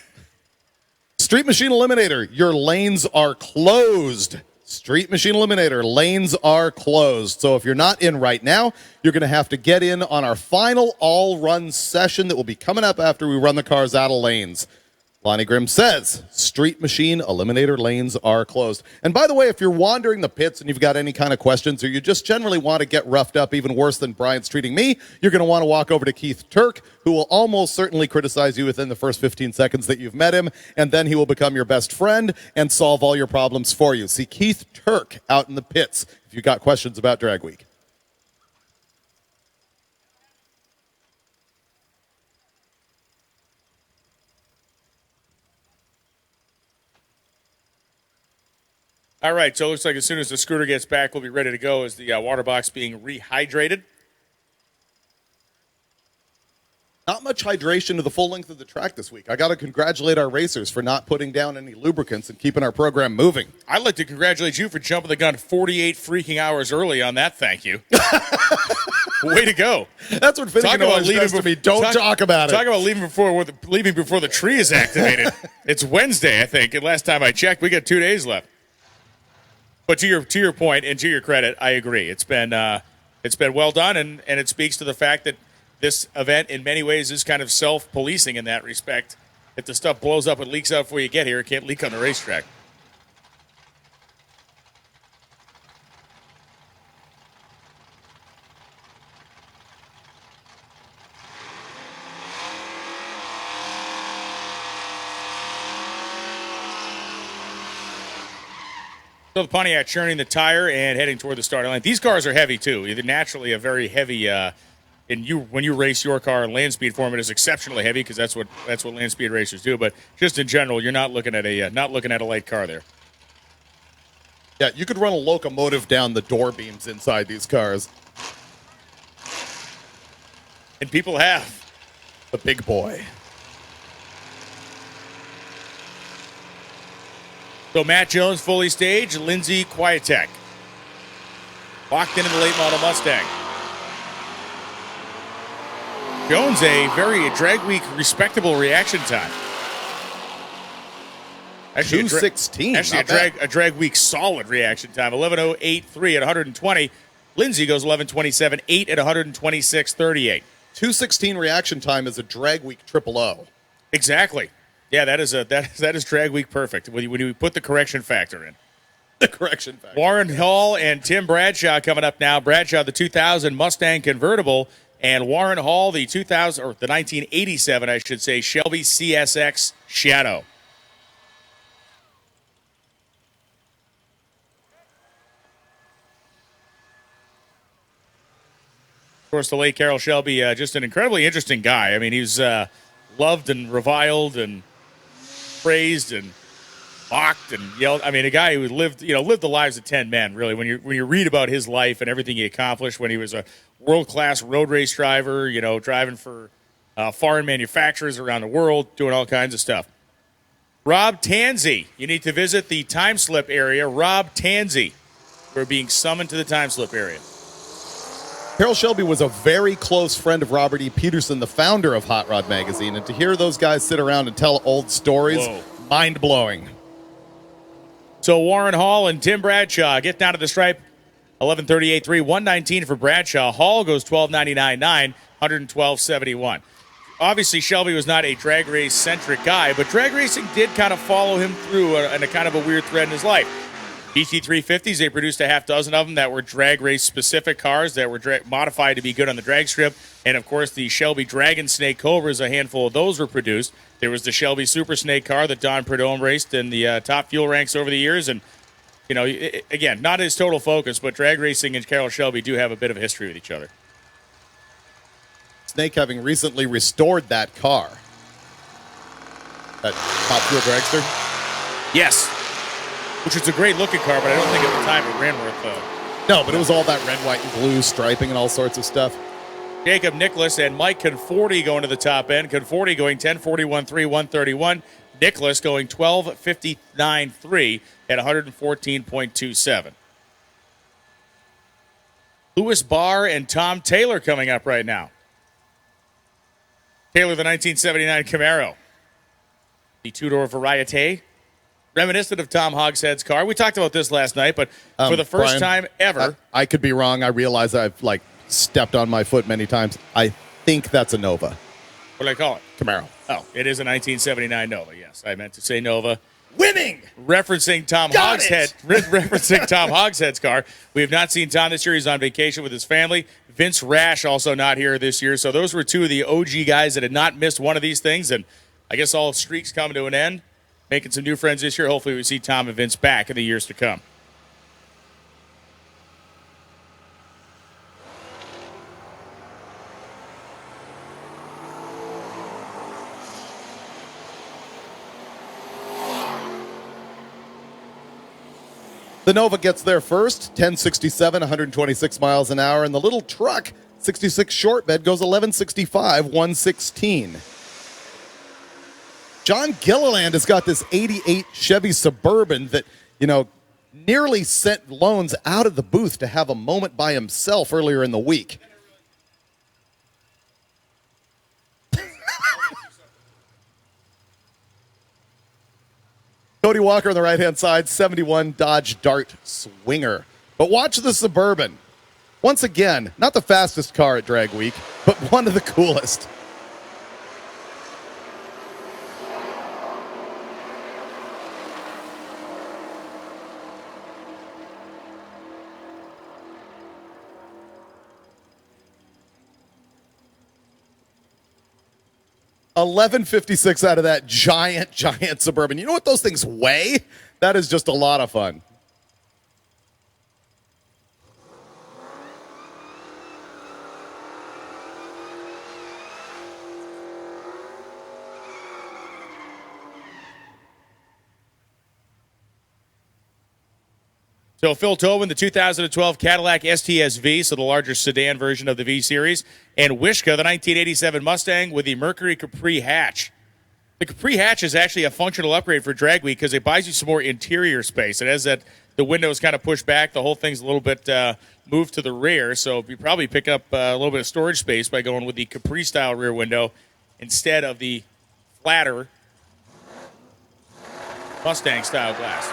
Street Machine Eliminator, your lanes are closed. Street Machine Eliminator, lanes are closed. So if you're not in right now, you're going to have to get in on our final all-run session that will be coming up after we run the cars out of lanes. Lonnie Grimm says, Street Machine Eliminator lanes are closed. And by the way, if you're wandering the pits and you've got any kind of questions or you just generally want to get roughed up even worse than Brian's treating me, you're going to want to walk over to Keith Turk, who will almost certainly criticize you within the first 15 seconds that you've met him, and then he will become your best friend and solve all your problems for you. See Keith Turk out in the pits if you've got questions about Drag Week. All right, so it looks like as soon as the scooter gets back, we'll be ready to go as the water box being rehydrated. Not much hydration to the full length of the track this week. I got to congratulate our racers for not putting down any lubricants and keeping our program moving. I'd like to congratulate you for jumping the gun 48 freaking hours early on that. Thank you. Way to go. That's what Finnegan always does to me. Don't talk about it. Talk about leaving before the tree is activated. It's Wednesday, I think, and last time I checked, we got 2 days left. But to your point and to your credit, I agree. It's been well done, and it speaks to the fact that this event in many ways is kind of self-policing in that respect. If the stuff blows up and leaks out before you get here, it can't leak on the racetrack. So the Pontiac churning the tire and heading toward the starting line. These cars are heavy too. They're naturally a very heavy. When you race your car in land speed form, it is exceptionally heavy because that's what land speed racers do. But just in general, you're not looking at a light car there. Yeah, you could run a locomotive down the door beams inside these cars. And people have. The big boy. So Matt Jones fully staged, Lindsey Quietek. Locked into the late model Mustang. Jones, a very drag week respectable reaction time. Actually, 2:16. Actually, a drag week solid reaction time. 11:08.3 at 120. Lindsey goes 11:27.8 at 126.38. 2:16 reaction time is a drag week 000. Exactly. Yeah, that is drag week perfect when you put the correction factor in. The correction factor. Warren Hall and Tim Bradshaw coming up now. Bradshaw, the 2000 Mustang convertible, and Warren Hall, the 1987, I should say, Shelby CSX Shadow. Of course, the late Carroll Shelby, just an incredibly interesting guy. I mean, he's loved and reviled and praised and mocked and yelled. I mean, a guy who lived the lives of 10 men, really. When you read about his life and everything he accomplished when he was a world-class road race driver, driving for foreign manufacturers around the world, doing all kinds of stuff. Rob Tansey. You need to visit the time slip area. Rob Tansey. We're being summoned to the time slip area. Carroll Shelby was a very close friend of Robert E. Peterson, the founder of Hot Rod Magazine, and to hear those guys sit around and tell old stories, mind-blowing. So Warren Hall and Tim Bradshaw get down to the stripe. 11:38.3, 119 for Bradshaw. Hall goes 12:99.9, 112.71. Obviously, Shelby was not a drag race-centric guy, but drag racing did kind of follow him through in a kind of a weird thread in his life. GT350s, they produced a half dozen of them that were drag race-specific cars that were modified to be good on the drag strip. And, of course, the Shelby Dragon Snake Cobras, a handful of those were produced. There was the Shelby Super Snake car that Don Prudhomme raced in the top fuel ranks over the years. And, again, not his total focus, but drag racing and Carroll Shelby do have a bit of a history with each other. Snake having recently restored that car. That top fuel dragster? Yes. Which is a great-looking car, but I don't think at the time it ran worth No, but it was all that red, white, and blue striping and all sorts of stuff. Jacob Nicholas and Mike Conforti going to the top end. Conforti going 10:41.3, 131. Nicholas going 12:59.3 at 114.27. Louis Barr and Tom Taylor coming up right now. Taylor, the 1979 Camaro. The two-door Variete. Reminiscent of Tom Hogshead's car. We talked about this last night, but for the first Brian, time ever. I could be wrong. I realize I've stepped on my foot many times. I think that's a Nova. What do I call it? Camaro. Oh, it is a 1979 Nova. Yes, I meant to say Nova. Winning! Referencing Tom Hogshead's car. We have not seen Tom this year. He's on vacation with his family. Vince Rash also not here this year. So those were two of the OG guys that had not missed one of these things. And I guess all streaks come to an end. Making some new friends this year. Hopefully we see Tom and Vince back in the years to come. The Nova gets there first, 1067, 126 miles an hour, and the little truck, 66 short bed, goes 1165, 116. John Gilliland has got this 88 Chevy Suburban that, nearly sent Loans out of the booth to have a moment by himself earlier in the week. Cody Walker on the right-hand side, 71 Dodge Dart Swinger. But watch the Suburban. Once again, not the fastest car at Drag Week, but one of the coolest. $11.56 out of that giant Suburban. You know what those things weigh? That is just a lot of fun. So Phil Tobin, the 2012 Cadillac STS-V, so the larger sedan version of the V-Series, and Wishka, the 1987 Mustang with the Mercury Capri hatch. The Capri hatch is actually a functional upgrade for Drag Week because it buys you some more interior space. It has the windows kind of pushed back. The whole thing's a little bit moved to the rear, so you probably pick up a little bit of storage space by going with the Capri-style rear window instead of the flatter Mustang-style glass.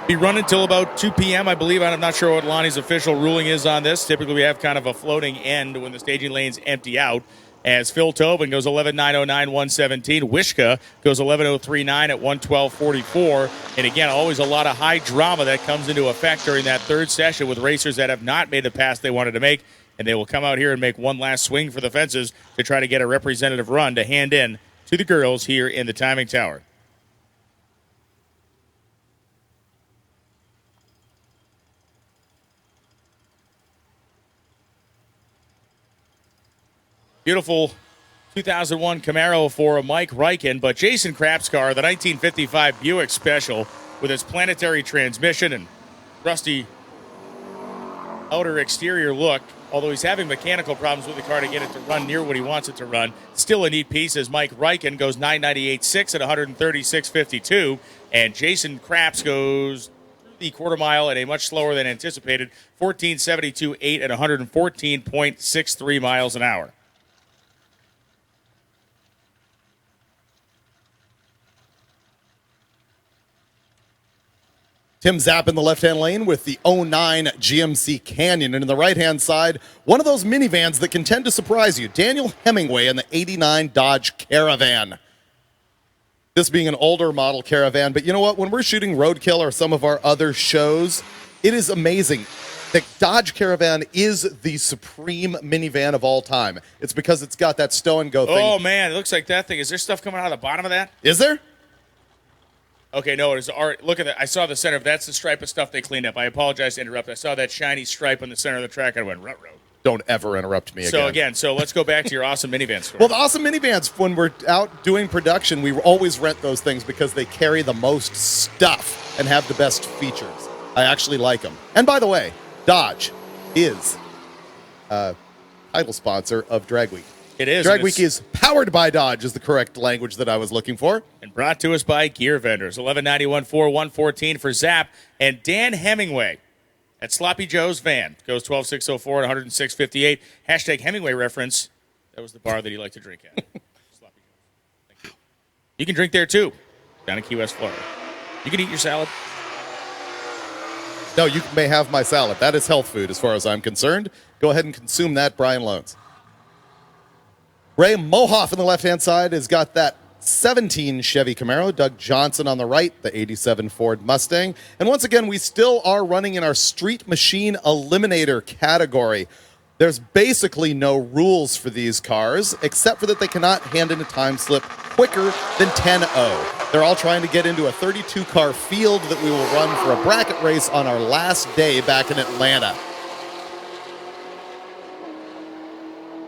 Be running until about 2 p.m., I believe. I'm not sure what Lonnie's official ruling is on this. Typically, we have kind of a floating end when the staging lanes empty out. As Phil Tobin goes 11.909, 117. Wishka goes 11.039 at 112.44. And again, always a lot of high drama that comes into effect during that third session with racers that have not made the pass they wanted to make. And they will come out here and make one last swing for the fences to try to get a representative run to hand in to the girls here in the timing tower. Beautiful 2001 Camaro for Mike Riken, but Jason Krapp's car, the 1955 Buick Special, with its planetary transmission and rusty outer exterior look, although he's having mechanical problems with the car to get it to run near what he wants it to run, still a neat piece as Mike Riken goes 998.6 at 136.52, and Jason Krapp's goes the quarter mile at a much slower than anticipated 14.72.8 at 114.63 miles an hour. Tim Zapp in the left-hand lane with the 09 GMC Canyon. And in the right-hand side, one of those minivans that can tend to surprise you, Daniel Hemingway in the 89 Dodge Caravan. This being an older model Caravan, but you know what? When we're shooting Roadkill or some of our other shows, it is amazing. The Dodge Caravan is the supreme minivan of all time. It's because it's got that stow-and-go thing. Oh, man, it looks like that thing. Is there stuff coming out of the bottom of that? Is there? Okay, no, it is art. Look at that. I saw the center. That's the stripe of stuff they cleaned up. I apologize to interrupt. I saw that shiny stripe on the center of the track. I went, ruh-roh. Don't ever interrupt me again. So let's go back to your awesome minivan story. Well, the awesome minivans, when we're out doing production, we always rent those things because they carry the most stuff and have the best features. I actually like them. And by the way, Dodge is a title sponsor of Drag Week. It is. Drag Week is powered by Dodge is the correct language that I was looking for. And brought to us by Gear Vendors. 1191 for 114 for Zap. And Dan Hemingway at Sloppy Joe's van. Goes 12604 and 106.58. Hashtag Hemingway reference. That was the bar that he liked to drink at. Sloppy Joe's. Thank you. You can drink there too, down in Key West, Florida. You can eat your salad. No, you may have my salad. That is health food as far as I'm concerned. Go ahead and consume that, Brian Loans. Ray Mohoff on the left-hand side has got that 17 Chevy Camaro. Doug Johnson on the right, the 87 Ford Mustang. And once again, we still are running in our Street Machine Eliminator category. There's basically no rules for these cars, except for that they cannot hand in a time slip quicker than 10-0. They're all trying to get into a 32-car field that we will run for a bracket race on our last day back in Atlanta.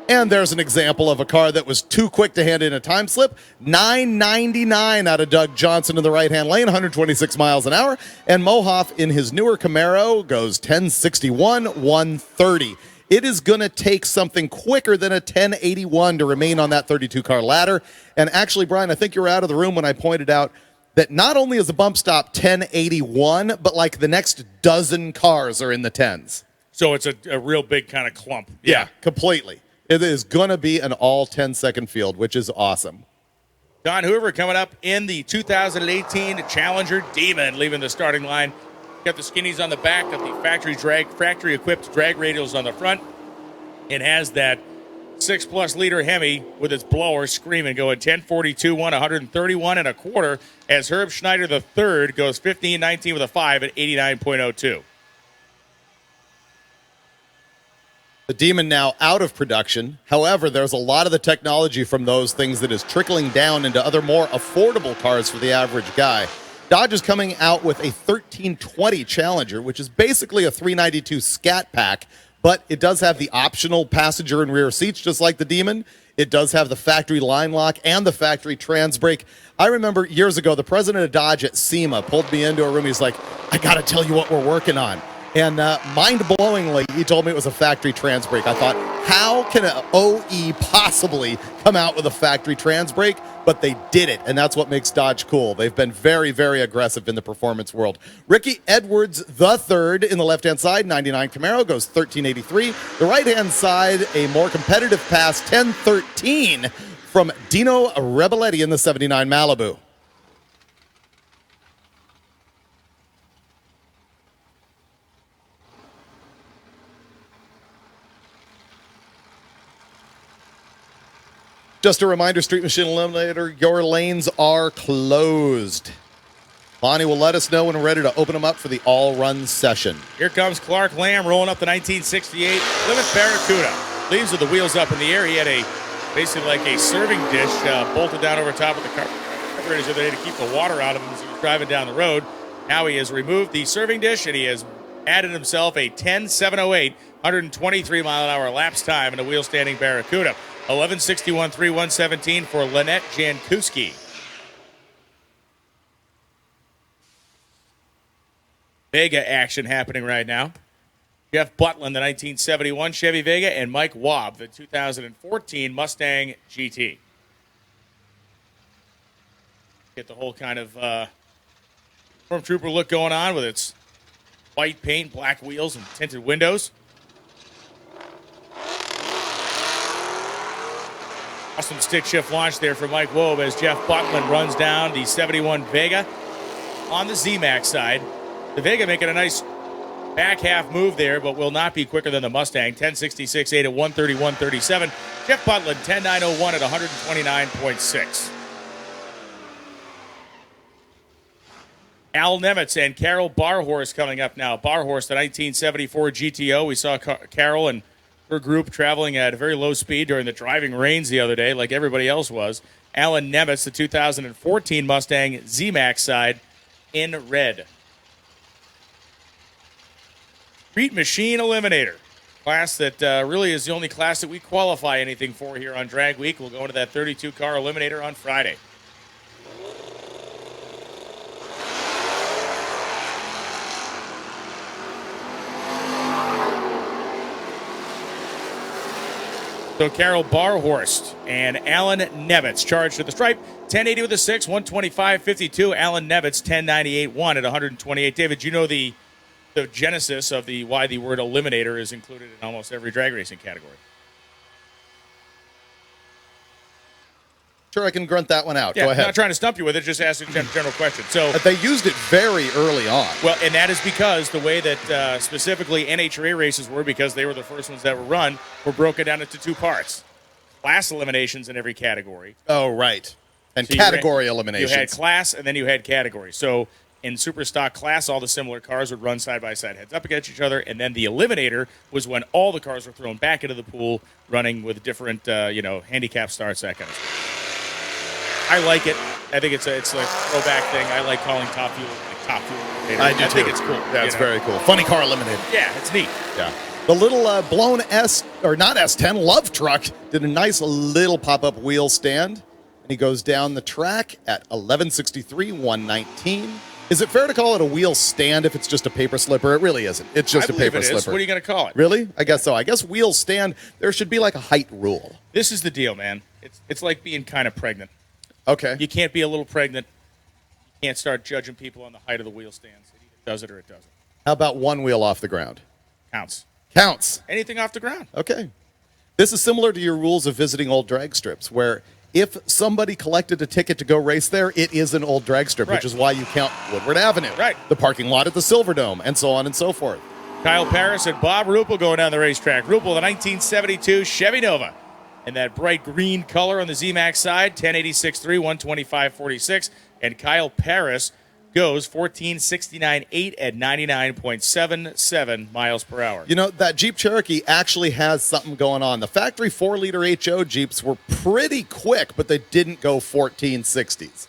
And there's an example of a car that was too quick to hand in a time slip. 999 out of Doug Johnson in the right-hand lane, 126 miles an hour. And Mohoff in his newer Camaro goes 1061, 130. It is going to take something quicker than a 1081 to remain on that 32-car ladder. And actually, Brian, I think you were out of the room when I pointed out that not only is the bump stop 1081, but like the next dozen cars are in the 10s. So it's a real big kind of clump. Yeah, completely. It is going to be an all 10-second field, which is awesome. Don Hoover coming up in the 2018 Challenger Demon, leaving the starting line. Got the skinnies on the back, got the factory-equipped drag radials on the front. It has that 6+ liter Hemi with its blower screaming, going 1042, 131 and a quarter, as Herb Schneider III goes 1519 with a 5 at 89.02. The Demon now out of production. However, there's a lot of the technology from those things that is trickling down into other more affordable cars for the average guy. Dodge is coming out with a 1320 Challenger, which is basically a 392 Scat Pack, but it does have the optional passenger and rear seats, just like the Demon. It does have the factory line lock and the factory trans brake. I remember years ago, the president of Dodge at SEMA pulled me into a room. He's like, I got to tell you what we're working on. And mind-blowingly, he told me it was a factory trans brake. I thought, how can an OE possibly come out with a factory trans brake? But they did it, and that's what makes Dodge cool. They've been very, very aggressive in the performance world. Ricky Edwards III in the left-hand side, 99 Camaro, goes 1383. The right-hand side, a more competitive pass, 1013 from Dino Rebelletti in the 79 Malibu. Just a reminder, Street Machine Eliminator, your lanes are closed. Bonnie will let us know when we're ready to open them up for the all-run session. Here comes Clark Lamb rolling up the 1968 Plymouth Barracuda. Leaves with the wheels up in the air. He had basically like a serving dish bolted down over top of the carburetors the other day to keep the water out of him as he was driving down the road. Now he has removed the serving dish and he has added himself a 10.708, 123 mile an hour lapse time in a wheel standing Barracuda. 1161 3117 for Lynette Jankuski. Vega action happening right now. Jeff Butland, the 1971 Chevy Vega, and Mike Waub, the 2014 Mustang GT. Get the whole kind of Stormtrooper look going on with its white paint, black wheels, and tinted windows. Awesome stick shift launch there for Mike Wobe as Jeff Butland runs down the 71 Vega on the zMAX side. The Vega making a nice back half move there, but will not be quicker than the Mustang. 1066.8 at 131.37. Jeff Butland 10.901 at 129.6. Al Nemitz and Carol Barhorse coming up now. Barhorse, the 1974 GTO. We saw Carol and her group traveling at a very low speed during the driving rains the other day, like everybody else was. Alan Nemitz, the 2014 Mustang zMAX side, in red. Street Machine Eliminator, class that really is the only class that we qualify anything for here on Drag Week. We'll go into that 32-car Eliminator on Friday. So Carol Barhorst and Alan Nevitz charged to the stripe. 1080 with a 6, 125.52. Alan Nevitz, 1098.1 at 128. David, you know the genesis of why the word eliminator is included in almost every drag racing category. Sure, I can grunt that one out. Yeah, Go ahead. I'm not trying to stump you with it, just asking a general question. So they used it very early on. Well, and that is because the way that specifically NHRA races were, because they were the first ones that were run, were broken down into two parts. Class eliminations in every category. Oh, right. And So category eliminations. You had class, and then you had category. So in super stock class, all the similar cars would run side by side, heads up against each other, and then the eliminator was when all the cars were thrown back into the pool, running with different, handicap starts, that kind of stuff. I like it. I think it's a throwback thing. I like calling top fuel eliminator. I do too. think it's cool. That's very cool. Funny car eliminator. Yeah, it's neat. Yeah. The little blown not S10 love truck did a nice little pop-up wheel stand, and he goes down the track at 1163, 119. Is it fair to call it a wheel stand if it's just a paper slipper? It really isn't. It's just a paper slipper. What are you going to call it? Really? I guess so. I guess wheel stand, there should be like a height rule. This is the deal, man. It's like being kind of pregnant. Okay. You can't be a little pregnant. You can't start judging people on the height of the wheel stands. It either does it or it doesn't. How about one wheel off the ground? Counts. Counts. Anything off the ground. Okay. This is similar to your rules of visiting old drag strips, where if somebody collected a ticket to go race there, it is an old drag strip, Right. which is why you count Woodward Avenue, Right. the parking lot at the Silverdome, and so on and so forth. Kyle Paris and Bob Ruppel going down the racetrack. Ruppel, the 1972 Chevy Nova. And that bright green color on the zMAX side, 1086.3, 125.46. And Kyle Paris goes 1469.8 at 99.77 miles per hour. You know, that Jeep Cherokee actually has something going on. The factory 4-liter HO Jeeps were pretty quick, but they didn't go 1460s.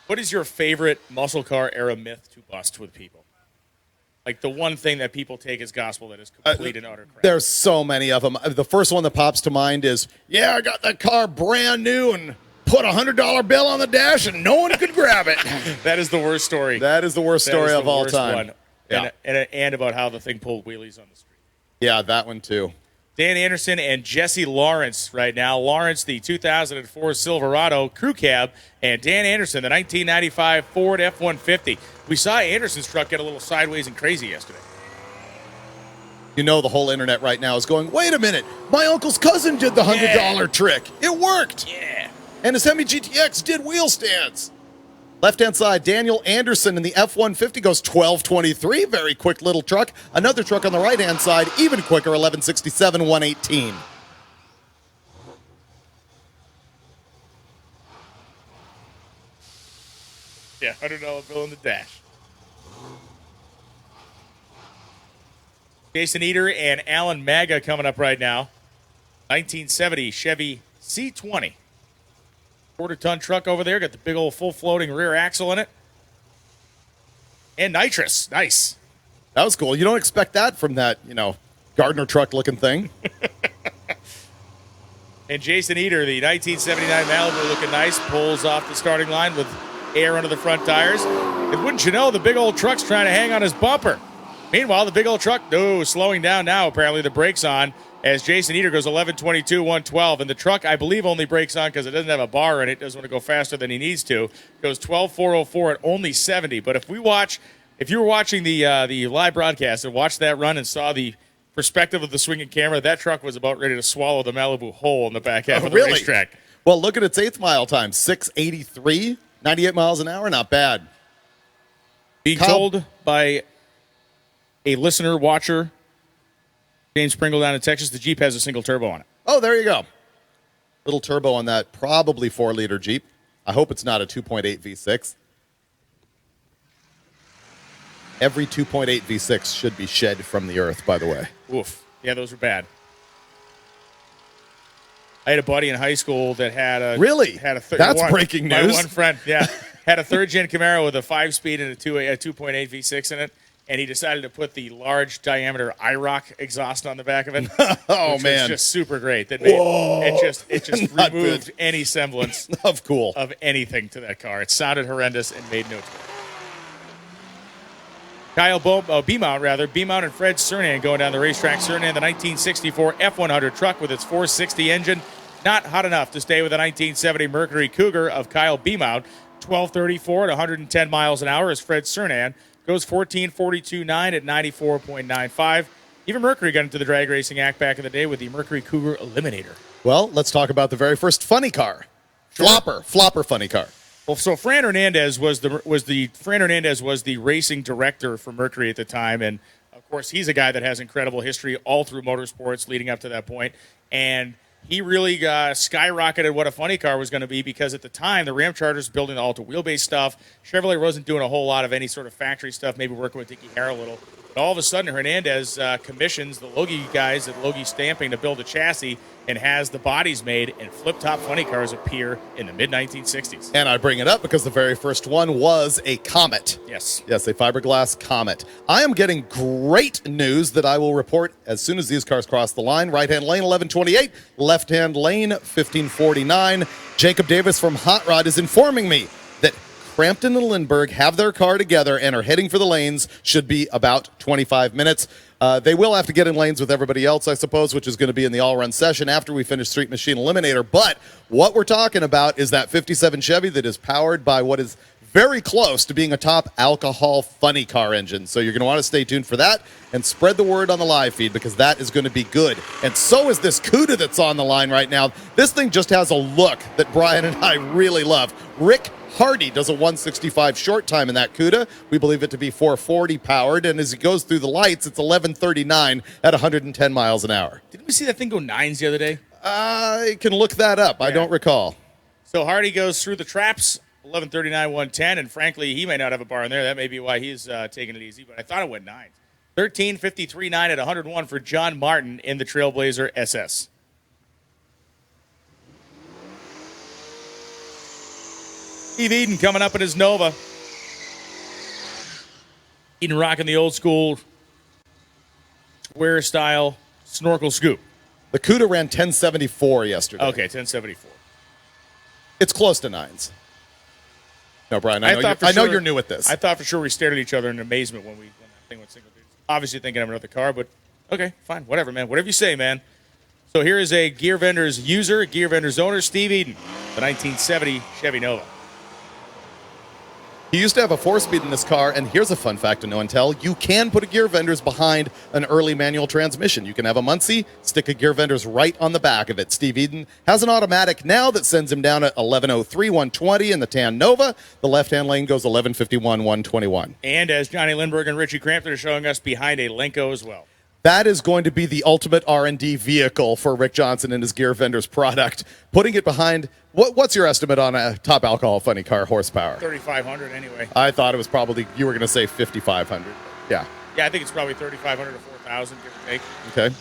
What is your favorite muscle car era myth to bust with people? Like the one thing that people take as gospel that is complete and utter crap. There's so many of them. The first one that pops to mind is, I got that car brand new and put a $100 bill on the dash and no one could grab it. That is the worst story. That is the worst story of all time. Yeah. And about how the thing pulled wheelies on the street. Yeah, that one too. Dan Anderson and Jesse Lawrence right now. Lawrence, the 2004 Silverado crew cab, and Dan Anderson, the 1995 Ford F-150. We saw Anderson's truck get a little sideways and crazy yesterday. You know the whole internet right now is going, wait a minute, my uncle's cousin did the $100 trick. It worked. Yeah. And his Hemi GTX did wheel stands. Left-hand side, Daniel Anderson in the F-150 goes 12.23. Very quick little truck. Another truck on the right-hand side, even quicker, 11.67, 118. Yeah, $100 bill in the dash. Jason Eater and Alan Maga coming up right now. 1970 Chevy C20. Quarter-ton truck over there. Got the big old full-floating rear axle in it. And nitrous. Nice. That was cool. You don't expect that from that, Gardner truck-looking thing. And Jason Eater, the 1979 Malibu, looking nice. Pulls off the starting line with air under the front tires. And wouldn't you know, the big old truck's trying to hang on his bumper. Meanwhile, the big old truck, slowing down now. Apparently the brakes on as Jason Eater goes 11.22, 112. And the truck, I believe, only brakes on because it doesn't have a bar in it. Doesn't want to go faster than he needs to. Goes 12.404 at only 70. But if you were watching the live broadcast and watched that run and saw the perspective of the swinging camera, that truck was about ready to swallow the Malibu whole in the back half of the racetrack. Well, look at its 8th mile time, 6:83, 98 miles an hour, not bad. Being told by a listener, watcher, James Pringle down in Texas, the Jeep has a single turbo on it. Oh, there you go. Little turbo on that, probably 4-liter Jeep. I hope it's not a 2.8 V6. Every 2.8 V6 should be shed from the earth, by the way. Oof. Yeah, those are bad. I had a buddy in high school that had a... Really? That's breaking news. My one friend, yeah. Had a third-gen Camaro with a 5-speed and a 2.8 V6 in it, and he decided to put the large diameter IROC exhaust on the back of it. Oh, man. Was just super great. That made it just removed any semblance of anything to that car. It sounded horrendous and made no sense. B-Mount and Fred Cernan going down the racetrack. Cernan, the 1964 F100 truck with its 460 engine. Not hot enough to stay with the 1970 Mercury Cougar of Kyle B-Mount. 12:34 at 110 miles an hour as Fred Cernan goes 14:42.9 at 94.95. Even Mercury got into the drag racing act back in the day with the Mercury Cougar Eliminator. Well, let's talk about the very first funny car. Flopper funny car. Well, so Fran Hernandez was the racing director for Mercury at the time, and of course he's a guy that has incredible history all through motorsports leading up to that point, and he really skyrocketed what a funny car was going to be because at the time the Ram Chargers building the Alta wheelbase stuff, Chevrolet wasn't doing a whole lot of any sort of factory stuff, maybe working with Dickie Hare a little. But all of a sudden Hernandez commissions the Logie guys at Logie Stamping to build a chassis and has the bodies made and flip-top funny cars appear in the mid-1960s. And I bring it up because the very first one was a Comet. Yes. Yes, a fiberglass Comet. I am getting great news that I will report as soon as these cars cross the line. Right-hand lane, 1128. Left-hand lane, 1549. Jacob Davis from Hot Rod is informing me that Crampton and Lindbergh have their car together and are heading for the lanes. Should be about 25 minutes. They will have to get in lanes with everybody else, I suppose, which is going to be in the all-run session after we finish Street Machine Eliminator. But what we're talking about is that 57 Chevy that is powered by what is very close to being a top alcohol funny car engine. So you're going to want to stay tuned for that and spread the word on the live feed because that is going to be good. And so is this CUDA that's on the line right now. This thing just has a look that Brian and I really love. Rick Hardy does a 165 short time in that CUDA. We believe it to be 440 powered, and as it goes through the lights, it's 1139 at 110 miles an hour. Didn't we see that thing go 9s the other day? I can look that up. Yeah. I don't recall. So Hardy goes through the traps, 1139, 110, and frankly, he may not have a bar in there. That may be why he's taking it easy, but I thought it went 9s. 13:53.9 at 101 for John Martin in the Trailblazer SS. Steve Eden coming up in his Nova. Eden rocking the old school square style snorkel scoop. The CUDA ran 1074 yesterday. Okay, 1074. It's close to 9s. No, Brian, I know you're new at this. I thought for sure we stared at each other in amazement when that thing went single digits. Obviously thinking of another car, but okay, fine, whatever, man. Whatever you say, man. So here is a Gear Vendors user, Gear Vendors owner, Steve Eden, the 1970 Chevy Nova. He used to have a 4-speed in this car, and here's a fun fact to know and tell. You can put a Gear Vendors behind an early manual transmission. You can have a Muncie, stick a Gear Vendors right on the back of it. Steve Eden has an automatic now that sends him down at 1103, 120 in the tan Nova. The left-hand lane goes 1151, 121. And as Johnny Lindbergh and Richie Crampton are showing us, behind a Lenko as well. That is going to be the ultimate R&D vehicle for Rick Johnson and his Gear Vendors product. Putting it behind, what's your estimate on a top alcohol funny car horsepower? 3,500 anyway. I thought it was probably, you were going to say 5,500. Yeah. Yeah, I think it's probably 3,500 to 4,000, give or take. Okay.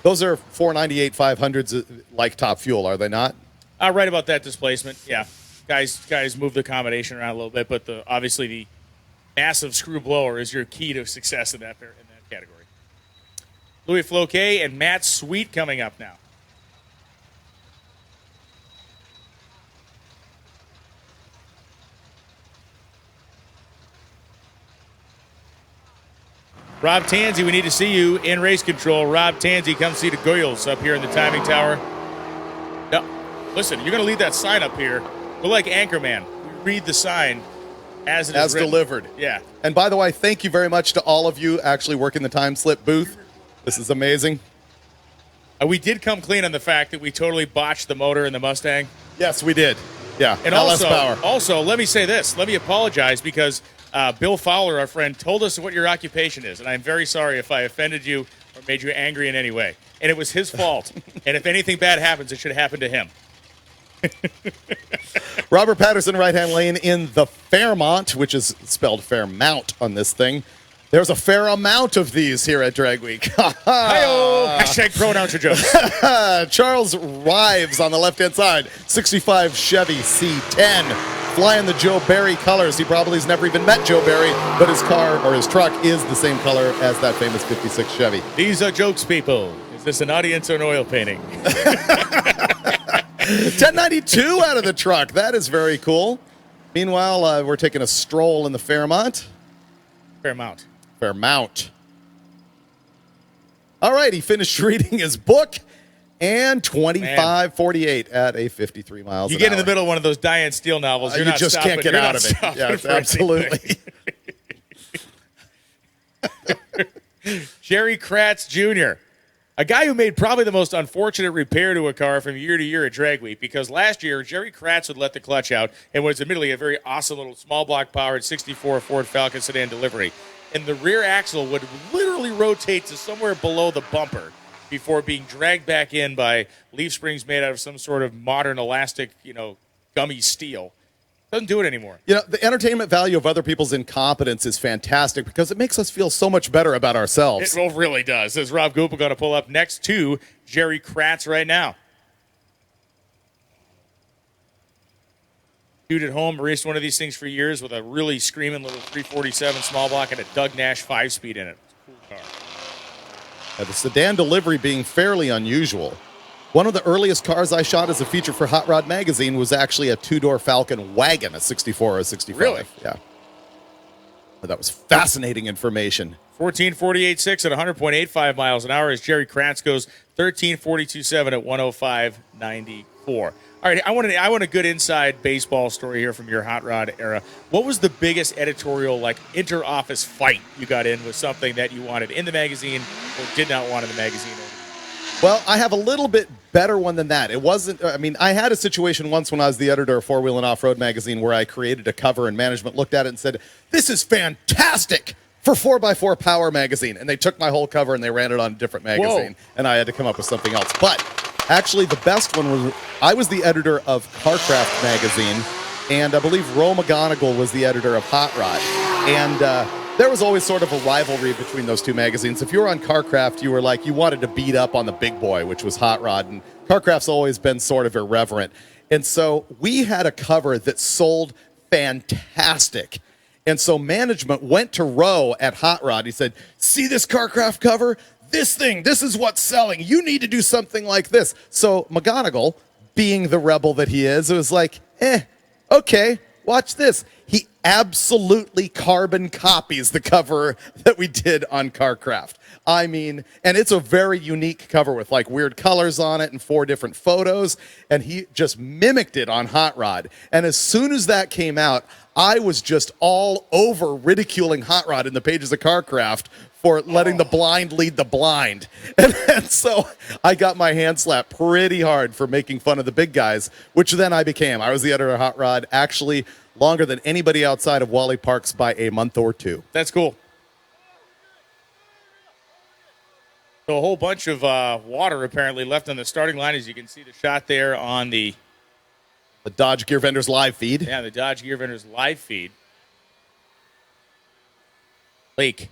Those are 498 500s like Top Fuel, are they not? Right about that displacement, yeah. Guys move the accommodation around a little bit, but obviously the massive screw blower is your key to success in that category. Louis Floquet and Matt Sweet coming up now. Rob Tanzi, we need to see you in race control. Rob Tanzi, come see the Goyles up here in the timing tower. No, listen, you're going to leave that sign up here. We're like Anchorman. We read the sign as it is written. Delivered. Yeah. And by the way, thank you very much to all of you actually working the time slip booth. This is amazing. We did come clean on the fact that we totally botched the motor in the Mustang. Yes, we did. Yeah, and LS power. Also, let me say this. Let me apologize because Bill Fowler, our friend, told us what your occupation is, and I'm very sorry if I offended you or made you angry in any way. And it was his fault. And if anything bad happens, it should happen to him. Robert Patterson, right-hand lane in the Fairmont, which is spelled Fairmount on this thing. There's a fair amount of these here at Drag Week. Hi-yo! Hashtag pronouns or jokes. Charles Rives on the left-hand side. 65 Chevy C10. Flying the Joe Barry colors. He probably has never even met Joe Barry, but his car or his truck is the same color as that famous 56 Chevy. These are jokes, people. Is this an audience or an oil painting? 1092 out of the truck. That is very cool. Meanwhile, we're taking a stroll in the Fairmont. Fairmount. All right, he finished reading his book, and 25:48 at a 53 miles You an get hour. in the middle of one of those Diane Steele novels, you're You not just stopping. can't get You're out not of it. stopping Yes, for absolutely. Jerry Kratz Jr., a guy who made probably the most unfortunate repair to a car from year to year at Drag Week, because last year Jerry Kratz would let the clutch out and was admittedly a very awesome little small block powered 64 Ford Falcon sedan delivery. And the rear axle would literally rotate to somewhere below the bumper before being dragged back in by leaf springs made out of some sort of modern elastic, gummy steel. Doesn't do it anymore. The entertainment value of other people's incompetence is fantastic because it makes us feel so much better about ourselves. It really does. Is Rob Goopel going to pull up next to Jerry Kratz right now? Dude at home raced one of these things for years with a really screaming little 347 small block and a Doug Nash 5-speed in it. It's a cool car. The sedan delivery being fairly unusual. One of the earliest cars I shot as a feature for Hot Rod Magazine was actually a two-door Falcon wagon, a 64 or a 65. Really? Yeah. But that was fascinating information. 14.48.6 at 100.85 miles an hour as Jerry Kratz goes 13.42.7 at 105.94. All right, I want a good inside baseball story here from your Hot Rod era. What was the biggest editorial, inter-office fight you got in with something that you wanted in the magazine or did not want in the magazine? Well, I have a little bit better one than that. It wasn't, I had a situation once when I was the editor of Four Wheel and Off-Road magazine where I created a cover and management looked at it and said, this is fantastic for 4x4 Power magazine. And they took my whole cover and they ran it on a different magazine. Whoa. And I had to come up with something else. But actually the best one was, I was the editor of Carcraft magazine, and I believe Ro McGonigal was the editor of Hot Rod. And there was always sort of a rivalry between those two magazines. If you were on Carcraft, you wanted to beat up on the big boy, which was Hot Rod, and Carcraft's always been sort of irreverent. And so we had a cover that sold fantastic. And so management went to Ro at Hot Rod. He said, see this Carcraft cover? This is what's selling. You need to do something like this. So McGonigal, being the rebel that he is, it was like, okay, watch this. He absolutely carbon copies the cover that we did on Carcraft. And it's a very unique cover with weird colors on it and 4 different photos, and he just mimicked it on Hot Rod. And as soon as that came out, I was just all over ridiculing Hot Rod in the pages of Carcraft for letting the blind lead the blind. And so I got my hand slapped pretty hard for making fun of the big guys, which then I became. I was the editor of Hot Rod, actually longer than anybody outside of Wally Parks by a month or 2. That's cool. So a whole bunch of water apparently left on the starting line, as you can see the shot there on the Dodge Gear Vendors live feed. Yeah, the Dodge Gear Vendors live feed. Lake.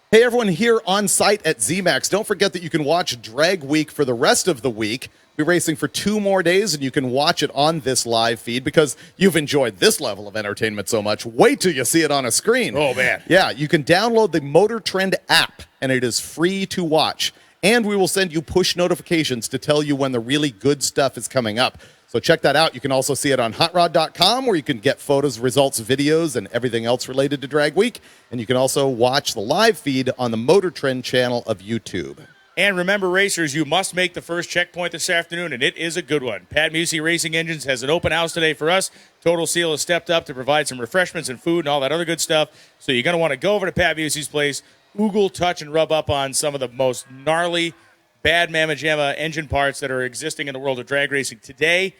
Hey, everyone here on site at zMAX. Don't forget that you can watch Drag Week for the rest of the week. We're racing for 2 more days, and you can watch it on this live feed because you've enjoyed this level of entertainment so much. Wait till you see it on a screen. Oh, man. Yeah, you can download the Motor Trend app, and it is free to watch. And we will send you push notifications to tell you when the really good stuff is coming up. So check that out. You can also see it on hotrod.com, where you can get photos, results, videos, and everything else related to Drag Week. And you can also watch the live feed on the Motor Trend channel of YouTube. And remember, racers, you must make the first checkpoint this afternoon, and it is a good one. Pat Musey Racing Engines has an open house today for us. Total Seal has stepped up to provide some refreshments and food and all that other good stuff. So you're going to want to go over to Pat Musey's place, oogle, touch, and rub up on some of the most gnarly, bad mamma jamma engine parts that are existing in the world of drag racing today.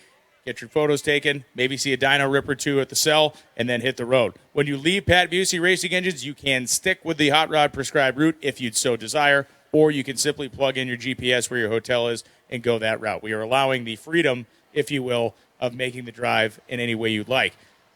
Get your photos taken, maybe see a dyno rip or 2 at the cell, and then hit the road. When you leave Pat Busey Racing Engines, you can stick with the Hot Rod prescribed route if you'd so desire, or you can simply plug in your GPS where your hotel is and go that route. We are allowing the freedom, if you will, of making the drive in any way you'd like.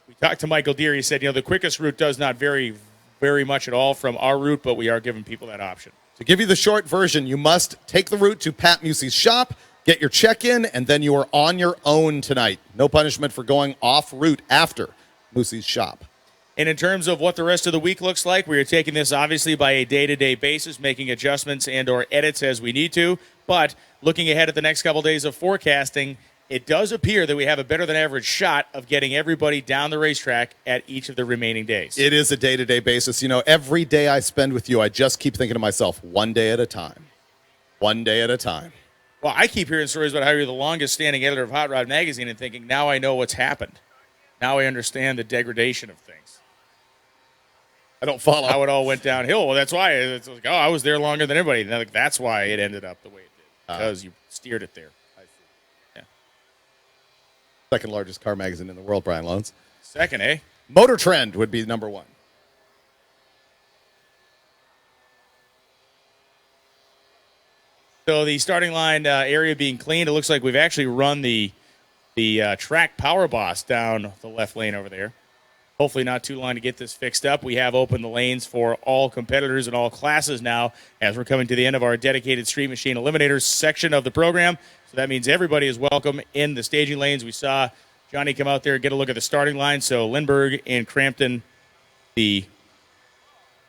We talked to Michael Deere. He said, the quickest route does not vary very much at all from our route, but we are giving people that option. To give you the short version, you must take the route to Pat Musey's shop, get your check-in, and then you are on your own tonight. No punishment for going off route after Musey's shop. And in terms of what the rest of the week looks like, we are taking this obviously by a day-to-day basis, making adjustments and or edits as we need to. But looking ahead at the next couple days of forecasting, it does appear that we have a better than average shot of getting everybody down the racetrack at each of the remaining days. It is a day-to-day basis. You know, every day I spend with you, I just keep thinking to myself, one day at a time. One day at a time. Well, I keep hearing stories about how you're the longest standing editor of Hot Rod Magazine and thinking, now I know what's happened. Now I understand the degradation of things. I don't follow. How it all went downhill. Well, that's why it's like, I was there longer than everybody. And that's why it ended up the way it did, because you steered it there. Second largest car magazine in the world, Brian Loans. Second, eh? Motor Trend would be number one. So the starting line area being cleaned. It looks like we've actually run the track power boss down the left lane over there. Hopefully not too long to get this fixed up. We have opened the lanes for all competitors and all classes now as we're coming to the end of our dedicated Street Machine Eliminators section of the program. So that means everybody is welcome in the staging lanes. We saw Johnny come out there and get a look at the starting line. So Lindbergh and Crampton, the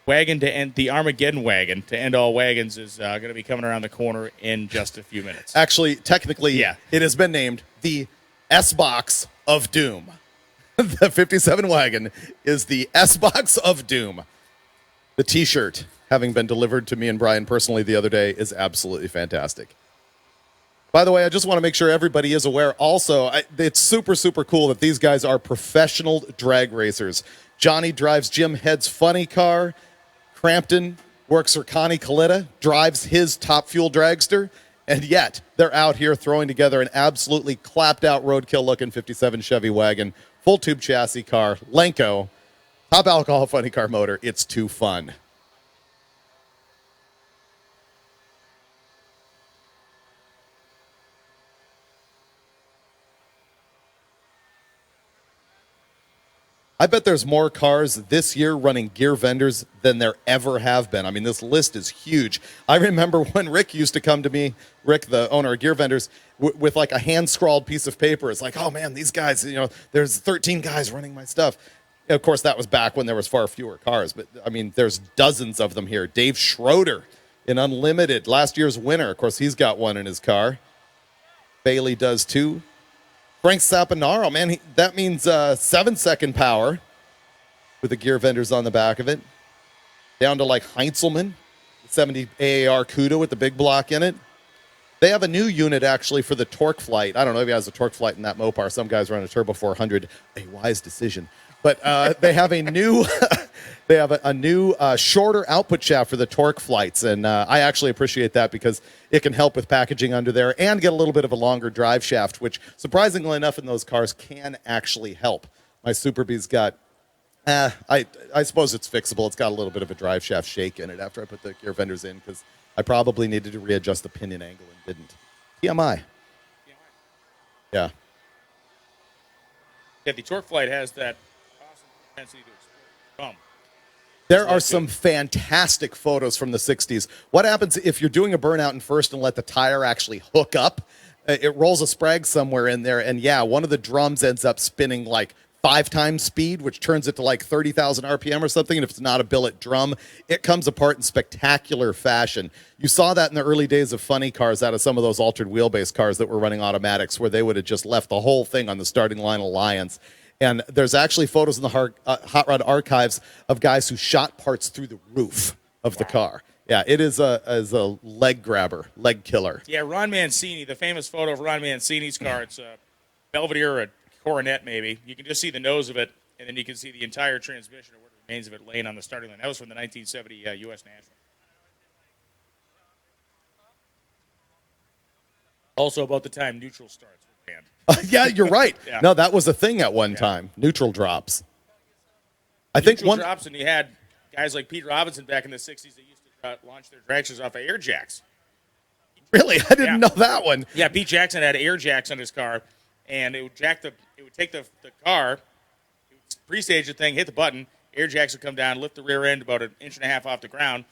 wagon to end, the Armageddon wagon to end all wagons, is going to be coming around the corner in just a few minutes. Actually, technically, it has been named the S-Box of Doom. The 57 wagon is the S-Box of Doom. The T-shirt, having been delivered to me and Brian personally the other day, is absolutely fantastic. By the way, I just want to make sure everybody is aware also, it's super, super cool that these guys are professional drag racers. Johnny drives Jim Head's funny car. Crampton works for Connie Coletta, drives his Top Fuel dragster, and yet they're out here throwing together an absolutely clapped-out roadkill-looking 57 Chevy wagon, full-tube chassis car, Lenko, top alcohol funny car motor. It's too fun. I bet there's more cars this year running gear vendors than there ever have been. I mean, this list is huge. I remember when Rick used to come to me, Rick, the owner of Gear Vendors, with like a hand-scrawled piece of paper. It's like, oh, man, these guys, you know, there's 13 guys running my stuff. And of course, that was back when there was far fewer cars. But, I mean, there's dozens of them here. Dave Schroeder in Unlimited, last year's winner. Of course, he's got one in his car. Bailey does too. Frank Saponaro, man, that means 7-second power with the Gear Vendors on the back of it. Down to like Heinzelman, 70 AAR Cuda with the big block in it. They have a new unit actually for the Torque Flight. I don't know if he has a Torque Flight in that Mopar. Some guys run a Turbo 400, a wise decision. But they have a new, shorter output shaft for the Torque Flights, and I actually appreciate that because it can help with packaging under there and get a little bit of a longer drive shaft, which surprisingly enough in those cars can actually help. My Super B's got, I suppose it's fixable. It's got a little bit of a drive shaft shake in it after I put the Gear Vendors in because I probably needed to readjust the pinion angle and didn't. TMI. Yeah. Yeah, the Torque Flight has that awesome propensity to explode. There are some fantastic photos from the 60s. What happens if you're doing a burnout in first and let the tire actually hook up? It rolls a sprag somewhere in there, and yeah, one of the drums ends up spinning like 5 times speed, which turns it to like 30,000 RPM or something, and if it's not a billet drum, it comes apart in spectacular fashion. You saw that in the early days of funny cars out of some of those altered wheelbase cars that were running automatics, where they would have just left the whole thing on the starting line Alliance. And there's actually photos in the Hot Rod archives of guys who shot parts through the roof of the car. Yeah, it is a leg grabber, leg killer. Yeah, Ron Mancini, the famous photo of Ron Mancini's car. It's a Belvedere or a Coronet, maybe. You can just see the nose of it, and then you can see the entire transmission or what remains of it laying on the starting line. That was from the 1970 U.S. National. Also about the time neutral starts were banned. Yeah, you're right. Yeah. No, that was a thing at one time. Neutral drops. I think neutral drops, and you had guys like Pete Robinson back in the 60s that used to launch their dragsters off of air jacks. Really? I didn't know that one. Yeah, Pete Jackson had air jacks on his car, and it would take the car, it would pre-stage the thing, hit the button, air jacks would come down, lift the rear end about 1.5 inches off the ground.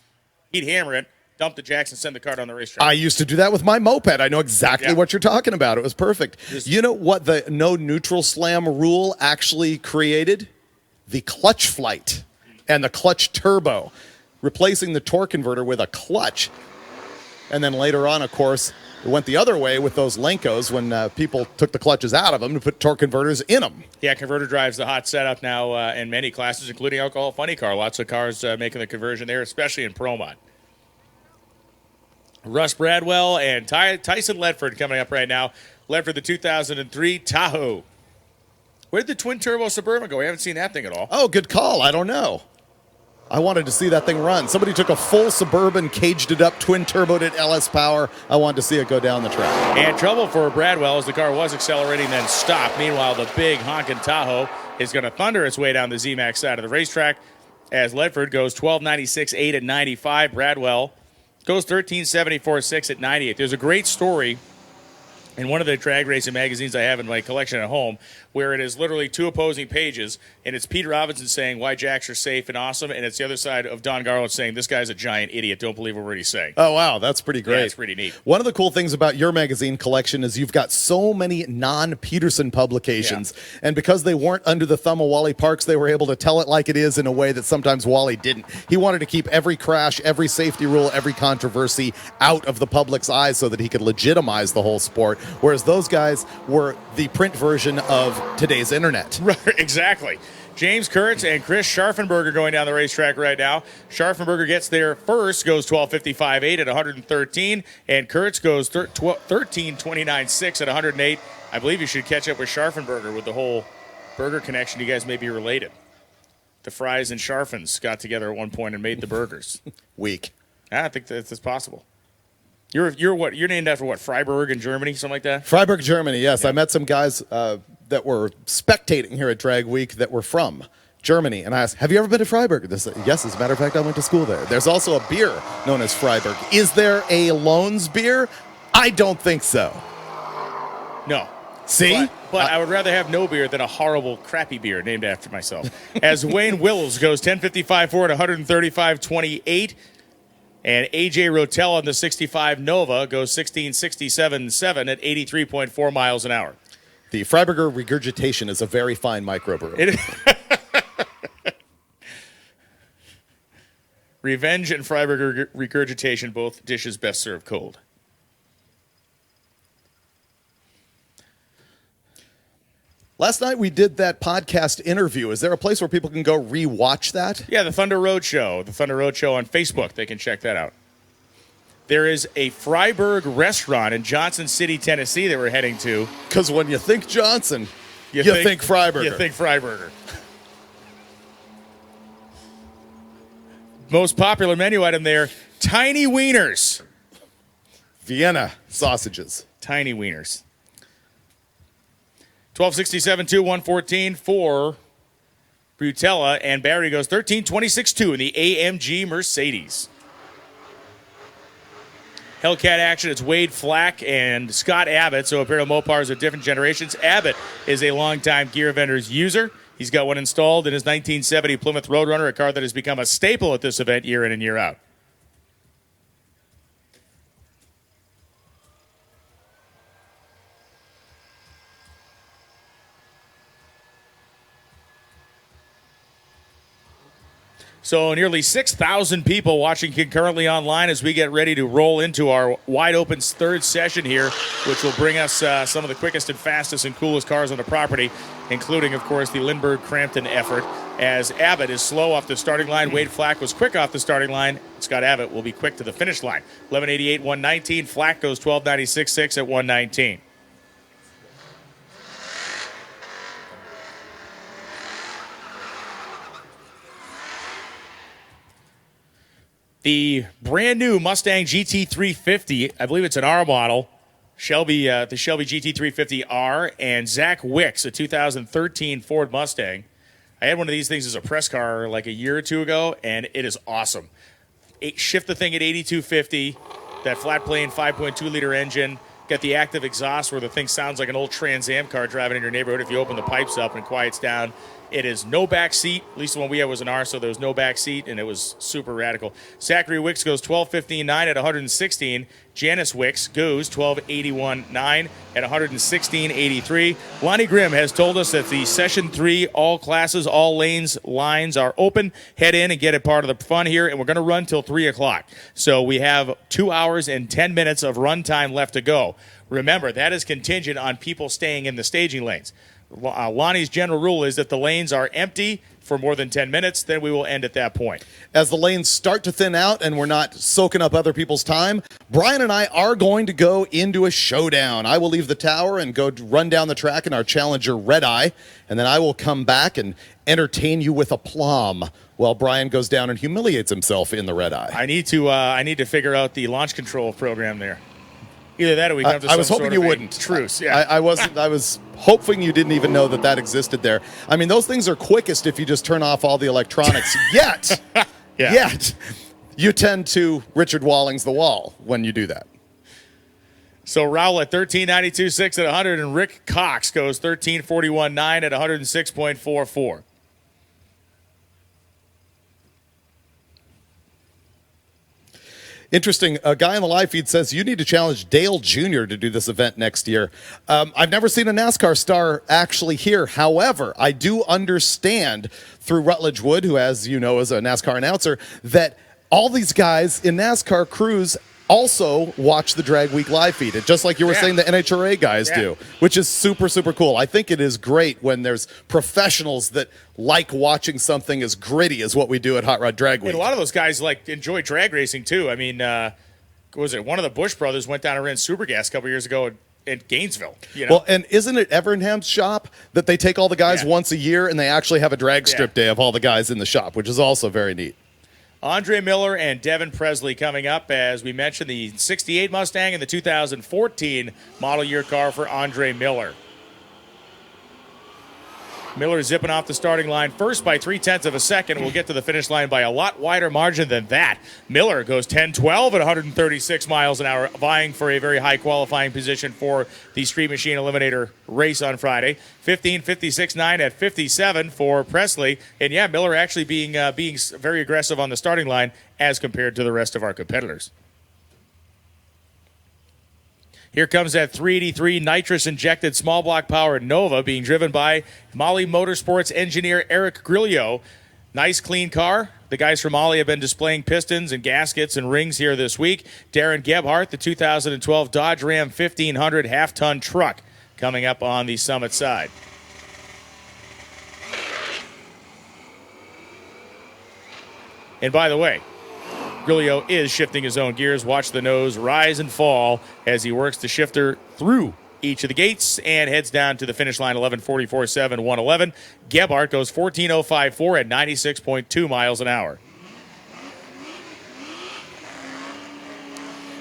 He'd hammer it, dump the jacks, and send the car down the racetrack. I used to do that with my moped. I know exactly what you're talking about. It was perfect. You know what the no neutral slam rule actually created? The clutch flight and the clutch turbo, replacing the torque converter with a clutch. And then later on, of course, It went the other way with those Lenkos when people took the clutches out of them to put torque converters in them. Yeah, converter drive's the hot setup now in many classes, including alcohol funny car. Lots of cars making the conversion there, especially in Pro Mod. Russ Bradwell and Tyson Ledford coming up right now. Ledford, the 2003 Tahoe. Where did the twin-turbo Suburban go? We haven't seen that thing at all. Oh, good call. I don't know. I wanted to see that thing run. Somebody took a full Suburban, caged it up, twin-turboed it, LS power. I wanted to see it go down the track. And trouble for Bradwell as the car was accelerating, then stopped. Meanwhile, the big honking Tahoe is going to thunder its way down the zMAX side of the racetrack as Ledford goes 12.96.8 at 95. Bradwell goes 13.74.6 at 98. There's a great story in one of the drag racing magazines I have in my collection at home, where it is literally two opposing pages, and it's Pete Robinson saying why jacks are safe and awesome, and it's the other side of Don Garland saying this guy's a giant idiot, don't believe a word he's saying. Oh, wow, that's pretty great. Yeah, it's pretty neat. One of the cool things about your magazine collection is you've got so many non-Peterson publications, and because they weren't under the thumb of Wally Parks, they were able to tell it like it is in a way that sometimes Wally didn't. He wanted to keep every crash, every safety rule, every controversy out of the public's eyes so that he could legitimize the whole sport, whereas those guys were the print version of today's internet. Right, exactly. James Kurtz and Chris Scharfenberger going down the racetrack right now. Scharfenberger gets there first, goes 12.55.8 at 113, and Kurtz goes 13.29.6 at 108. I believe you should catch up with Scharfenberger with the whole burger connection. You guys may be related. The Fries and Scharfens got together at one point and made the burgers. Weak. I think that's possible. You're what? You're named after what? Freiburg in Germany, something like that? Freiburg, Germany, yes. Yeah. I met some guys that were spectating here at Drag Week that were from Germany. And I asked, have you ever been to Freiburg? They said, yes, as a matter of fact, I went to school there. There's also a beer known as Freiburg. Is there a Loans beer? I don't think so. No. See? But I would rather have no beer than a horrible, crappy beer named after myself. As Wayne Wills goes 10.55.4 at 135.28. And A.J. Rotella on the 65 Nova goes 16.67.7 at 83.4 miles an hour. The Freiburger regurgitation is a very fine microbrew. Revenge and Freiburger regurgitation, both dishes best served cold. Last night we did that podcast interview. Is there a place where people can go re-watch that? Yeah, the Thunder Road Show. The Thunder Road Show on Facebook. They can check that out. There is a Freiburg restaurant in Johnson City, Tennessee that we're heading to. Because when you think Johnson, you think Freiburger. You think Freiburger. Most popular menu item there, tiny wieners. Vienna sausages. Tiny wieners. 12.67.2, 114 for Brutella, and Barry goes 13.26.2 in the AMG Mercedes. Hellcat action, it's Wade Flack and Scott Abbott, so a pair of Mopars of different generations. Abbott is a longtime Gear Vendors user. He's got one installed in his 1970 Plymouth Roadrunner, a car that has become a staple at this event year in and year out. So nearly 6,000 people watching concurrently online as we get ready to roll into our wide open third session here, which will bring us some of the quickest and fastest and coolest cars on the property, including, of course, the Lindbergh-Crampton effort, as Abbott is slow off the starting line. Wade Flack was quick off the starting line. Scott Abbott will be quick to the finish line. 11.88, 119. Flack goes 12.96.6 at 119. The brand new Mustang GT350, I believe it's an R model, the Shelby GT350R, and Zach Wicks, a 2013 Ford Mustang. I had one of these things as a press car like a year or two ago, and it is awesome. Shift the thing at 8250, that flat plane 5.2-liter engine, got the active exhaust where the thing sounds like an old Trans Am car driving in your neighborhood if you open the pipes up and quiets down. It is no back seat. At least the one we had was an R, so there was no back seat, and it was super radical. Zachary Wicks goes 12:15.9 at 116. Janice Wicks goes 12:81.9 at 116.83. Lonnie Grimm has told us that the Session 3, all classes, all lanes, lines are open. Head in and get a part of the fun here, and we're going to run till 3 o'clock. So we have 2 hours and 10 minutes of run time left to go. Remember, that is contingent on people staying in the staging lanes. Lonnie's general rule is that the lanes are empty for more than 10 minutes, then we will end at that point. As the lanes start to thin out and we're not soaking up other people's time, Brian and I are going to go into a showdown. I will leave the tower and go run down the track in our Challenger Red Eye, and then I will come back and entertain you with aplomb while Brian goes down and humiliates himself in the Red Eye. I need to figure out the launch control program there. Either that or we come to some I was hoping sort you of a wouldn't. truce. Yeah. I was hoping you didn't even know that existed there. I mean, those things are quickest if you just turn off all the electronics. Yet you tend to Richard Walling's The Wall when you do that. So Rowell at 13.92.6 at 100, and Rick Cox goes 13.41.9 at 106.44. Interesting. A guy on the live feed says you need to challenge Dale Jr. to do this event next year. I've never seen a NASCAR star actually here. However, I do understand through Rutledge Wood, who, as you know, is a NASCAR announcer, that all these guys in NASCAR crews also watch the Drag Week live feed. It just like you were saying the NHRA guys do, which is super, super cool. I think it is great when there's professionals that like watching something as gritty as what we do at Hot Rod Drag Week. And a lot of those guys enjoy drag racing too. I mean, was it one of the Bush brothers went down and ran Supergas a couple years ago in Gainesville? You know? Well, and isn't it Evernham's shop that they take all the guys once a year and they actually have a drag strip day of all the guys in the shop, which is also very neat. Andre Miller and Devin Presley coming up. As we mentioned, the 68 Mustang and the 2014 model year car for Andre Miller. Miller zipping off the starting line first by 0.3 of a second. We'll get to the finish line by a lot wider margin than that. Miller goes 10-12 at 136 miles an hour, vying for a very high qualifying position for the Street Machine Eliminator race on Friday. 15:56.9 at 57 for Presley. And yeah, Miller actually being very aggressive on the starting line as compared to the rest of our competitors. Here comes that 383 nitrous-injected small block powered Nova being driven by Molly Motorsports engineer Eric Grillo. Nice, clean car. The guys from Molly have been displaying pistons and gaskets and rings here this week. Darren Gebhardt, the 2012 Dodge Ram 1500 half-ton truck, coming up on the Summit side. And by the way, Grillo is shifting his own gears. Watch the nose rise and fall as he works the shifter through each of the gates and heads down to the finish line 11:44.7, 111. Gebhardt goes 14:05.4 at 96.2 miles an hour.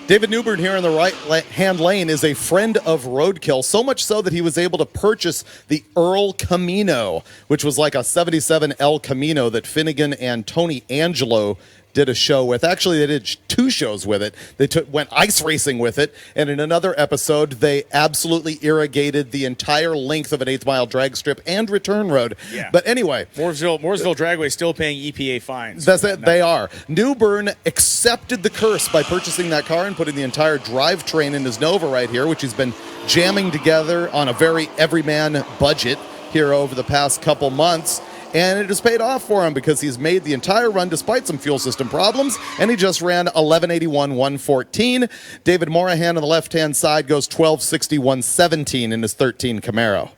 David Newbern here in the right-hand lane is a friend of Roadkill, so much so that he was able to purchase the Earl Camino, which was like a 77 El Camino that Finnegan and Tony Angelo did a show with. Actually, they did 2 shows with it. They went ice racing with it, and in another episode, they absolutely irrigated the entire length of an 8th mile drag strip and return road. Yeah. But anyway, Mooresville Dragway still paying EPA fines. That's it. They are. Newbern accepted the curse by purchasing that car and putting the entire drivetrain in his Nova right here, which he's been jamming together on a very everyman budget here over the past couple months. And it has paid off for him because he's made the entire run despite some fuel system problems, and he just ran 11:81.114. David Morahan on the left-hand side goes 12:61.17 in his 13 Camaro.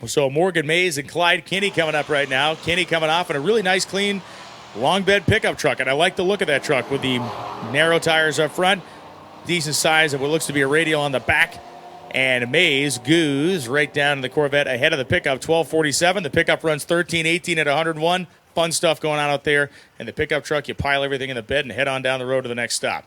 So Morgan Mays and Clyde Kinney coming up right now. Kinney coming off in a really nice, clean, long bed pickup truck, and I like the look of that truck with the narrow tires up front, decent size of what looks to be a radial on the back. And Mays goes right down to the Corvette ahead of the pickup, 12:47. The pickup runs 13:18 at 101. Fun stuff going on out there. And the pickup truck, you pile everything in the bed and head on down the road to the next stop.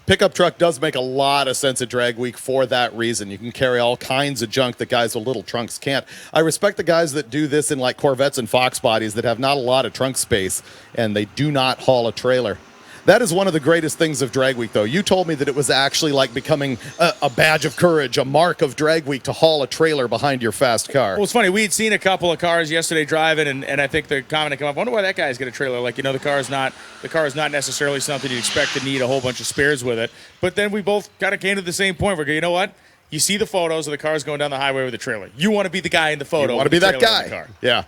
Pickup truck does make a lot of sense at Drag Week for that reason. You can carry all kinds of junk that guys with little trunks can't. I respect the guys that do this in like Corvettes and Fox bodies that have not a lot of trunk space and they do not haul a trailer. That is one of the greatest things of Drag Week, though. You told me that it was actually like becoming a badge of courage, a mark of Drag Week to haul a trailer behind your fast car. Well, it's funny. We'd seen a couple of cars yesterday driving, and I think the comment had come up, I wonder why that guy's got a trailer. Like, the car is not necessarily something you'd expect to need a whole bunch of spares with it. But then we both kind of came to the same point. We're going, you know what? You see the photos of the cars going down the highway with a trailer. You want to be the guy in the photo. You want to be that guy. Yeah.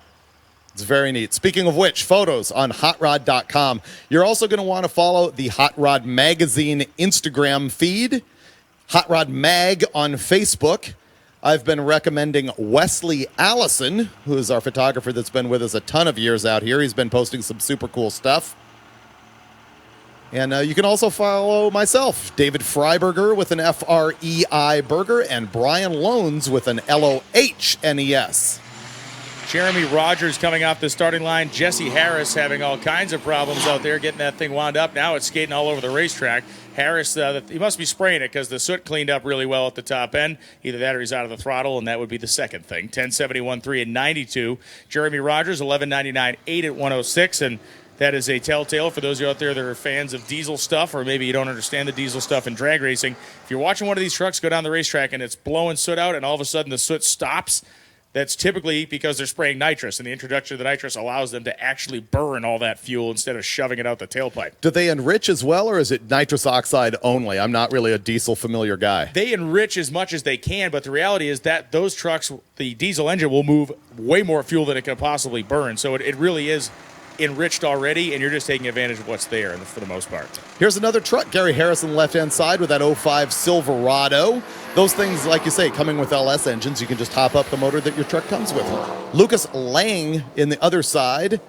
It's very neat. Speaking of which, photos on hotrod.com. You're also going to want to follow the Hot Rod Magazine Instagram feed, Hot Rod Mag on Facebook. I've been recommending Wesley Allison, who is our photographer that's been with us a ton of years out here. He's been posting some super cool stuff. And you can also follow myself, David Freiberger with an F-R-E-I Burger, and Brian Lones with an L-O-H-N-E-S. Jeremy Rogers coming off the starting line. Jesse Harris having all kinds of problems out there getting that thing wound up. Now it's skating all over the racetrack. Harris, he must be spraying it because the soot cleaned up really well at the top end. Either that or he's out of the throttle, and that would be the second thing. 1071.3 at 92. Jeremy Rogers, 1199.8 at 106. And that is a telltale for those of you out there that are fans of diesel stuff, or maybe you don't understand the diesel stuff in drag racing. If you're watching one of these trucks go down the racetrack and it's blowing soot out and all of a sudden the soot stops, that's typically because they're spraying nitrous, and the introduction of the nitrous allows them to actually burn all that fuel instead of shoving it out the tailpipe. Do they enrich as well, or is it nitrous oxide only? I'm not really a diesel familiar guy. They enrich as much as they can, but the reality is that those trucks, the diesel engine will move way more fuel than it can possibly burn, so it really is enriched already, and you're just taking advantage of what's there for the most part. Here's another truck, Gary Harris on the left-hand side with that 05 Silverado. Those things, like you say, coming with LS engines, you can just hop up the motor that your truck comes with. Lucas Lang in the other side,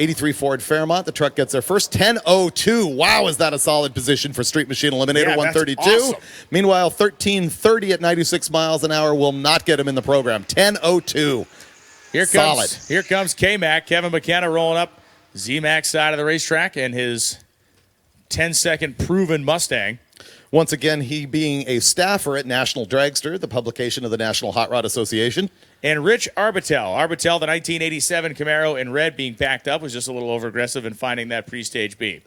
83 Ford Fairmont. The truck gets there first, 10:02. Wow, is that a solid position for Street Machine Eliminator, yeah, 132. Awesome. Meanwhile, 13:30 at 96 miles an hour will not get him in the program. 10:02. Here comes K-Mac, Kevin McKenna rolling up zMAX side of the racetrack and his 10-second proven Mustang. Once again, he being a staffer at National Dragster, the publication of the National Hot Rod Association. And Rich Arbitel. Arbitel, the 1987 Camaro in red being packed up, was just a little over-aggressive in finding that pre-stage beam.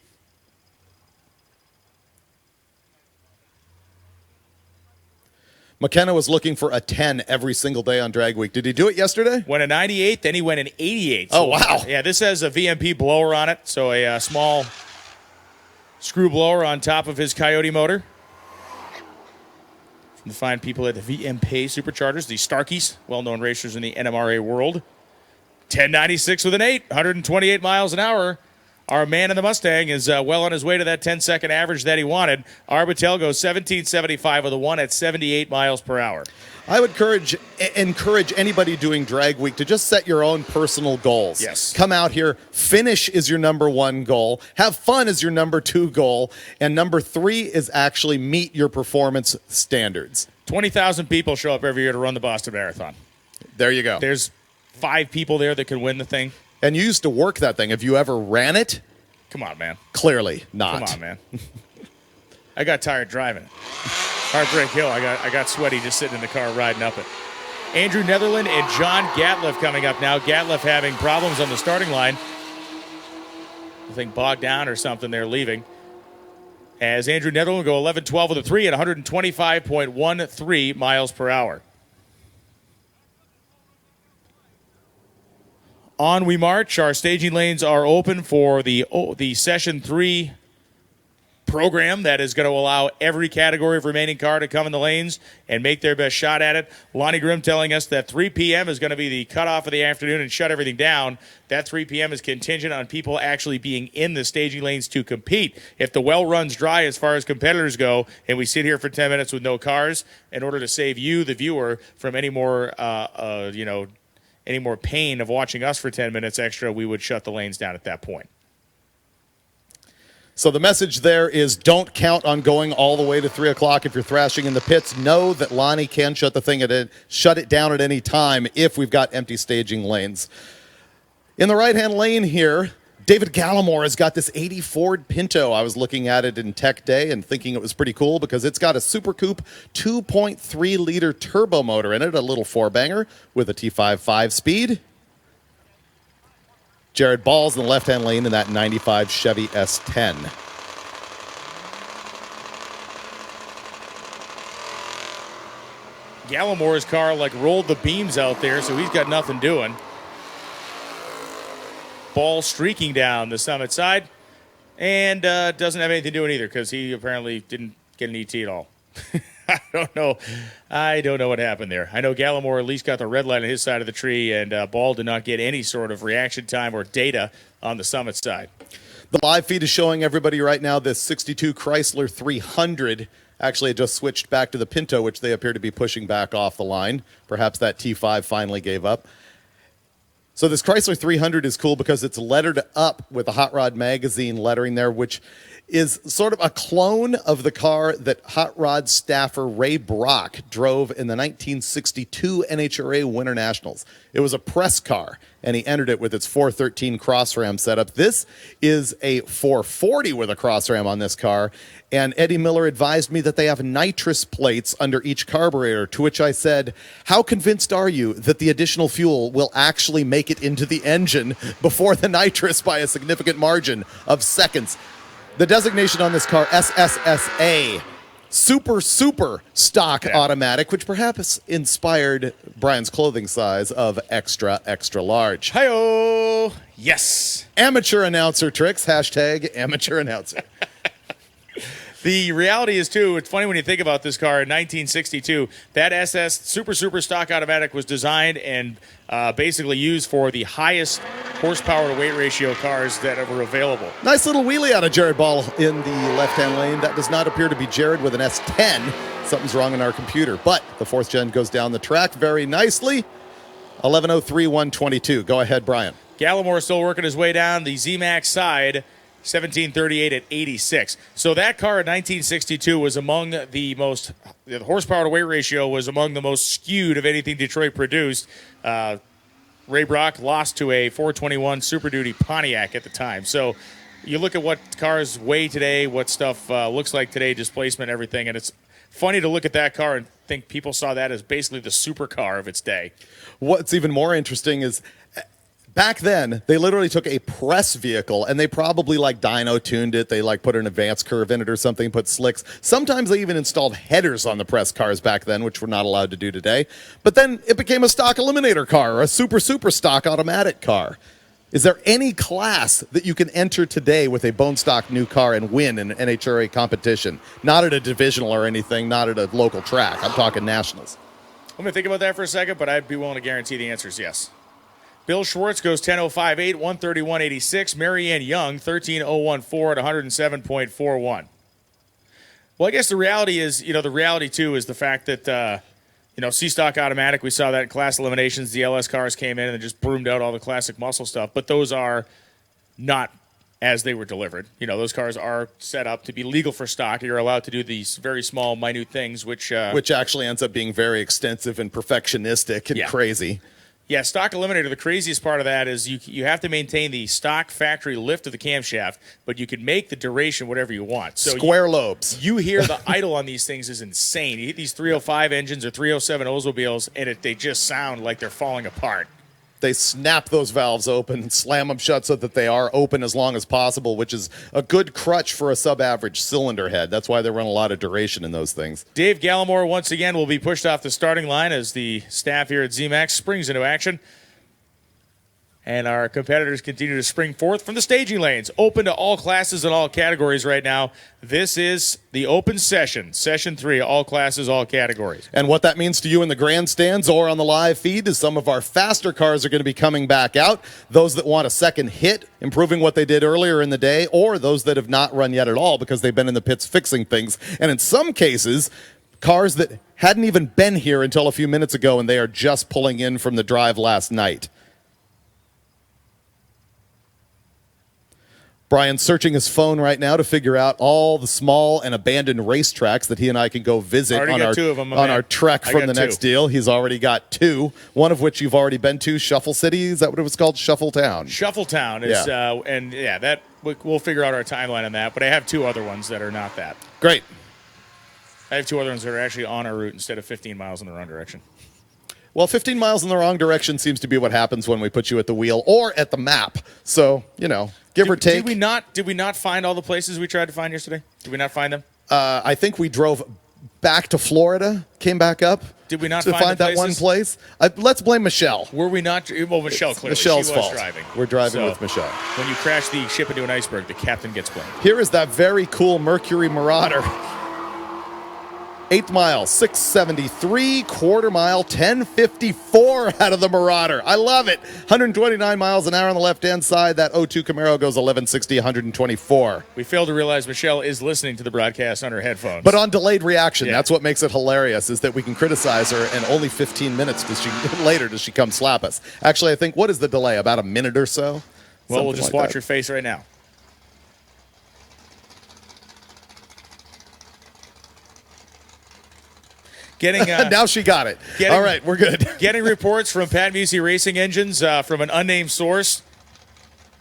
McKenna was looking for a 10 every single day on Drag Week. Did he do it yesterday? Went a 98, then he went an 88. Oh, wow. Yeah, this has a VMP blower on it, so a small screw blower on top of his Coyote motor. From the fine people at the VMP Superchargers, the Starkeys, well-known racers in the NMRA world. 1096 with an 8, 128 miles an hour. Our man in the Mustang is well on his way to that 10-second average that he wanted. Arbitel goes 1775 with a 1 at 78 miles per hour. I would encourage anybody doing Drag Week to just set your own personal goals. Yes. Come out here. Finish is your number 1 goal. Have fun is your number 2 goal. And number 3 is actually meet your performance standards. 20,000 people show up every year to run the Boston Marathon. There you go. There's 5 people there that can win the thing. And you used to work that thing. Have you ever ran it? Come on, man. Clearly not. Come on, man. I got tired driving it. Heartbreak Hill, I got sweaty just sitting in the car riding up it. Andrew Netherland and John Gatliff coming up now. Gatliff having problems on the starting line. I think bogged down or something, they're leaving. As Andrew Netherland will go 11-12 with a 3 at 125.13 miles per hour. On we march. Our staging lanes are open for the Session 3 program that is going to allow every category of remaining car to come in the lanes and make their best shot at it. Lonnie Grimm telling us that 3 p.m. is going to be the cutoff of the afternoon and shut everything down. That 3 p.m. is contingent on people actually being in the staging lanes to compete. If the well runs dry as far as competitors go and we sit here for 10 minutes with no cars in order to save you, the viewer, from any more any more pain of watching us for 10 minutes extra, we would shut the lanes down at that point. So the message there is don't count on going all the way to 3 o'clock if you're thrashing in the pits. Know that Lonnie can shut it down at any time if we've got empty staging lanes. In the right-hand lane here, David Gallimore has got this 80 Ford Pinto. I was looking at it in Tech Day and thinking it was pretty cool because it's got a Super Coupe 2.3-liter turbo motor in it, a little 4-banger with a T5 5-speed. Jared Ball's in the left-hand lane in that 95 Chevy S10. Gallimore's car like rolled the beams out there, so he's got nothing doing. Ball streaking down the summit side, and doesn't have anything doing either because he apparently didn't get an ET at all. I don't know. I don't know what happened there. I know Gallimore at least got the red light on his side of the tree, and Ball did not get any sort of reaction time or data on the summit side. The live feed is showing everybody right now this 62 Chrysler 300. Actually, it just switched back to the Pinto, which they appear to be pushing back off the line. Perhaps that T5 finally gave up. So this Chrysler 300 is cool because it's lettered up with a Hot Rod Magazine lettering there, which is sort of a clone of the car that Hot Rod staffer Ray Brock drove in the 1962 NHRA Winter Nationals. It was a press car, and he entered it with its 413 cross-ram setup. This is a 440 with a cross-ram on this car, and Eddie Miller advised me that they have nitrous plates under each carburetor, to which I said, how convinced are you that the additional fuel will actually make it into the engine before the nitrous by a significant margin of seconds? The designation on this car, SSSA, super stock automatic, which perhaps inspired Brian's clothing size of extra large. Hi-oh! Yes. Amateur announcer tricks, hashtag amateur announcer. The reality is, too, it's funny when you think about this car in 1962, that SS super stock automatic was designed and basically used for the highest horsepower to weight ratio cars that were available. Nice little wheelie out of Jared Ball in the left-hand lane. That does not appear to be Jared with an S10. Something's wrong in our computer. But the fourth gen goes down the track very nicely. 11:03.122. Go ahead, Brian. Gallimore still working his way down the zMAX side. 1738 at 86. So that car in 1962 was among the most, the horsepower to weight ratio was among the most skewed of anything Detroit produced. Ray Brock lost to a 421 Super Duty Pontiac at the time. So you look at what cars weigh today, what stuff looks like today, displacement, everything, and it's funny to look at that car and think people saw that as basically the supercar of its day. What's even more interesting is back then, they literally took a press vehicle and they probably like dyno tuned it. They like put an advance curve in it or something, put slicks. Sometimes they even installed headers on the press cars back then, which we're not allowed to do today. But then it became a stock eliminator car or a super stock automatic car. Is there any class that you can enter today with a bone stock new car and win an NHRA competition? Not at a divisional or anything, not at a local track. I'm talking nationals. I'm going to think about that for a second, but I'd be willing to guarantee the answer is yes. Bill Schwartz goes 10.058, 131.86. Marianne Young, 13.014 at 107.41. Well, I guess the reality is, the reality, too, is the fact that, C-Stock automatic, we saw that in class eliminations. The LS cars came in and just broomed out all the classic muscle stuff. But those are not as they were delivered. Those cars are set up to be legal for stock. You're allowed to do these very small, minute things, which actually ends up being very extensive and perfectionistic and crazy. Yeah, stock eliminator, the craziest part of that is you have to maintain the stock factory lift of the camshaft, but you can make the duration whatever you want. So square lobes. You hear the idle on these things is insane. You hit these 305 engines or 307 Oldsmobiles, and they just sound like they're falling apart. They snap those valves open and slam them shut so that they are open as long as possible, which is a good crutch for a sub-average cylinder head. That's why they run a lot of duration in those things. Dave Gallimore, once again, will be pushed off the starting line as the staff here at zMAX springs into action. And our competitors continue to spring forth from the staging lanes. Open to all classes and all categories right now. This is the open session, session 3, all classes, all categories. And what that means to you in the grandstands or on the live feed is some of our faster cars are going to be coming back out. Those that want a second hit, improving what they did earlier in the day, or those that have not run yet at all because they've been in the pits fixing things. And in some cases, cars that hadn't even been here until a few minutes ago and they are just pulling in from the drive last night. Brian's searching his phone right now to figure out all the small and abandoned racetracks that he and I can go visit on our trek from the next deal. He's already got 2, one of which you've already been to, Shuffle City. Is that what it was called? Shuffletown. Shuffletown is, that we'll figure out our timeline on that. But I have 2 other ones that are not that. Great. I have 2 other ones that are actually on our route instead of 15 miles in the wrong direction. Well, 15 miles in the wrong direction seems to be what happens when we put you at the wheel or at the map. So, give or take. Did we not find all the places we tried to find yesterday? Did we not find them? I think we drove back to Florida, came back up. Did we not to find the that one places? place? Let's blame Michelle. Were we not? Well, Michelle clearly. Michelle's she was fault. driving. We're driving So, with Michelle. When you crash the ship into an iceberg, the captain gets blamed. Here is that very cool Mercury Marauder. 8th mile, 673, quarter mile, 1054 out of the Marauder. I love it. 129 miles an hour on the left-hand side. That 02 Camaro goes 1160, 124. We failed to realize Michelle is listening to the broadcast on her headphones. But on delayed reaction, Yeah. that's what makes it hilarious, is that we can criticize her, and only 15 minutes later does she come slap us. Actually, I think, what is the delay? About a minute or so? Well, we'll Something just like watch that. your face right now. Getting now she got it. All right, we're good. Getting reports from Pat Busey Racing Engines from an unnamed source.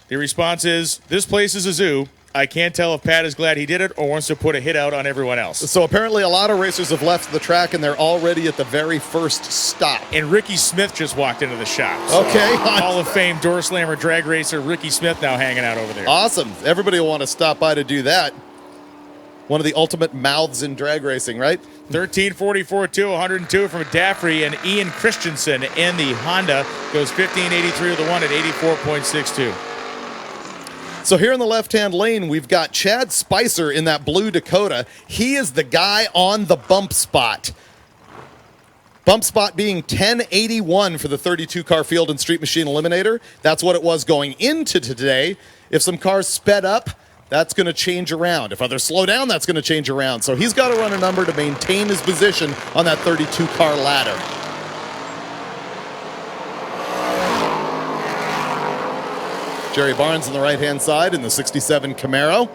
The response is, "This place is a zoo. I can't tell if Pat is glad he did it or wants to put a hit out on everyone else." So apparently a lot of racers have left the track, and they're already at the very first stop. And Ricky Smith just walked into the shop. So Okay. Hall of Fame door slammer drag racer Ricky Smith now hanging out over there. Awesome. Everybody will want to stop by to do that. One of the ultimate mouths in drag racing, right? 1344-2, 102 from Daffrey and Ian Christensen in the Honda. Goes 1583 with the one at 84.62. So here in the left-hand lane, we've got Chad Spicer in that blue Dakota. He is the guy on the bump spot. Bump spot being 1081 for the 32-car field and Street Machine Eliminator. That's what it was going into today. If some cars sped up, that's going to change around. If others slow down, that's going to change around. So he's got to run a number to maintain his position on that 32-car ladder. Jerry Barnes on the right-hand side in the 67 Camaro.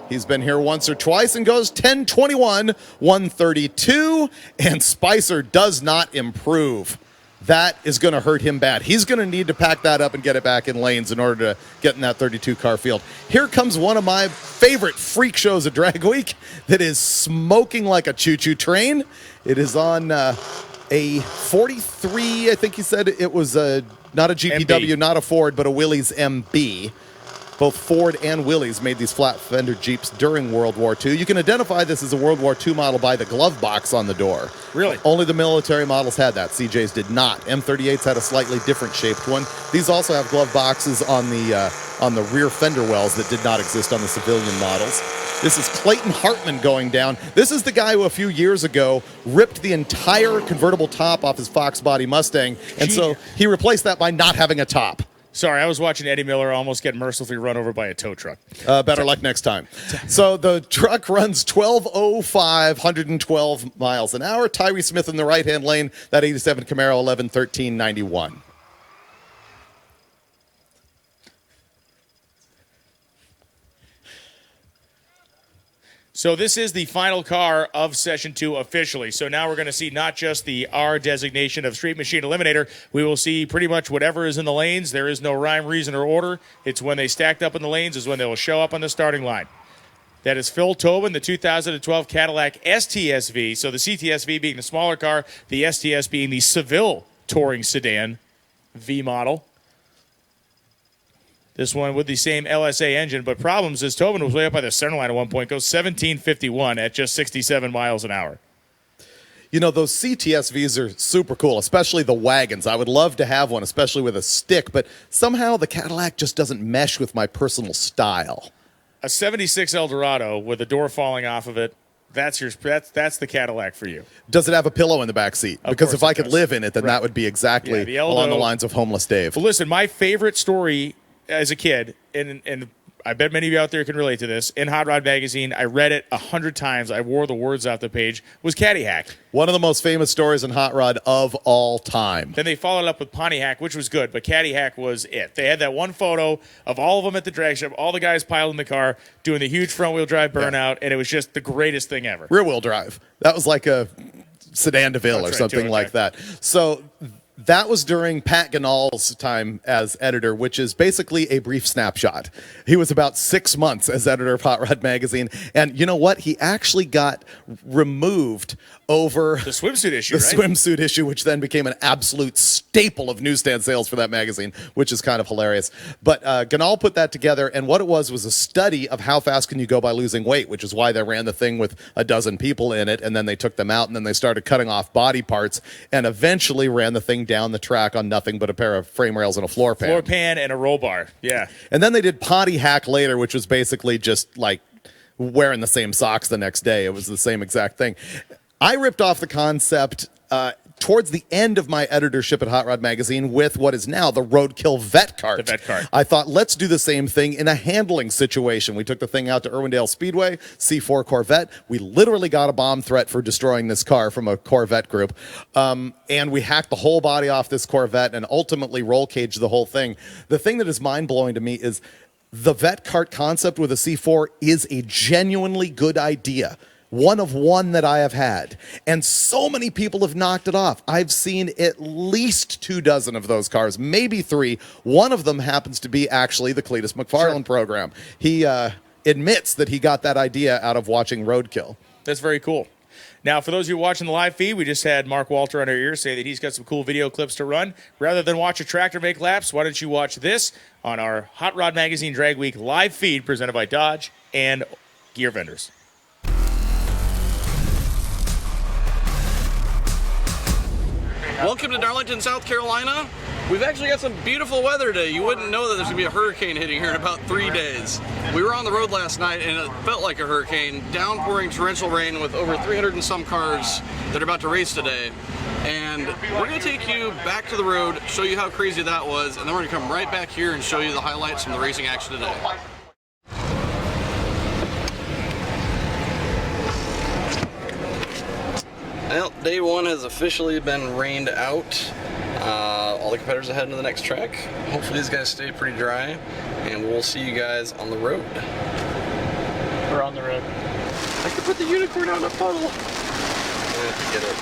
He's been here once or twice and goes 1021, 132, and Spicer does not improve. That is going to hurt him bad. He's going to need to pack that up and get it back in lanes in order to get in that 32-car field. Here comes one of my favorite freak shows of Drag Week that is smoking like a choo-choo train. It is on a 43, I think he said it was not a GPW, MB. not a Ford, but a Willys MB. Both Ford and Willys made these flat fender Jeeps during World War II. You can identify this as a World War II model by the glove box on the door. Really? Only the military models had that. CJs did not. M38s had a slightly different shaped one. These also have glove boxes on the rear fender wells that did not exist on the civilian models. This is Clayton Hartman going down. This is the guy who a few years ago ripped the entire convertible top off his Fox body Mustang, and so he replaced that by not having a top. Sorry, I was watching Eddie Miller almost get mercifully run over by a tow truck. Better luck next time. So the truck runs 1205, 112 miles an hour. Tyree Smith in the right-hand lane, that 87 Camaro, 1113.91. So this is the final car of Session 2 officially. So now we're going to see not just the R designation of Street Machine Eliminator. We will see pretty much whatever is in the lanes. There is no rhyme, reason, or order. It's when they stacked up in the lanes is when they will show up on the starting line. That is Phil Tobin, the 2012 Cadillac STSV. So the CTSV being the smaller car, the STS being the Seville Touring Sedan V model. This one with the same LSA engine, but problems is Tobin was way up by the center line at one point, goes 1751 at just 67 miles an hour. You know, those CTSVs are super cool, especially the wagons. I would love to have one, especially with a stick, but somehow the Cadillac just doesn't mesh with my personal style. A 76 Eldorado with a door falling off of it, that's the Cadillac for you. Does it have a pillow in the back seat? Because if I could live in it, then Right. that would be exactly Yeah, the along the Eldo- lines of Homeless Dave. Well, listen, my favorite story as a kid, and I bet many of you out there can relate to this, in Hot Rod Magazine, I read it 100 times, I wore the words off the page, was Caddy Hack. One of the most famous stories in Hot Rod of all time. Then they followed up with Pontiac, which was good, but Caddy Hack was it. They had that one photo of all of them at the drag strip, all the guys piled in the car, doing the huge front-wheel drive burnout, and it was just the greatest thing ever. Rear-wheel drive. That was like a Sedan DeVille or That's right, something 200 like that. So That was during Pat Ganal's time as editor, which is basically a brief snapshot. He was about 6 months as editor of Hot Rod Magazine. And you know what? He actually got removed over the swimsuit issue, the swimsuit issue, which then became an absolute staple of newsstand sales for that magazine, which is kind of hilarious. But Ganal put that together, and what it was a study of how fast can you go by losing weight, which is why they ran the thing with a dozen people in it, and then they took them out, and then they started cutting off body parts, and eventually ran the thing down the track on nothing but a pair of frame rails and a floor pan. Floor pan and a roll bar, yeah. And then they did Potty Hack later, which was basically just like wearing the same socks the next day. It was the same exact thing. I ripped off the concept towards the end of my editorship at Hot Rod Magazine with what is now the Roadkill Vet Cart. The Vet Cart. I thought, let's do the same thing in a handling situation. We took the thing out to Irwindale Speedway, C4 Corvette. We literally got a bomb threat for destroying this car from a Corvette group. And we hacked the whole body off this Corvette and ultimately roll caged the whole thing. The thing that is mind-blowing to me is the Vet Cart concept with a C4 is a genuinely good idea. One of one that I have had. And so many people have knocked it off. I've seen at least 24 of those cars, maybe 3. One of them happens to be actually the Cletus McFarland program. He admits that he got that idea out of watching Roadkill. That's very cool. Now, for those of you watching the live feed, we just had Mark Walter on our ear say that he's got some cool video clips to run. Rather than watch a tractor make laps, why don't you watch this on our Hot Rod Magazine Drag Week live feed presented by Dodge and Gear Vendors. Welcome to Darlington, South Carolina. We've actually got some beautiful weather today. You wouldn't know that there's going to be a hurricane hitting here in about 3 days. We were on the road last night and it felt like a hurricane. Downpouring torrential rain with over 300 and some cars that are about to race today. And we're going to take you back to the road, show you how crazy that was, and then we're going to come right back here and show you the highlights from the racing action today. Well, day one has officially been rained out. All the competitors are heading to the next track. Hopefully these guys stay pretty dry, and we'll see you guys on the road. We're on the road. I could put the unicorn out in a puddle. I have to get it.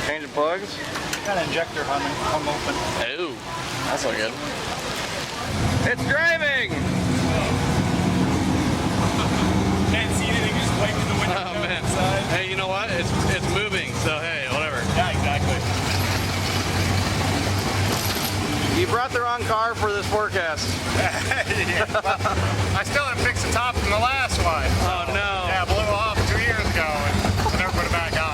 Changing plugs? Got an injector hung open. Oh, that's not good. It's driving! Can't see anything, just wait to the window. Oh man. Hey, you know what? It's moving, so hey, whatever. Yeah, exactly. You brought the wrong car for this forecast. I still haven't fixed the top from the last one. Oh no. Yeah, blew off 2 years ago and never put it back on.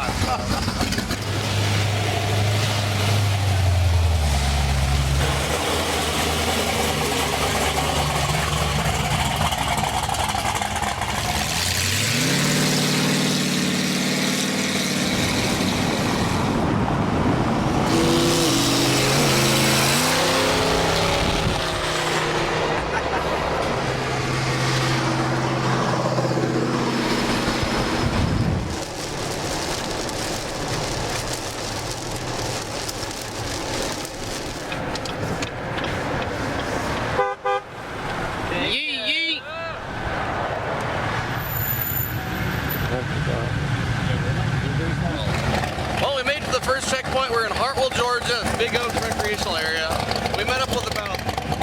Well, we made it to the first checkpoint. We're in Hartwell, Georgia, Big Oaks recreational area. We met up with about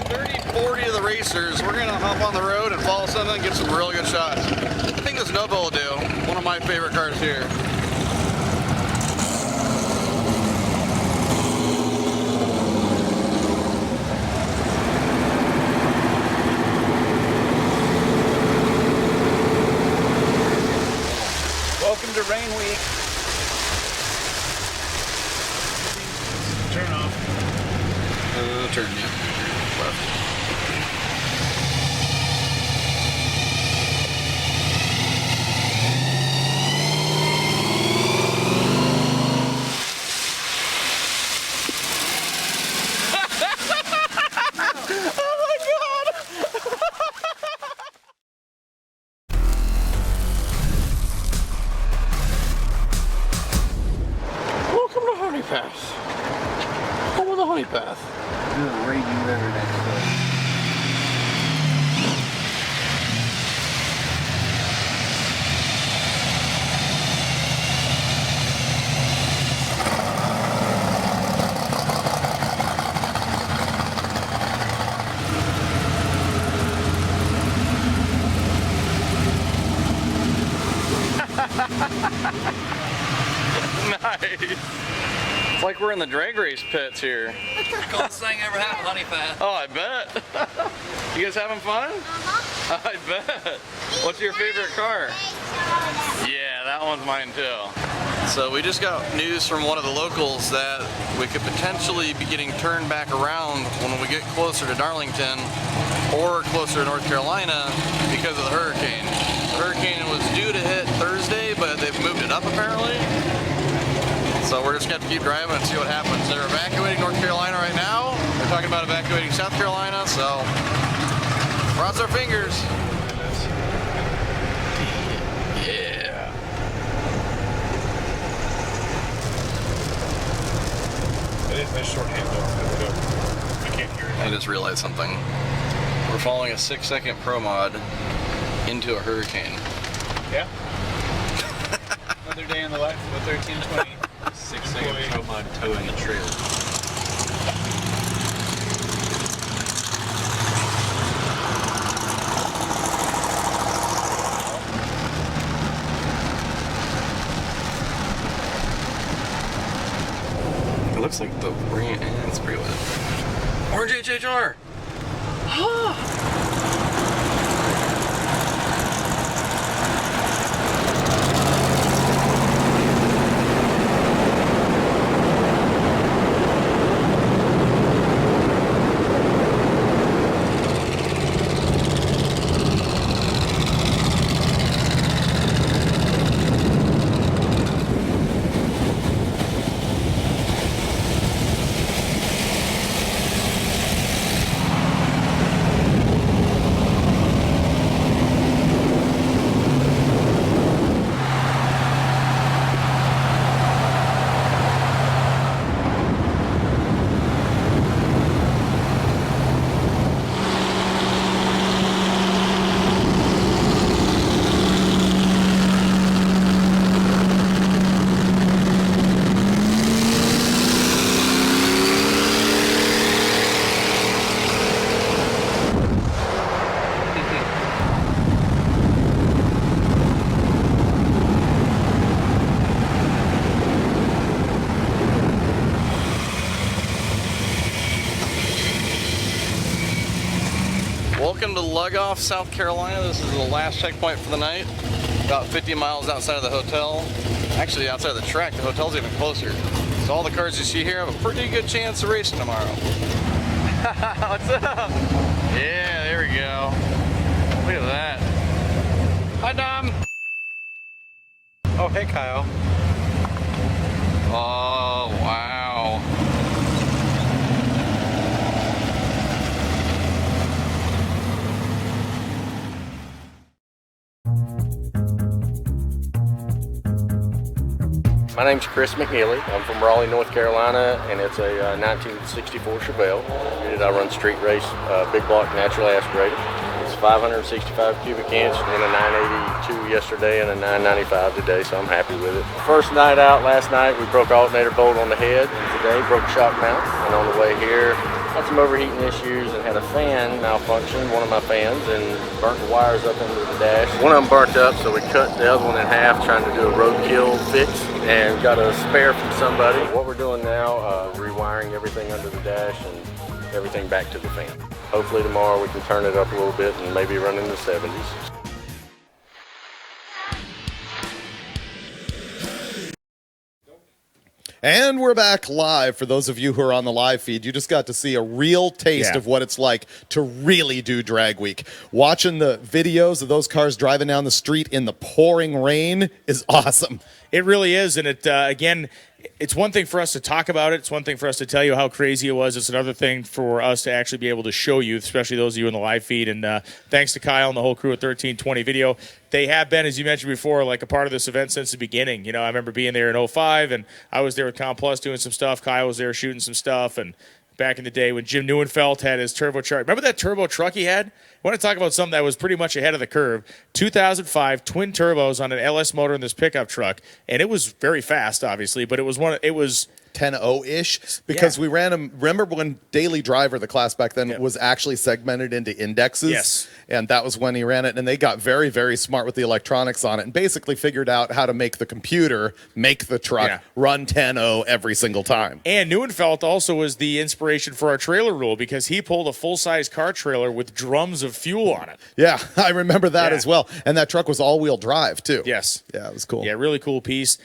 30, 40 of the racers. We're gonna hop on the road and follow something and get some real good shots. I think this Nova will do. One of my favorite cars here. Welcome to Rain Week. turn, yeah. Left. Welcome to Honey Path. Come with the Honey Path. Do a raging river next door. Nice. It's like we're in the drag race pits here. Coolest thing ever happened, Honey Path. Oh, I bet. You guys having fun? I bet. What's your favorite car? Yeah, that one's mine too. So we just got news from one of the locals that we could potentially be getting turned back around when we get closer to Darlington or closer to North Carolina because of the hurricane. The hurricane was due to hit Thursday, but they've moved it up apparently. So we're just gonna have to keep driving and see what happens. They're evacuating North Carolina right now. They're talking about evacuating South Carolina, so cross our fingers. Yeah. It is a shorthand though. I can't hear it. I just realized something. We're following a 6-second pro mod into a hurricane. Yeah. Another day in the life of a 1320. 6-second pro mod towing the trailer. It looks like the rain and it's pretty wet. Orange HHR! Welcome to Lugoff, South Carolina. This is the last checkpoint for the night. About 50 miles outside of the hotel. Actually, outside of the track, the hotel's even closer. So all the cars you see here have a pretty good chance of racing tomorrow. What's up? Yeah, there we go. Look at that. Hi, Dom. Oh, hey, Kyle. Oh, wow. My name's Chris McNeely. I'm from Raleigh, North Carolina, and it's a 1964 Chevelle. I run street race, big block natural aspirated. It's 565 cubic inch, and a 982 yesterday and a 995 today, so I'm happy with it. First night out last night, we broke alternator bolt on the head, and today broke shock mount. And on the way here, had some overheating issues and had a fan malfunction, one of my fans, and burnt the wires up into the dash. One of them burnt up, so we cut the other one in half trying to do a roadkill fix and got a spare from somebody. What we're doing now, rewiring everything under the dash and everything back to the fan. Hopefully tomorrow we can turn it up a little bit and maybe run in the 70s. And we're back live. For those of you who are on the live feed, you just got to see a real taste of what it's like to really do drag week. Watching the videos of those cars driving down the street in the pouring rain is awesome. It really is. And it, again, it's one thing for us to talk about it. It's one thing for us to tell you how crazy it was. It's another thing for us to actually be able to show you, especially those of you in the live feed. And thanks to Kyle and the whole crew at 1320 Video. They have been, as you mentioned before, like a part of this event since the beginning. You know, I remember being there in 05, and I was there with Complus doing some stuff. Kyle was there shooting some stuff. And back in the day when Jim Neuenfeld had his turbocharged. Remember that turbo truck he had? I want to talk about something that was pretty much ahead of the curve. 2005 twin turbos on an LS motor in this pickup truck, and it was very fast, obviously, but it was 10.0-ish because we ran them. Remember when Daily Driver, the class back then, was actually segmented into indexes? Yes. And that was when he ran it, and they got very, very smart with the electronics on it and basically figured out how to make the computer make the truck run 10.0 every single time. And Neuenfeld also was the inspiration for our trailer rule because he pulled a full-size car trailer with drums of fuel on it. Yeah, I remember that as well. And that truck was all-wheel drive, too. Yes. Yeah, it was cool. Yeah, really cool piece.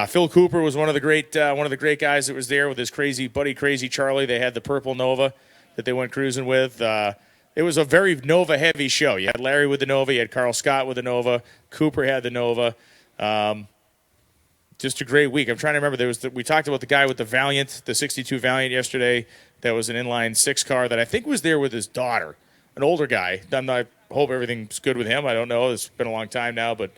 Phil Cooper was one of the great guys that was there with his crazy buddy, Crazy Charlie. They had the purple Nova that they went cruising with. It was a very Nova-heavy show. You had Larry with the Nova. You had Carl Scott with the Nova. Cooper had the Nova. Just a great week. I'm trying to remember. We talked about the guy with the Valiant, the 62 Valiant yesterday. That was an inline 6 car that I think was there with his daughter, an older guy. I hope everything's good with him. I don't know. It's been a long time now. But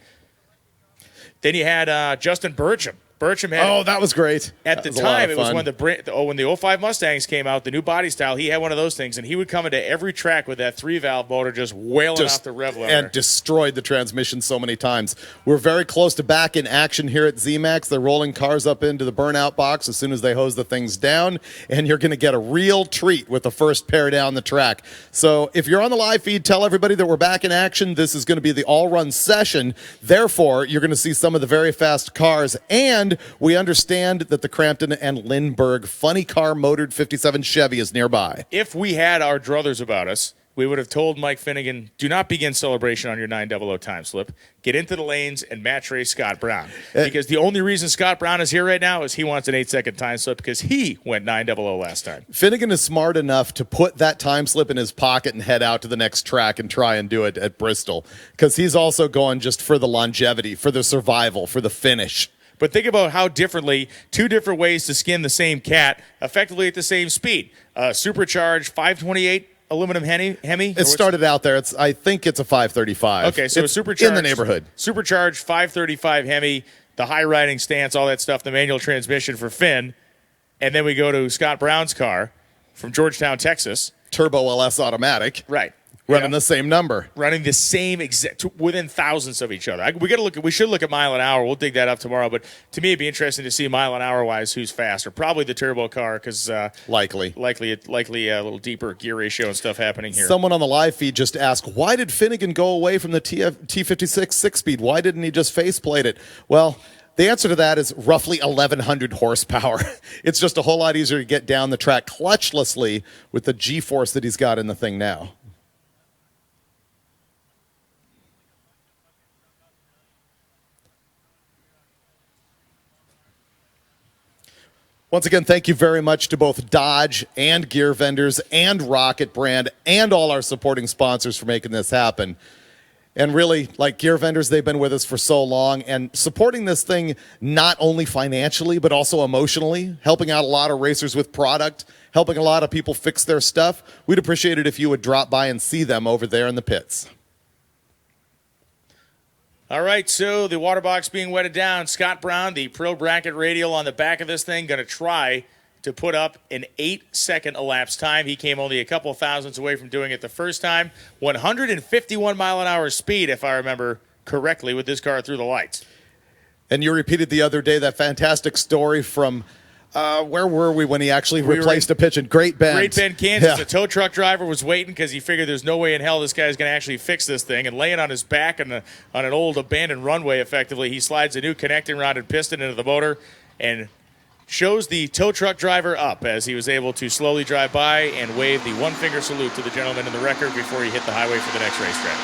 then you had Justin Burcham. Burcham had that was great. At the time, it was when the 05 Mustangs came out, the new body style, he had one of those things, and he would come into every track with that 3-valve motor just wailing off the rev limiter. And destroyed the transmission so many times. We're very close to back in action here at zMAX. They're rolling cars up into the burnout box as soon as they hose the things down, and you're going to get a real treat with the first pair down the track. So if you're on the live feed, tell everybody that we're back in action. This is going to be the all-run session. Therefore, you're going to see some of the very fast cars, and we understand that the Crampton and Lindbergh funny car motored 57 Chevy is nearby. If we had our druthers about us, we would have told Mike Finnegan, do not begin celebration on your 900 time slip. Get into the lanes and match race Scott Brown. Because the only reason Scott Brown is here right now is he wants an 8-second time slip because he went 900 last time. Finnegan is smart enough to put that time slip in his pocket and head out to the next track and try and do it at Bristol. Because he's also going just for the longevity, for the survival, for the finish. But think about how differently, 2 different ways to skin the same cat, effectively at the same speed. Supercharged 528 aluminum Hemi. It started out there. I think it's a 535. Okay, so it's supercharged in the neighborhood. Supercharged 535 Hemi, the high riding stance, all that stuff, the manual transmission for Finn. And then we go to Scott Brown's car from Georgetown, Texas. Turbo LS automatic. Right. Running the same number. Running the same exact, within thousands of each other. We should look at mile an hour. We'll dig that up tomorrow. But to me, it'd be interesting to see mile an hour wise who's faster. Probably the turbo car because likely a little deeper gear ratio and stuff happening here. Someone on the live feed just asked, why did Finnegan go away from the T56 6-speed? Why didn't he just faceplate it? Well, the answer to that is roughly 1,100 horsepower. It's just a whole lot easier to get down the track clutchlessly with the G-force that he's got in the thing now. Once again, thank you very much to both Dodge and Gear Vendors and Rocket Brand and all our supporting sponsors for making this happen. And really, like Gear Vendors, they've been with us for so long and supporting this thing not only financially, but also emotionally, helping out a lot of racers with product, helping a lot of people fix their stuff. We'd appreciate it if you would drop by and see them over there in the pits. All right, so the water box being wetted down. Scott Brown, the Pro Bracket radial on the back of this thing, going to try to put up an 8-second elapsed time. He came only a couple thousandths away from doing it the first time. 151 mile an hour speed, if I remember correctly, with this car through the lights. And you repeated the other day that fantastic story from where were we when he actually replaced a pitch in Great Bend? Great Bend, Kansas. Yeah. The tow truck driver was waiting because he figured there's no way in hell this guy's going to actually fix this thing. And laying on his back on an old abandoned runway, effectively, he slides a new connecting rod and piston into the motor and shows the tow truck driver up as he was able to slowly drive by and wave the one-finger salute to the gentleman in the record before he hit the highway for the next racetrack.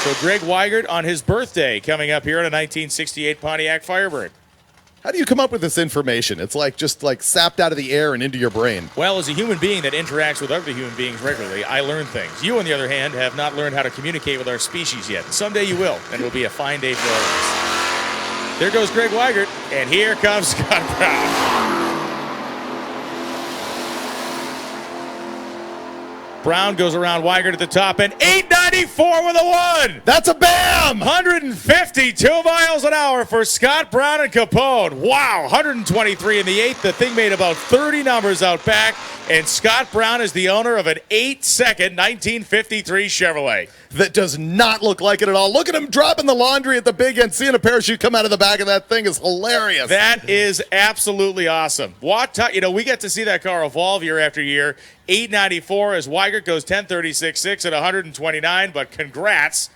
So Greg Weigert on his birthday coming up here in a 1968 Pontiac Firebird. How do you come up with this information? It's like just like sapped out of the air and into your brain. Well, as a human being that interacts with other human beings regularly, I learn things. You, on the other hand, have not learned how to communicate with our species yet. Someday you will, and it will be a fine day for all of us. There goes Greg Weigert, and here comes Scott Brown. Brown goes around Weigert at the top, and 894 with a 1. That's a bam! 152 miles an hour for Scott Brown and Capone. Wow, 123 in the 8th. The thing made about 30 numbers out back, and Scott Brown is the owner of an 8-second 1953 Chevrolet. That does not look like it at all. Look at him dropping the laundry at the big end. Seeing a parachute come out of the back of that thing is hilarious. That is absolutely awesome. We get to see that car evolve year after year. 894 as Weigert goes 10:36.6 at 129, but congrats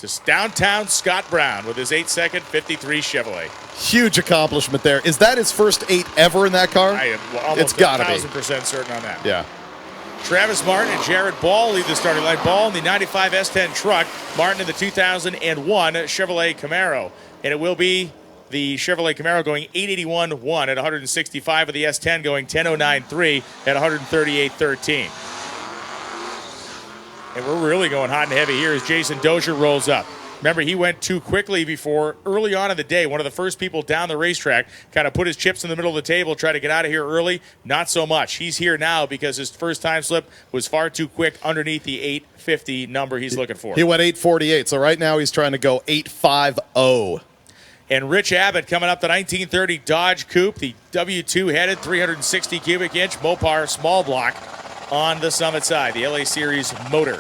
to downtown Scott Brown with his 8-second 53 Chevrolet. Huge accomplishment there. Is that his first 8 ever in that car? I am almost 1,000% certain on that. Yeah. Travis Martin and Jared Ball lead the starting line. Ball in the 95 S10 truck. Martin in the 2001 Chevrolet Camaro. And it will be the Chevrolet Camaro going 881.1 at 165, with the S10 going 1009.3 at 138.13. And we're really going hot and heavy here as Jason Dozier rolls up. Remember, he went too quickly before early on in the day. One of the first people down the racetrack kind of put his chips in the middle of the table, try to get out of here early. Not so much. He's here now because his first time slip was far too quick underneath the 850 number he's looking for. He went 848, so right now he's trying to go 850. And Rich Abbott coming up the 1930 Dodge Coupe, the W2 headed 360 cubic inch Mopar small block on the Summit side, the LA Series motor.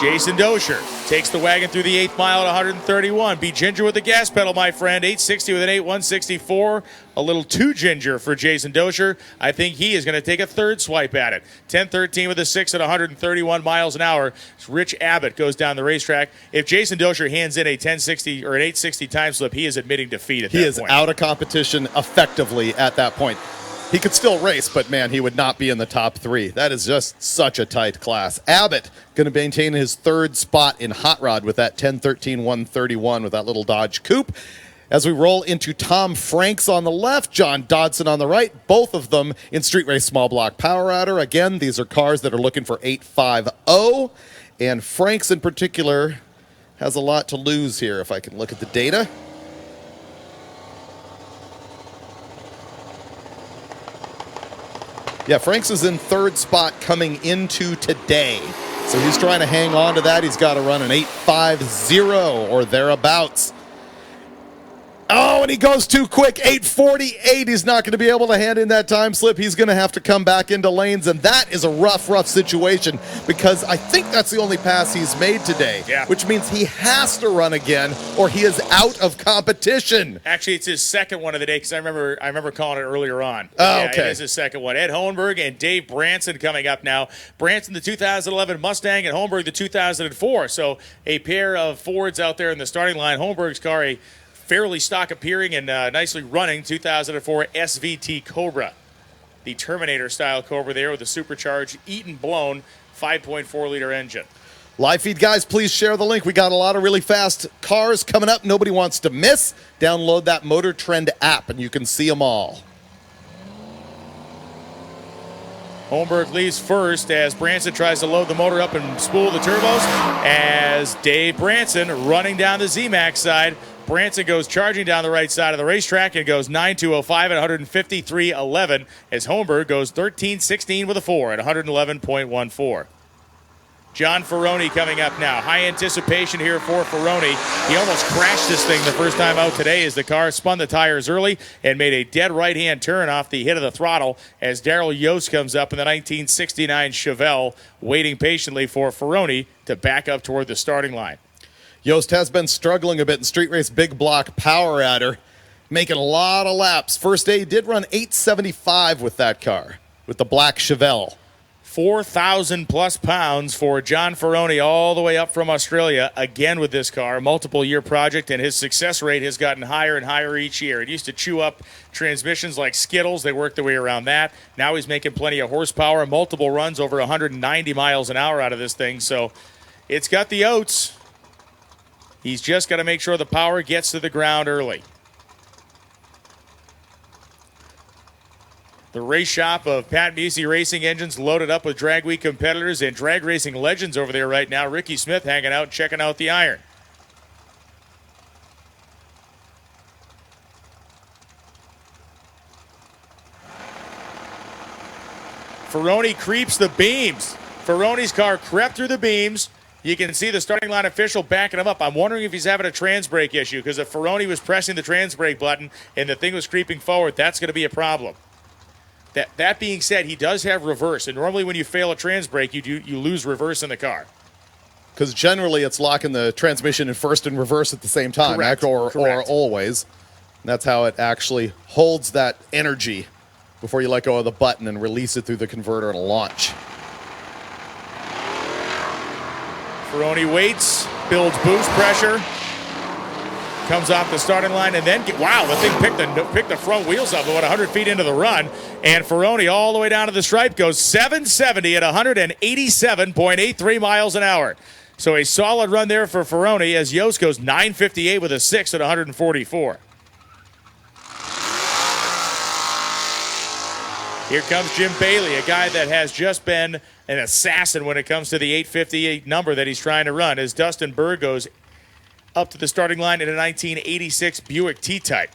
Jason Dozier takes the wagon through the 8th mile at 131. Be ginger with the gas pedal, my friend. 860 with an 8.164. A little too ginger for Jason Dozier. I think he is going to take a third swipe at it. 10:13 with a 6 at 131 miles an hour. Rich Abbott goes down the racetrack. If Jason Dozier hands in a 1060 or an 860 time slip, he is admitting defeat at that point. He is out of competition effectively at that point. He could still race, but man, he would not be in the top 3. That is just such a tight class. Abbott going to maintain his third spot in Hot Rod with that 10:13.131 with that little Dodge Coupe. As we roll into Tom Franks on the left, John Dodson on the right, both of them in Street Race Small Block Power Adder. Again, these are cars that are looking for 850, and Franks in particular has a lot to lose here if I can look at the data. Yeah, Franks is in third spot coming into today. So he's trying to hang on to that. He's got to run an 850 or thereabouts. Oh, and he goes too quick. 848. He's not going to be able to hand in that time slip. He's going to have to come back into lanes, and that is a rough situation because I think that's the only pass he's made today, which means he has to run again or he is out of competition. Actually, it's his second one of the day because I remember calling it earlier on. Oh, yeah, okay. It is his second one. Ed Hohenberg and Dave Branson coming up now. Branson, the 2011 Mustang, and Hohenberg, the 2004. So a pair of Fords out there in the starting line. Hohenberg's car, a fairly stock appearing and nicely running 2004 SVT Cobra. The Terminator-style Cobra there with a supercharged, eaten-blown 5.4-liter engine. Live feed guys, please share the link. We got a lot of really fast cars coming up nobody wants to miss. Download that Motor Trend app and you can see them all. Holmberg leaves first as Branson tries to load the motor up and spool the turbos. As Dave Branson running down the zMAX side. Branson goes charging down the right side of the racetrack and goes 9.205 at 153.11 as Holmberg goes 13.16 with a 4 at 111.14. John Ferroni coming up now. High anticipation here for Ferroni. He almost crashed this thing the first time out today as the car spun the tires early and made a dead right-hand turn off the hit of the throttle as Daryl Yost comes up in the 1969 Chevelle, waiting patiently for Ferroni to back up toward the starting line. Yost has been struggling a bit in Street Race Big Block Power Adder, making a lot of laps. First day, he did run 875 with that car, with the black Chevelle. 4,000 plus pounds for John Ferroni all the way up from Australia, again with this car, a multiple-year project, and his success rate has gotten higher and higher each year. It used to chew up transmissions like Skittles. They worked their way around that. Now he's making plenty of horsepower, multiple runs, over 190 miles an hour out of this thing, so it's got the oats. He's just got to make sure the power gets to the ground early. The race shop of Pat Busey Racing Engines loaded up with drag week competitors and drag racing legends over there right now. Ricky Smith hanging out, checking out the iron. Ferroni creeps the beams. Ferroni's car crept through the beams. You can see the starting line official backing him up. I'm wondering if he's having a trans brake issue, because if Ferroni was pressing the trans brake button and the thing was creeping forward, that's going to be a problem. That being said, he does have reverse, and normally when you fail a trans brake, you lose reverse in the car. Because generally it's locking the transmission in first and reverse at the same time, Correct. or Correct. always. And that's how it actually holds that energy before you let go of the button and release it through the converter and launch. Ferroni waits, builds boost pressure, comes off the starting line, and then, wow, the thing picked the front wheels up about 100 feet into the run, and Ferroni all the way down to the stripe goes 770 at 187.83 miles an hour. So a solid run there for Ferroni, as Yost goes 958 with a 6 at 144. Here comes Jim Bailey, a guy that has just been an assassin when it comes to the 858 number that he's trying to run, as Dustin Berg goes up to the starting line in a 1986 Buick T-Type.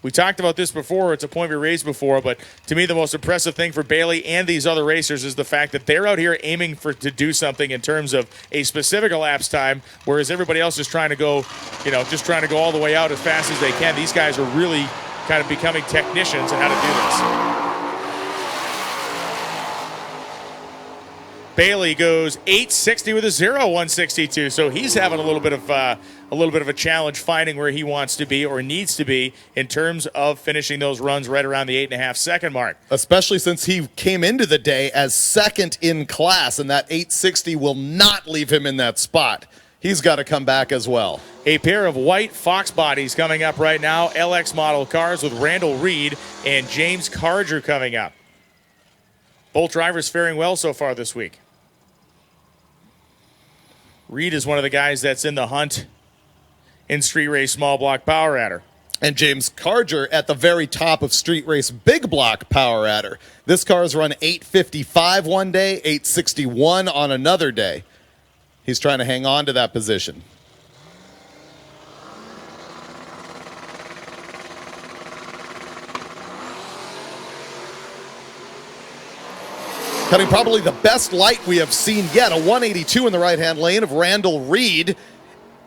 We talked about this before. It's a point we raised before, but to me the most impressive thing for Bailey and these other racers is the fact that they're out here aiming to do something in terms of a specific elapsed time, whereas everybody else is trying to go, just trying to go all the way out as fast as they can. These guys are really kind of becoming technicians in how to do this. Bailey goes 860 with a 0-162, so he's having a little bit of a challenge finding where he wants to be or needs to be in terms of finishing those runs right around the 8.5 second mark. Especially since he came into the day as second in class, and that 860 will not leave him in that spot. He's got to come back as well. A pair of white Fox bodies coming up right now, LX model cars with Randall Reed and James Carger coming up. Both drivers faring well so far this week. Reed is one of the guys that's in the hunt in street race small block power adder. And James Carger at the very top of street race big block power adder. This car's run 855 one day, 861 on another day. He's trying to hang on to that position. Cutting probably the best light we have seen yet, a 182 in the right-hand lane of Randall Reed.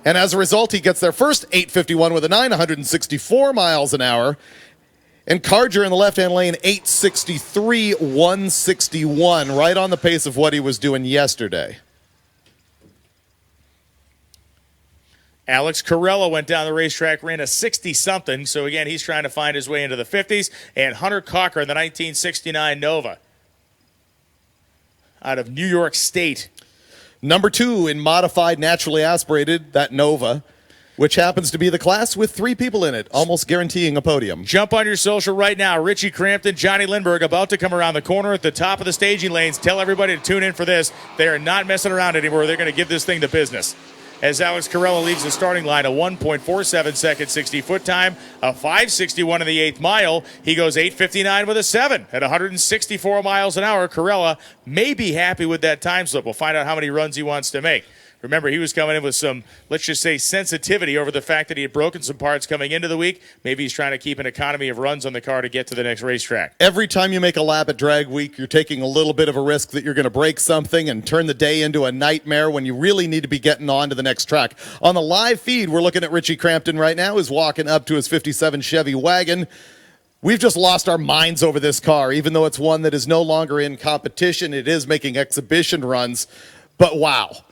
And as a result, he gets their first 851 with a 9, 164 miles an hour. And Carger in the left-hand lane, 863, 161, right on the pace of what he was doing yesterday. Alex Corella went down the racetrack, ran a 60-something, so again, he's trying to find his way into the 50s. And Hunter Cocker in the 1969 Nova out of New York State. Number 2 in modified naturally aspirated, that Nova, which happens to be the class with 3 people in it, almost guaranteeing a podium. Jump on your social right now. Richie Crampton, Johnny Lindbergh about to come around the corner at the top of the staging lanes. Tell everybody to tune in for this. They are not messing around anymore. They're going to give this thing the business. As Alex Corella leaves the starting line, a 1.47 second 60-foot time, a 561 in the 8th mile. He goes 8:59 with a 7 at 164 miles an hour. Corella may be happy with that time slip. We'll find out how many runs he wants to make. Remember, he was coming in with some, let's just say, sensitivity over the fact that he had broken some parts coming into the week. Maybe he's trying to keep an economy of runs on the car to get to the next racetrack. Every time you make a lap at Drag Week, you're taking a little bit of a risk that you're going to break something and turn the day into a nightmare when you really need to be getting on to the next track. On the live feed, we're looking at Richie Crampton right now, who's walking up to his 57 Chevy wagon. We've just lost our minds over this car, even though it's one that is no longer in competition. It is making exhibition runs, but wow.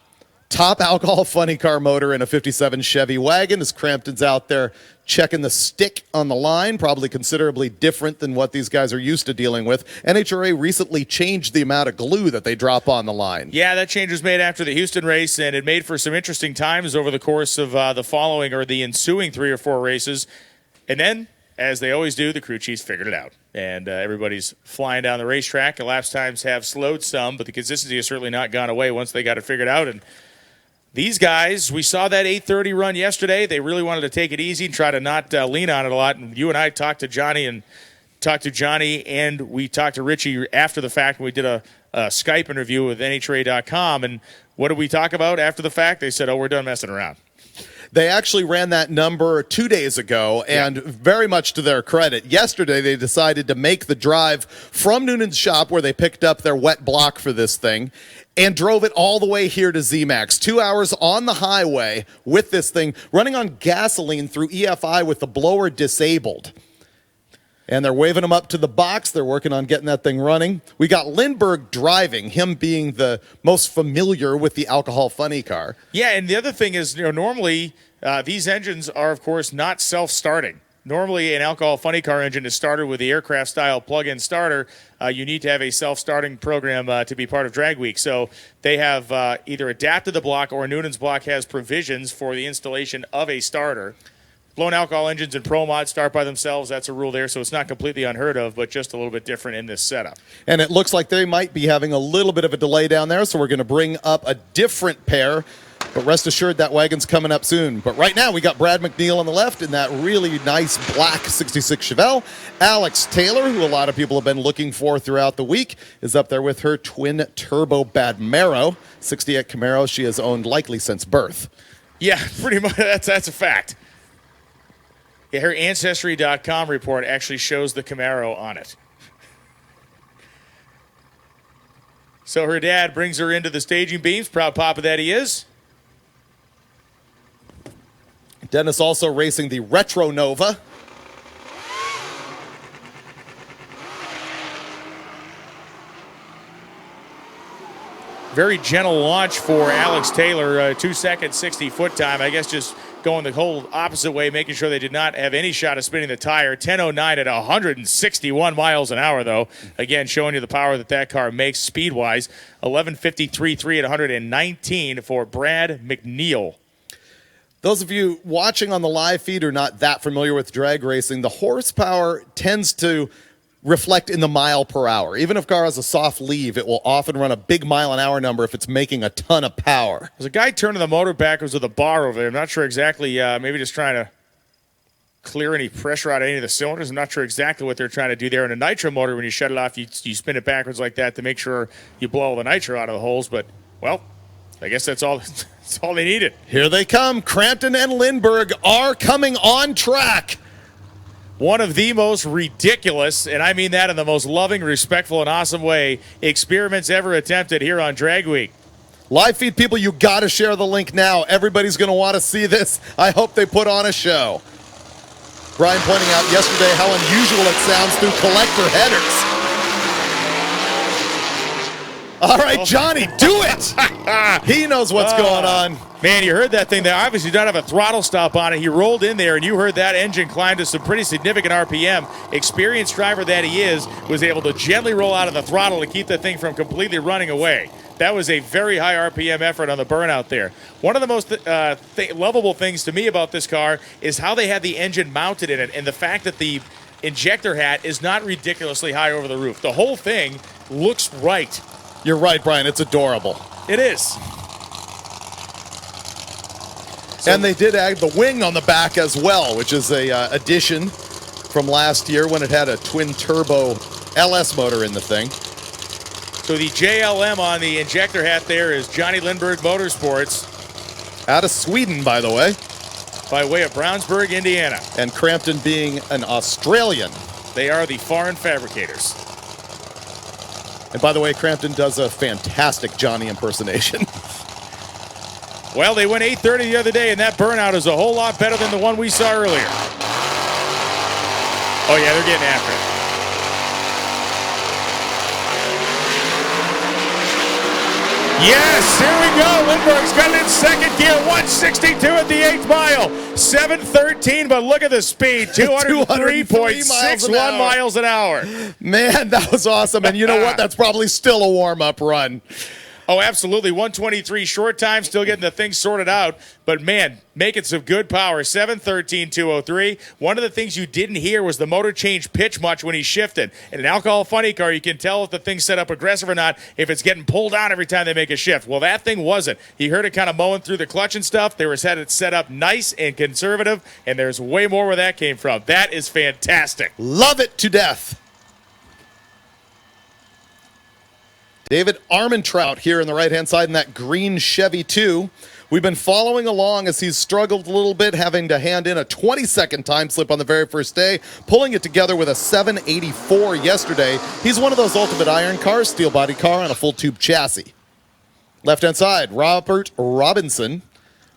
Top alcohol funny car motor in a 57 Chevy wagon as Crampton's out there checking the stick on the line, probably considerably different than what these guys are used to dealing with. NHRA recently changed the amount of glue that they drop on the line. Yeah, that change was made after the Houston race, and it made for some interesting times over the course of the following or the ensuing 3 or 4 races. And then, as they always do, the crew chiefs figured it out. And everybody's flying down the racetrack. Elapsed times have slowed some, but the consistency has certainly not gone away once they got it figured out. And these guys, we saw that 8:30 run yesterday. They really wanted to take it easy and try to not lean on it a lot. And you and I talked to Johnny, and we talked to Richie after the fact when we did a Skype interview with NHRA.com. And what did we talk about after the fact? They said, "Oh, we're done messing around." They actually ran that number 2 days ago, and very much to their credit, yesterday they decided to make the drive from Noonan's shop where they picked up their wet block for this thing and drove it all the way here to zMAX. 2 hours on the highway with this thing, running on gasoline through EFI with the blower disabled. And they're waving them up to the box. They're working on getting that thing running. We got Lindbergh driving, him being the most familiar with the alcohol funny car. Yeah, and the other thing is, normally these engines are, of course, not self-starting. Normally, an alcohol funny car engine is started with the aircraft-style plug-in starter. You need to have a self-starting program to be part of Drag Week. So they have either adapted the block or Noonan's block has provisions for the installation of a starter. Blown alcohol engines and Pro Mod start by themselves. That's a rule there, so it's not completely unheard of, but just a little bit different in this setup. And it looks like they might be having a little bit of a delay down there, so we're going to bring up a different pair. But rest assured, that wagon's coming up soon. But right now, we got Brad McNeil on the left in that really nice black 66 Chevelle. Alex Taylor, who a lot of people have been looking for throughout the week, is up there with her twin-turbo Badmero 68 Camaro she has owned likely since birth. Yeah, pretty much. That's a fact. Yeah, her Ancestry.com report actually shows the Camaro on it. So her dad brings her into the staging beams. Proud papa that he is. Dennis also racing the Retro Nova. Very gentle launch for Alex Taylor. 2 seconds, 60 foot time. I guess just going the whole opposite way, making sure they did not have any shot of spinning the tire. 10:09 at 161 miles an hour, though. Again, showing you the power that car makes speed-wise. 11:53.3 at 119 for Brad McNeil. Those of you watching on the live feed are not that familiar with drag racing. The horsepower tends to reflect in the mile per hour. Even if a car has a soft leave, it will often run a big mile an hour number if it's making a ton of power. There's a guy turning the motor backwards with a bar over there. I'm not sure exactly, maybe just trying to clear any pressure out of any of the cylinders. I'm not sure exactly what they're trying to do there. In a nitro motor, when you shut it off, you spin it backwards like that to make sure you blow all the nitro out of the holes. But, well, I guess that's all they needed. Here they come. Crampton and Lindbergh are coming on track. One of the most ridiculous, and I mean that in the most loving, respectful, and awesome way, experiments ever attempted here on Drag Week. Live feed people, you got to share the link now. Everybody's going to want to see this. I hope they put on a show. Brian pointing out yesterday how unusual it sounds through collector headers. All right, Johnny, do it. He knows what's going on. Man, you heard that thing. They obviously don't have a throttle stop on it. He rolled in there, and you heard that engine climb to some pretty significant RPM. Experienced driver that he is was able to gently roll out of the throttle to keep the thing from completely running away. That was a very high RPM effort on the burnout there. One of the most lovable things to me about this car is how they had the engine mounted in it, and the fact that the injector hat is not ridiculously high over the roof. The whole thing looks right. You're right, Brian. It's adorable. It is. And they did add the wing on the back as well, which is a addition from last year when it had a twin-turbo LS motor in the thing. So the JLM on the injector hat there is Johnny Lindbergh Motorsports. Out of Sweden, by the way. By way of Brownsburg, Indiana. And Crampton being an Australian. They are the foreign fabricators. And by the way, Crampton does a fantastic Johnny impersonation. Well, they went 8:30 the other day, and that burnout is a whole lot better than the one we saw earlier. Oh, yeah, they're getting after it. Yes, here we go. Lindbergh's got it in second gear, 162 at the 8th mile, 7:13. But look at the speed, 203.61 miles an hour. Man, that was awesome. And you know what? That's probably still a warm-up run. Oh, absolutely. 123 short time, still getting the thing sorted out. But, man, making some good power. 7:13.203. One of the things you didn't hear was the motor change pitch much when he shifted. In an alcohol funny car, you can tell if the thing's set up aggressive or not if it's getting pulled down every time they make a shift. Well, that thing wasn't. You heard it kind of mowing through the clutch and stuff. They were set up nice and conservative, and there's way more where that came from. That is fantastic. Love it to death. David Armentrout here on the right-hand side in that green Chevy 2. We've been following along as he's struggled a little bit, having to hand in a 20-second time slip on the very first day, pulling it together with a 784 yesterday. He's one of those ultimate iron cars, steel body car on a full tube chassis. Left-hand side, Robert Robinson,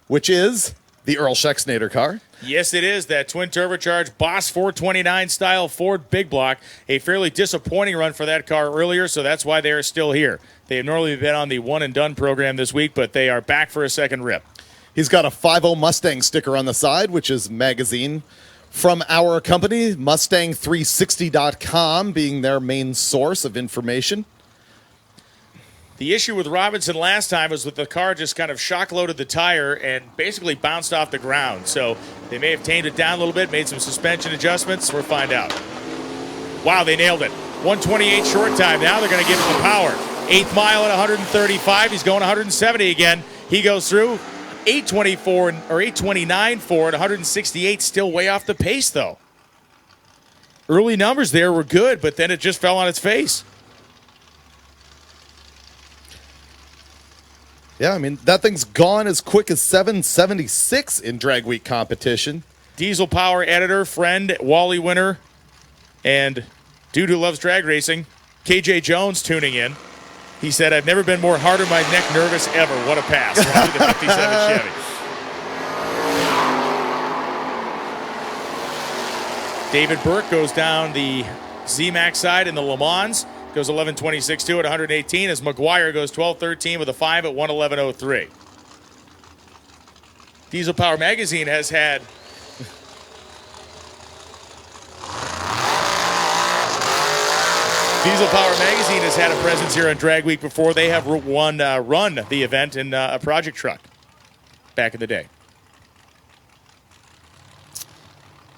which is the Earl Schexnayder car. Yes, it is. That twin turbocharged Boss 429 style Ford big block. A fairly disappointing run for that car earlier, so that's why they are still here. They have normally been on the one and done program this week, but they are back for a second rip. He's got a 50 Mustang sticker on the side, which is magazine from our company, Mustang360.com being their main source of information. The issue with Robinson last time was that the car just kind of shock-loaded the tire and basically bounced off the ground. So they may have tamed it down a little bit, made some suspension adjustments. We'll find out. Wow, they nailed it. 128 short time. Now they're going to give it the power. 8th mile at 135. He's going 170 again. He goes through 824 or 829 for it. 168, still way off the pace, though. Early numbers there were good, but then it just fell on its face. Yeah, I mean, that thing's gone as quick as 776 in drag week competition. Diesel Power editor, friend, Wally winner, and dude who loves drag racing, KJ Jones, tuning in. He said, I've never been more hard on my neck nervous ever. What a pass. Watching the 57 Chevy. David Burke goes down the zMAX side in the Le Mans. Goes 11:26.2 at 118 as McGuire goes 12:13 with a 5 at 1:11.03. Diesel Power Magazine has had Diesel Power Magazine has had a presence here on Drag Week before. They have run the event in a project truck back in the day.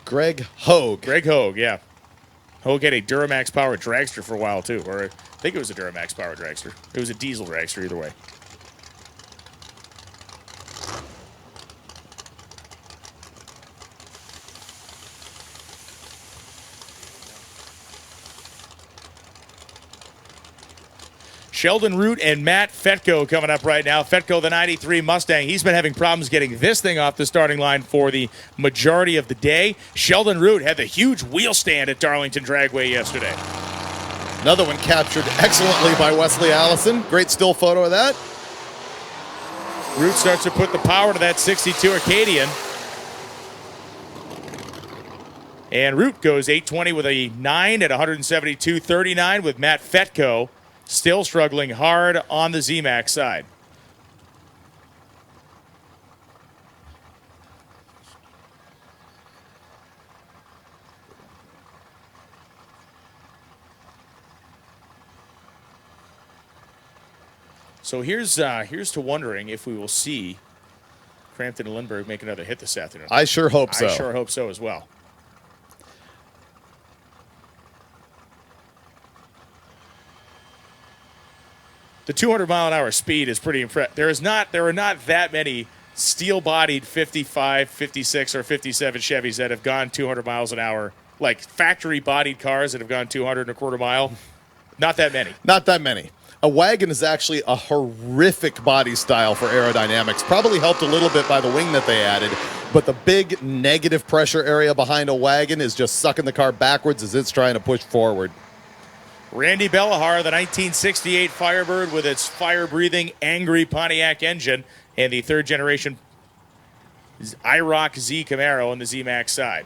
Greg Hogue. Greg Hogue, yeah. Hogue had a Duramax Power dragster for a while, too. Or I think it was a Duramax Power dragster. It was a diesel dragster, either way. Sheldon Root and Matt Fetko coming up right now. Fetko, the 93 Mustang. He's been having problems getting this thing off the starting line for the majority of the day. Sheldon Root had the huge wheel stand at Darlington Dragway yesterday. Another one captured excellently by Wesley Allison. Great still photo of that. Root starts to put the power to that 62 Acadian. And Root goes 820 with a 9 at 172.39 with Matt Fetko still struggling hard on the zMAX side. So here's to wondering if we will see Crampton and Lindbergh make another hit this afternoon. I sure hope so. I sure hope so as well. The 200-mile-an-hour speed is pretty impressive. There are not that many steel-bodied 55, 56, or 57 Chevys that have gone 200 miles an hour, like factory-bodied cars that have gone 200 and a quarter mile. Not that many. Not that many. A wagon is actually a horrific body style for aerodynamics. Probably helped a little bit by the wing that they added, but the big negative pressure area behind a wagon is just sucking the car backwards as it's trying to push forward. Randy Bellahar, the 1968 Firebird with its fire-breathing, angry Pontiac engine, and the third-generation IROC Z Camaro on the zMAX side.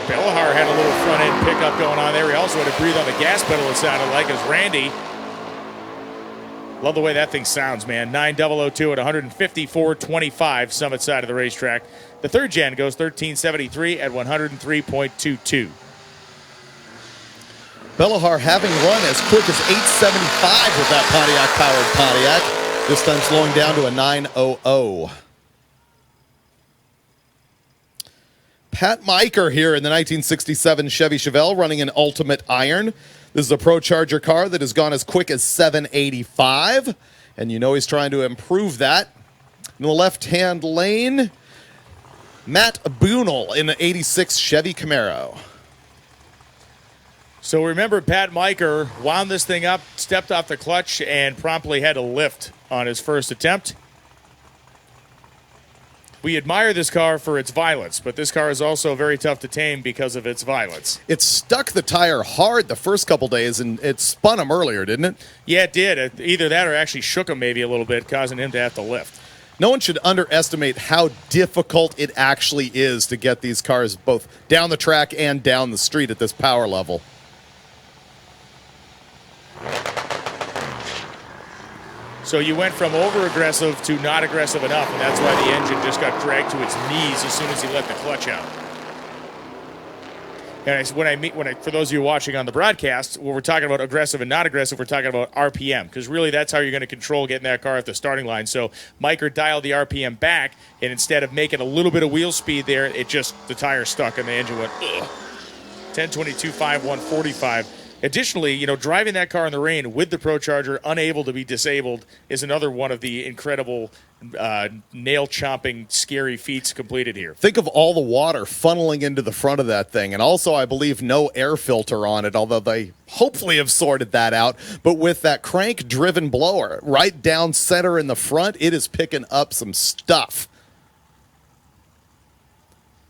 Bellahar had a little front end pickup going on there. He also had to breathe on the gas pedal, it sounded like, as Randy. Love the way that thing sounds, man. 9002 at 154.25, summit side of the racetrack. The third gen goes 1373 at 103.22. Bellahar having run as quick as 875 with that Pontiac-powered Pontiac. This time slowing down to a 900. Pat Miker here in the 1967 Chevy Chevelle running an Ultimate Iron. This is a Pro Charger car that has gone as quick as 785, and you know he's trying to improve that. In the left-hand lane, Matt Boonell in the 86 Chevy Camaro. So remember, Pat Miker wound this thing up, stepped off the clutch, and promptly had to lift on his first attempt. We admire this car for its violence, but this car is also very tough to tame because of its violence. It stuck the tire hard the first couple days, and it spun him earlier, didn't it? Yeah, it did. Either that or actually shook him maybe a little bit, causing him to have to lift. No one should underestimate how difficult it actually is to get these cars both down the track and down the street at this power level. So you went from over-aggressive to not aggressive enough, and that's why the engine just got dragged to its knees as soon as he let the clutch out. And for those of you watching on the broadcast, when we're talking about aggressive and not aggressive, we're talking about RPM, because really that's how you're going to control getting that car at the starting line. So Miker dialed the RPM back, and instead of making a little bit of wheel speed there, the tire stuck and the engine went, ugh. 1022.5, 145. Additionally, driving that car in the rain with the Pro Charger unable to be disabled is another one of the incredible nail-chomping, scary feats completed here. Think of all the water funneling into the front of that thing. And also, I believe, no air filter on it, although they hopefully have sorted that out. But with that crank-driven blower right down center in the front, it is picking up some stuff.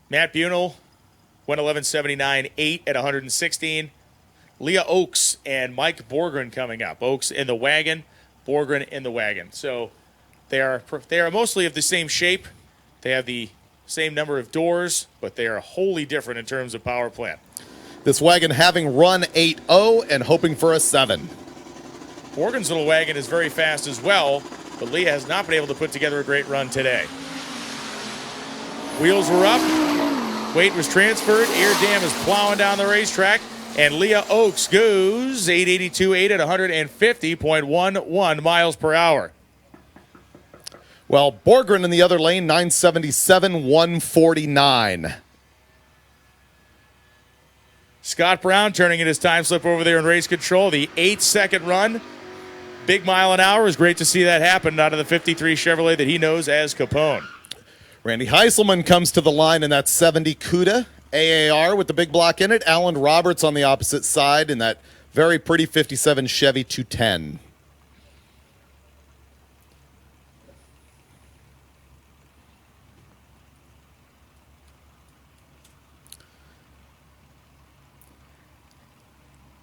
Matt Buell went 1179.8 at 116. Leah Oaks and Mike Borgren coming up. Oaks in the wagon, Borgren in the wagon. So they are mostly of the same shape. They have the same number of doors, but they are wholly different in terms of power plant. This wagon having run 8.0 and hoping for a 7. Borgren's little wagon is very fast as well, but Leah has not been able to put together a great run today. Wheels were up, weight was transferred, air dam is plowing down the racetrack. And Leah Oaks goes 882.8 at 150.11 miles per hour. Well, Borgren in the other lane, 977, 149. Scott Brown turning in his time slip over there in race control. The 8-second run. Big mile an hour. Is great to see that happen out of the 53 Chevrolet that he knows as Capone. Randy Heiselman comes to the line in that 70 Cuda. AAR with the big block in it. Alan Roberts on the opposite side in that very pretty 57 Chevy 210.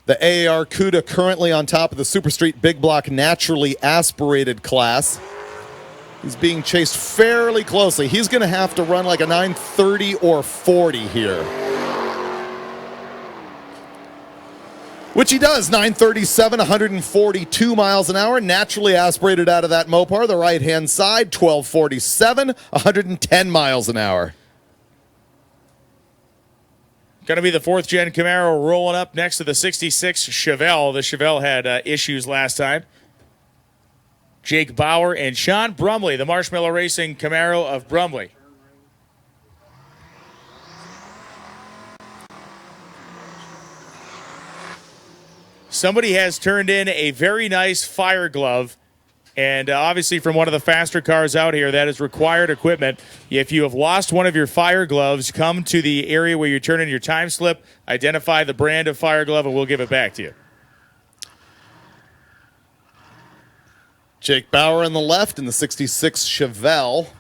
The AAR Cuda currently on top of the Super Street Big Block naturally aspirated class. He's being chased fairly closely. He's going to have to run like a 930 or 40 here. Which he does, 937, 142 miles an hour, naturally aspirated out of that Mopar. The right-hand side, 1247, 110 miles an hour. Going to be the 4th-gen Camaro rolling up next to the 66 Chevelle. The Chevelle had issues last time. Jake Bauer and Sean Brumley, the Marshmallow Racing Camaro of Brumley. Somebody has turned in a very nice fire glove, and obviously from one of the faster cars out here, that is required equipment. If you have lost one of your fire gloves, come to the area where you turn in your time slip, identify the brand of fire glove, and we'll give it back to you. Jake Bauer on the left in the 66 Chevelle.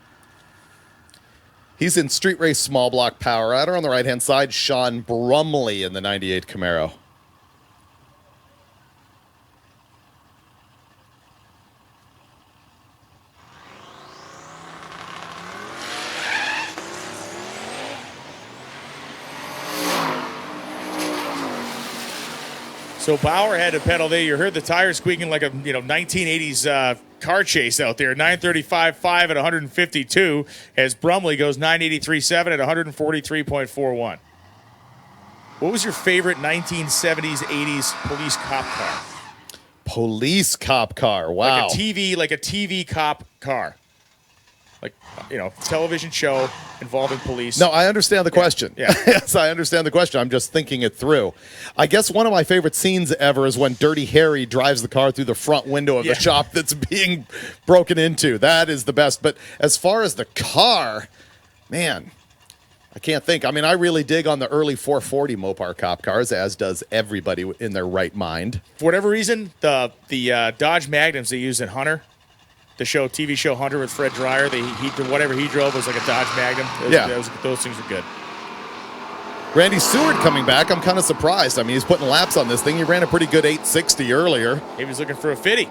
He's in street race small block power outer. On the right-hand side, Sean Brumley in the 98 Camaro. So Bauer had to pedal there. You heard the tires squeaking like a 1980s car chase out there. 935.5 at 152 as Brumley goes 983.7 at 143.41. What was your favorite 1970s, 80s police cop car? Police cop car. Wow. Like a TV cop car. Like, television show involving police. No, I understand the question. Yeah. Yes, I understand the question. I'm just thinking it through. I guess one of my favorite scenes ever is when Dirty Harry drives the car through the front window of the shop that's being broken into. That is the best. But as far as the car, man, I can't think. I mean, I really dig on the early 440 Mopar cop cars, as does everybody in their right mind. For whatever reason, the Dodge Magnums they used in Hunter, the TV show Hunter with Fred Dreyer, whatever he drove was like a Dodge Magnum. Those things are good. Randy Seward coming back. I'm kind of surprised. I mean, he's putting laps on this thing. He ran a pretty good 860 earlier. He was looking for a 50.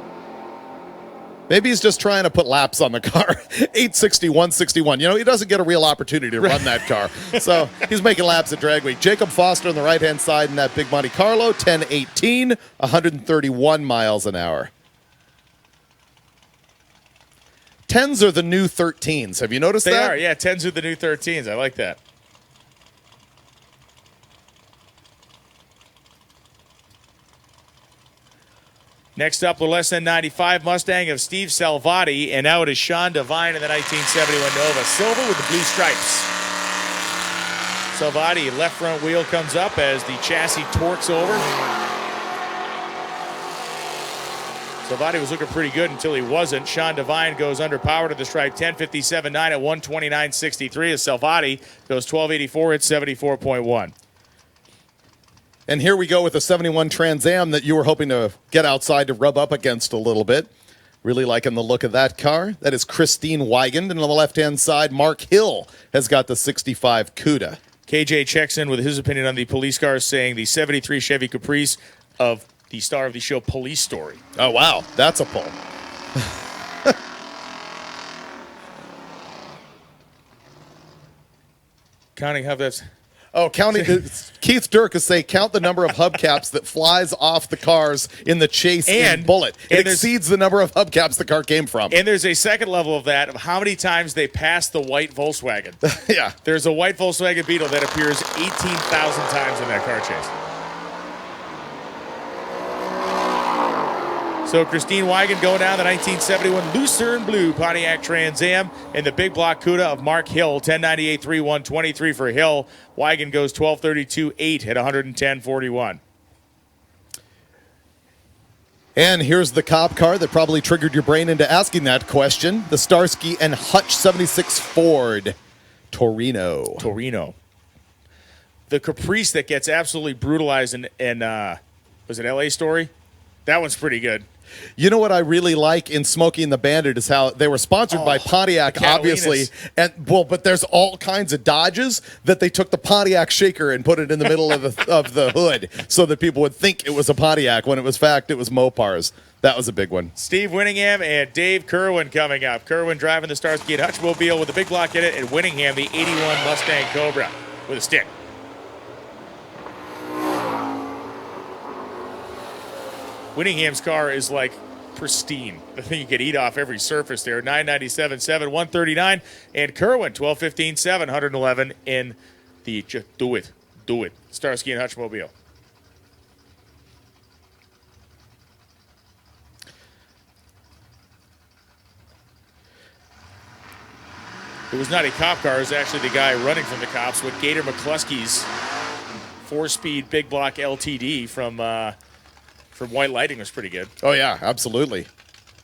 Maybe he's just trying to put laps on the car. 860, 161. He doesn't get a real opportunity to run that car. So he's making laps at Drag Week. Jacob Foster on the right-hand side in that big Monte Carlo, 1018, 131 miles an hour. 10s are the new 13s. Have you noticed that? They are, yeah. 10s are the new 13s. I like that. Next up, the less than 95 Mustang of Steve Salvati, and now it is Sean Devine in the 1971 Nova. Silver with the blue stripes. Salvati, left front wheel comes up as the chassis torques over. Salvati was looking pretty good until he wasn't. Sean Devine goes under power to the stripe, 10:57.9 at 129.63 as Salvati goes 12:84 at 74.1. And here we go with the 71 Trans Am that you were hoping to get outside to rub up against a little bit. Really liking the look of that car. That is Christine Weigand. And on the left-hand side, Mark Hill has got the 65 Cuda. KJ checks in with his opinion on the police cars, saying the 73 Chevy Caprice of the star of the show Police Story. Oh, wow. That's a pull. Counting how that's... Oh, Keith Dirk is saying, count the number of hubcaps that flies off the cars in the chase in Bullet. It exceeds the number of hubcaps the car came from. And there's a second level of that, of how many times they pass the white Volkswagen. Yeah. There's a white Volkswagen Beetle that appears 18,000 times in that car chase. So Christine Weigand going down the 1971 Lucerne Blue Pontiac Trans Am and the big block Cuda of Mark Hill, 1098.3, 123 for Hill. Weigand goes 12:32.8 at 110.41. And here's the cop car that probably triggered your brain into asking that question. The Starsky and Hutch 76 Ford Torino. The Caprice that gets absolutely brutalized in was it LA Story? That one's pretty good. You know what I really like in Smokey and the Bandit is how they were sponsored by Pontiac, obviously. But there's all kinds of Dodges that they took the Pontiac shaker and put it in the middle of the hood so that people would think it was a Pontiac when it was fact it was Mopars. That was a big one. Steve Winningham and Dave Kerwin coming up. Kerwin driving the Starsky and Hutchmobile with the big block in it, and Winningham the 81 Mustang Cobra with a stick. Whittingham's car is like pristine. The thing you could eat off every surface there. 997.7, 139. And Kerwin, 1215.7, 111 in the Do It Starsky and Hutchmobile. It was not a cop car. It was actually the guy running from the cops with Gator McCluskey's 4-speed big block LTD from White Lightning was pretty good. Oh, yeah, absolutely.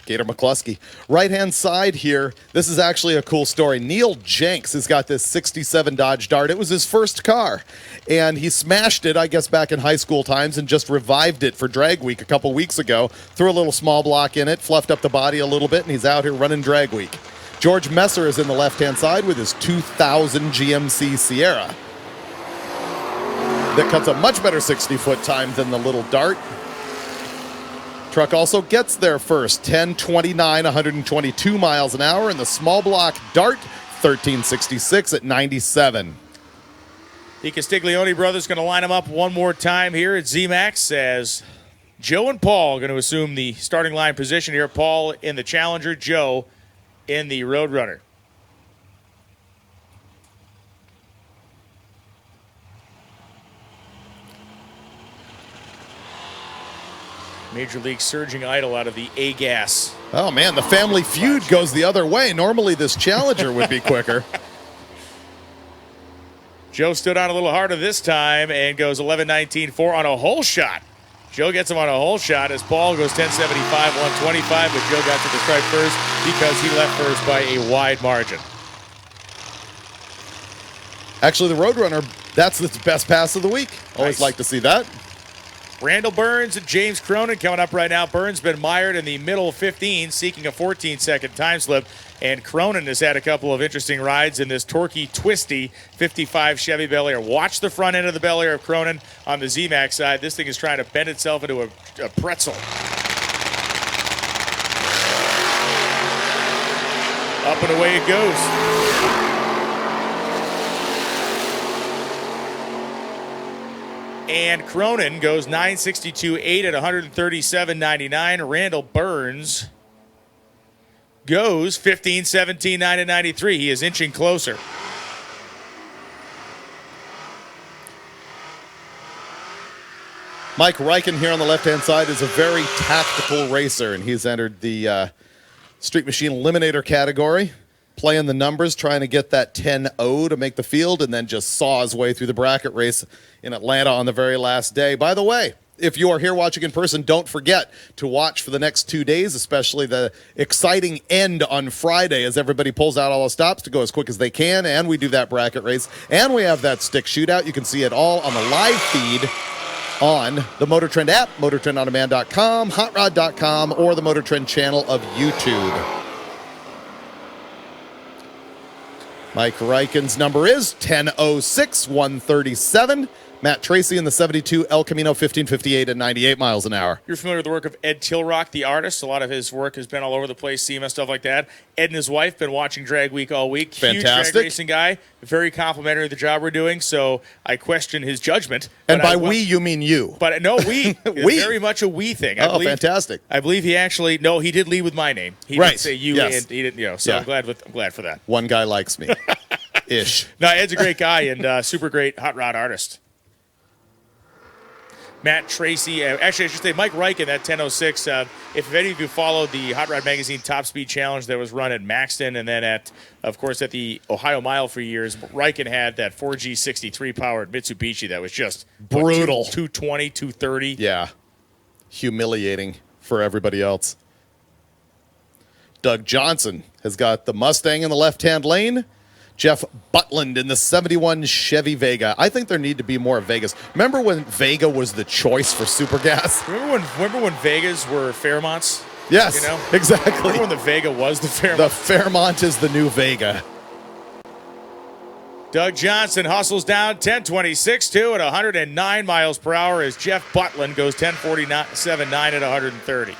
Gator McCluskey. Right-hand side here, this is actually a cool story. Neil Jenks has got this 67 Dodge Dart. It was his first car, and he smashed it, I guess, back in high school times and just revived it for Drag Week a couple weeks ago. Threw a little small block in it, fluffed up the body a little bit, and he's out here running Drag Week. George Messer is in the left-hand side with his 2000 GMC Sierra. That cuts a much better 60-foot time than the little Dart. Truck also gets there first, 10:29, 122 miles an hour, and the small block Dart, 1366 at 97. The Castiglione brothers going to line them up one more time here at zMAX as Joe and Paul are going to assume the starting line position here. Paul in the Challenger, Joe in the Roadrunner. Major League surging idle out of the A-Gas. Oh, man, the Family Feud goes the other way. Normally, this Challenger would be quicker. Joe stood on a little harder this time and goes 11.19.4 on a hole shot. Joe gets him on a hole shot as Paul goes 10.75, 125, but Joe got to the stripe first because he left first by a wide margin. Actually, the Roadrunner, that's the best pass of the week. Always Nice. like to see that. Randall Burns and James Cronin coming up right now. Burns been mired in the middle 15, seeking a 14-second time slip. And Cronin has had a couple of interesting rides in this torquey, twisty 55 Chevy Bel Air. Watch the front end of the Bel Air of Cronin on the zMAX side. This thing is trying to bend itself into a pretzel. Up and away it goes. And Cronin goes 9.62.8 at 137.99. Randall Burns goes 15.17.9 at 93. He is inching closer. Mike Reichen here on the left-hand side is a very tactical racer, and he's entered the Street Machine Eliminator category, playing the numbers, trying to get that 10-0 to make the field, and then just saw his way through the bracket race in Atlanta on the very last day. By the way, if you are here watching in person, don't forget to watch for the next 2 days, especially the exciting end on Friday as everybody pulls out all the stops to go as quick as they can, and we do that bracket race, and we have that stick shootout. You can see it all on the live feed on the Motor Trend app, motortrendondemand.com, hotrod.com, or the Motor Trend channel of YouTube. Mike Reichen's number is 10.06, 137. Matt Tracy in the 72 El Camino 1558 at 98 miles an hour. You're familiar with the work of Ed Tilrock, the artist. A lot of his work has been all over the place, SEMA, stuff like that. Ed and his wife been watching Drag Week all week. Fantastic. Huge drag racing guy. Very complimentary of the job we're doing, so I question his judgment. And by we, you mean you. But no, we. We. Very much a we thing. Fantastic. I believe he actually, no, he did lead with my name. He Right. did say you, Yes. and he didn't, so Yeah. I'm glad for that. One guy likes me. Ish. No, Ed's a great guy and super great hot rod artist. Matt Tracy, actually I should say Mike Reichen at 10.06. If any of you followed the Hot Rod Magazine Top Speed Challenge that was run at Maxton and then of course, at the Ohio Mile for years, Reichen had that 4G63 powered Mitsubishi that was just brutal. 220, 230. Yeah. Humiliating for everybody else. Doug Johnson has got the Mustang in the left-hand lane. Jeff Butland in the 71 Chevy Vega. I think there need to be more Vegas. Remember when Vega was the choice for super gas? Remember when Vegas were Fairmonts? Yes, You know? exactly. Remember when the Vega was the Fairmont? The Fairmont is the new Vega. Doug Johnson hustles down 10.26.2 at 109 miles per hour as Jeff Butland goes 10.47.9 at 130.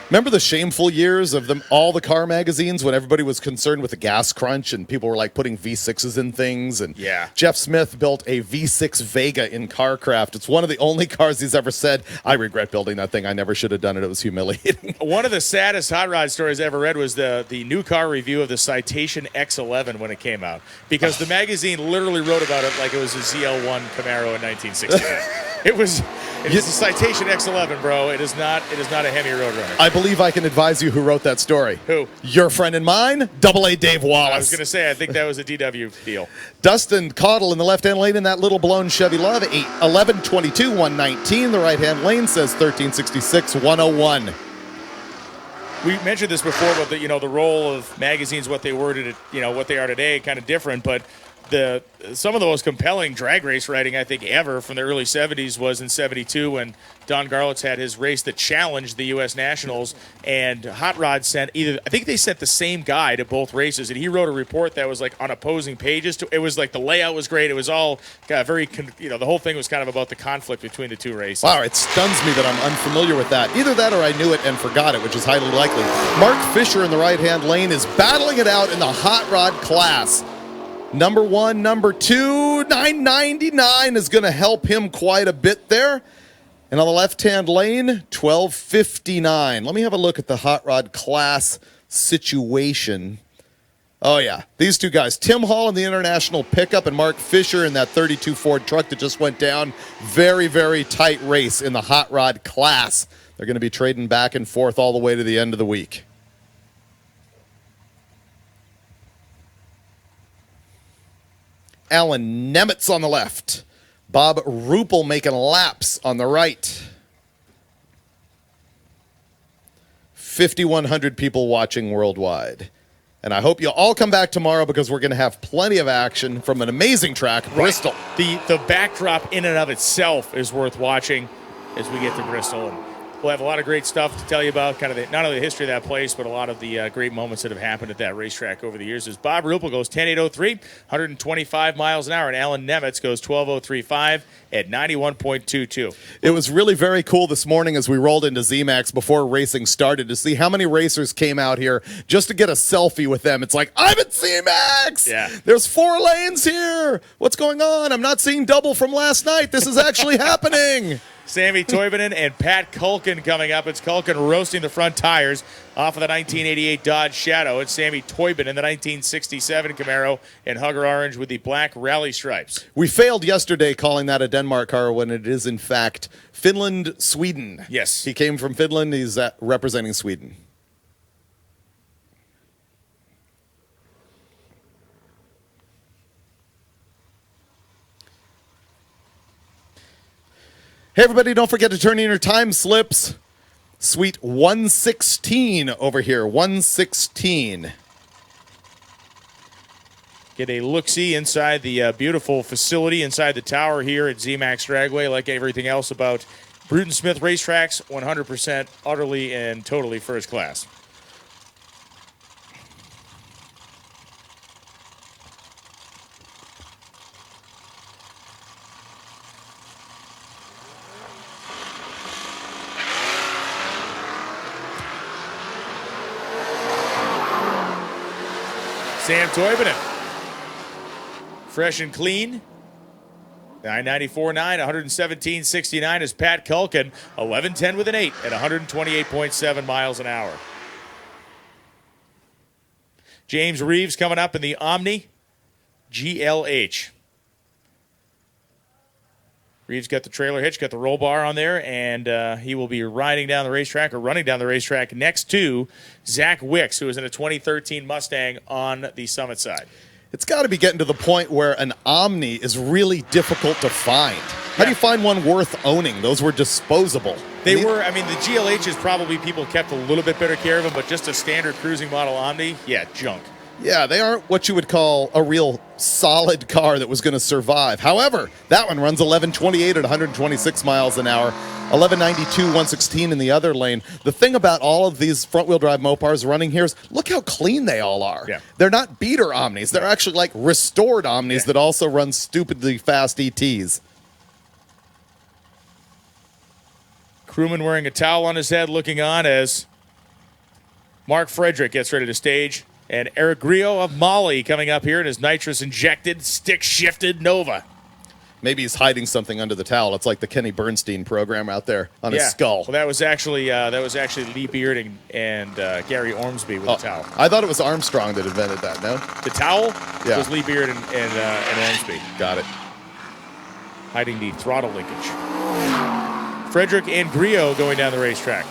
Remember the shameful years of all the car magazines when everybody was concerned with the gas crunch and people were like putting V6s in things? And yeah. Jeff Smith built a V6 Vega in CarCraft. It's one of the only cars he's ever said, I regret building that thing. I never should have done it. It was humiliating. One of the saddest hot rod stories I ever read was the new car review of the Citation X11 when it came out. Because the magazine literally wrote about it like it was a ZL1 Camaro in 1969. It is a Citation X11, bro. It is not a Hemi Roadrunner. I believe I can advise you who wrote that story. Who? Your friend and mine, AA Dave Wallace. I was going to say, I think that was a DW deal. Dustin Caudle in the left-hand lane in that little blown Chevy Love, 11.22, 119. The right-hand lane says 13.66, 101. We mentioned this before, but the role of magazines, what they were what they are today, kind of different. But some of the most compelling drag race writing I think ever from the early 70s was in 72 when Don Garlitz had his race that challenged the U.S. Nationals, and Hot Rod sent I think they sent the same guy to both races, and he wrote a report that was like on opposing pages. It was like the layout was great. It was all very, the whole thing was kind of about the conflict between the two races. Wow, it stuns me that I'm unfamiliar with that. Either that or I knew it and forgot it, which is highly likely. Mark Fisher in the right-hand lane is battling it out in the Hot Rod class. Number 1, number 2, 999 is going to help him quite a bit there. And on the left-hand lane, 12:59. Let me have a look at the hot rod class situation. Oh, yeah. These two guys, Tim Hall in the International Pickup and Mark Fisher in that 32 Ford truck that just went down. Very, very tight race in the hot rod class. They're going to be trading back and forth all the way to the end of the week. Alan Nemitz on the left. Bob Ruppel making laps on the right. 5,100 people watching worldwide. And I hope you all come back tomorrow because we're going to have plenty of action from an amazing track, Bristol. The backdrop in and of itself is worth watching as we get to Bristol. And we'll have a lot of great stuff to tell you about, kind of not only the history of that place, but a lot of the great moments that have happened at that racetrack over the years. As Bob Ruppel goes 10.803, 125 miles an hour, and Alan Nemitz goes 12.035 at 91.22. It was really very cool this morning as we rolled into zMAX before racing started to see how many racers came out here just to get a selfie with them. It's like, I'm at zMAX! Yeah. There's 4 lanes here! What's going on? I'm not seeing double from last night. This is actually happening! Sammy Toivonen and Pat Culkin coming up. It's Culkin roasting the front tires off of the 1988 Dodge Shadow. It's Sammy Toivonen in the 1967 Camaro in Hugger Orange with the black rally stripes. We failed yesterday calling that a Denmark car when it is, in fact, Finland, Sweden. Yes. He came from Finland. He's representing Sweden. Hey, everybody, don't forget to turn in your time slips. Suite 116 over here, 116. Get a look-see inside the beautiful facility inside the tower here at zMAX Dragway. Like everything else about Bruton Smith racetracks, 100% utterly and totally first class. Sam Toivonen, fresh and clean. 994.9, 117.69 is Pat Culkin. 11.10 with an 8 at 128.7 miles an hour. James Reeves coming up in the Omni GLH. Reeves got the trailer hitch, got the roll bar on there, and he will be riding down the racetrack or running down the racetrack next to Zach Wicks, who is in a 2013 Mustang on the Summit side. It's got to be getting to the point where an Omni is really difficult to find. How do you find one worth owning? Those were disposable. They were, I mean, the GLHs probably people kept a little bit better care of them, but just a standard cruising model Omni, yeah, junk. Yeah, they aren't what you would call a real solid car that was going to survive. However, that one runs 11.28 at 126 miles an hour, 11.92, 116 in the other lane. The thing about all of these front-wheel drive Mopars running here is look how clean they all are. Yeah. They're not beater Omnis. They're actually like restored Omnis that also run stupidly fast ETs. Crewman wearing a towel on his head looking on as Mark Frederick gets ready to stage. And Eric Grillo of Molly coming up here in his nitrous-injected, stick-shifted Nova. Maybe he's hiding something under the towel. It's like the Kenny Bernstein program out there on his skull. Well, that was actually Lee Beard and Gary Ormsby with the towel. I thought it was Armstrong that invented that, no? The towel Yeah. was Lee Beard and Ormsby. Got it. Hiding the throttle linkage. Frederick and Grillo going down the racetrack.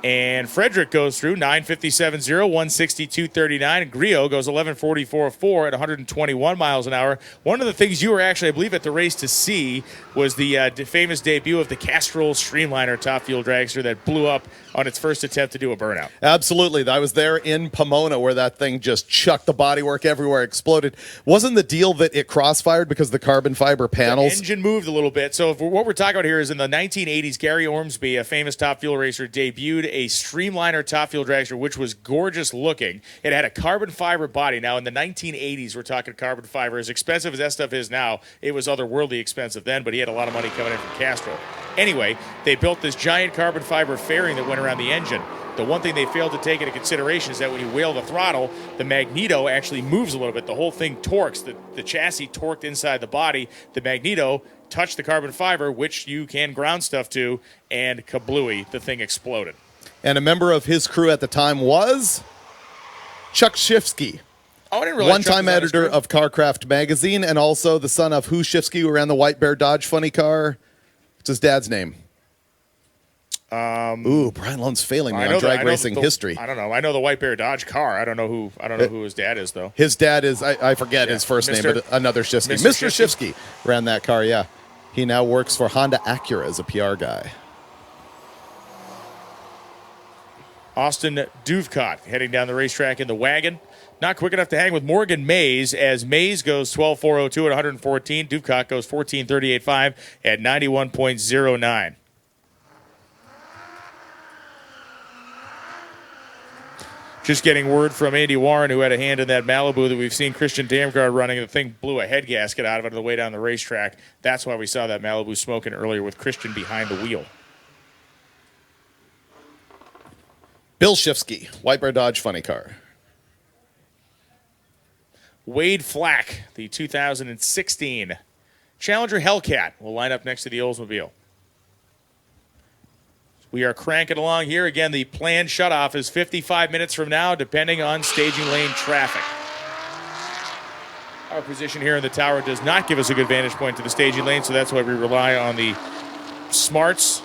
And Frederick goes through 9:57.0, 162.39. And Grillo goes 11:44.4 at 121 miles an hour. One of the things you were actually, I believe, at the race to see was the famous debut of the Castrol Streamliner top fuel dragster that blew up on its first attempt to do a burnout. Absolutely. I was there in Pomona where that thing just chucked the bodywork everywhere, exploded. Wasn't the deal that it crossfired because the carbon fiber panels? The engine moved a little bit. So what we're talking about here is in the 1980s, Gary Ormsby, a famous top fuel racer, debuted a Streamliner top fuel dragster, which was gorgeous looking. It had a carbon fiber body. Now, in the 1980s, we're talking carbon fiber. As expensive as that stuff is now, it was otherworldly expensive then, but he had a lot of money coming in from Castrol. Anyway, they built this giant carbon fiber fairing that went around the engine. The one thing they failed to take into consideration is that when you wheel the throttle, the magneto actually moves a little bit. The whole thing torques. The chassis torqued inside the body. The magneto touched the carbon fiber, which you can ground stuff to, and kablooey, the thing exploded. And a member of his crew at the time was Chuck Shifsky. Oh, I didn't realize Chuck one-time was on his editor crew. of CarCraft magazine, and also the son of who Shifsky, who ran the White Bear Dodge funny car. What's his dad's name? Brian Lone's failing me on drag racing history. I don't know. I know the White Bear Dodge car. I don't know who his dad is though. His dad is I forget his first name, but another Shifsky. Mr. Shifsky ran that car. Yeah, he now works for Honda Acura as a PR guy. Austin Duvcott heading down the racetrack in the wagon. Not quick enough to hang with Morgan Mays, as Mays goes 12.402 at 114. Duvcott goes 14.38.5 at 91.09. Just getting word from Andy Warren, who had a hand in that Malibu that we've seen Christian Damgard running. The thing blew a head gasket out of it on the way down the racetrack. That's why we saw that Malibu smoking earlier with Christian behind the wheel. Bill Shifsky, White Bear Dodge funny car. Wade Flack, the 2016 Challenger Hellcat, will line up next to the Oldsmobile. We are cranking along here. Again, the planned shutoff is 55 minutes from now, depending on staging lane traffic. Our position here in the tower does not give us a good vantage point to the staging lane, so that's why we rely on the smarts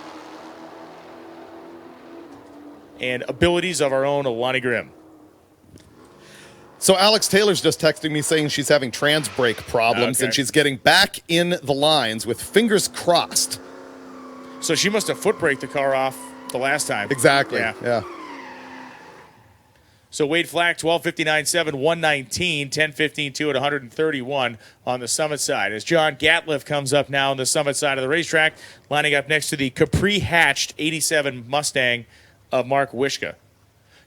and abilities of our own Lonnie Grimm. So Alex Taylor's just texting me saying she's having trans brake problems and she's getting back in the lines with fingers crossed. So she must have foot braked the car off the last time. Exactly. Yeah. So Wade Flack, 12.59.7, 119, 10.15.2 at 131 on the Summit side. As John Gatliff comes up now on the Summit side of the racetrack, lining up next to the Capri-hatched 87 Mustang of Mark Wishka.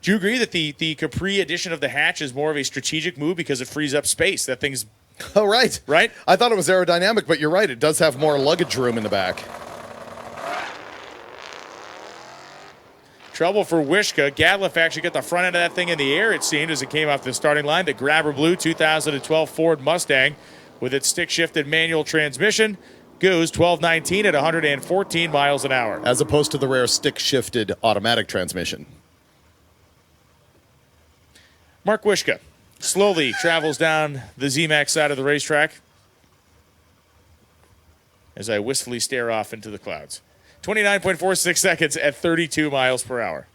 Do you agree that the Capri edition of the hatch is more of a strategic move because it frees up space? That thing's... Oh, right. Right? I thought it was aerodynamic, but you're right. It does have more luggage room in the back. Trouble for Wishka. Gatliff actually got the front end of that thing in the air, it seemed, as it came off the starting line. The Grabber Blue 2012 Ford Mustang with its stick-shifted manual transmission goes 12.19 at 114 miles an hour. As opposed to the rare stick-shifted automatic transmission. Mark Wishka slowly travels down the zMAX side of the racetrack as I wistfully stare off into the clouds. 29.46 seconds at 32 miles per hour.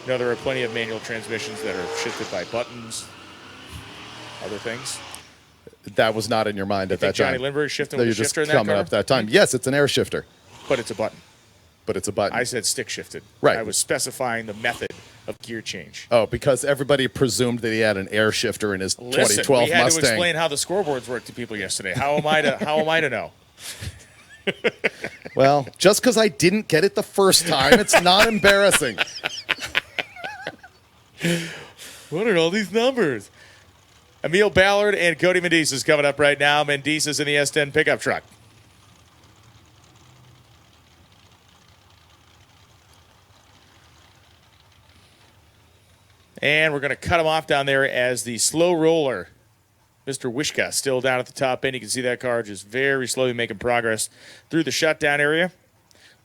You know, there are plenty of manual transmissions that are shifted by buttons, other things. That was not in your mind at that time. Johnny Lindbergh shifting with a shifter in that coming car? up that time. Yes, it's an air shifter. But it's a button. But it's a button. I said stick shifted. Right. I was specifying the method of gear change. Oh, because everybody presumed that he had an air shifter in his 2012 we had Mustang. to explain how the scoreboards work to people yesterday. How am I to know? Well, just because I didn't get it the first time, it's not embarrassing. What are all these numbers? Emil Ballard and Cody Mendiz is coming up right now. Mendiz is in the S10 pickup truck. And we're going to cut him off down there as the slow roller, Mr. Wishka, still down at the top end. You can see that car just very slowly making progress through the shutdown area.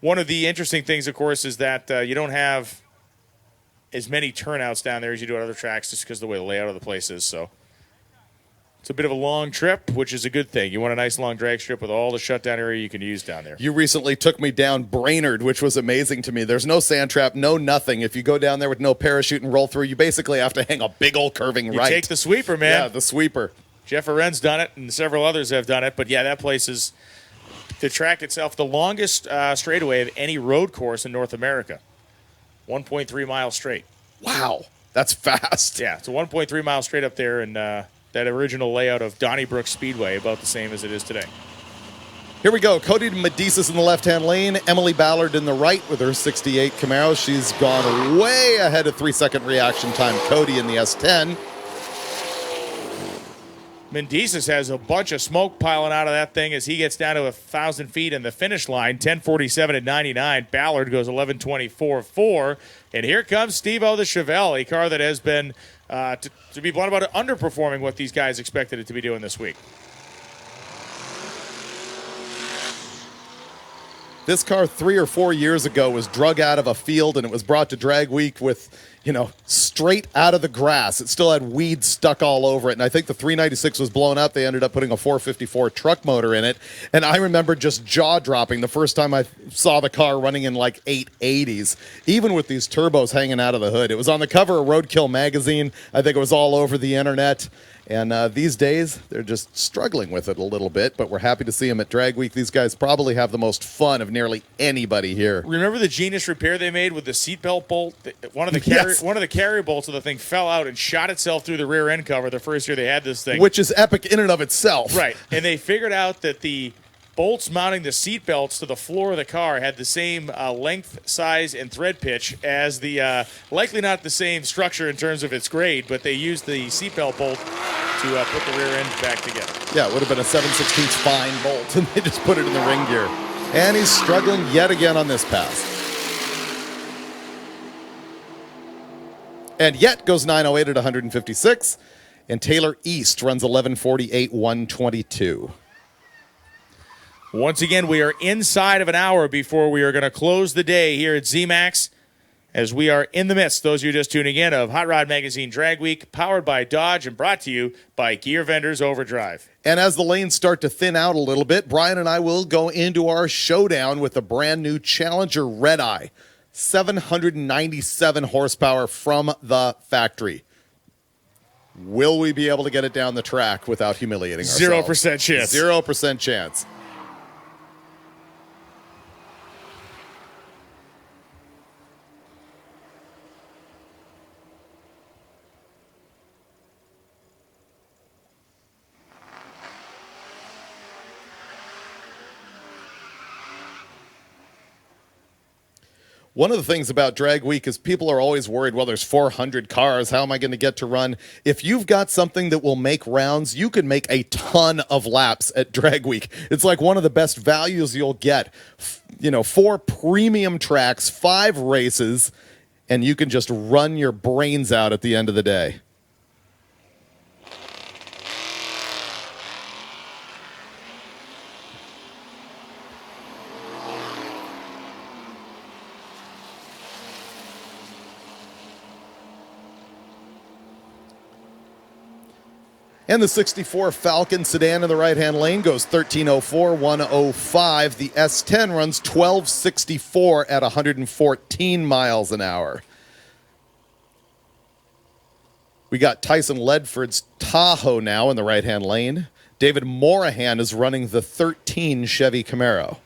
One of the interesting things, of course, is that you don't have as many turnouts down there as you do at other tracks just because of the way the layout of the place is. So it's a bit of a long trip, which is a good thing. You want a nice long drag strip with all the shutdown area you can use down there. You recently took me down Brainerd, which was amazing to me. There's no sand trap, no nothing. If you go down there with no parachute and roll through, you basically have to hang a big old curving right. You take the sweeper, man. Yeah, the sweeper. Jeff Aren's done it, and several others have done it. But, yeah, that place is, the track itself, the longest straightaway of any road course in North America. 1.3 miles straight. Wow, that's fast. Yeah, it's a 1.3 mile straight up there, and that original layout of Donnybrook Speedway, about the same as it is today. Here we go. Cody Medicis in the left-hand lane. Emily Ballard in the right with her 68 Camaro. She's gone way ahead of 3-second reaction time. Cody in the S10. Mendeces has a bunch of smoke piling out of that thing as he gets down to 1,000 feet in the finish line. 10:47 at 99. Ballard goes 11:24.4. And here comes Steve-O the Chevelle, a car that has been, to be blunt about it, underperforming what these guys expected it to be doing this week. This car 3 or 4 years ago was drug out of a field and it was brought to drag week with, straight out of the grass. It still had weeds stuck all over it. And I think the 396 was blown up. They ended up putting a 454 truck motor in it. And I remember just jaw dropping the first time I saw the car running in like 880s, even with these turbos hanging out of the hood. It was on the cover of Roadkill magazine. I think it was all over the internet. And these days, they're just struggling with it a little bit, but we're happy to see them at Drag Week. These guys probably have the most fun of nearly anybody here. Remember the genius repair they made with the seatbelt bolt? One of the carrier bolts of the thing fell out and shot itself through the rear end cover the first year they had this thing. Which is epic in and of itself. Right. And they figured out that the bolts mounting the seat belts to the floor of the car had the same length, size, and thread pitch as the, likely not the same structure in terms of its grade, but they used the seatbelt bolt to put the rear end back together. Yeah, it would have been a 7/16 fine bolt, and they just put it in the ring gear. And he's struggling yet again on this pass. And yet goes 908 at 156, and Taylor East runs 11:48, 122. Once again, we are inside of an hour before we are going to close the day here at zMAX as we are in the midst, those of you just tuning in, of Hot Rod Magazine Drag Week, powered by Dodge and brought to you by Gear Vendors Overdrive. And as the lanes start to thin out a little bit, Brian and I will go into our showdown with the brand new Challenger Red Eye. 797 horsepower from the factory. Will we be able to get it down the track without humiliating ourselves? 0% chance. 0% chance. One of the things about Drag Week is people are always worried, well, there's 400 cars. How am I going to get to run? If you've got something that will make rounds, you can make a ton of laps at Drag Week. It's like one of the best values you'll get. 4 premium tracks, 5 races, and you can just run your brains out at the end of the day. And the 64 Falcon sedan in the right-hand lane goes 13:04, 105. The S10 runs 12:64 at 114 miles an hour. We got Tyson Ledford's Tahoe now in the right-hand lane. David Morahan is running the 13 Chevy Camaro.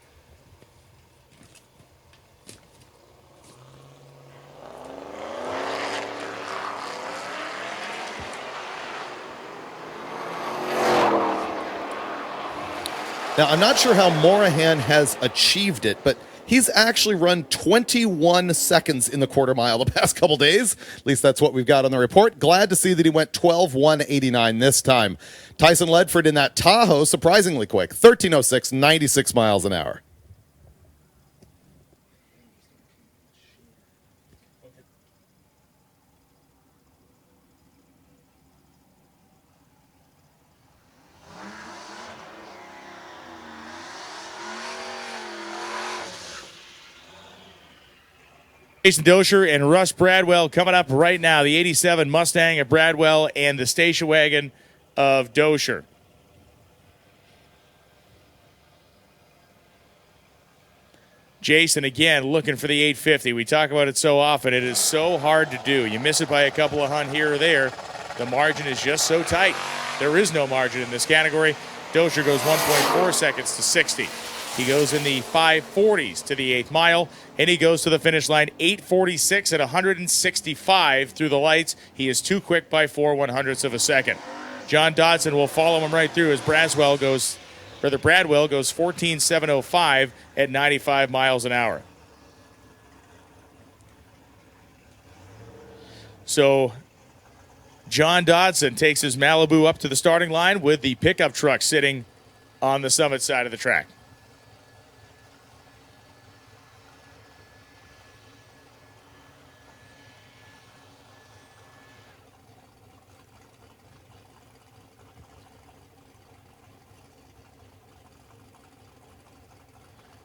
Now, I'm not sure how Morahan has achieved it, but he's actually run 21 seconds in the quarter mile the past couple days. At least that's what we've got on the report. Glad to see that he went 12:189 this time. Tyson Ledford in that Tahoe, surprisingly quick, 13:06, 96 miles an hour. Jason Dosher and Russ Bradwell coming up right now. The 87 Mustang of Bradwell and the station wagon of Dosher. Jason, again, looking for the 850. We talk about it so often. It is so hard to do. You miss it by a couple of hunt here or there. The margin is just so tight. There is no margin in this category. Dosher goes 1.4 seconds to 60. He goes in the 540s to the 8th mile, and he goes to the finish line 8:46 at 165 through the lights. He is too quick by 4/100ths of a second. John Dodson will follow him right through as Bradwell goes 14:705 at 95 miles an hour. So John Dodson takes his Malibu up to the starting line with the pickup truck sitting on the summit side of the track.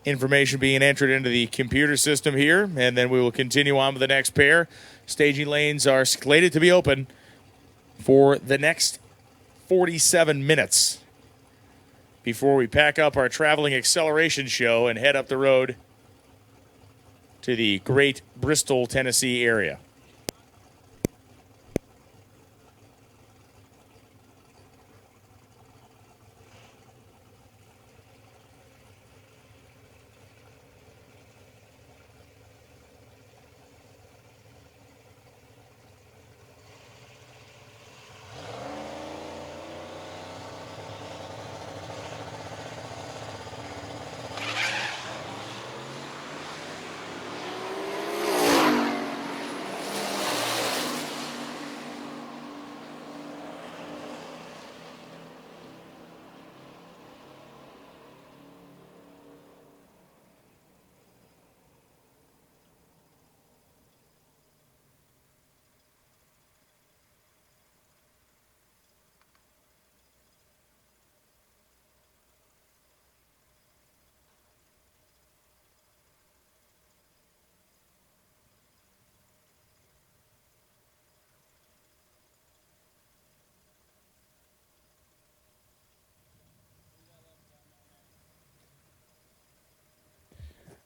Information being entered into the computer system here, and then we will continue on with the next pair. Staging lanes are slated to be open for the next 47 minutes before we pack up our traveling acceleration show and head up the road to the great Bristol, Tennessee area.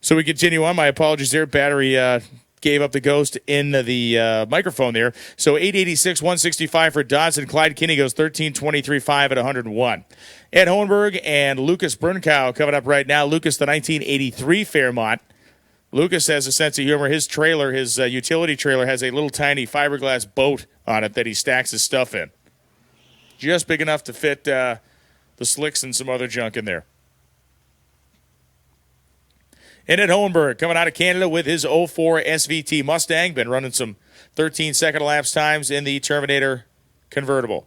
So we continue on. My apologies there. Battery gave up the ghost in the microphone there. So 886, 165 for Dodson. Clyde Kinney goes 13:23.5 at 101. Ed Hohenberg and Lucas Bernkow coming up right now. Lucas, the 1983 Fairmont. Lucas has a sense of humor. His trailer, his utility trailer, has a little tiny fiberglass boat on it that he stacks his stuff in. Just big enough to fit the slicks and some other junk in there. And Ed Hohenberg coming out of Canada with his 04 SVT Mustang. Been running some 13-second elapsed times in the Terminator convertible.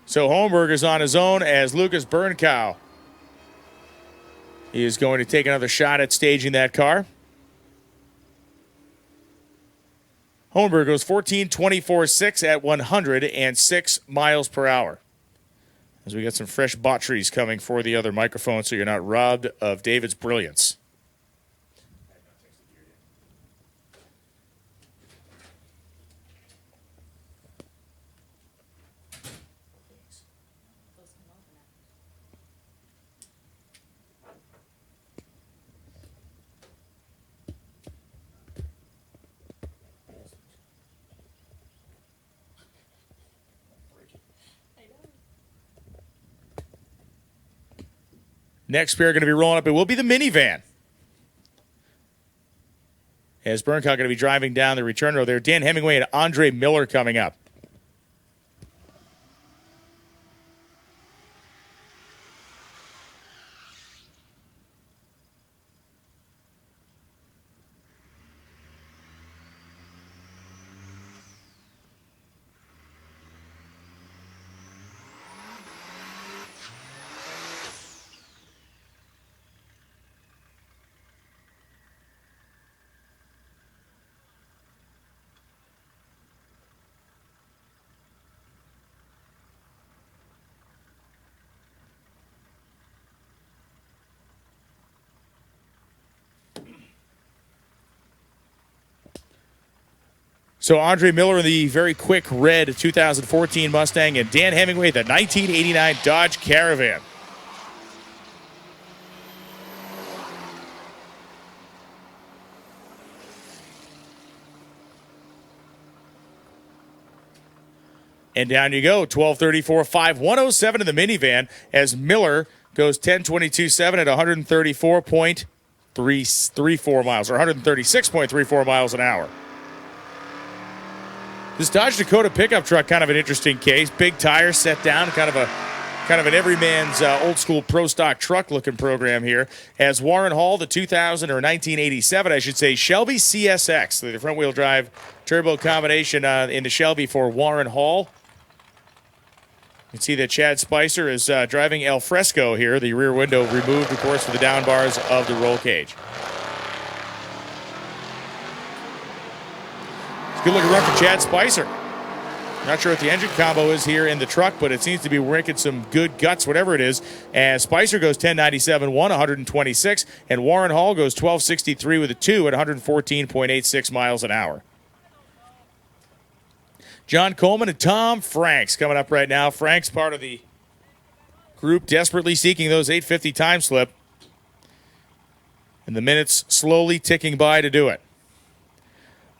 So Hohenberg is on his own as Lucas Bernkow. He is going to take another shot at staging that car. Hohenberg goes 14:24.6 at 106 miles per hour. As we got some fresh batteries coming for the other microphone, so you're not robbed of David's brilliance. Next pair going to be rolling up. It will be the minivan. As Bernkow going to be driving down the return road there. Dan Hemingway and Andre Miller coming up. So Andre Miller in the very quick red 2014 Mustang, and Dan Hemingway the 1989 Dodge Caravan. And down you go, 12:34.5, 107 in the minivan as Miller goes 10:22.7 at 134.34 miles, or 136.34 miles an hour. This Dodge Dakota pickup truck, kind of an interesting case. Big tires set down, kind of an everyman's old school pro stock truck looking program here. Has Warren Hall, the 1987, I should say, Shelby CSX, the front wheel drive turbo combination in the Shelby for Warren Hall. You can see that Chad Spicer is driving El Fresco here, the rear window removed, of course, for the down bars of the roll cage. It's a good looking run for Chad Spicer. Not sure what the engine combo is here in the truck, but it seems to be working some good guts, whatever it is. As Spicer goes 1097.1, 126, and Warren Hall goes 1263 with a 2 at 114.86 miles an hour. John Coleman and Tom Franks coming up right now. Franks part of the group desperately seeking those 850 time slip. And the minutes slowly ticking by to do it.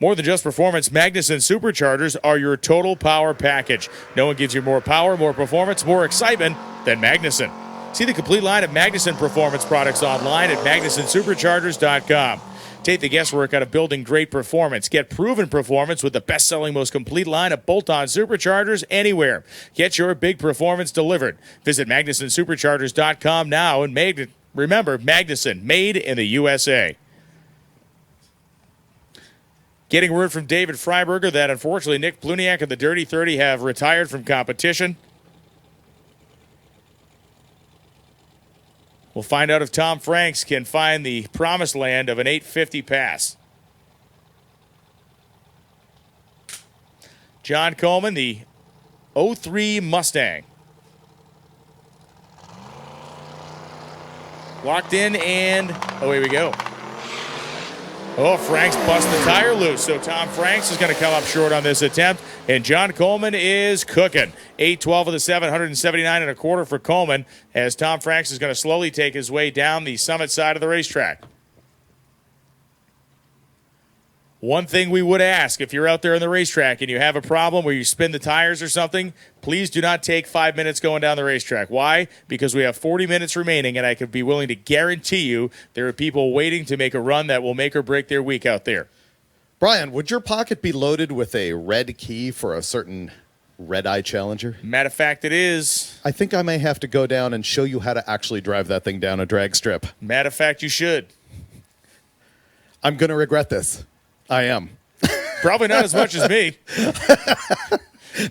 More than just performance, Magnuson Superchargers are your total power package. No one gives you more power, more performance, more excitement than Magnuson. See the complete line of Magnuson performance products online at MagnusonSuperchargers.com. Take the guesswork out of building great performance. Get proven performance with the best-selling, most complete line of bolt-on superchargers anywhere. Get your big performance delivered. Visit MagnusonSuperchargers.com now and remember, Magnuson, made in the USA. Getting word from David Freiberger that unfortunately Nick Pluniak and the Dirty 30 have retired from competition. We'll find out if Tom Franks can find the promised land of an 850 pass. John Coleman, the 03 Mustang. Locked in and away we go. Oh, Franks bust the tire loose, so Tom Franks is going to come up short on this attempt, and John Coleman is cooking. 8-12 of the 7, 179.25 for Coleman, as Tom Franks is going to slowly take his way down the summit side of the racetrack. One thing we would ask, if you're out there on the racetrack and you have a problem where you spin the tires or something, please do not take 5 minutes going down the racetrack. Why? Because we have 40 minutes remaining, and I could be willing to guarantee you there are people waiting to make a run that will make or break their week out there. Brian, would your pocket be loaded with a red key for a certain red-eye challenger? Matter of fact, it is. I think I may have to go down and show you how to actually drive that thing down a drag strip. Matter of fact, you should. I'm going to regret this. I am. Probably not as much as me.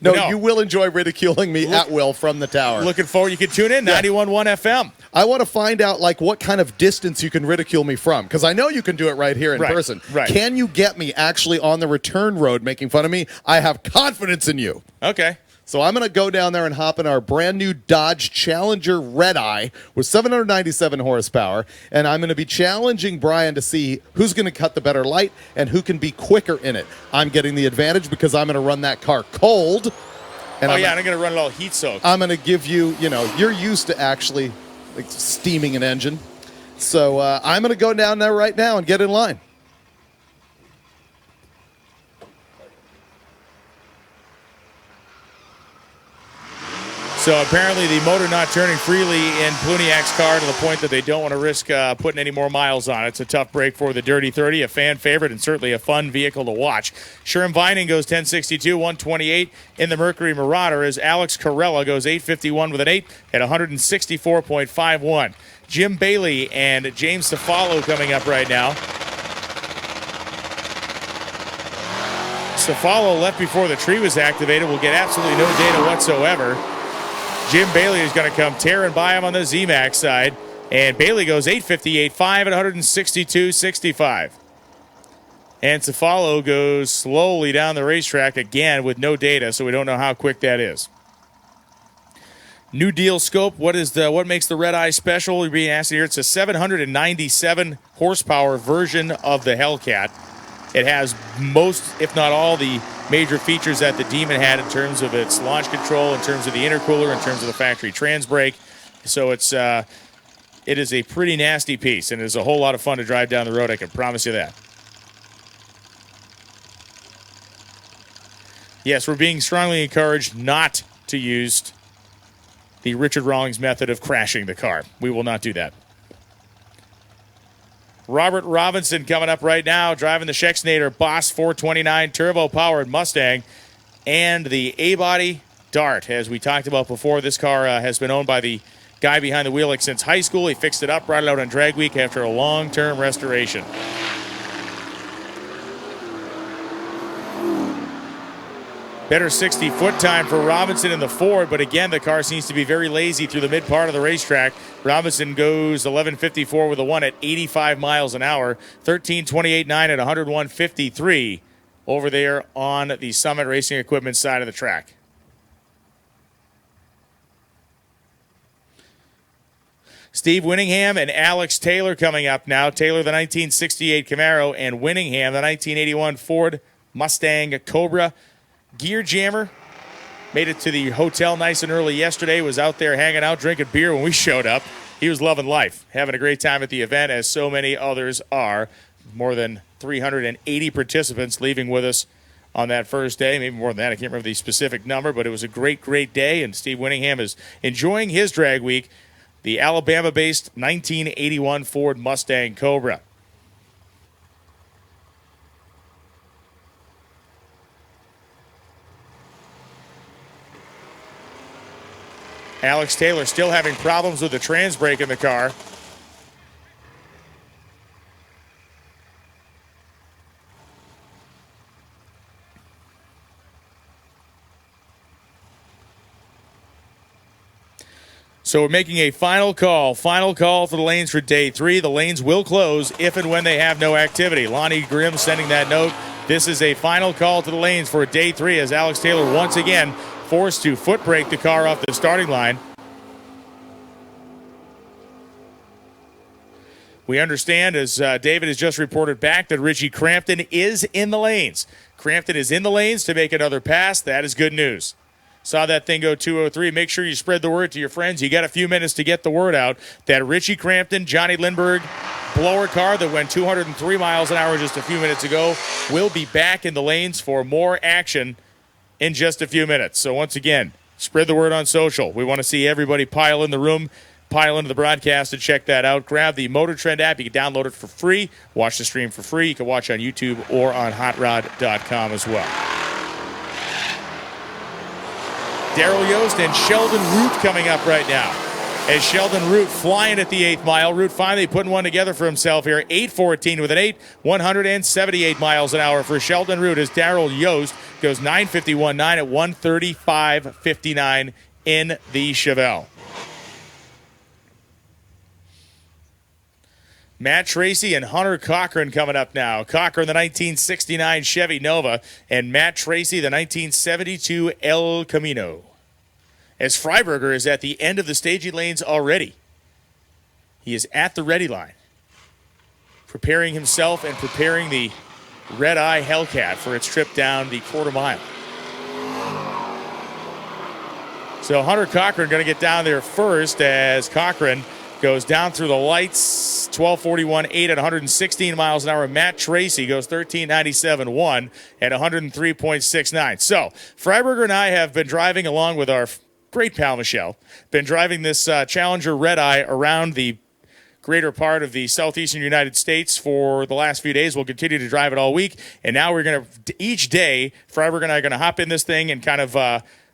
No, you will enjoy ridiculing me at will from the tower. Looking forward. You can tune in, 91.1 FM. I want to find out, what kind of distance you can ridicule me from, because I know you can do it right here in person. Right. Can you get me actually on the return road making fun of me? I have confidence in you. Okay. So I'm going to go down there and hop in our brand new Dodge Challenger Red Eye with 797 horsepower, and I'm going to be challenging Brian to see who's going to cut the better light and who can be quicker in it. I'm getting the advantage because I'm going to run that car cold. And I'm going to run it all heat soaked. I'm going to give you, you're used to actually steaming an engine. So I'm going to go down there right now and get in line. So apparently the motor not turning freely in Pluniak's car to the point that they don't want to risk putting any more miles on it. It's a tough break for the Dirty 30, a fan favorite and certainly a fun vehicle to watch. Sherm Vining goes 1062, 128 in the Mercury Marauder as Alex Carella goes 851 with an 8 at 164.51. Jim Bailey and James Cefalo coming up right now. Cefalo left before the tree was activated. Will get absolutely no data whatsoever. Jim Bailey is going to come tearing by him on the zMAX side. And Bailey goes 858.5 at 162.65. And Cefalo goes slowly down the racetrack again with no data, so we don't know how quick that is. New Deal scope, what makes the Red Eye special? We're being asked here. It's a 797 horsepower version of the Hellcat. It has most, if not all, the major features that the Demon had in terms of its launch control, in terms of the intercooler, in terms of the factory trans brake. So it is a pretty nasty piece, and it is a whole lot of fun to drive down the road, I can promise you that. Yes, we're being strongly encouraged not to use the Richard Rawlings method of crashing the car. We will not do that. Robert Robinson coming up right now, driving the Schexnader Boss 429 turbo-powered Mustang. and the A-body Dart. As we talked about before, this car has been owned by the guy behind the wheel since high school. He fixed it up, brought it out on drag week after a long-term restoration. Better 60-foot time for Robinson in the Ford, but again, the car seems to be very lazy through the mid part of the racetrack. Robinson goes 11:54 with a 1 at 85 miles an hour, 13:28.9 at 101.53 over there on the Summit Racing Equipment side of the track. Steve Winningham and Alex Taylor coming up now. Taylor, the 1968 Camaro, and Winningham, the 1981 Ford Mustang Cobra. Gear Jammer made it to the hotel nice and early yesterday, was out there hanging out, drinking beer when we showed up. He was loving life, having a great time at the event, as so many others are. More than 380 participants leaving with us on that first day, maybe more than that. I can't remember the specific number, but it was a great, great day, and Steve Winningham is enjoying his drag week, the Alabama-based 1981 Ford Mustang Cobra. Alex Taylor still having problems with the trans brake in the car. So we're making a final call for the lanes for day 3. The lanes will close if and when they have no activity. Lonnie Grimm sending that note. This is a final call to the lanes for day 3 as Alex Taylor once again forced to foot brake the car off the starting line. We understand, as David has just reported back, that Richie Crampton is in the lanes. Crampton is in the lanes to make another pass. That is good news. Saw that thing go 203. Make sure you spread the word to your friends. You got a few minutes to get the word out that Richie Crampton, Johnny Lindbergh, blower car that went 203 miles an hour just a few minutes ago, will be back in the lanes for more action in just a few minutes. So once again, spread the word on social. We want to see everybody pile in the room, pile into the broadcast and check that out. Grab the Motor Trend app. You can download it for free. Watch the stream for free. You can watch on YouTube or on hotrod.com as well. Daryl Yost and Sheldon Root coming up right now. As Sheldon Root flying at the 8th mile. Root finally putting one together for himself here. 8:14 with an 8. 178 miles an hour for Sheldon Root as Daryl Yost goes 9:51.9 at 135.59 in the Chevelle. Matt Tracy and Hunter Cochran coming up now. Cochran, the 1969 Chevy Nova, and Matt Tracy, the 1972 El Camino. As Freiberger is at the end of the staging lanes already. He is at the ready line, preparing himself and preparing the Red Eye Hellcat for its trip down the quarter mile. So Hunter Cochran going to get down there first as Cochran goes down through the lights, 12:41.8 at 116 miles an hour. Matt Tracy goes 13:97.1 at 103.69. So Freiberger and I have been driving along with our great pal Michelle, been driving this Challenger Red Eye around the greater part of the southeastern United States for the last few days. We'll continue to drive it all week. And now we're going to, each day, Freiberger and I are going to hop in this thing and kind of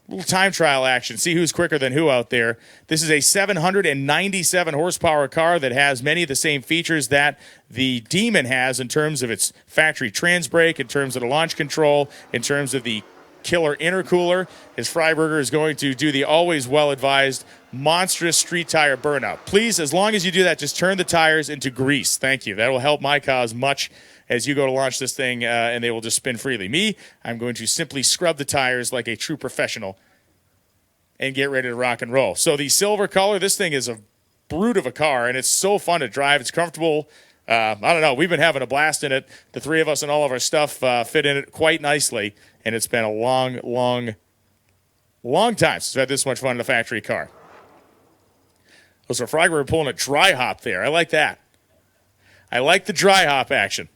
little time trial action, see who's quicker than who out there. This is a 797 horsepower car that has many of the same features that the Demon has in terms of its factory trans brake, in terms of the launch control, in terms of the killer intercooler, as Freiberger is going to do the always well-advised monstrous street tire burnout. Please, as long as you do that, just turn the tires into grease. Thank you. That will help my cause much as you go to launch this thing, and they will just spin freely. Me, I'm going to simply scrub the tires like a true professional and get ready to rock and roll. So the silver color, this thing is a brute of a car, and it's so fun to drive. It's comfortable. I don't know. We've been having a blast in it. The three of us and all of our stuff fit in it quite nicely, and it's been a long, long, long time since I've had this much fun in a factory car. So Freiberger pulling a dry hop there. I like that. I like the dry hop action.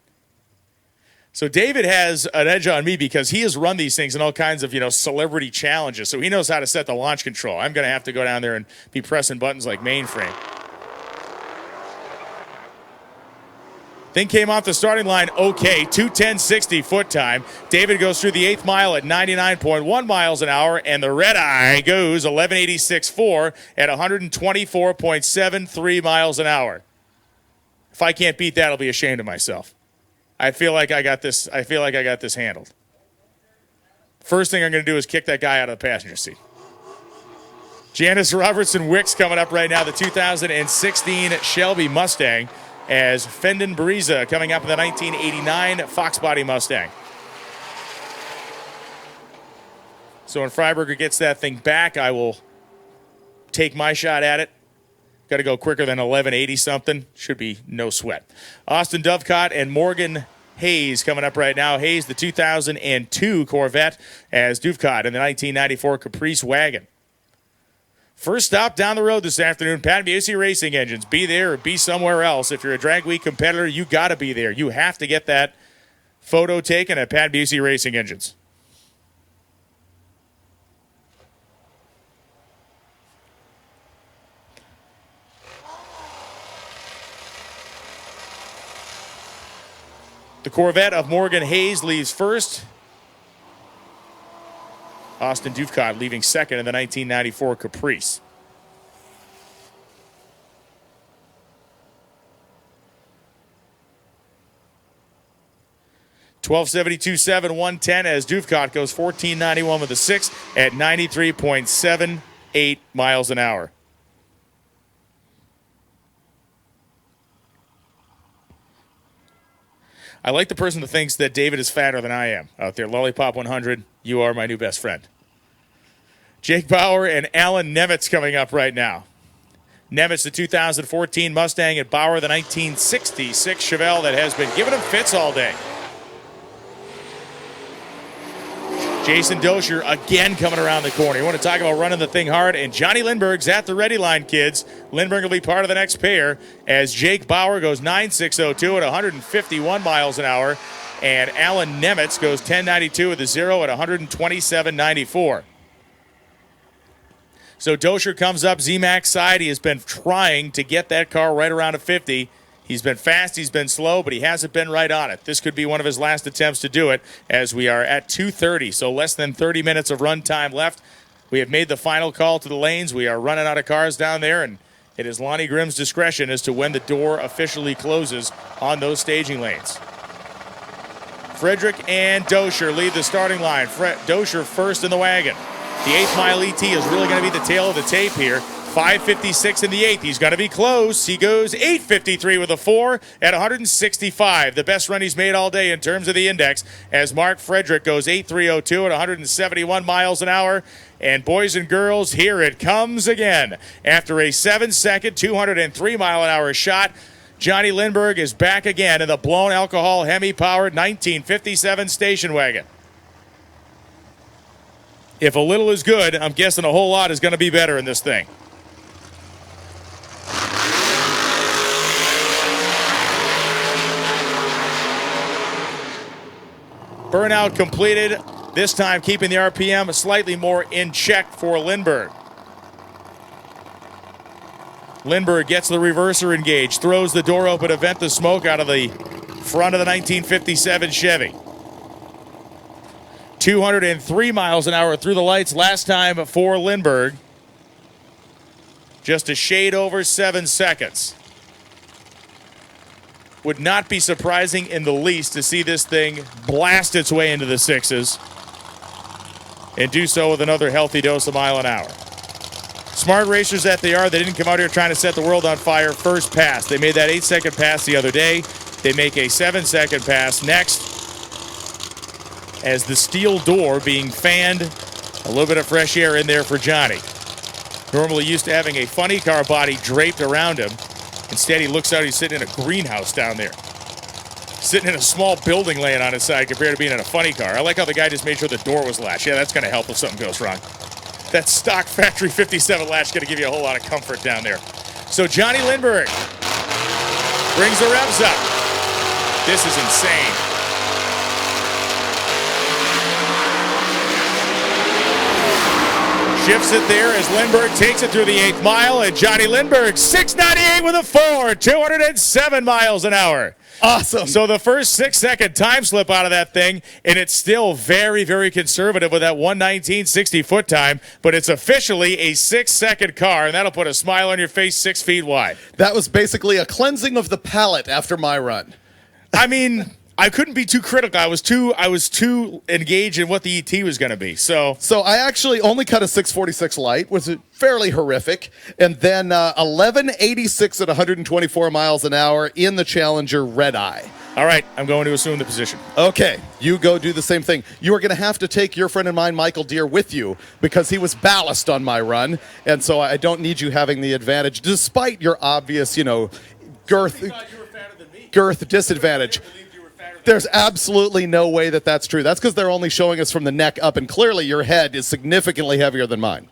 So David has an edge on me because he has run these things in all kinds of, celebrity challenges. So he knows how to set the launch control. I'm going to have to go down there and be pressing buttons like mainframe. Thing came off the starting line okay, 2:10.60 foot time. David goes through the 8th mile at 99.1 miles an hour, and the red eye goes 11:86.4 at 124.73 miles an hour. If I can't beat that, I'll be ashamed of myself. I feel like I got this handled. First thing I'm going to do is kick that guy out of the passenger seat. Janice Robertson Wicks coming up right now, the 2016 Shelby Mustang, as Fendon Bariza coming up in the 1989 Fox Body Mustang. So when Freiberger gets that thing back, I will take my shot at it. Got to go quicker than 1180 something. Should be no sweat. Austin Dovecott and Morgan Hayes coming up right now. Hayes, the 2002 Corvette, as Dovecott in the 1994 Caprice wagon. First stop down the road this afternoon, Pat Busey Racing Engines. Be there or be somewhere else. If you're a Drag Week competitor, you got to be there. You have to get that photo taken at Pat Busey Racing Engines. The Corvette of Morgan Hayes leaves first. Austin Dovecott leaving second in the 1994 Caprice. .1272.7, 110 as Dovecott goes 14.91 with a 6 at 93.78 miles an hour. I like the person that thinks that David is fatter than I am out there. Lollipop 100, you are my new best friend. Jake Bauer and Alan Nemitz coming up right now. Nemitz, the 2014 Mustang, and Bauer, the 1966 Chevelle that has been giving him fits all day. Jason Dozier again coming around the corner. You want to talk about running the thing hard, and Johnny Lindbergh's at the ready line, kids. Lindbergh will be part of the next pair as Jake Bauer goes 9.602 at 151 miles an hour, and Alan Nemitz goes 10.92 with a 0 at 127.94. So Dozier comes up zMAX side. He has been trying to get that car right around a 50. He's been fast, he's been slow, but he hasn't been right on it. This could be one of his last attempts to do it as we are at 2:30, so less than 30 minutes of run time left. We have made the final call to the lanes. We are running out of cars down there, and it is Lonnie Grimm's discretion as to when the door officially closes on those staging lanes. Frederick and Dozier lead the starting line. Dozier first in the wagon. The 8th mile ET is really going to be the tail of the tape here. 5.56 in the 8th. He's going to be close. He goes 8.53 with a 4 at 165. The best run he's made all day in terms of the index as Mark Frederick goes 8.302 at 171 miles an hour. And boys and girls, here it comes again. After a 7-second, 203-mile-an-hour shot, Johnny Lindbergh is back again in the blown alcohol Hemi-powered 1957 station wagon. If a little is good, I'm guessing a whole lot is going to be better in this thing. Burnout completed, this time keeping the RPM slightly more in check for Lindbergh. Lindbergh gets the reverser engaged, throws the door open to vent the smoke out of the front of the 1957 Chevy. 203 miles an hour through the lights last time for Lindbergh. Just a shade over 7 seconds. Would not be surprising in the least to see this thing blast its way into the 6s and do so with another healthy dose of mile an hour. Smart racers that they are, they didn't come out here trying to set the world on fire first pass. They made that 8-second pass the other day. They make a 7-second pass next as the steel door being fanned. A little bit of fresh air in there for Johnny. Normally used to having a funny car body draped around him. Instead, he looks out, he's sitting in a greenhouse down there. Sitting in a small building laying on his side compared to being in a funny car. I like how the guy just made sure the door was latched. Yeah, that's going to help if something goes wrong. That stock factory 57 latch is going to give you a whole lot of comfort down there. So Johnny Lindbergh brings the revs up. This is insane. Shifts it there as Lindbergh takes it through the 8th mile, and Johnny Lindbergh, 698 with a 4, 207 miles an hour. Awesome. So the first 6-second time slip out of that thing, and it's still very, very conservative with that 1:19.60 foot time, but it's officially a 6-second car, and that'll put a smile on your face 6 feet wide. That was basically a cleansing of the palate after my run. I mean, I couldn't be too critical. I was too engaged in what the ET was going to be. So I actually only cut a 646 light, was fairly horrific, and then 1186 at 124 miles an hour in the Challenger Red Eye. All right, I'm going to assume the position. Okay, you go do the same thing. You are going to have to take your friend of mine, Michael Deere, with you because he was ballast on my run, and so I don't need you having the advantage, despite your obvious, girth disadvantage. There's absolutely no way that that's true. That's because they're only showing us from the neck up, and clearly your head is significantly heavier than mine.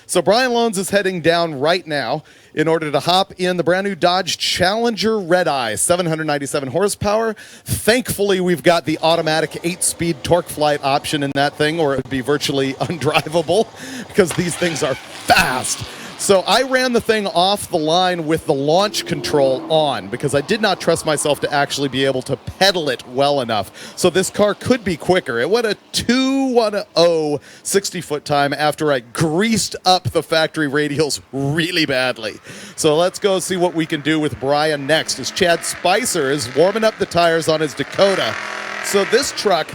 So Brian Loans is heading down right now in order to hop in the brand new Dodge Challenger Red Eye, 797 horsepower. Thankfully, we've got the automatic 8-speed torque flight option in that thing, or it would be virtually undrivable because these things are fast. So I ran the thing off the line with the launch control on because I did not trust myself to actually be able to pedal it well enough. So this car could be quicker. It went a 2:10 60-foot time after I greased up the factory radials really badly. So let's go see what we can do with Brian next as Chad Spicer is warming up the tires on his Dakota. So this truck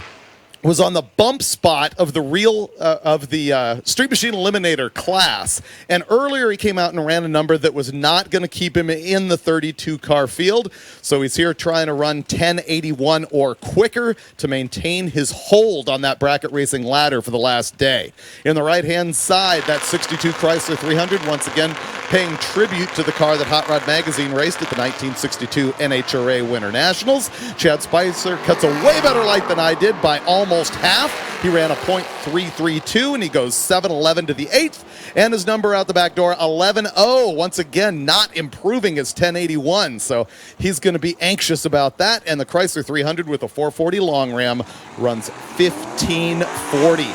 was on the bump spot of the Street Machine Eliminator class. And earlier he came out and ran a number that was not going to keep him in the 32-car field. So he's here trying to run 1081 or quicker to maintain his hold on that bracket racing ladder for the last day. In the right-hand side, that 62 Chrysler 300, once again paying tribute to the car that Hot Rod Magazine raced at the 1962 NHRA Winter Nationals. Chad Spicer cuts a way better light than I did by almost half. He ran a .332 and he goes 7:11 to the 8th, and his number out the back door 11:0. Once again, not improving his 1081, so he's going to be anxious about that. And the Chrysler 300 with a 440 long ram runs 1540.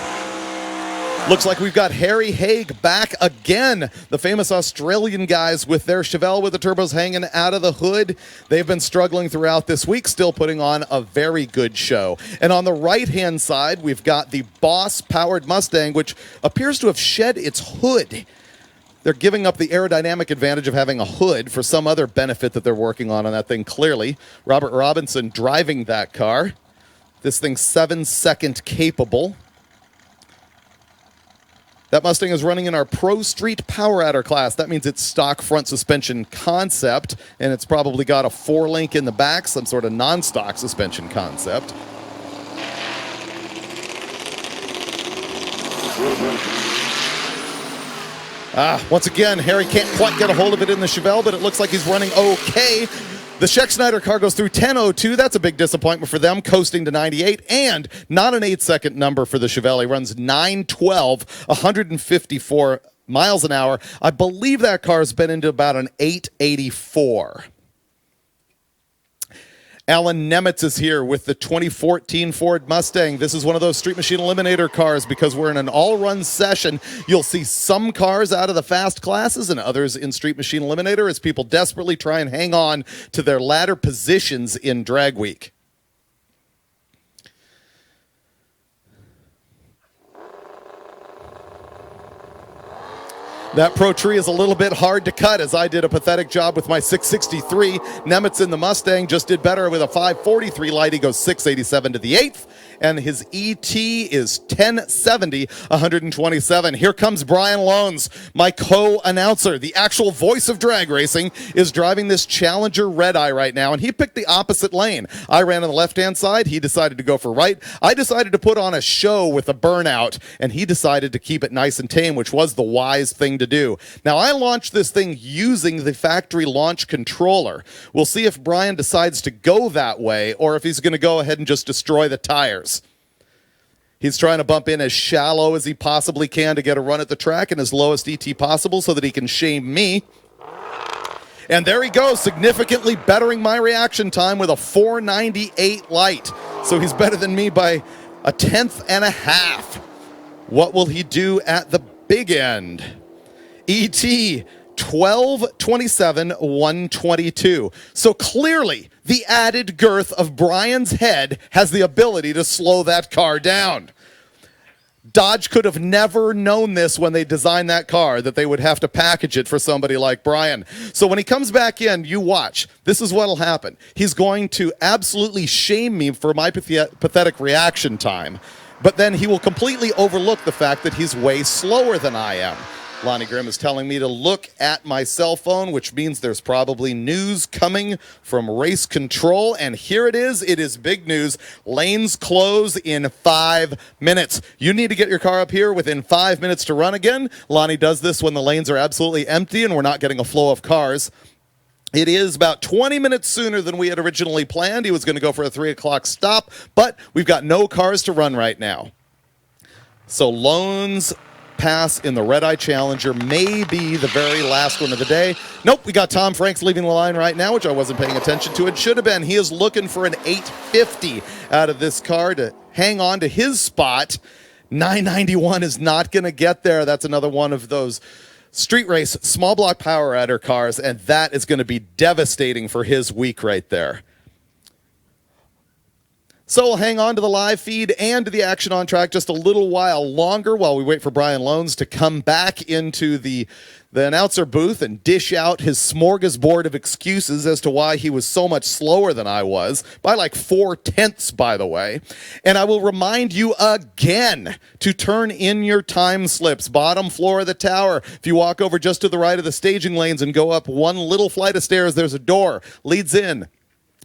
Looks like we've got Harry Haig back again. The famous Australian guys with their Chevelle with the turbos hanging out of the hood. They've been struggling throughout this week, still putting on a very good show. And on the right-hand side, we've got the Boss-powered Mustang, which appears to have shed its hood. They're giving up the aerodynamic advantage of having a hood for some other benefit that they're working on that thing, clearly. Robert Robinson driving that car. This thing's 7-second capable. That Mustang is running in our Pro Street Power Adder class. That means it's stock front suspension concept, and it's probably got a 4-link in the back, some sort of non-stock suspension concept. Once again, Harry can't quite get a hold of it in the Chevelle, but it looks like he's running okay. The Scheck Snyder car goes through 10:02. That's a big disappointment for them, coasting to 98, and not an 8-second number for the Chevelle. He runs 9:12, 154 miles an hour. I believe that car's been into about an 884. Alan Nemitz is here with the 2014 Ford Mustang. This is one of those Street Machine Eliminator cars because we're in an all-run session. You'll see some cars out of the fast classes and others in Street Machine Eliminator as people desperately try and hang on to their ladder positions in Drag Week. That Pro Tree is a little bit hard to cut, as I did a pathetic job with my 663. Nemitz in the Mustang just did better with a 543 light. He goes 687 to the 8th, and his ET is 1070, 127. Here comes Brian Loans, my co-announcer. The actual voice of drag racing is driving this Challenger Red Eye right now, and he picked the opposite lane. I ran on the left-hand side. He decided to go for right. I decided to put on a show with a burnout, and he decided to keep it nice and tame, which was the wise thing to do. Now, I launched this thing using the factory launch controller. We'll see if Brian decides to go that way or if he's going to go ahead and just destroy the tires. He's trying to bump in as shallow as he possibly can to get a run at the track and as lowest ET possible so that he can shame me. And there he goes, significantly bettering my reaction time with a 498 light. So he's better than me by a 1/10 and a half. What will he do at the big end. ET 1227-122. So clearly, the added girth of Brian's head has the ability to slow that car down. Dodge could have never known this when they designed that car, that they would have to package it for somebody like Brian. So when he comes back in, you watch. This is what'll happen. He's going to absolutely shame me for my pathetic reaction time, but then he will completely overlook the fact that he's way slower than I am. Lonnie Grimm is telling me to look at my cell phone, which means there's probably news coming from race control. And here it is. It is big news. Lanes close in 5 minutes. You need to get your car up here within 5 minutes to run again. Lonnie does this when the lanes are absolutely empty and we're not getting a flow of cars. It is about 20 minutes sooner than we had originally planned. He was going to go for a 3 o'clock stop, but we've got no cars to run right now. So Loans Pass in the Red Eye Challenger may be the very last one of the day. Nope, we got Tom Franks leaving the line right now, which I wasn't paying attention to. It should have been. He is looking for an 850 out of this car to hang on to his spot. 991 is not going to get there. That's another one of those street race small block power adder cars, and that is going to be devastating for his week right there. So we'll hang on to the live feed and to the action on track just a little while longer while we wait for Brian Loans to come back into the announcer booth and dish out his smorgasbord of excuses as to why he was so much slower than I was, by like 4/10, by the way. And I will remind you again to turn in your time slips. Bottom floor of the tower. If you walk over just to the right of the staging lanes and go up one little flight of stairs, there's a door, leads in.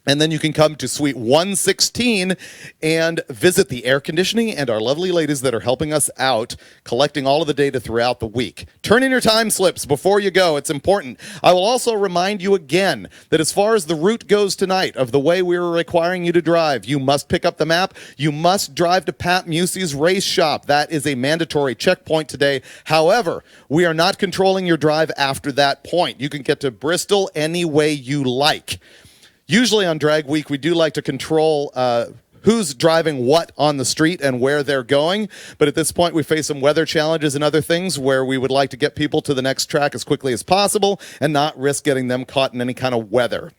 And then you can come to Suite 116 and visit the air conditioning and our lovely ladies that are helping us out, collecting all of the data throughout the week. Turn in your time slips before you go. It's important. I will also remind you again that as far as the route goes tonight of the way we were requiring you to drive, you must pick up the map. You must drive to Pat Musey's race shop. That is a mandatory checkpoint today. However, we are not controlling your drive after that point. You can get to Bristol any way you like. Usually on Drag Week, we do like to control who's driving what on the street and where they're going. But at this point, we face some weather challenges and other things where we would like to get people to the next track as quickly as possible and not risk getting them caught in any kind of weather,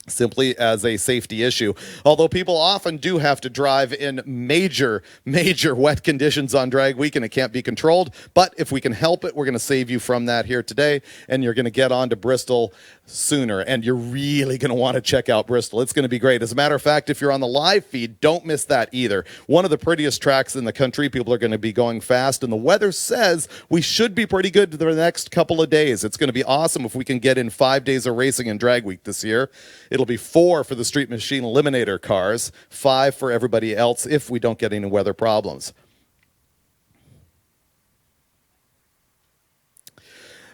simply as a safety issue. Although people often do have to drive in major wet conditions on Drag Week and it can't be controlled. But if we can help it, we're going to save you from that here today. And you're going to get on to Bristol sooner. And you're really going to want to check out Bristol. It's going to be great. As a matter of fact, if you're on the live feed, don't miss that either. One of the prettiest tracks in the country. People are going to be going fast. And the weather says we should be pretty good for the next couple of days. It's going to be awesome if we can get in 5 days of racing in Drag Week this year. It'll be 4 for the Street Machine Eliminator cars, 5 for everybody else if we don't get any weather problems.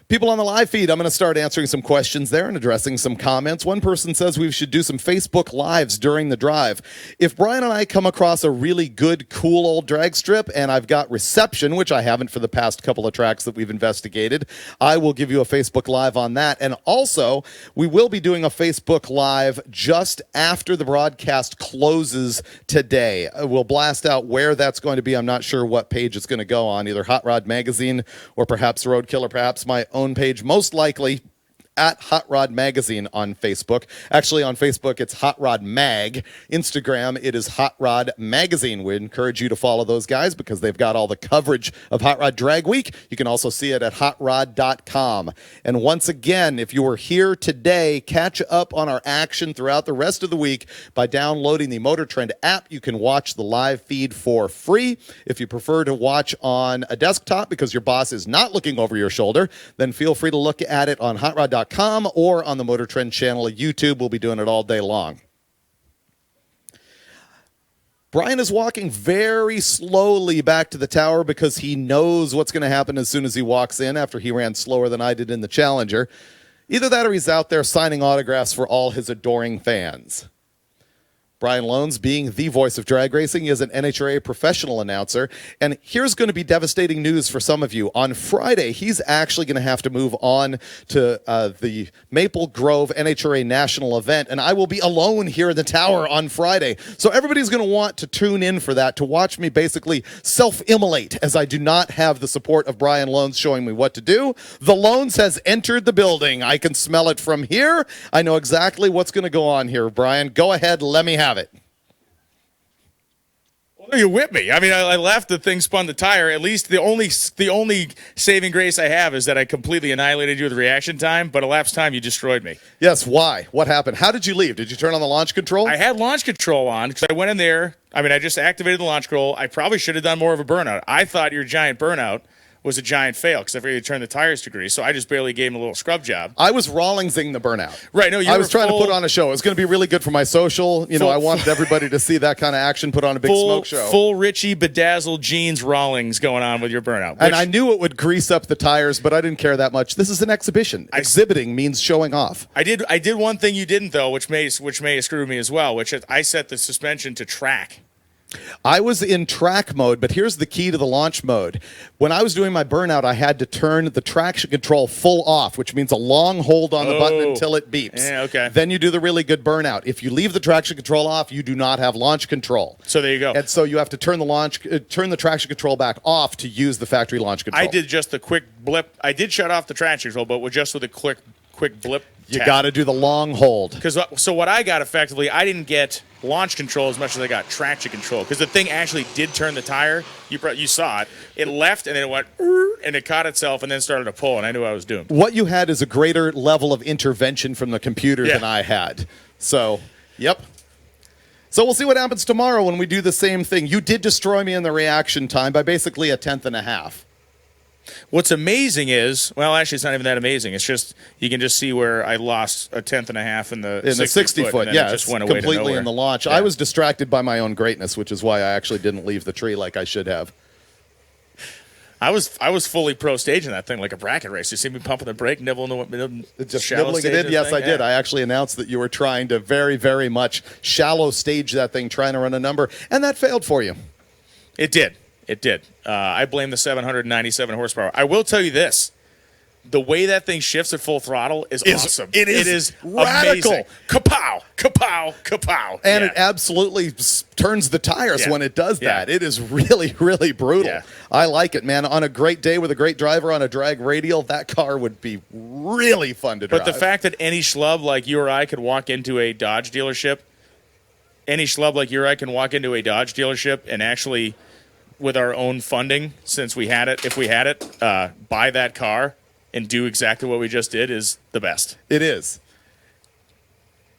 People on the live feed, I'm going to start answering some questions there and addressing some comments. One person says we should do some Facebook Lives during the drive. If Brian and I come across a really good, cool old drag strip and I've got reception, which I haven't for the past couple of tracks that we've investigated, I will give you a Facebook Live on that. And also, we will be doing a Facebook Live just after the broadcast closes today. We'll blast out where that's going to be. I'm not sure what page it's going to go on, either Hot Rod Magazine or perhaps Roadkill or perhaps my own page, most likely at Hot Rod Magazine on Facebook. Actually, on Facebook, it's Hot Rod Mag. Instagram, it is Hot Rod Magazine. We encourage you to follow those guys because they've got all the coverage of Hot Rod Drag Week. You can also see it at hotrod.com. And once again, if you were here today, catch up on our action throughout the rest of the week by downloading the Motor Trend app. You can watch the live feed for free. If you prefer to watch on a desktop because your boss is not looking over your shoulder, then feel free to look at it on hotrod.com or on the Motor Trend channel at YouTube. We'll be doing it all day long. Brian is walking very slowly back to the tower because he knows what's going to happen as soon as he walks in after he ran slower than I did in the Challenger. Either that or he's out there signing autographs for all his adoring fans. Brian Loans, being the voice of drag racing, is an NHRA professional announcer. And here's going to be devastating news for some of you. On Friday, he's actually going to have to move on to the Maple Grove NHRA national event. And I will be alone here in the tower on Friday. So everybody's going to want to tune in for that, to watch me basically self-immolate, as I do not have the support of Brian Loans showing me what to do. The Loans has entered the building. I can smell it from here. I know exactly what's going to go on here, Brian. Go ahead, let me have it. Well, you whipped me. I mean, I left, the thing spun the tire. At least the only saving grace I have is that I completely annihilated you with reaction time, but elapsed time, you destroyed me. Yes, why? What happened? How did you leave? Did you turn on the launch control? I had launch control on because I went in there. I mean, I just activated the launch control. I probably should have done more of a burnout. I thought your giant burnout was a giant fail because I figured you turned the tires to grease, so I just barely gave him a little scrub job. I was Rawlingsing the burnout. Right, no, I was trying to put on a show. It was going to be really good for my social. You know, I wanted everybody to see that kind of action, put on a big smoke show. Full Richie bedazzled jeans Rawlings going on with your burnout. And I knew it would grease up the tires, but I didn't care that much. This is an exhibition. Exhibiting means showing off. I did one thing you didn't, though, which may have screwed me as well, which is I set the suspension to track. I was in track mode, but here's the key to the launch mode. When I was doing my burnout, I had to turn the traction control full off, which means a long hold on the button until it beeps. Yeah, okay. Then you do the really good burnout. If you leave the traction control off, you do not have launch control. So there you go. And so you have to turn the traction control back off to use the factory launch control. I did just the quick blip. I did shut off the traction control, but just with a quick blip. You got to do the long hold. So what I got effectively, I didn't get launch control as much as I got traction control because the thing actually did turn the tire. You saw it. It left and then it went and it caught itself and then started to pull, and I knew what I was doing. What you had is a greater level of intervention from the computer than I had. So, yep. So we'll see what happens tomorrow when we do the same thing. You did destroy me in the reaction time by basically a tenth and a half. What's amazing is, well, actually, it's not even that amazing. It's just you can just see where I lost a tenth and a half in the 60 foot. And yeah, it just went away completely to in the launch. Yeah. I was distracted by my own greatness, which is why I actually didn't leave the tree like I should have. I was fully pro staging that thing like a bracket race. You see me pumping the brake, nibbling the just shallow nibbling it in. Yes, I did. Yeah. I actually announced that you were trying to very, very much shallow stage that thing, trying to run a number, and that failed for you. It did. It did. I blame the 797 horsepower. I will tell you this. The way that thing shifts at full throttle is awesome. It is radical. Amazing. Kapow, kapow, kapow. And it absolutely turns the tires when it does that. It is really, really brutal. Yeah. I like it, man. On a great day with a great driver on a drag radial, that car would be really fun to drive. But the fact that any schlub like you or I could walk into a Dodge dealership, and actually, with our own funding, since we had it, if we had it, buy that car and do exactly what we just did is the best. It is.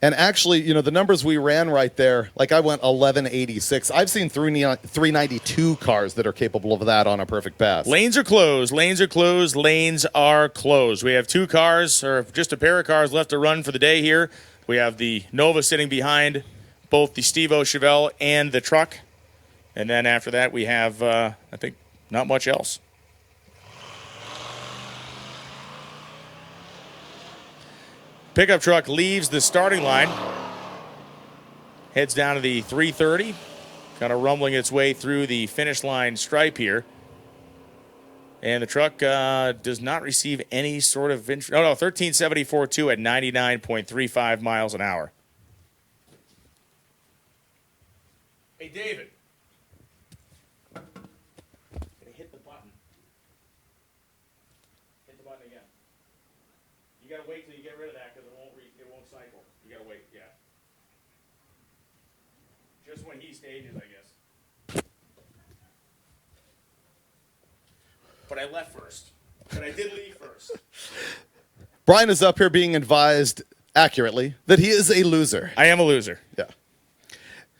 And actually, you know, the numbers we ran right there, like I went 1186. I've seen 392 cars that are capable of that on a perfect pass. Lanes are closed. Lanes are closed. Lanes are closed. We have two cars, or just a pair of cars left to run for the day here. We have the Nova sitting behind both the Steve-O Chevelle and the truck. And then after that, we have, I think, not much else. Pickup truck leaves the starting line, heads down to the 330, kind of rumbling its way through the finish line stripe here. And the truck does not receive any sort of... 1374.2 at 99.35 miles an hour. Hey, David. Hit the button. Hit the button again. You gotta wait till you get rid of that because it won't cycle. You gotta wait, yeah. Just when he stages, I guess. But I left first. But I did leave first. Brian is up here being advised accurately that he is a loser. I am a loser. Yeah.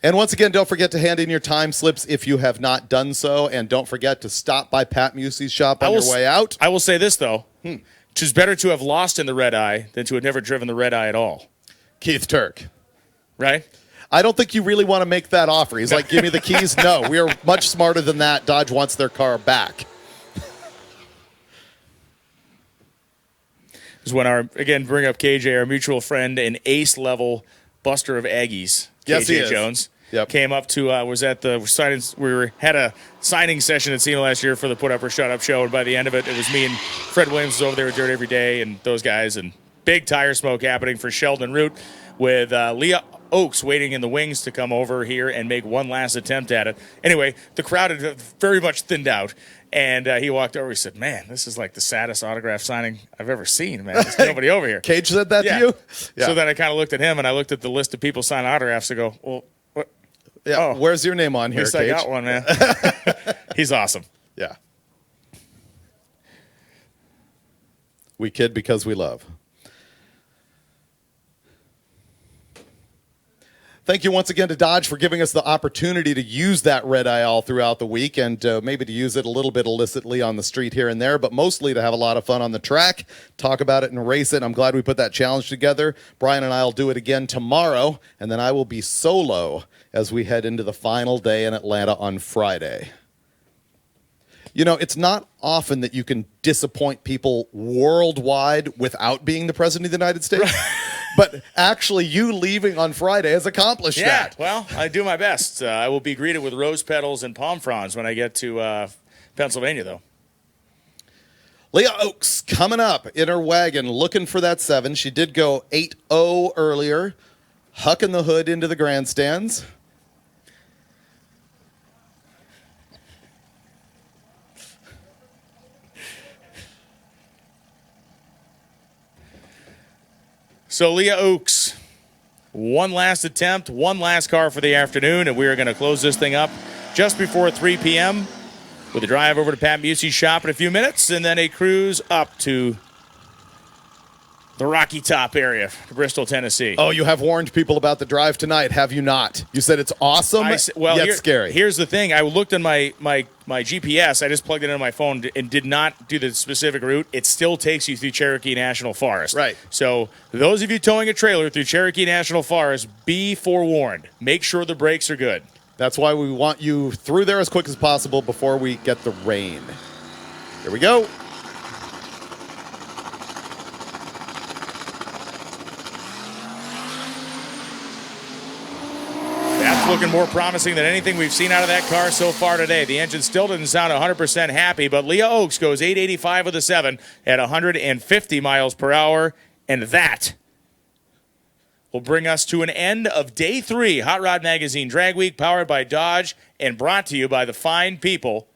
And once again, don't forget to hand in your time slips if you have not done so. And don't forget to stop by Pat Musey's shop on your way out. I will say this, though. It is better to have lost in the red eye than to have never driven the red eye at all. Keith Turk. Right? I don't think you really want to make that offer. He's like, give me the keys. No, we are much smarter than that. Dodge wants their car back. This is when bring up KJ, our mutual friend and ace level buster of Aggies. Yes, he KJ is. Jones. Yep. Came up to was at the signing. Had a signing session at SEMA last year for the Put Up or Shut Up show, and by the end of it, it was me and Fred Williams was over there at Dirt Every Day, and those guys, and big tire smoke happening for Sheldon Root with Leah Oaks waiting in the wings to come over here and make one last attempt at it. Anyway, the crowd had very much thinned out, and he walked over. He said, "Man, this is like the saddest autograph signing I've ever seen, man. There's nobody over here." Cage said that to you? Yeah. So then I kind of looked at him, and I looked at the list of people signing autographs. I go, "Well, what? Yeah. Where's your name on At here, least Cage? I got one, man." He's awesome. Yeah. We kid because we love. Thank you once again to Dodge for giving us the opportunity to use that red eye all throughout the week, and maybe to use it a little bit illicitly on the street here and there, but mostly to have a lot of fun on the track, talk about it and race it. I'm glad we put that challenge together. Brian and I will do it again tomorrow, and then I will be solo as we head into the final day in Atlanta on Friday. You know, it's not often that you can disappoint people worldwide without being the President of the United States. But actually, you leaving on Friday has accomplished that. Well, I do my best. I will be greeted with rose petals and palm fronds when I get to Pennsylvania, though. Leah Oaks coming up in her wagon, looking for that 7. She did go 8-0 earlier, hucking the hood into the grandstands. So Leah Oaks, one last attempt, one last car for the afternoon, and we are going to close this thing up just before 3 p.m. with a drive over to Pat Busey's shop in a few minutes, and then a cruise up to the Rocky Top area, Bristol, Tennessee. Oh, you have warned people about the drive tonight, have you not? You said it's awesome, yet scary. Here's the thing. I looked on my GPS. I just plugged it into my phone and did not do the specific route. It still takes you through Cherokee National Forest. Right. So those of you towing a trailer through Cherokee National Forest, be forewarned. Make sure the brakes are good. That's why we want you through there as quick as possible before we get the rain. Here we go. That's looking more promising than anything we've seen out of that car so far today. The engine still doesn't sound 100% happy, but Leah Oaks goes 885 with a 7 at 150 miles per hour, and that will bring us to an end of Day 3 Hot Rod Magazine Drag Week, powered by Dodge and brought to you by the fine people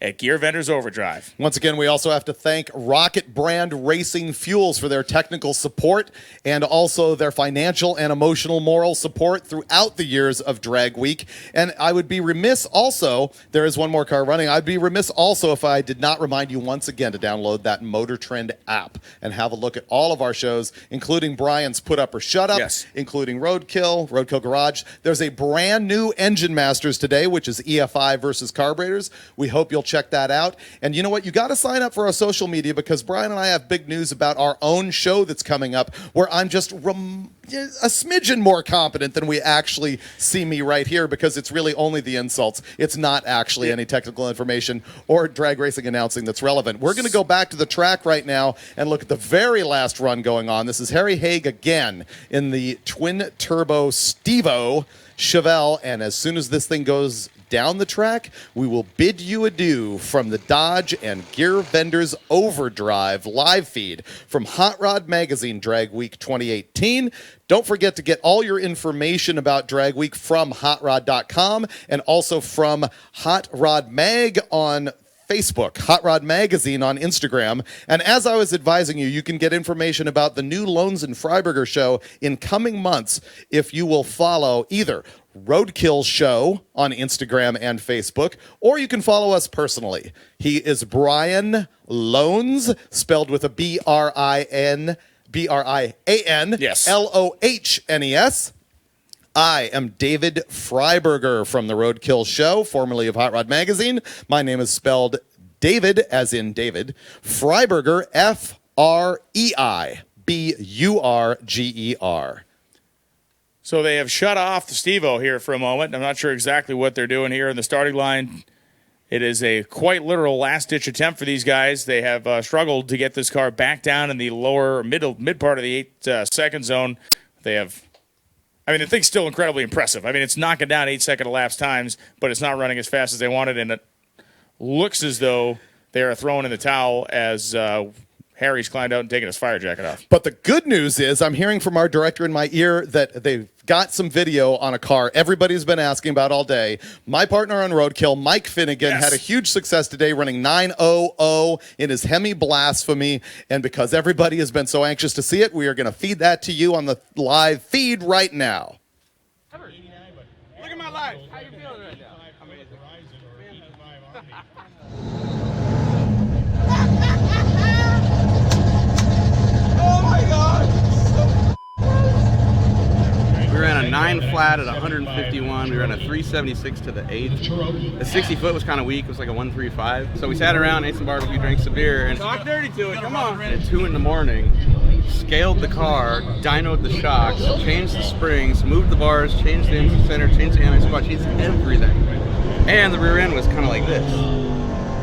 at Gear Vendors Overdrive. Once again, we also have to thank Rocket Brand Racing Fuels for their technical support and also their financial and emotional moral support throughout the years of Drag Week. And I would be remiss also, there is one more car running, I'd be remiss also if I did not remind you once again to download that Motor Trend app and have a look at all of our shows, including Brian's Put Up or Shut Up, including Roadkill Garage. There's a brand new Engine Masters today, which is EFI versus carburetors. We hope you'll check that out. And you know what? You got to sign up for our social media because Brian and I have big news about our own show that's coming up where I'm just a smidgen more competent than we actually see me right here because it's really only the insults. It's not actually any technical information or drag racing announcing that's relevant. We're going to go back to the track right now and look at the very last run going on. This is Harry Haig again in the twin turbo Stevo Chevelle. And as soon as this thing goes down the track, we will bid you adieu from the Dodge and Gear Vendors Overdrive live feed from Hot Rod Magazine Drag Week 2018. Don't forget to get all your information about Drag Week from hotrod.com and also from Hot Rod Mag on Facebook, Hot Rod Magazine on Instagram. And as I was advising you, you can get information about the new Loans and Freiberger show in coming months if you will follow either Roadkill Show on Instagram and Facebook, or you can follow us personally. He is Brian Loans, spelled with a B-R-I-A-N, L-O-H-N-E-S. I am David Freiberger from the Roadkill Show, formerly of Hot Rod Magazine. My name is spelled David, as in David, Freiberger, F-R-E-I-B-U-R-G-E-R. So they have shut off the Stevo here for a moment. I'm not sure exactly what they're doing here in the starting line. It is a quite literal last-ditch attempt for these guys. They have struggled to get this car back down in the lower mid part of the 8-second zone. They have I mean, the thing's still incredibly impressive. I mean, it's knocking down 8-second elapsed times, but it's not running as fast as they wanted, and it looks as though they are throwing in the towel as Harry's climbed out and taken his fire jacket off. But the good news is I'm hearing from our director in my ear that they've got some video on a car everybody's been asking about all day. My partner on Roadkill, Mike Finnegan, had a huge success today running 900 in his Hemi Blasphemy. And because everybody has been so anxious to see it, we are going to feed that to you on the live feed right now. Look at my life. How you feeling right now? Oh my God! We ran a 9 flat at 151. We ran a 376 to the 8th. The 60 foot was kind of weak. It was like a 135. So we sat around, ate some barbecue, drank some beer, and talk dirty to it. Come on. At 2 in the morning, scaled the car, dynoed the shocks, changed the springs, moved the bars, changed the engine center, changed the anti-squat, changed everything. And the rear end was kind of like this.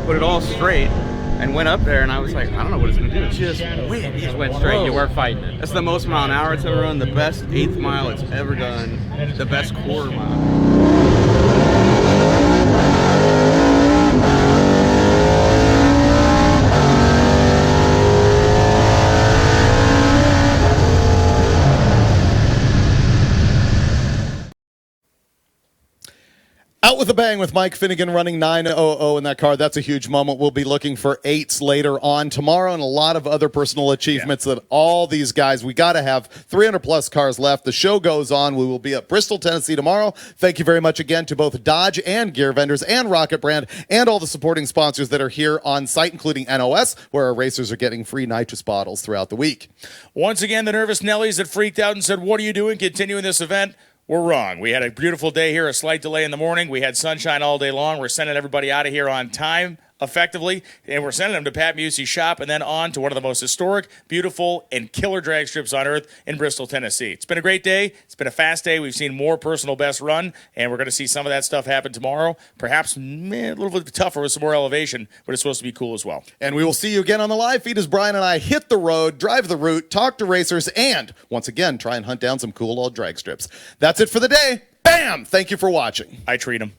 Put it all straight. And went up there, and I was like, I don't know what it's going to do. Just went. Just went straight. You weren't fighting it. That's the most mile an hour it's ever run, the best 8th mile it's ever done, the best quarter mile. Out with a bang with Mike Finnegan running 900 in that car. That's a huge moment. We'll be looking for 8s later on tomorrow and a lot of other personal achievements that all these guys, we got to have 300 plus cars left. The show goes on. We will be at Bristol, Tennessee tomorrow. Thank you very much again to both Dodge and Gear Vendors and Rocket Brand and all the supporting sponsors that are here on site, including NOS, where our racers are getting free nitrous bottles throughout the week. Once again, the nervous Nellies that freaked out and said, what are you doing continuing this event? We're wrong. We had a beautiful day here, a slight delay in the morning. We had sunshine all day long. We're sending everybody out of here on time, effectively, and we're sending them to Pat Busey's shop and then on to one of the most historic, beautiful, and killer drag strips on earth in Bristol, Tennessee. It's been a great day. It's been a fast day. We've seen more personal best run, and we're going to see some of that stuff happen tomorrow. Perhaps a little bit tougher with some more elevation, but it's supposed to be cool as well. And we will see you again on the live feed as Brian and I hit the road, drive the route, talk to racers, and once again, try and hunt down some cool old drag strips. That's it for the day. Bam! Thank you for watching. I treat them.